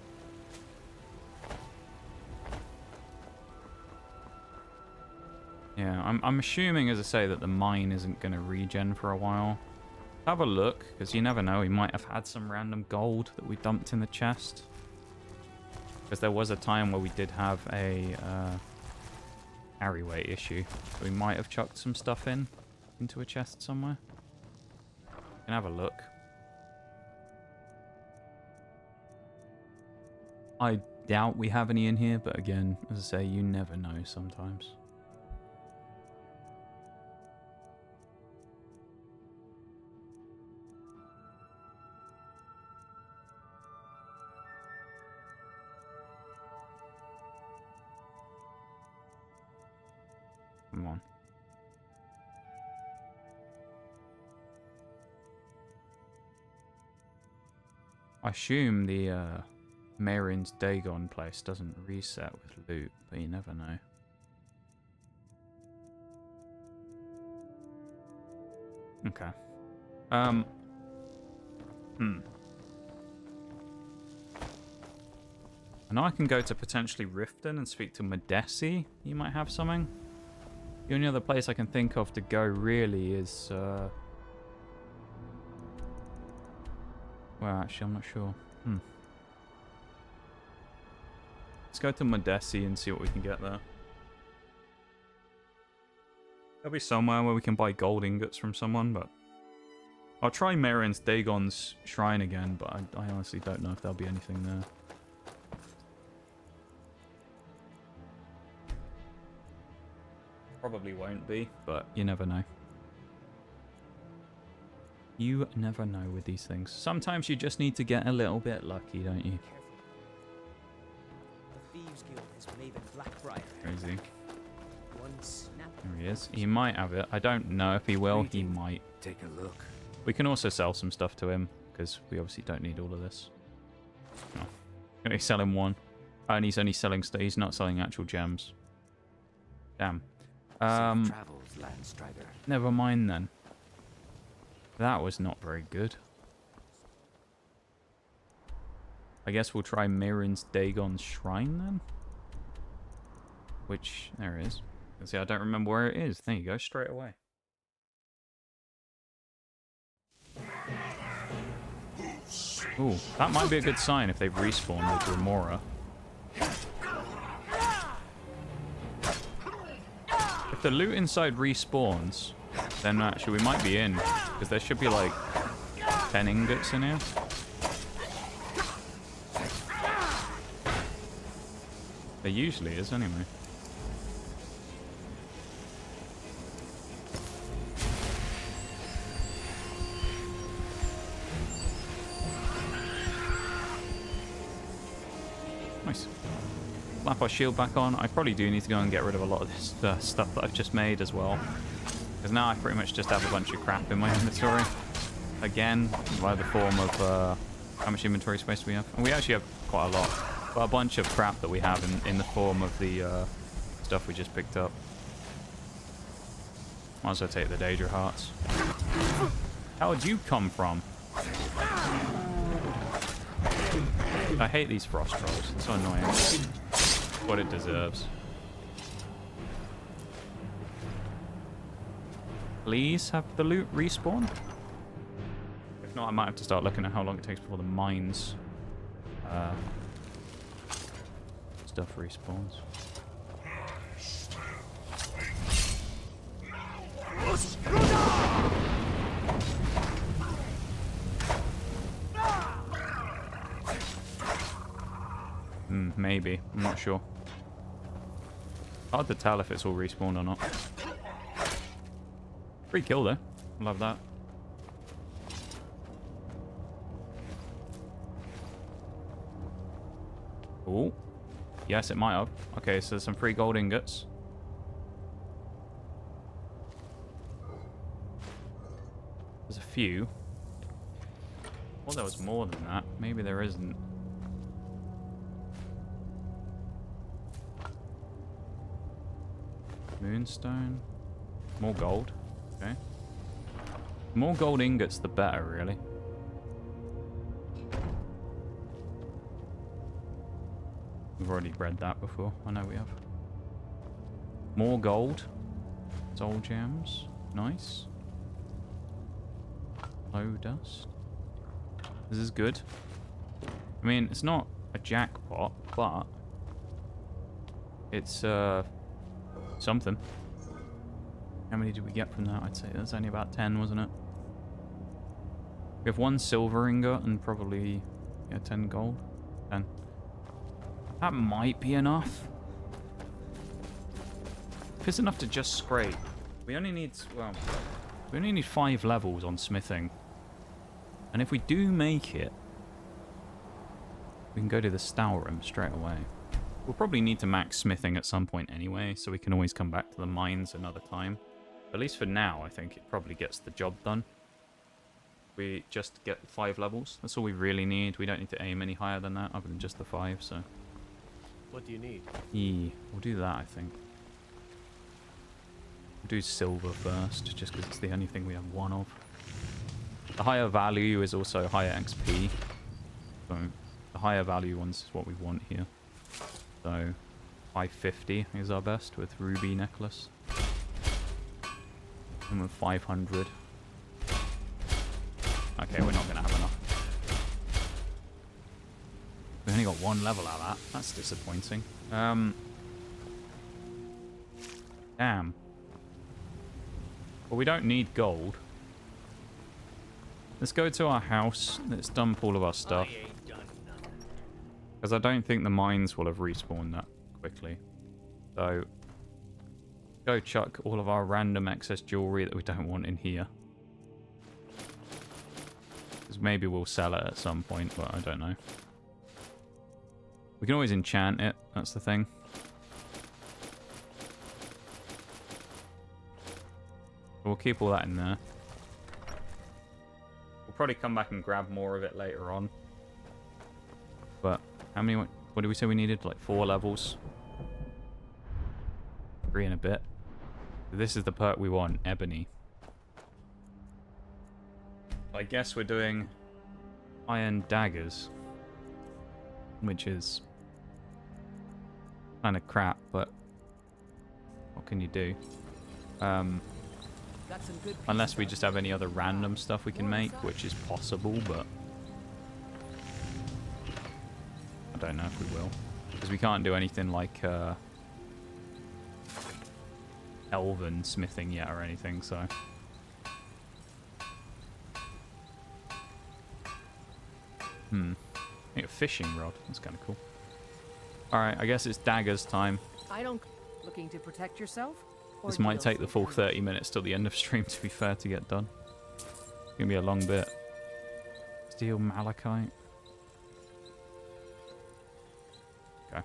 Yeah, I'm assuming, as I say, that the mine isn't going to regen for a while. Have a look, because you never know. We might have had some random gold that we dumped in the chest. Because there was a time where we did have a carry weight issue. So we might have chucked some stuff into a chest somewhere. You can have a look. I doubt we have any in here, but again, as I say, you never know sometimes. Come on. I assume the Marin's Dagon place doesn't reset with loot, but you never know. Okay. I know I can go to potentially Riften and speak to Madesi. He might have something. The only other place I can think of to go really is well, actually I'm not sure. Let's go to Madesi and see what we can get there. There'll be somewhere where we can buy gold ingots from someone, but I'll try Marin's Dagon's shrine again, but I honestly don't know if there'll be anything there. Probably won't be, but you never know. You never know with these things. Sometimes you just need to get a little bit lucky, don't you? The Thieves Guild has Maven Blackbriar. Crazy. One snap. There he is. He might have it. I don't know if he will. He might. Take a look. We can also sell some stuff to him, because we obviously don't need all of this. No. Can we sell him one? Oh, and he's only selling stuff. He's not selling actual gems. Damn. Travels, Landstrider. Never mind then. That was not very good. I guess we'll try Marin's Dagon's shrine then. Which, there it is. See, I don't remember where it is. There you go, straight away. Ooh, that might be a good sign if they've respawned with Remora. If the loot inside respawns, then actually we might be in, because there should be like 10 ingots in here. There usually is anyway. Nice. Slap our shield back on. I probably do need to go and get rid of a lot of this stuff that I've just made as well. Because now I pretty much just have a bunch of crap in my inventory. Again, by the form of how much inventory space we have. And we actually have quite a lot. But a bunch of crap that we have in the form of the stuff we just picked up. Might as well take the Daedra Hearts. How would you come from? I hate these frost trolls. It's so annoying. What it deserves. Please have the loot respawn. If not, I might have to start looking at how long it takes before the mines stuff respawns. Maybe. I'm not sure. Hard to tell if it's all respawned or not. Free kill though. Love that. Oh. Yes, it might have. Okay, so there's some free gold ingots. There's a few. Well, there was more than that. Maybe there isn't. Moonstone. More gold. Okay. More gold ingots, the better, really. We've already read that before. I know we have. More gold. Soul gems. Nice. Low dust. This is good. I mean, it's not a jackpot, but it's something. How many did we get from that? I'd say that's only about 10, wasn't it? We have 1 silver ingot and probably 10 gold. 10. That might be enough. If it's enough to just scrape. We only need, well, we only need 5 levels on smithing. And if we do make it, we can go to the Stour Room straight away. We'll probably need to max smithing at some point anyway, so we can always come back to the mines another time. At least for now, I think it probably gets the job done. We just get 5 levels. That's all we really need. We don't need to aim any higher than that, other than just the 5, so... What do you need? Yeah, we'll do that, I think. We'll do silver first, just because it's the only thing we have 1 of. The higher value is also higher XP. So, the higher value ones is what we want here. So, 550 is our best with ruby necklace. And with 500. Okay, we're not going to have enough. We only got 1 level out of that. That's disappointing. Damn. Well, we don't need gold. Let's go to our house. Let's dump all of our stuff. Because I don't think the mines will have respawned that quickly. So, go chuck all of our random excess jewelry that we don't want in here. Because maybe we'll sell it at some point, but I don't know. We can always enchant it, that's the thing. We'll keep all that in there. We'll probably come back and grab more of it later on. But how many? What did we say we needed? Like 4 levels. 3 and a bit. This is the perk we want, Ebony. I guess we're doing iron daggers, which is kind of crap, but what can you do? Unless we just have any other random stuff we can make, which is possible, but I don't know if we will. Because we can't do anything like elven smithing yet or anything, so... Make a fishing rod. That's kind of cool. Alright, I guess it's daggers time. I don't... Looking to protect yourself? This might take the full 30 minutes till the end of stream, to be fair, to get done. It's gonna be a long bit. Steel malachite. Okay.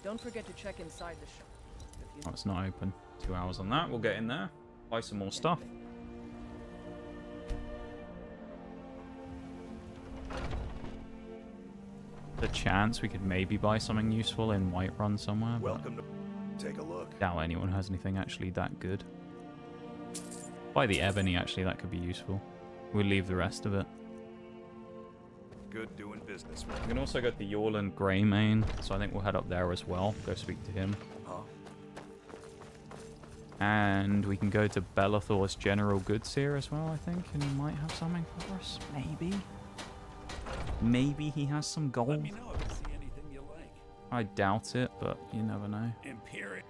Don't forget to check inside the shop. Oh, it's not open. 2 hours on that. We'll get in there. Buy some more stuff. The chance we could maybe buy something useful in Whiterun somewhere. Welcome to take a look. Doubt anyone has anything actually that good. Buy the ebony, actually, that could be useful. We'll leave the rest of it. Good doing business. We can also go to Yorland Greymane, so I think we'll head up there as well. Go speak to him. Huh? And we can go to Bellathor's General Goods here as well, I think, and he might have something for us. Maybe. Maybe he has some gold. Let me know if you see anything you like. I doubt it, but you never know. Imperial.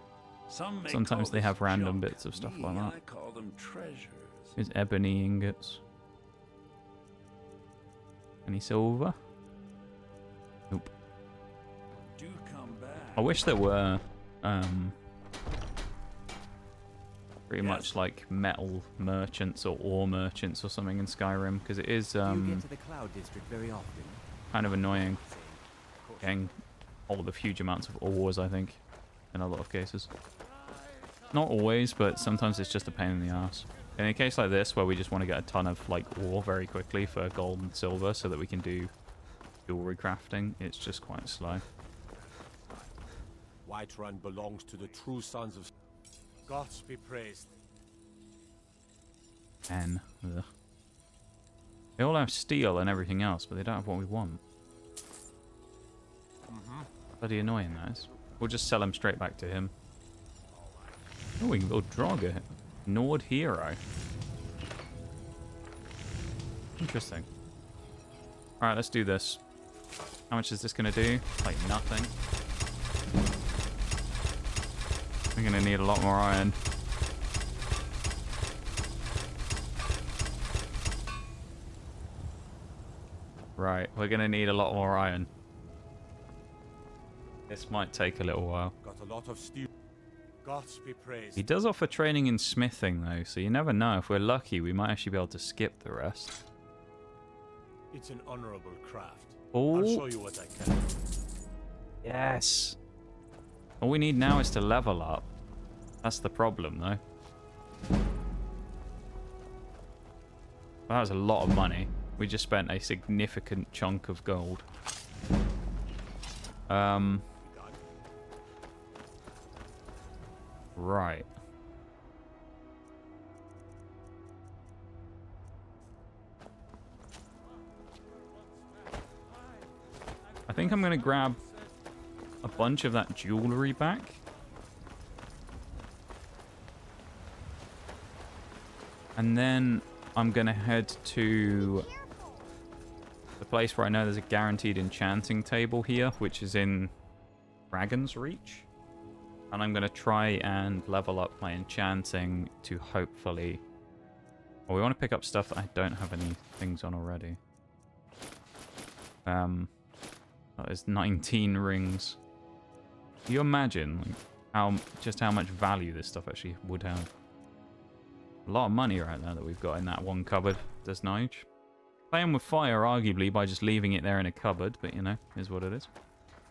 Some Sometimes they have random bits of stuff like that. I call them treasures. Here's ebony ingots. Any silver? Nope. Do come back. I wish there were pretty much like metal merchants or ore merchants or something in Skyrim, because it is Do you get to the Cloud District very often? kind of annoying getting hold of huge amounts of ores, I think, in a lot of cases. Not always, but sometimes it's just a pain in the ass. In a case like this, where we just want to get a ton of like ore very quickly for gold and silver so that we can do jewelry crafting, it's just quite slow. Whiterun belongs to the true sons of... Gods be praised. Ugh. They all have steel and everything else, but they don't have what we want. Bloody annoying, that is. We'll just sell them straight back to him. Oh, we can build Draugr. Nord Hero. Interesting. Alright, let's do this. How much is this going to do? Like nothing. We're going to need a lot more iron. Right, we're going to need a lot more iron. This might take a little while. Got a lot of steel. Gods be praised. He does offer training in smithing, though, so you never know. If we're lucky, we might actually be able to skip the rest. It's an honorable craft. Oh. I'll show you what I can. Yes. All we need now is to level up. That's the problem, though. That was a lot of money. We just spent a significant chunk of gold. Right. I think I'm going to grab a bunch of that jewelry back. And then I'm going to head to the place where I know there's a guaranteed enchanting table here, which is in Dragon's Reach. And I'm going to try and level up my enchanting to hopefully... Well, we want to pick up stuff that I don't have any things on already. There's 19 rings. Can you imagine like, how much value this stuff actually would have? A lot of money right there that we've got in that one cupboard, does Nige. Playing with fire, arguably, by just leaving it there in a cupboard, but you know, is what it is.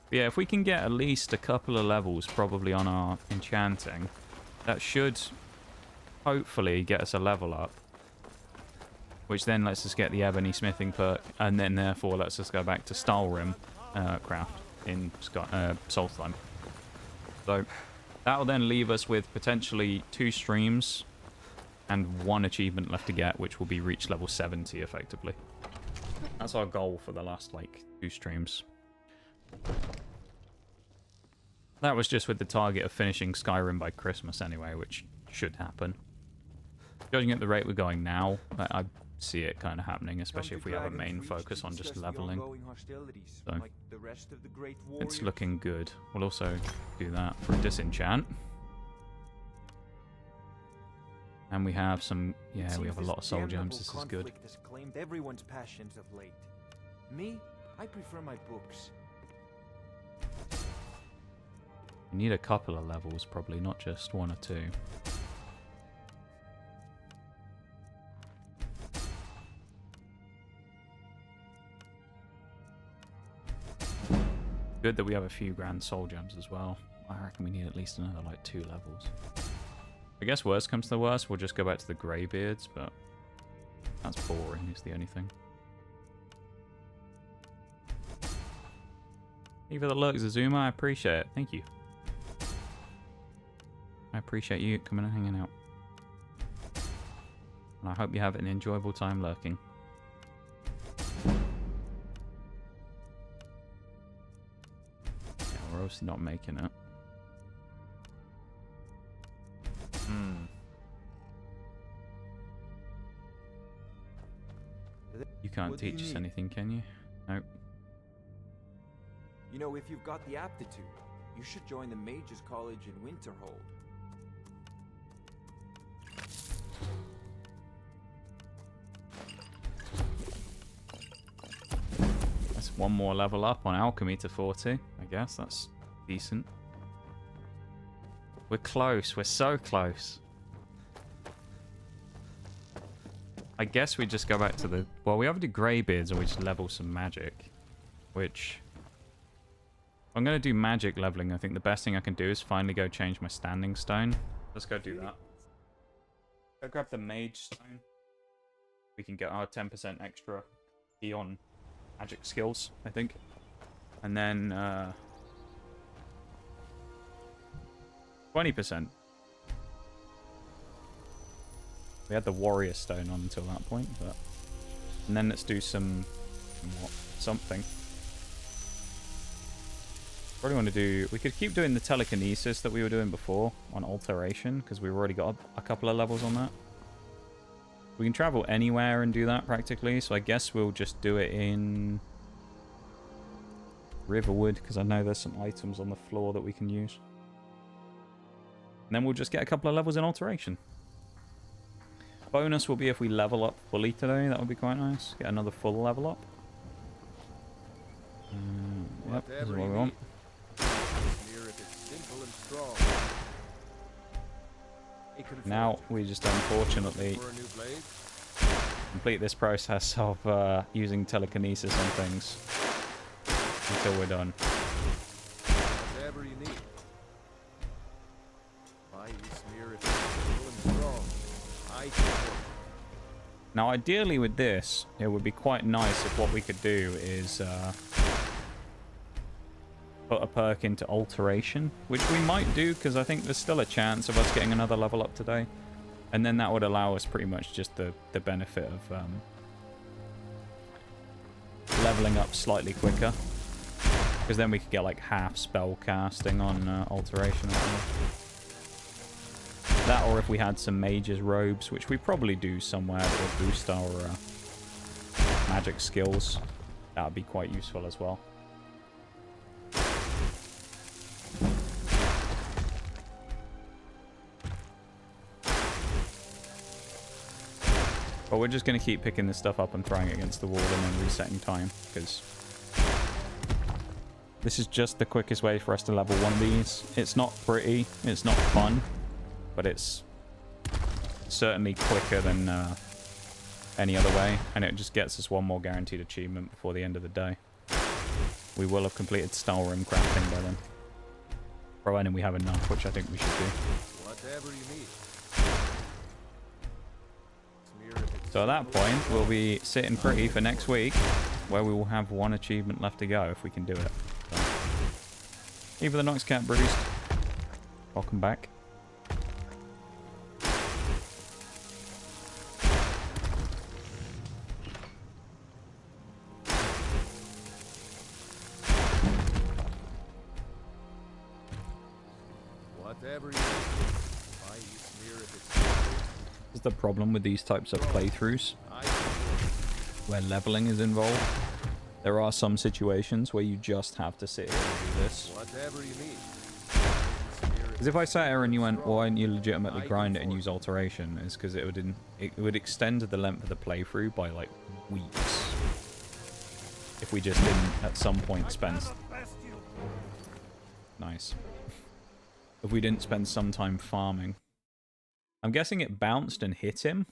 But yeah, if we can get at least a couple of levels probably on our enchanting, that should hopefully get us a level up. Which then lets us get the ebony smithing perk, and then therefore lets us go back to Stalrim craft in Solstheim. So that'll then leave us with potentially 2 streams and 1 achievement left to get, which will be reach level 70 effectively. That's our goal for the last like 2 streams. That was just with the target of finishing Skyrim by Christmas anyway, which should happen. Judging at the rate we're going now, I see it kind of happening, especially if we have a main focus on just leveling. So it's looking good. We'll also do that for disenchant. And we have some, yeah, we have a lot of soul gems. This is good. Has claimed everyone's passions of late. Me, I prefer my books. We need a couple of levels, probably, not just 1 or 2. Good that we have a few grand soul gems as well. I reckon we need at least another like 2 levels. I guess worst comes to the worst, we'll just go back to the Greybeards, but that's boring is the only thing. Thank you for the lurk, Zazuma. I appreciate it. Thank you. I appreciate you coming and hanging out. And I hope you have an enjoyable time lurking. We're obviously not making it. You can't teach us anything, can you? Nope. You know, if you've got the aptitude, you should join the Mages College in Winterhold. That's 1 more level up on alchemy to 40. I guess that's decent. We're close. We're so close. I guess we just go back to the... Well, we have to do Greybeards and we just level some magic. Which... I'm going to do magic leveling. I think the best thing I can do is finally go change my standing stone. Let's go do that. Go grab the mage stone. We can get our 10% extra key on magic skills, I think. And then... 20%. We had the warrior stone on until that point, but... And then let's do something. Probably want to do... We could keep doing the telekinesis that we were doing before on alteration, because we've already got a couple of levels on that. We can travel anywhere and do that practically, so I guess we'll just do it in Riverwood, because I know there's some items on the floor that we can use. And then we'll just get a couple of levels in alteration. Bonus will be if we level up fully today. That would be quite nice. Get another full level up. Yep, this is what we want. Now we just unfortunately complete this process of using telekinesis on things until we're done. Whatever you need. Why you smear it full and strong. I support. Now, ideally with this, it would be quite nice if what we could do is put a perk into alteration, which we might do because I think there's still a chance of us getting another level up today. And then that would allow us pretty much just the benefit of leveling up slightly quicker. Because then we could get like half spell casting on alteration. Or whatever. That, or if we had some mage's robes, which we probably do somewhere that would boost our magic skills. That would be quite useful as well. But we're just going to keep picking this stuff up and throwing it against the wall and then resetting time, because this is just the quickest way for us to level one of these. It's not pretty, it's not fun, but it's certainly quicker than any other way, and it just gets us one more guaranteed achievement before the end of the day. We will have completed Style Rim crafting by then. Providing we have enough, which I think we should do. Whatever you need. So at that point, we'll be sitting pretty for next week, where we will have one achievement left to go if we can do it. So. Eva the Nox Cat Bruised. Welcome back. Whatever you need. Why you smear if it's This is the problem with these types of playthroughs, where leveling is involved. There are some situations where you just have to sit here and do this. Whatever you need. Because if I sat here and you went, why didn't you legitimately grind it and use alteration, is because it would extend the length of the playthrough by like weeks. If we just didn't at some point spend... Nice. If we didn't spend some time farming. I'm guessing it bounced and hit him.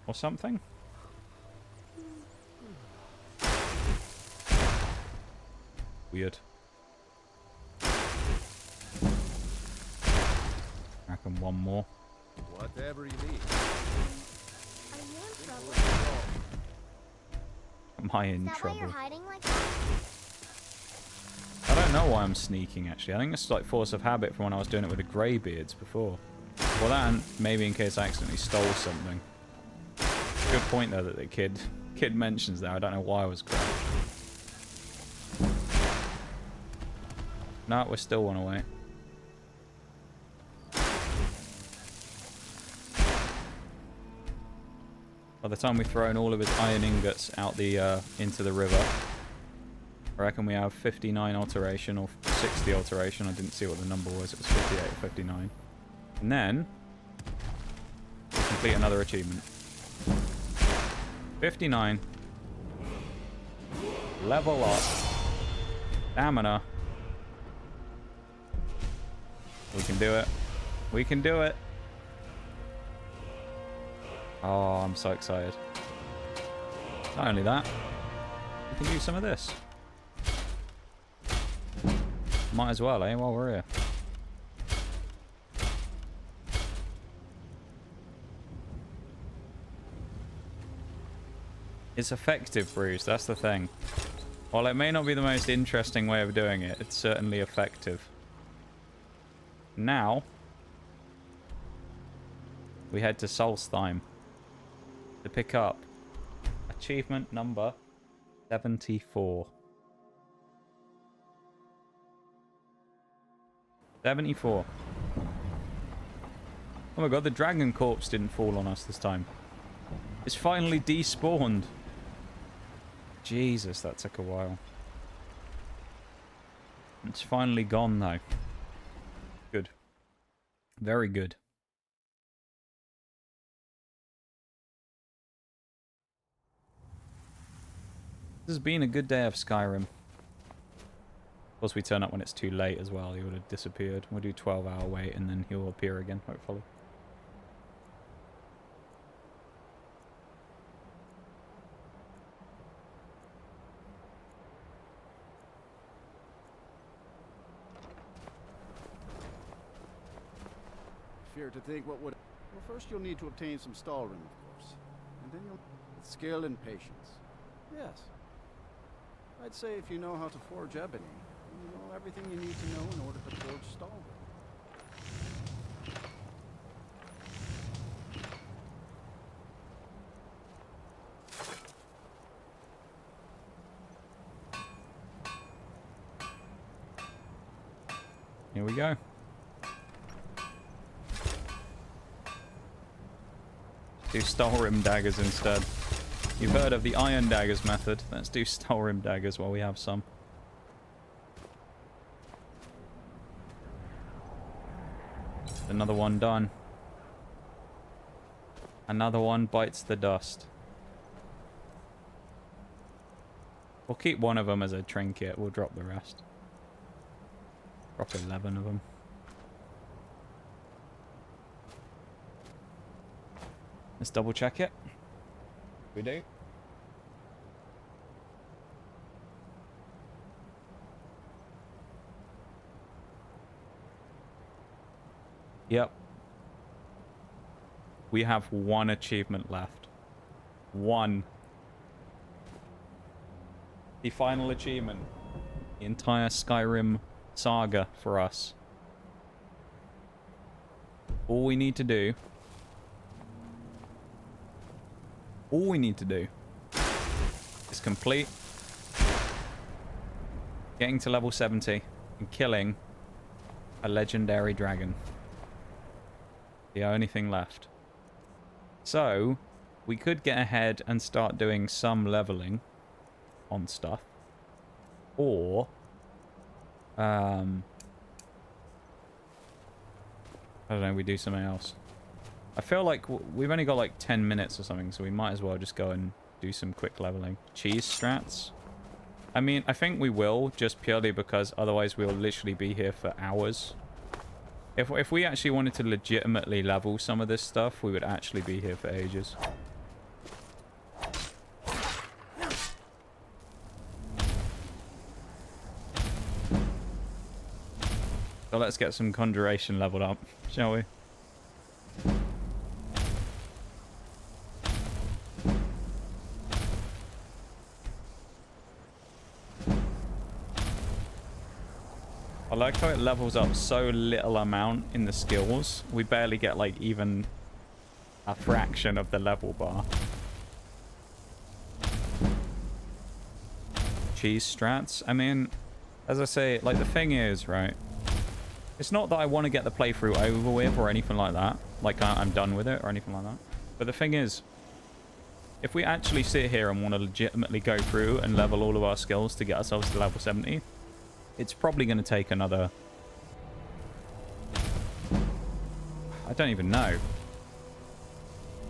Or something. Weird. Reckon one more. Whatever you need. Am I in Is that why trouble? you're hiding like that? I don't know why I'm sneaking, actually. I think it's like force of habit from when I was doing it with the Greybeards before. Well, that and maybe in case I accidentally stole something. Good point, though, that the kid mentions that. I don't know why I was crouched. No, we're still one away. By the time we've thrown all of his iron ingots out the into the river, I reckon we have 59 alteration or 60 alteration. I didn't see what the number was. It was 58 or 59. And then we'll complete another achievement. 59. Level up. Stamina. We can do it. We can do it. Oh, I'm so excited. Not only that, we can do some of this. Might as well, eh, while we're here. It's effective, Bruce, that's the thing. While it may not be the most interesting way of doing it, it's certainly effective. Now, we head to Solstheim to pick up achievement number 74. 74. Oh my god, the dragon corpse didn't fall on us this time. It's finally despawned. Jesus, that took a while. It's finally gone though. Good. Very good. This has been a good day of Skyrim. Of course, we turn up when it's too late as well. He would have disappeared. We'll do 12-hour wait, and then he'll appear again, hopefully. Fear to think what would... Well, first you'll need to obtain some stall room, of course. And then you'll... with skill and patience. Yes. I'd say if you know how to forge ebony, you know everything you need to know in order to forge stall room. Here we go. Do stole rim daggers instead. You've heard of the iron daggers method. Let's do stole rim daggers while we have some. Another one done. Another one bites the dust. We'll keep one of them as a trinket. We'll drop the rest. Drop 11 of them. Let's double check it. We do. Yep. We have one achievement left. One. The final achievement. The entire Skyrim saga for us. All we need to do is complete getting to level 70 and killing a legendary dragon. The only thing left. So we could get ahead and start doing some leveling on stuff, or I don't know, we do something else. I feel like we've only got like 10 minutes or something, so we might as well just go and do some quick leveling. Cheese strats? I mean, I think we will, just purely because otherwise we'll literally be here for hours. If we actually wanted to legitimately level some of this stuff, we would actually be here for ages. So let's get some conjuration leveled up, shall we? I like how it levels up so little amount in the skills. We barely get like even a fraction of the level bar. Cheese strats. I mean, as I say, like the thing is, right? It's not that I want to get the playthrough over with or anything like that. Like I'm done with it or anything like that. But the thing is, if we actually sit here and want to legitimately go through and level all of our skills to get ourselves to level 70, it's probably going to take another... I don't even know.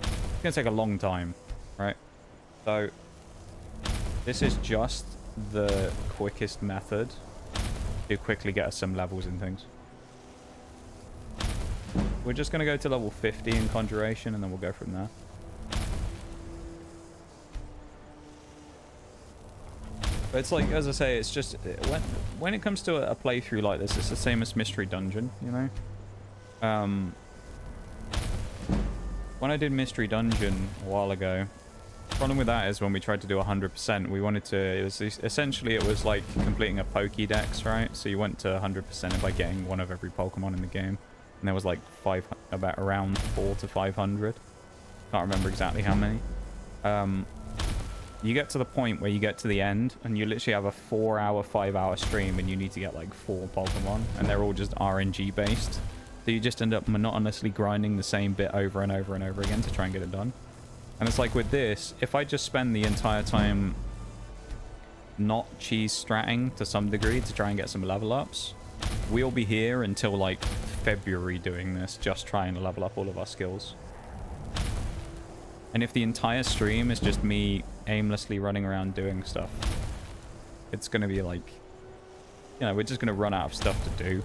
It's going to take a long time, right? So, this is just the quickest method to quickly get us some levels and things. We're just going to go to level 50 in Conjuration, and then we'll go from there. But it's like, as I say, it's just... When it comes to a playthrough like this, it's the same as Mystery Dungeon, you know? When I did Mystery Dungeon a while ago, the problem with that is when we tried to do 100%, we wanted to... Essentially, it was like completing a Pokédex, right? So you went to 100% by getting one of every Pokemon in the game. And there was like around 400 to 500. Can't remember exactly how many. You get to the point where you get to the end and you literally have a 4-hour, 5-hour stream and you need to get like 4 Pokemon and they're all just RNG based. So you just end up monotonously grinding the same bit over and over and over again to try and get it done. And it's like with this, if I just spend the entire time not cheese stratting to some degree to try and get some level ups, we'll be here until like February doing this, just trying to level up all of our skills. And if the entire stream is just me aimlessly running around doing stuff, it's going to be like you know, we're just going to run out of stuff to do.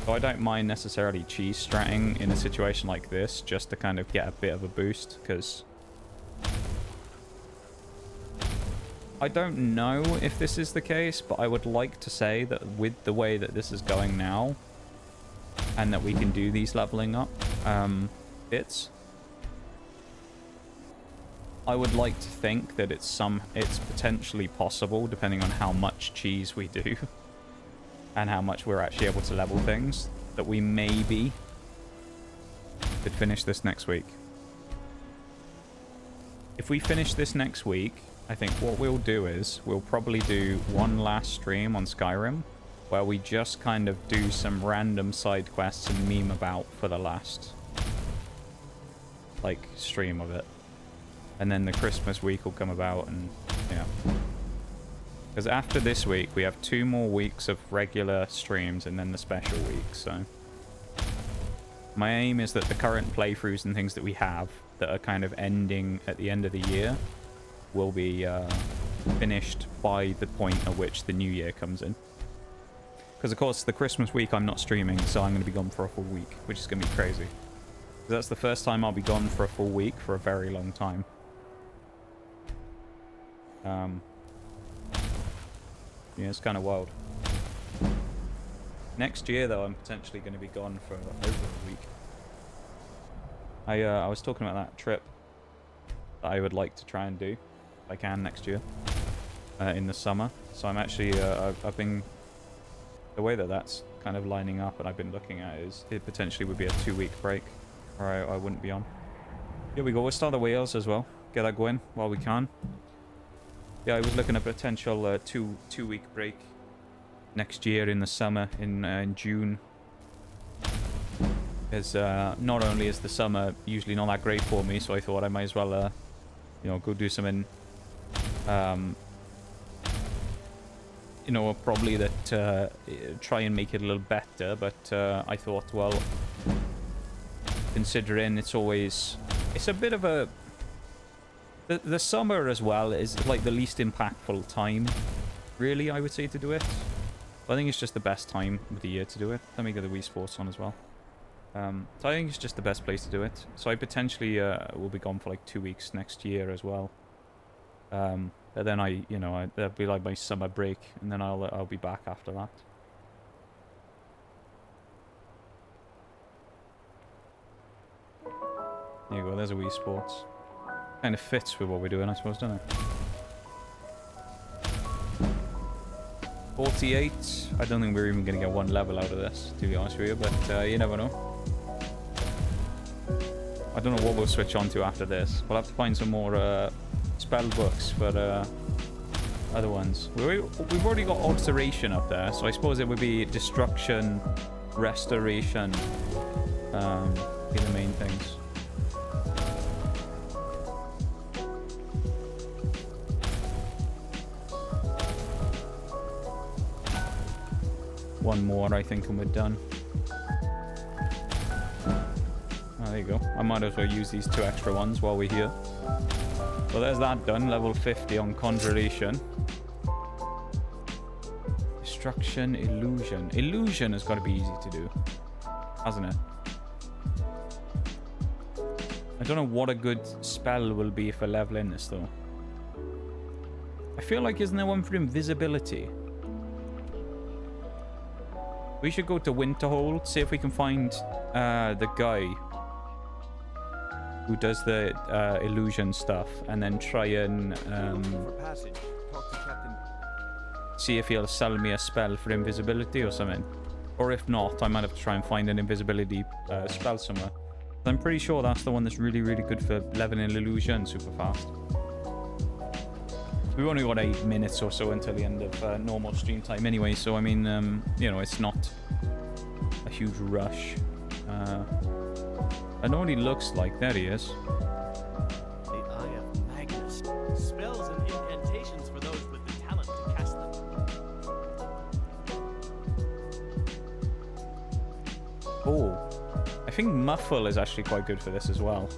So I don't mind necessarily cheese stratting in a situation like this, just to kind of get a bit of a boost, because I don't know if this is the case, but I would like to say that with the way that this is going now, and that we can do these leveling up bits, I would like to think that it's potentially possible, depending on how much cheese we do and how much we're actually able to level things, that we maybe could finish this next week. If we finish this next week, I think what we'll do is we'll probably do one last stream on Skyrim where we just kind of do some random side quests and meme about for the last like stream of it. And then the Christmas week will come about, and yeah. Because after this week, we have 2 more weeks of regular streams and then the special week, so my aim is that the current playthroughs and things that we have that are kind of ending at the end of the year will be finished by the point at which the new year comes in. Because, of course, the Christmas week I'm not streaming, so I'm going to be gone for a full week, which is going to be crazy. That's the first time I'll be gone for a full week for a very long time. Yeah, it's kind of wild. Next year, though, I'm potentially going to be gone for over a week. I was talking about that trip that I would like to try and do, if I can, next year, in the summer. So I'm actually, I've been, the way that that's kind of lining up and I've been looking at is it potentially would be a 2-week break, or I wouldn't be on. Here we go, we'll start the whales as well. Get that going while we can. Yeah, I was looking at potential two-week break next year in the summer, in June. Because not only is the summer usually not that great for me, so I thought I might as well, you know, go do something, you know, probably that try and make it a little better. But I thought, well, considering it's a bit of a the summer as well is like the least impactful time, really, I would say, to do it. But I think it's just the best time of the year to do it. Let me get the Wii Sports on as well. So I think it's just the best place to do it. So I potentially will be gone for like 2 weeks next year as well. But then that'll be like my summer break, and then I'll be back after that. There you go. There's a Wii Sports. Kind of fits with what we're doing, I suppose, doesn't it? 48. I don't think we're even going to get 1 level out of this, to be honest with you, but you never know. I don't know what we'll switch on to after this. We'll have to find some more spell books for other ones. We've already got alteration up there, so I suppose it would be destruction, restoration, be the main things. One more, I think, and we're done. Oh, there you go. I might as well use these 2 extra ones while we're here. So there's that done. Level 50 on Conjuration. Destruction, Illusion. Illusion has got to be easy to do, hasn't it? I don't know what a good spell will be for leveling this, though. I feel like, isn't there one for invisibility? We should go to Winterhold, see if we can find the guy who does the illusion stuff, and then try and see if he'll sell me a spell for invisibility or something. Or if not, I might have to try and find an invisibility spell somewhere. I'm pretty sure that's the one that's really, really good for leveling illusion super fast. We've only got 8 minutes or so until the end of normal stream time anyway, so I mean, you know, it's not a huge rush. I know what he looks like. There he is. The Eye of Magnus. Spells and incantations for those with the talent to cast them. Oh, I think Muffle is actually quite good for this as well,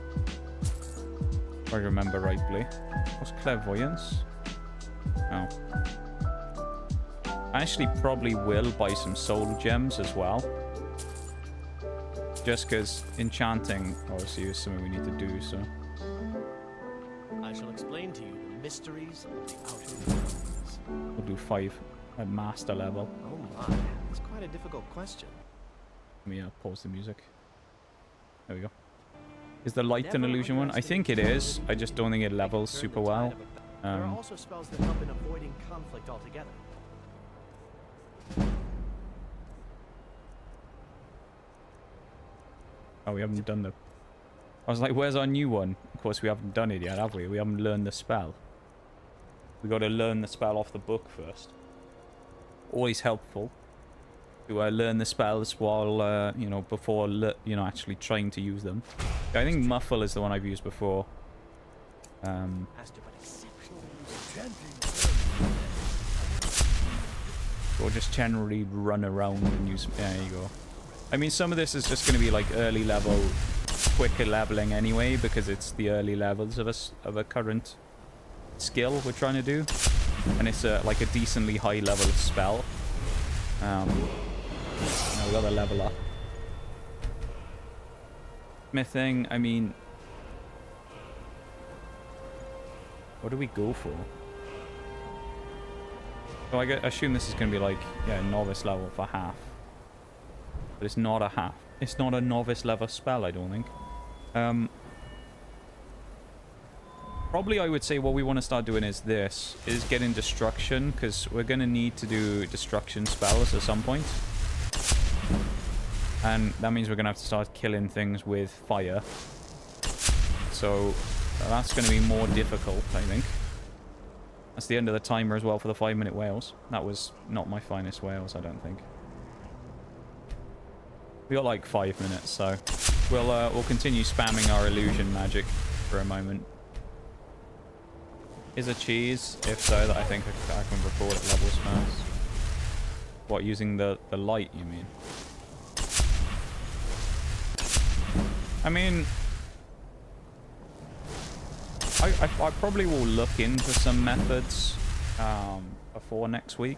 if I remember rightly. What's Clairvoyance? Oh. I actually probably will buy some soul gems as well. Just because enchanting obviously is something we need to do, so. I shall explain to you the mysteries of the outer worlds. We'll do 5 at master level. Oh my, that's quite a difficult question. Let me pause the music. There we go. Is the light an illusion one? I think it is. I just don't think it levels super well. There are also spells that help in avoiding conflict altogether. Oh, we haven't done the... I was like, where's our new one? Of course, we haven't done it yet, have we? We haven't learned the spell. We got to learn the spell off the book first. Always helpful to learn the spells while, you know, before, you know, actually trying to use them. I think Muffle is the one I've used before. Or just generally run around and use... There you go. I mean, some of this is just going to be like early level, quicker leveling anyway, because it's the early levels of a current skill we're trying to do. And it's like a decently high level spell. Now we got to level up. Smithing, I mean... What do we go for? So I assume this is going to be like, yeah, novice level for half. But it's not a half. It's not a novice level spell, I don't think. Probably I would say what we want to start doing is this. Is getting destruction, because we're going to need to do destruction spells at some point. And that means we're going to have to start killing things with fire. So that's going to be more difficult, I think. That's the end of the timer as well for the 5-minute whales. That was not my finest whales, I don't think. We got like 5 minutes, so we'll continue spamming our illusion magic for a moment. Is a cheese? If so, that I think I can record at levels first. What, using the light, you mean? I mean, I probably will look into some methods before next week,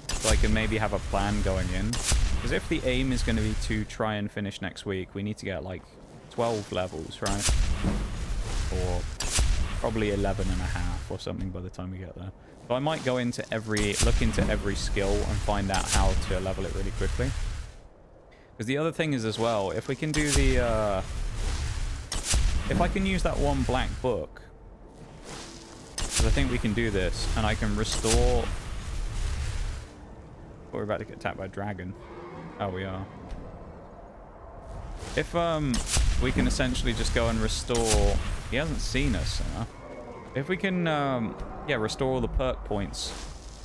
so I can maybe have a plan going in. Because if the aim is going to be to try and finish next week, we need to get like 12 levels, right? Or probably 11 and a half or something by the time we get there. So I might go into look into every skill and find out how to level it really quickly. Because the other thing is as well, if we can do the, if I can use that one black book, because I think we can do this, and I can restore... We're about to get attacked by a dragon. Oh, we are. If we can essentially just go and restore... He hasn't seen us, huh? If we can, yeah, restore all the perk points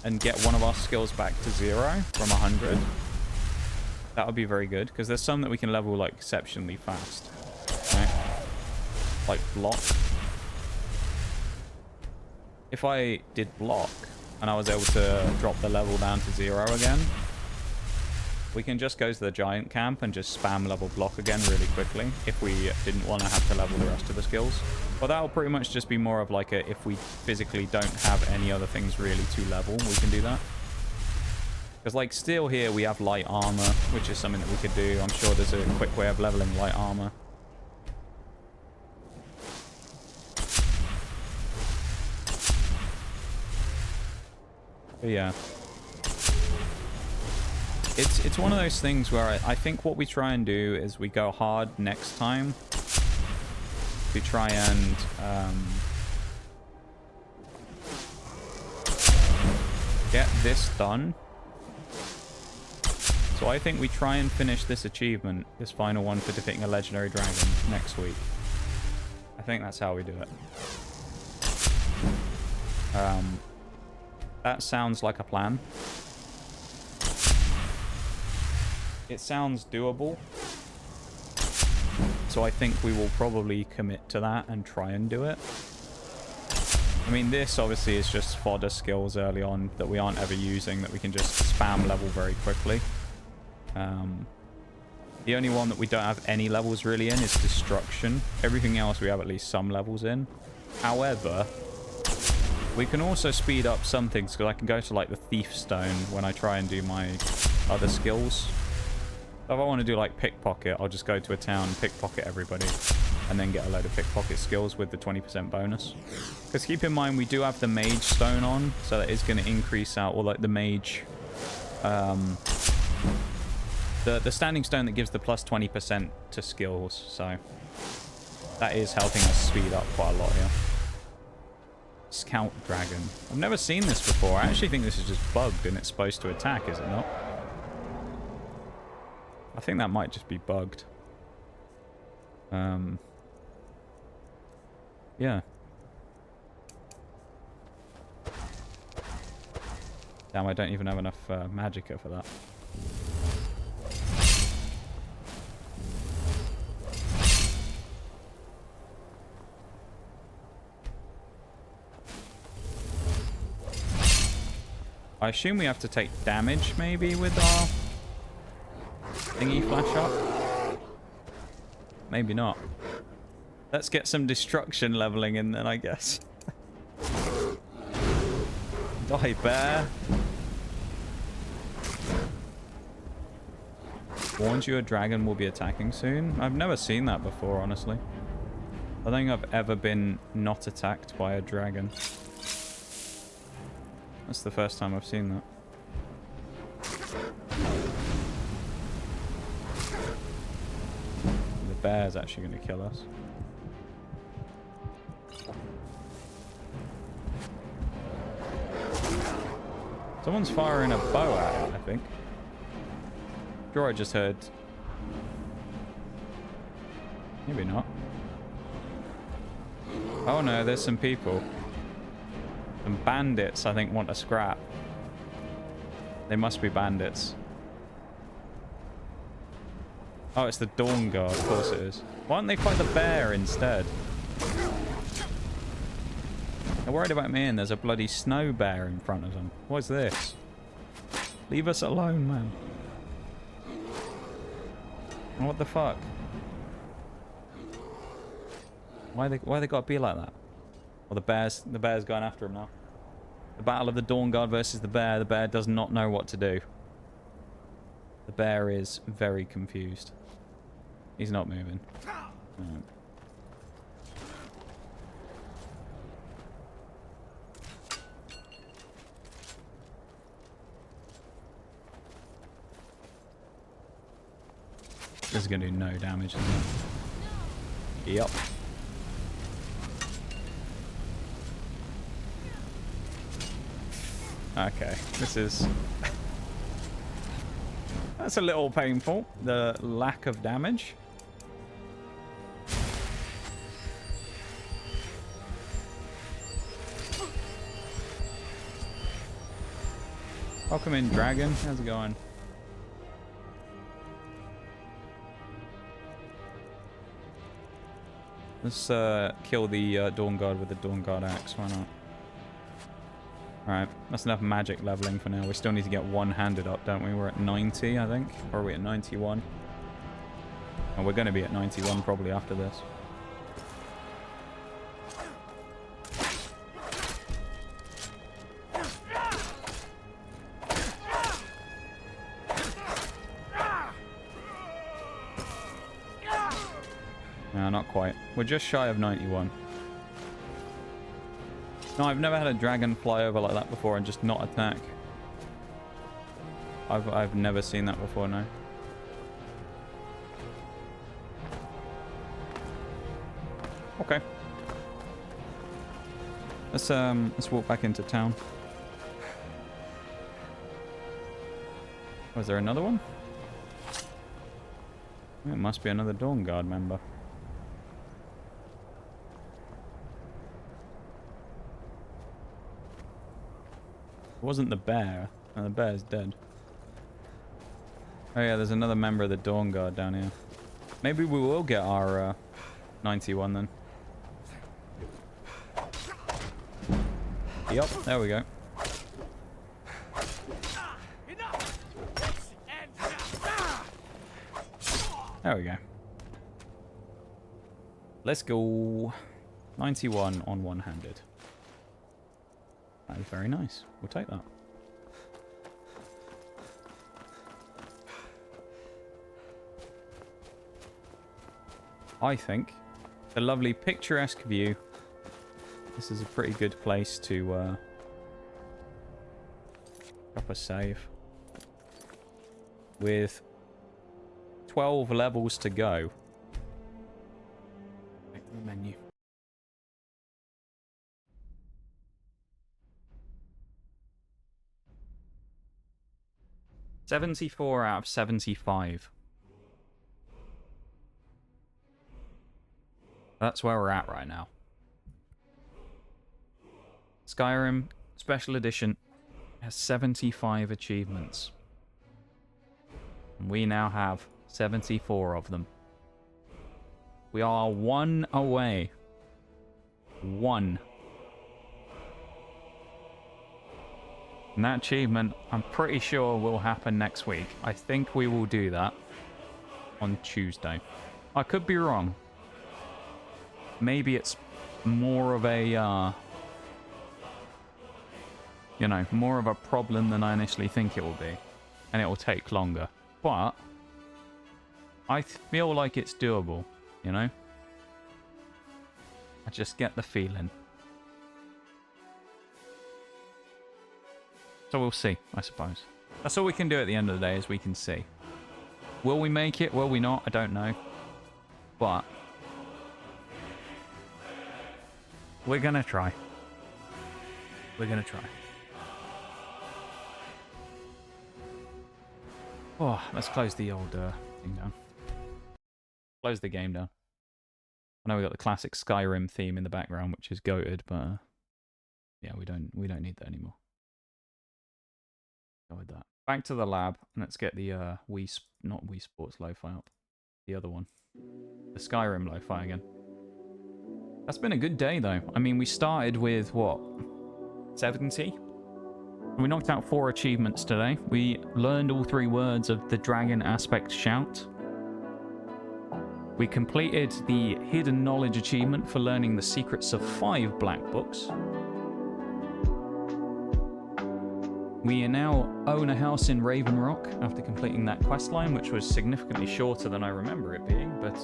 and get one of our skills back to 0 from 100, that would be very good, because there's some that we can level, like, exceptionally fast. Right? Like block. If I did block, and I was able to drop the level down to 0 again, we can just go to the giant camp and just spam level block again really quickly if we didn't want to have to level the rest of the skills. But that will pretty much just be more of like a, if we physically don't have any other things really to level, we can do that. Because like still here we have light armor, which is something that we could do. I'm sure there's a quick way of leveling light armor. But yeah. It's one of those things where I think what we try and do is we go hard next time. We try and get this done. So I think we try and finish this achievement, this final one for defeating a legendary dragon, next week. I think that's how we do it. That sounds like a plan. It sounds doable. So I think we will probably commit to that and try and do it. I mean, this obviously is just fodder skills early on that we aren't ever using, that we can just spam level very quickly. The only one that we don't have any levels really in is destruction. Everything else we have at least some levels in. However, We can also speed up some things, because I can go to like the Thief Stone when I try and do my other skills. So if I want to do like pickpocket, I'll just go to a town, pickpocket everybody, and then get a load of pickpocket skills with the 20% bonus. Because keep in mind, we do have the Mage Stone on, so that is going to increase out, or like the Mage, the Standing Stone that gives the plus 20% to skills, so that is helping us speed up quite a lot here. Scout Dragon. I've never seen this before. I actually think this is just bugged and it's supposed to attack, is it not? I think that might just be bugged. Yeah. Damn, I don't even have enough magicka for that. I assume we have to take damage, maybe, with our thingy flash up? Maybe not. Let's get some destruction leveling in then, I guess. Die, bear. Warns you a dragon will be attacking soon. I've never seen that before, honestly. I don't think I've ever been not attacked by a dragon. That's the first time I've seen that. The bear's actually going to kill us. Someone's firing a bow at it, I think. Sure, I just heard. Maybe not. Oh no, there's some people. Some bandits, I think, want a scrap. They must be bandits. Oh, it's the Dawn Guard. Of course it is. Why don't they fight the bear instead? They're worried about me and there's a bloody snow bear in front of them. What's this? Leave us alone, man. What the fuck? Why they gotta be like that? Well, the bear's going after him now. The battle of the Dawn Guard versus the bear. The bear does not know what to do. The bear is very confused. He's not moving. Right. This is going to do no damage, isn't it? Yep. Okay, this is... That's a little painful, the lack of damage. Welcome in, dragon. How's it going? Let's kill the Dawn Guard with the Dawn Guard axe. Why not? Alright, that's enough magic leveling for now. We still need to get one-handed up, don't we? We're at 90, I think. Or are we at 91? And we're going to be at 91 probably after this. No, not quite. We're just shy of 91. No, I've never had a dragon fly over like that before and just not attack. I've never seen that before, no. Okay. Let's walk back into town. Was there another one? It must be another Dawn Guard member. It wasn't the bear. No, the bear's dead. Oh yeah, there's another member of the Dawn Guard down here. Maybe we will get our 91 then. Yep, there we go. There we go. Let's go. 91 on one-handed. That is very nice. We'll take that. I think a lovely picturesque view. This is a pretty good place to drop a save. With 12 levels to go. Back to the menu. $74 out of $75. That's where we're at right now. Skyrim Special Edition has 75 achievements. And we now have 74 of them. We are one away. One. And that achievement, I'm pretty sure, will happen next week. I think we will do that on Tuesday. I could be wrong. Maybe it's more of a, you know, more of a problem than I initially think it will be. And it will take longer. But I feel like it's doable, you know? I just get the feeling. So we'll see, I suppose. That's all we can do at the end of the day, is we can see. Will we make it? Will we not? I don't know. But we're gonna try. We're gonna try. Oh, let's close the old thing down. Close the game down. I know we got the classic Skyrim theme in the background, which is goated, but yeah, we don't need that anymore. Go with that. Back to the lab, and let's get the not Wii Sports Lo-Fi up. The other one, the Skyrim Lo-Fi again. That's been a good day, though. I mean, we started with, what, 70? We knocked out 4 achievements today. We learned all 3 words of the Dragon Aspect Shout. We completed the Hidden Knowledge achievement for learning the secrets of 5 black books. We now own a house in Raven Rock after completing that questline, which was significantly shorter than I remember it being, but,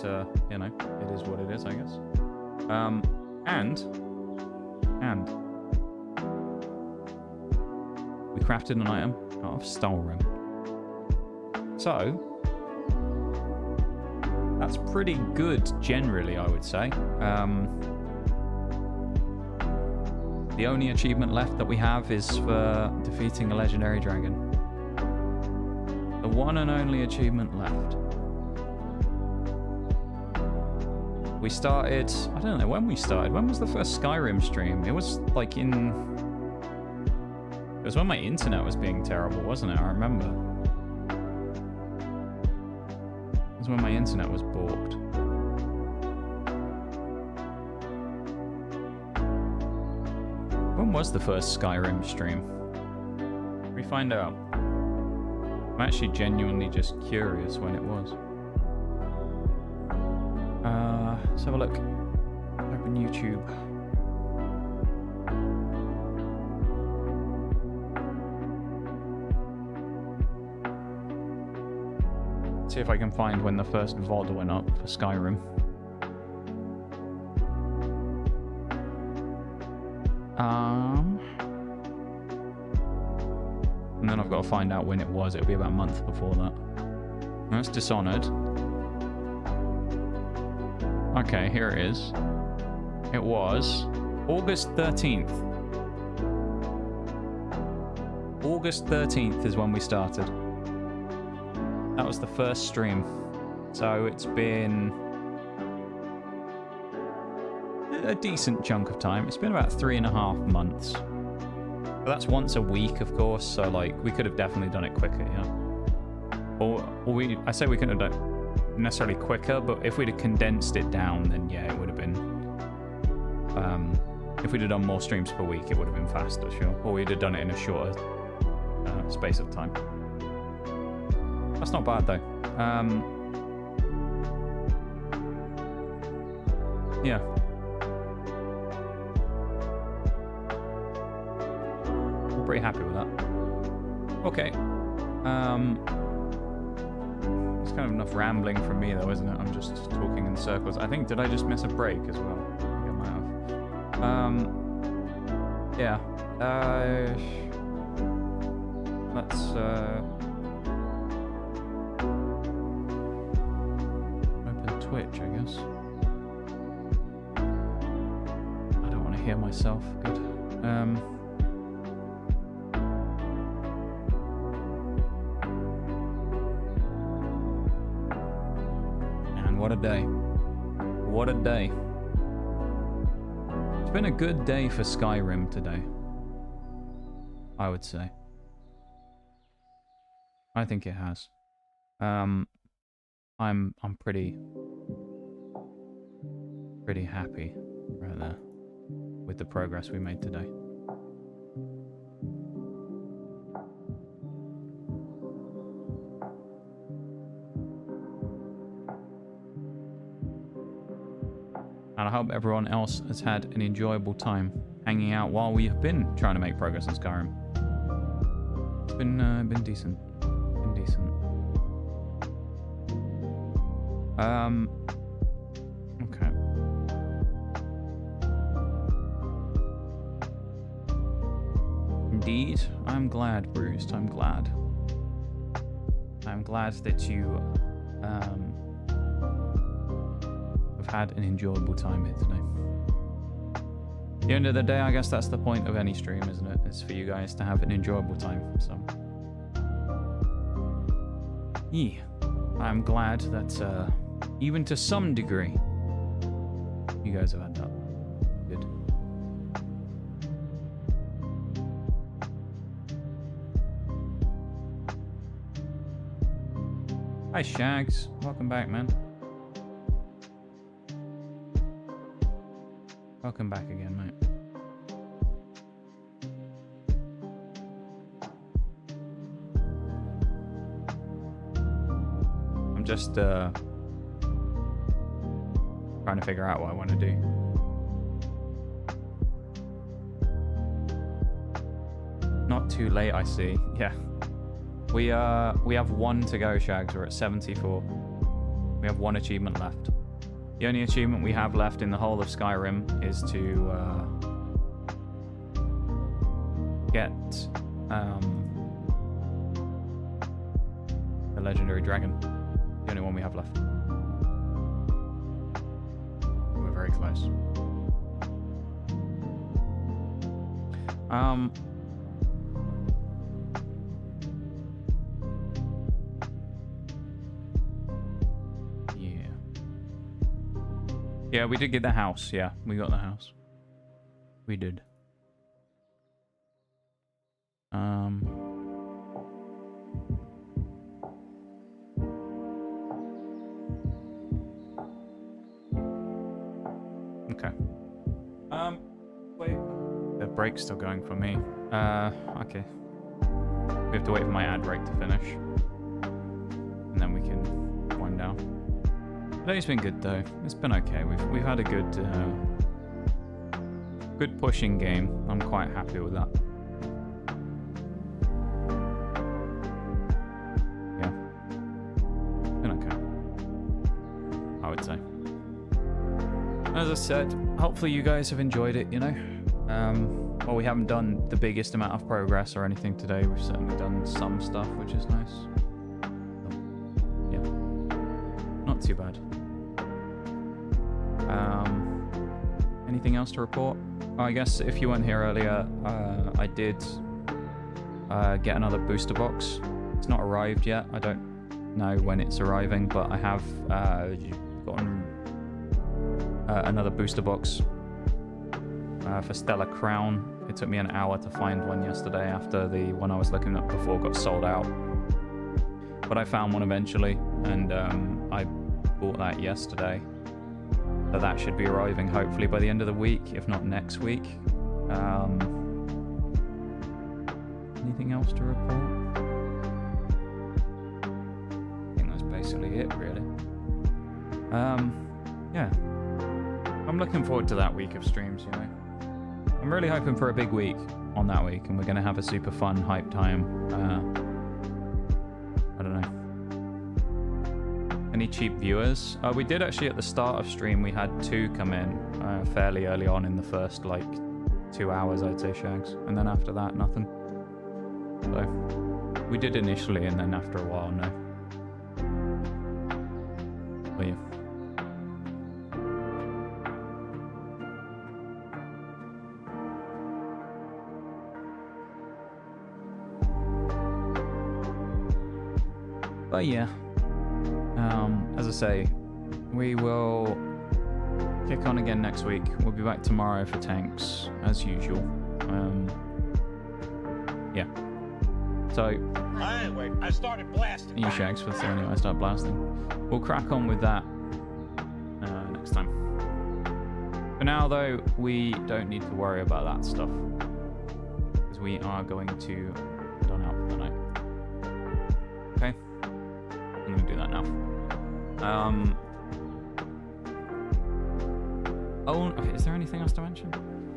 you know, it is what it is, I guess. And we crafted an item out of Stalrim. So that's pretty good generally, I would say. The only achievement left that we have is for defeating a legendary dragon. The one and only achievement left. We started, I don't know when we started. When was the first Skyrim stream? It was like it was when my internet was being terrible, wasn't it? I remember. It was when my internet was balked. When was the first Skyrim stream? Can we find out? I'm actually genuinely just curious when it was. Let's have a look. Open YouTube. See if I can find when the first VOD went up for Skyrim. And then I've got to find out when it was. It'll be about a month before that. That's Dishonored. Okay, here it is. It was August 13th. August 13th is when we started. That was the first stream. So it's been a decent chunk of time. It's been about 3.5 months. But that's once a week, of course, so like we could have definitely done it quicker, you know. Or I say we couldn't have done it necessarily quicker, but if we'd have condensed it down, then yeah, it would have been if we'd have done more streams per week, it would have been faster, sure. Or we'd have done it in a shorter space of time. That's not bad though. Yeah. pretty happy with that. Okay. It's kind of enough rambling from me though, isn't it? I'm just talking in circles. I think, did I just miss a break as well? I think I might have. Yeah. Let's, open Twitch, I guess. I don't want to hear myself. Good. And what a day. What a day. It's been a good day for Skyrim today, I would say. I think it has. I'm pretty happy right there with the progress we made today. And I hope everyone else has had an enjoyable time hanging out while we have been trying to make progress in Skyrim. It's been decent. Been decent. Okay. Indeed, I'm glad, Bruised. I'm glad. I'm glad that you have had an enjoyable time here today. At the end of the day, I guess that's the point of any stream, isn't it? It's for you guys to have an enjoyable time. So, yeah, I'm glad that even to some degree, you guys have had that. Good. Hi, Shags. Welcome back, man. Welcome back again, mate. I'm just trying to figure out what I want to do. Not too late, I see. Yeah. We have one to go, Shags. We're at 74. We have one achievement left. The only achievement we have left in the whole of Skyrim is to get the legendary dragon. The only one we have left. We're very close. Yeah, we did get the house. Yeah, we got the house. We did. Okay. Wait. The break's still going for me. Okay. We have to wait for my ad break to finish. And then we can wind down. Today's been good though. It's been okay. We've had a good pushing game. I'm quite happy with that. Yeah. Been okay, I would say. As I said, hopefully you guys have enjoyed it, you know. Well, we haven't done the biggest amount of progress or anything today. We've certainly done some stuff, which is nice. So, yeah. Not too bad. Anything else to report? Oh, I guess if you weren't here earlier, I did get another booster box. It's not arrived yet. I don't know when it's arriving, but I have gotten another booster box for Stellar Crown. It took me an hour to find one yesterday after the one I was looking at before got sold out. But I found one eventually, and I bought that yesterday. So that should be arriving hopefully by the end of the week, if not next week. Anything else to report? I think that's basically it, really. Yeah. I'm looking forward to that week of streams, you know. I'm really hoping for a big week. on that week, and we're going to have a super fun hype time. I don't know. Any cheap viewers? We did actually at the start of stream. We had 2 come in fairly early on in the first like 2 hours, I'd say, Shags, and then after that, nothing. So we did initially, and then after a while, no. But yeah. But yeah, as I say, we will kick on again next week. We'll be back tomorrow for tanks, as usual. Yeah. So, Anyway, I started blasting. you Shags for the anyway, I start blasting. We'll crack on with that next time. For now, though, we don't need to worry about that stuff, because we are going to head on out for the night. Okay? I'm going to do that now. Oh, okay, is there anything else to mention?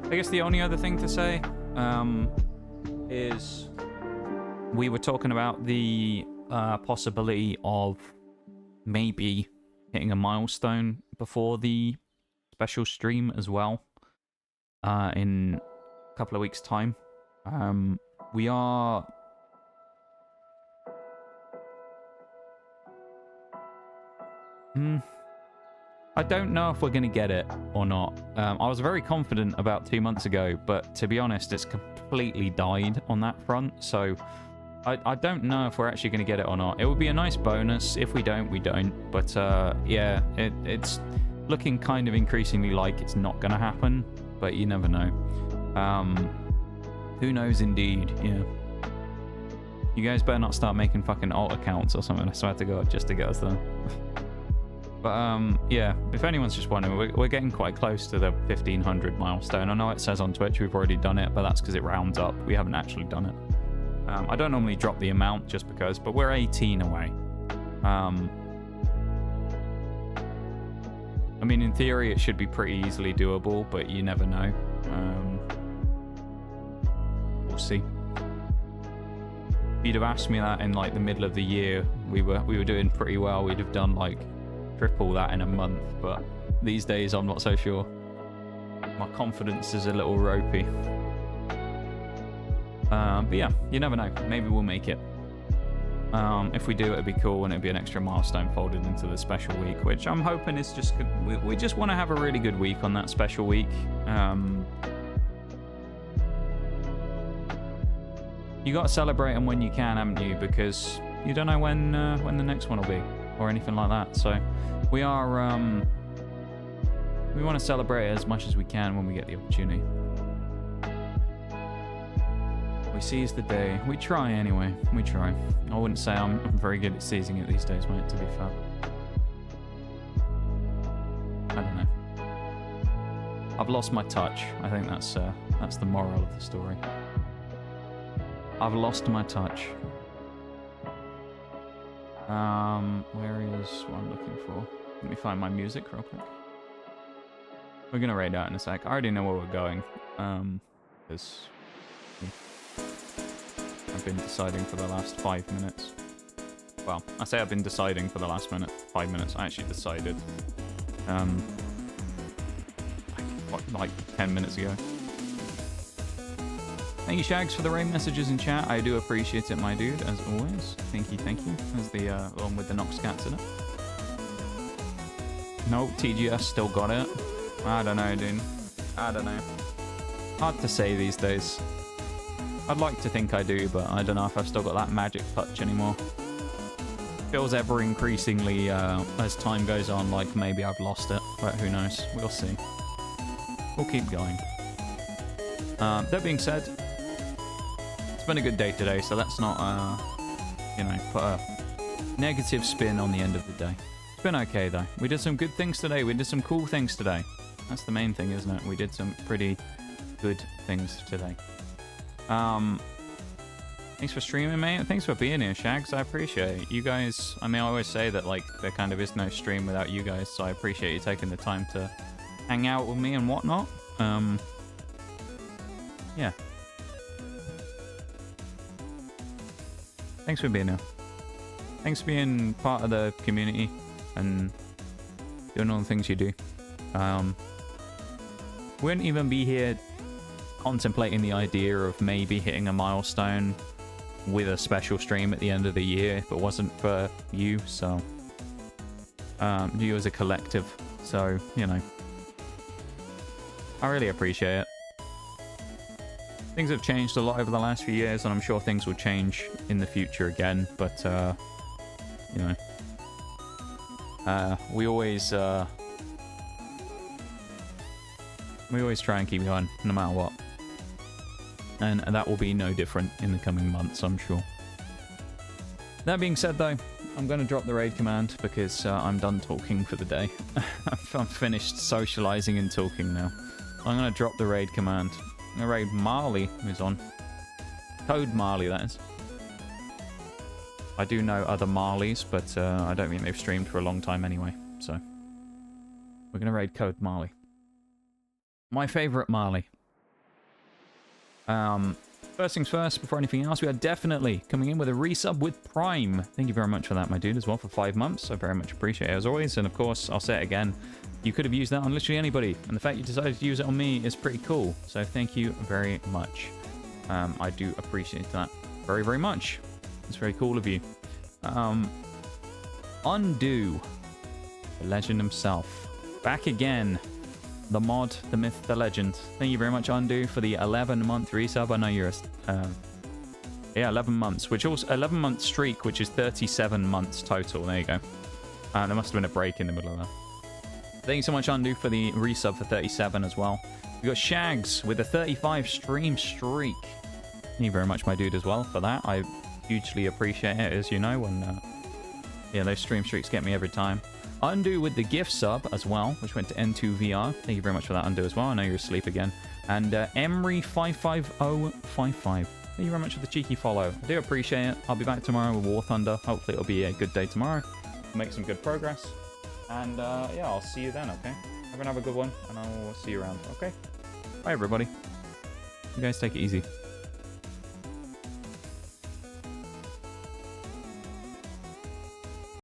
I guess the only other thing to say is we were talking about the possibility of maybe hitting a milestone before the special stream as well in a couple of weeks' time. We are... I don't know if we're going to get it or not. I was very confident about 2 months ago, but to be honest, it's completely died on that front. So I don't know if we're actually going to get it or not. It would be a nice bonus. If we don't, we don't. But yeah, it's looking kind of increasingly like it's not going to happen, but you never know. Who knows indeed, yeah. You guys better not start making fucking alt accounts or something, I swear to God, just to get us there. But yeah, if anyone's just wondering, we're getting quite close to the 1500 milestone. I know it says on Twitch we've already done it, but that's because it rounds up. We haven't actually done it. I don't normally drop the amount just because, but we're 18 away. I mean, in theory, it should be pretty easily doable, but you never know. We'll see. If you'd have asked me that in like the middle of the year, we were doing pretty well. We'd have done like triple that in a month, but these days I'm not so sure. My confidence is a little ropey. But yeah, you never know. Maybe we'll make it. If we do, it'd be cool, and it'd be an extra milestone folded into the special week, which I'm hoping is just good. We just want to have a really good week on that special week. You got to celebrate them when you can, haven't you? Because you don't know when the next one will be, or anything like that. So we are we want to celebrate it as much as we can when we get the opportunity. We seize the day. We try anyway. We try. I wouldn't say I'm very good at seizing it these days, mate, to be fair. I don't know. I've lost my touch. I think that's the moral of the story. I've lost my touch. Where is what I'm looking for? Let me find my music real quick. We're gonna raid out in a sec. I already know where we're going. Because I've been deciding for the last 5 minutes. Well, I say I've been deciding for the last 5 minutes. I actually decided. Like 10 minutes ago. Thank you, Shags, for the raid messages in chat. I do appreciate it, my dude, as always. Thank you, thank you. As the one with the Nox cats in it. Nope, TGS still got it. I don't know, dude. I don't know. Hard to say these days. I'd like to think I do, but I don't know if I've still got that magic touch anymore. Feels ever increasingly, as time goes on, like maybe I've lost it, but who knows? We'll see. We'll keep going. That being said, it's been a good day today, so let's not, you know, put a negative spin on the end of the day. It's been okay, though. We did some good things today. We did some cool things today. That's the main thing, isn't it? We did some pretty good things today. Thanks for streaming, mate. Thanks for being here, Shags. I appreciate it. You guys, I mean, I always say that, like, there kind of is no stream without you guys, so I appreciate you taking the time to hang out with me and whatnot. Yeah. Thanks for being here. Thanks for being part of the community and doing all the things you do. We wouldn't even be here contemplating the idea of maybe hitting a milestone with a special stream at the end of the year if it wasn't for you. So, you as a collective. So, you know, I really appreciate it. Things have changed a lot over the last few years, and I'm sure things will change in the future again. But, you know, we always try and keep going, no matter what. And that will be no different in the coming months, I'm sure. That being said, though, I'm going to drop the raid command because I'm done talking for the day. I'm finished socializing and talking now. I'm going to drop the raid command. I'm going to raid Marley, who's on. Code Marley, that is. I do know other Marleys, but I don't think they've streamed for a long time anyway. So, we're going to raid Code Marley. My favorite Marley. First things first, before anything else, we are definitely coming in with a resub with Prime. Thank you very much for that, my dude, as well, for 5 months. I very much appreciate it, as always. And, of course, I'll say it again. You could have used that on literally anybody. And the fact you decided to use it on me is pretty cool. So, thank you very much. I do appreciate that very, very much. It's very cool of you. Undo. The legend himself. Back again. The mod, the myth, the legend. Thank you very much, Undo, for the 11-month resub. I know you're yeah, 11 months, which also 11-month streak, which is 37 months total. There you go. There must have been a break in the middle of that. Thank you so much, Undo, for the resub for 37 as well. We got Shags with a 35 stream streak. Thank you very much, my dude, as well, for that. I hugely appreciate it, as you know, and yeah, those stream streaks get me every time. Undo with the gift sub as well, which went to N2VR. Thank you very much for that, Undo, as well. I know you're asleep again. And Emery55055. Thank you very much for the cheeky follow. I do appreciate it. I'll be back tomorrow with War Thunder. Hopefully it'll be a good day tomorrow. Make some good progress. And yeah, I'll see you then, okay? Have a good one, and I'll see you around, okay? Bye, everybody. You guys take it easy.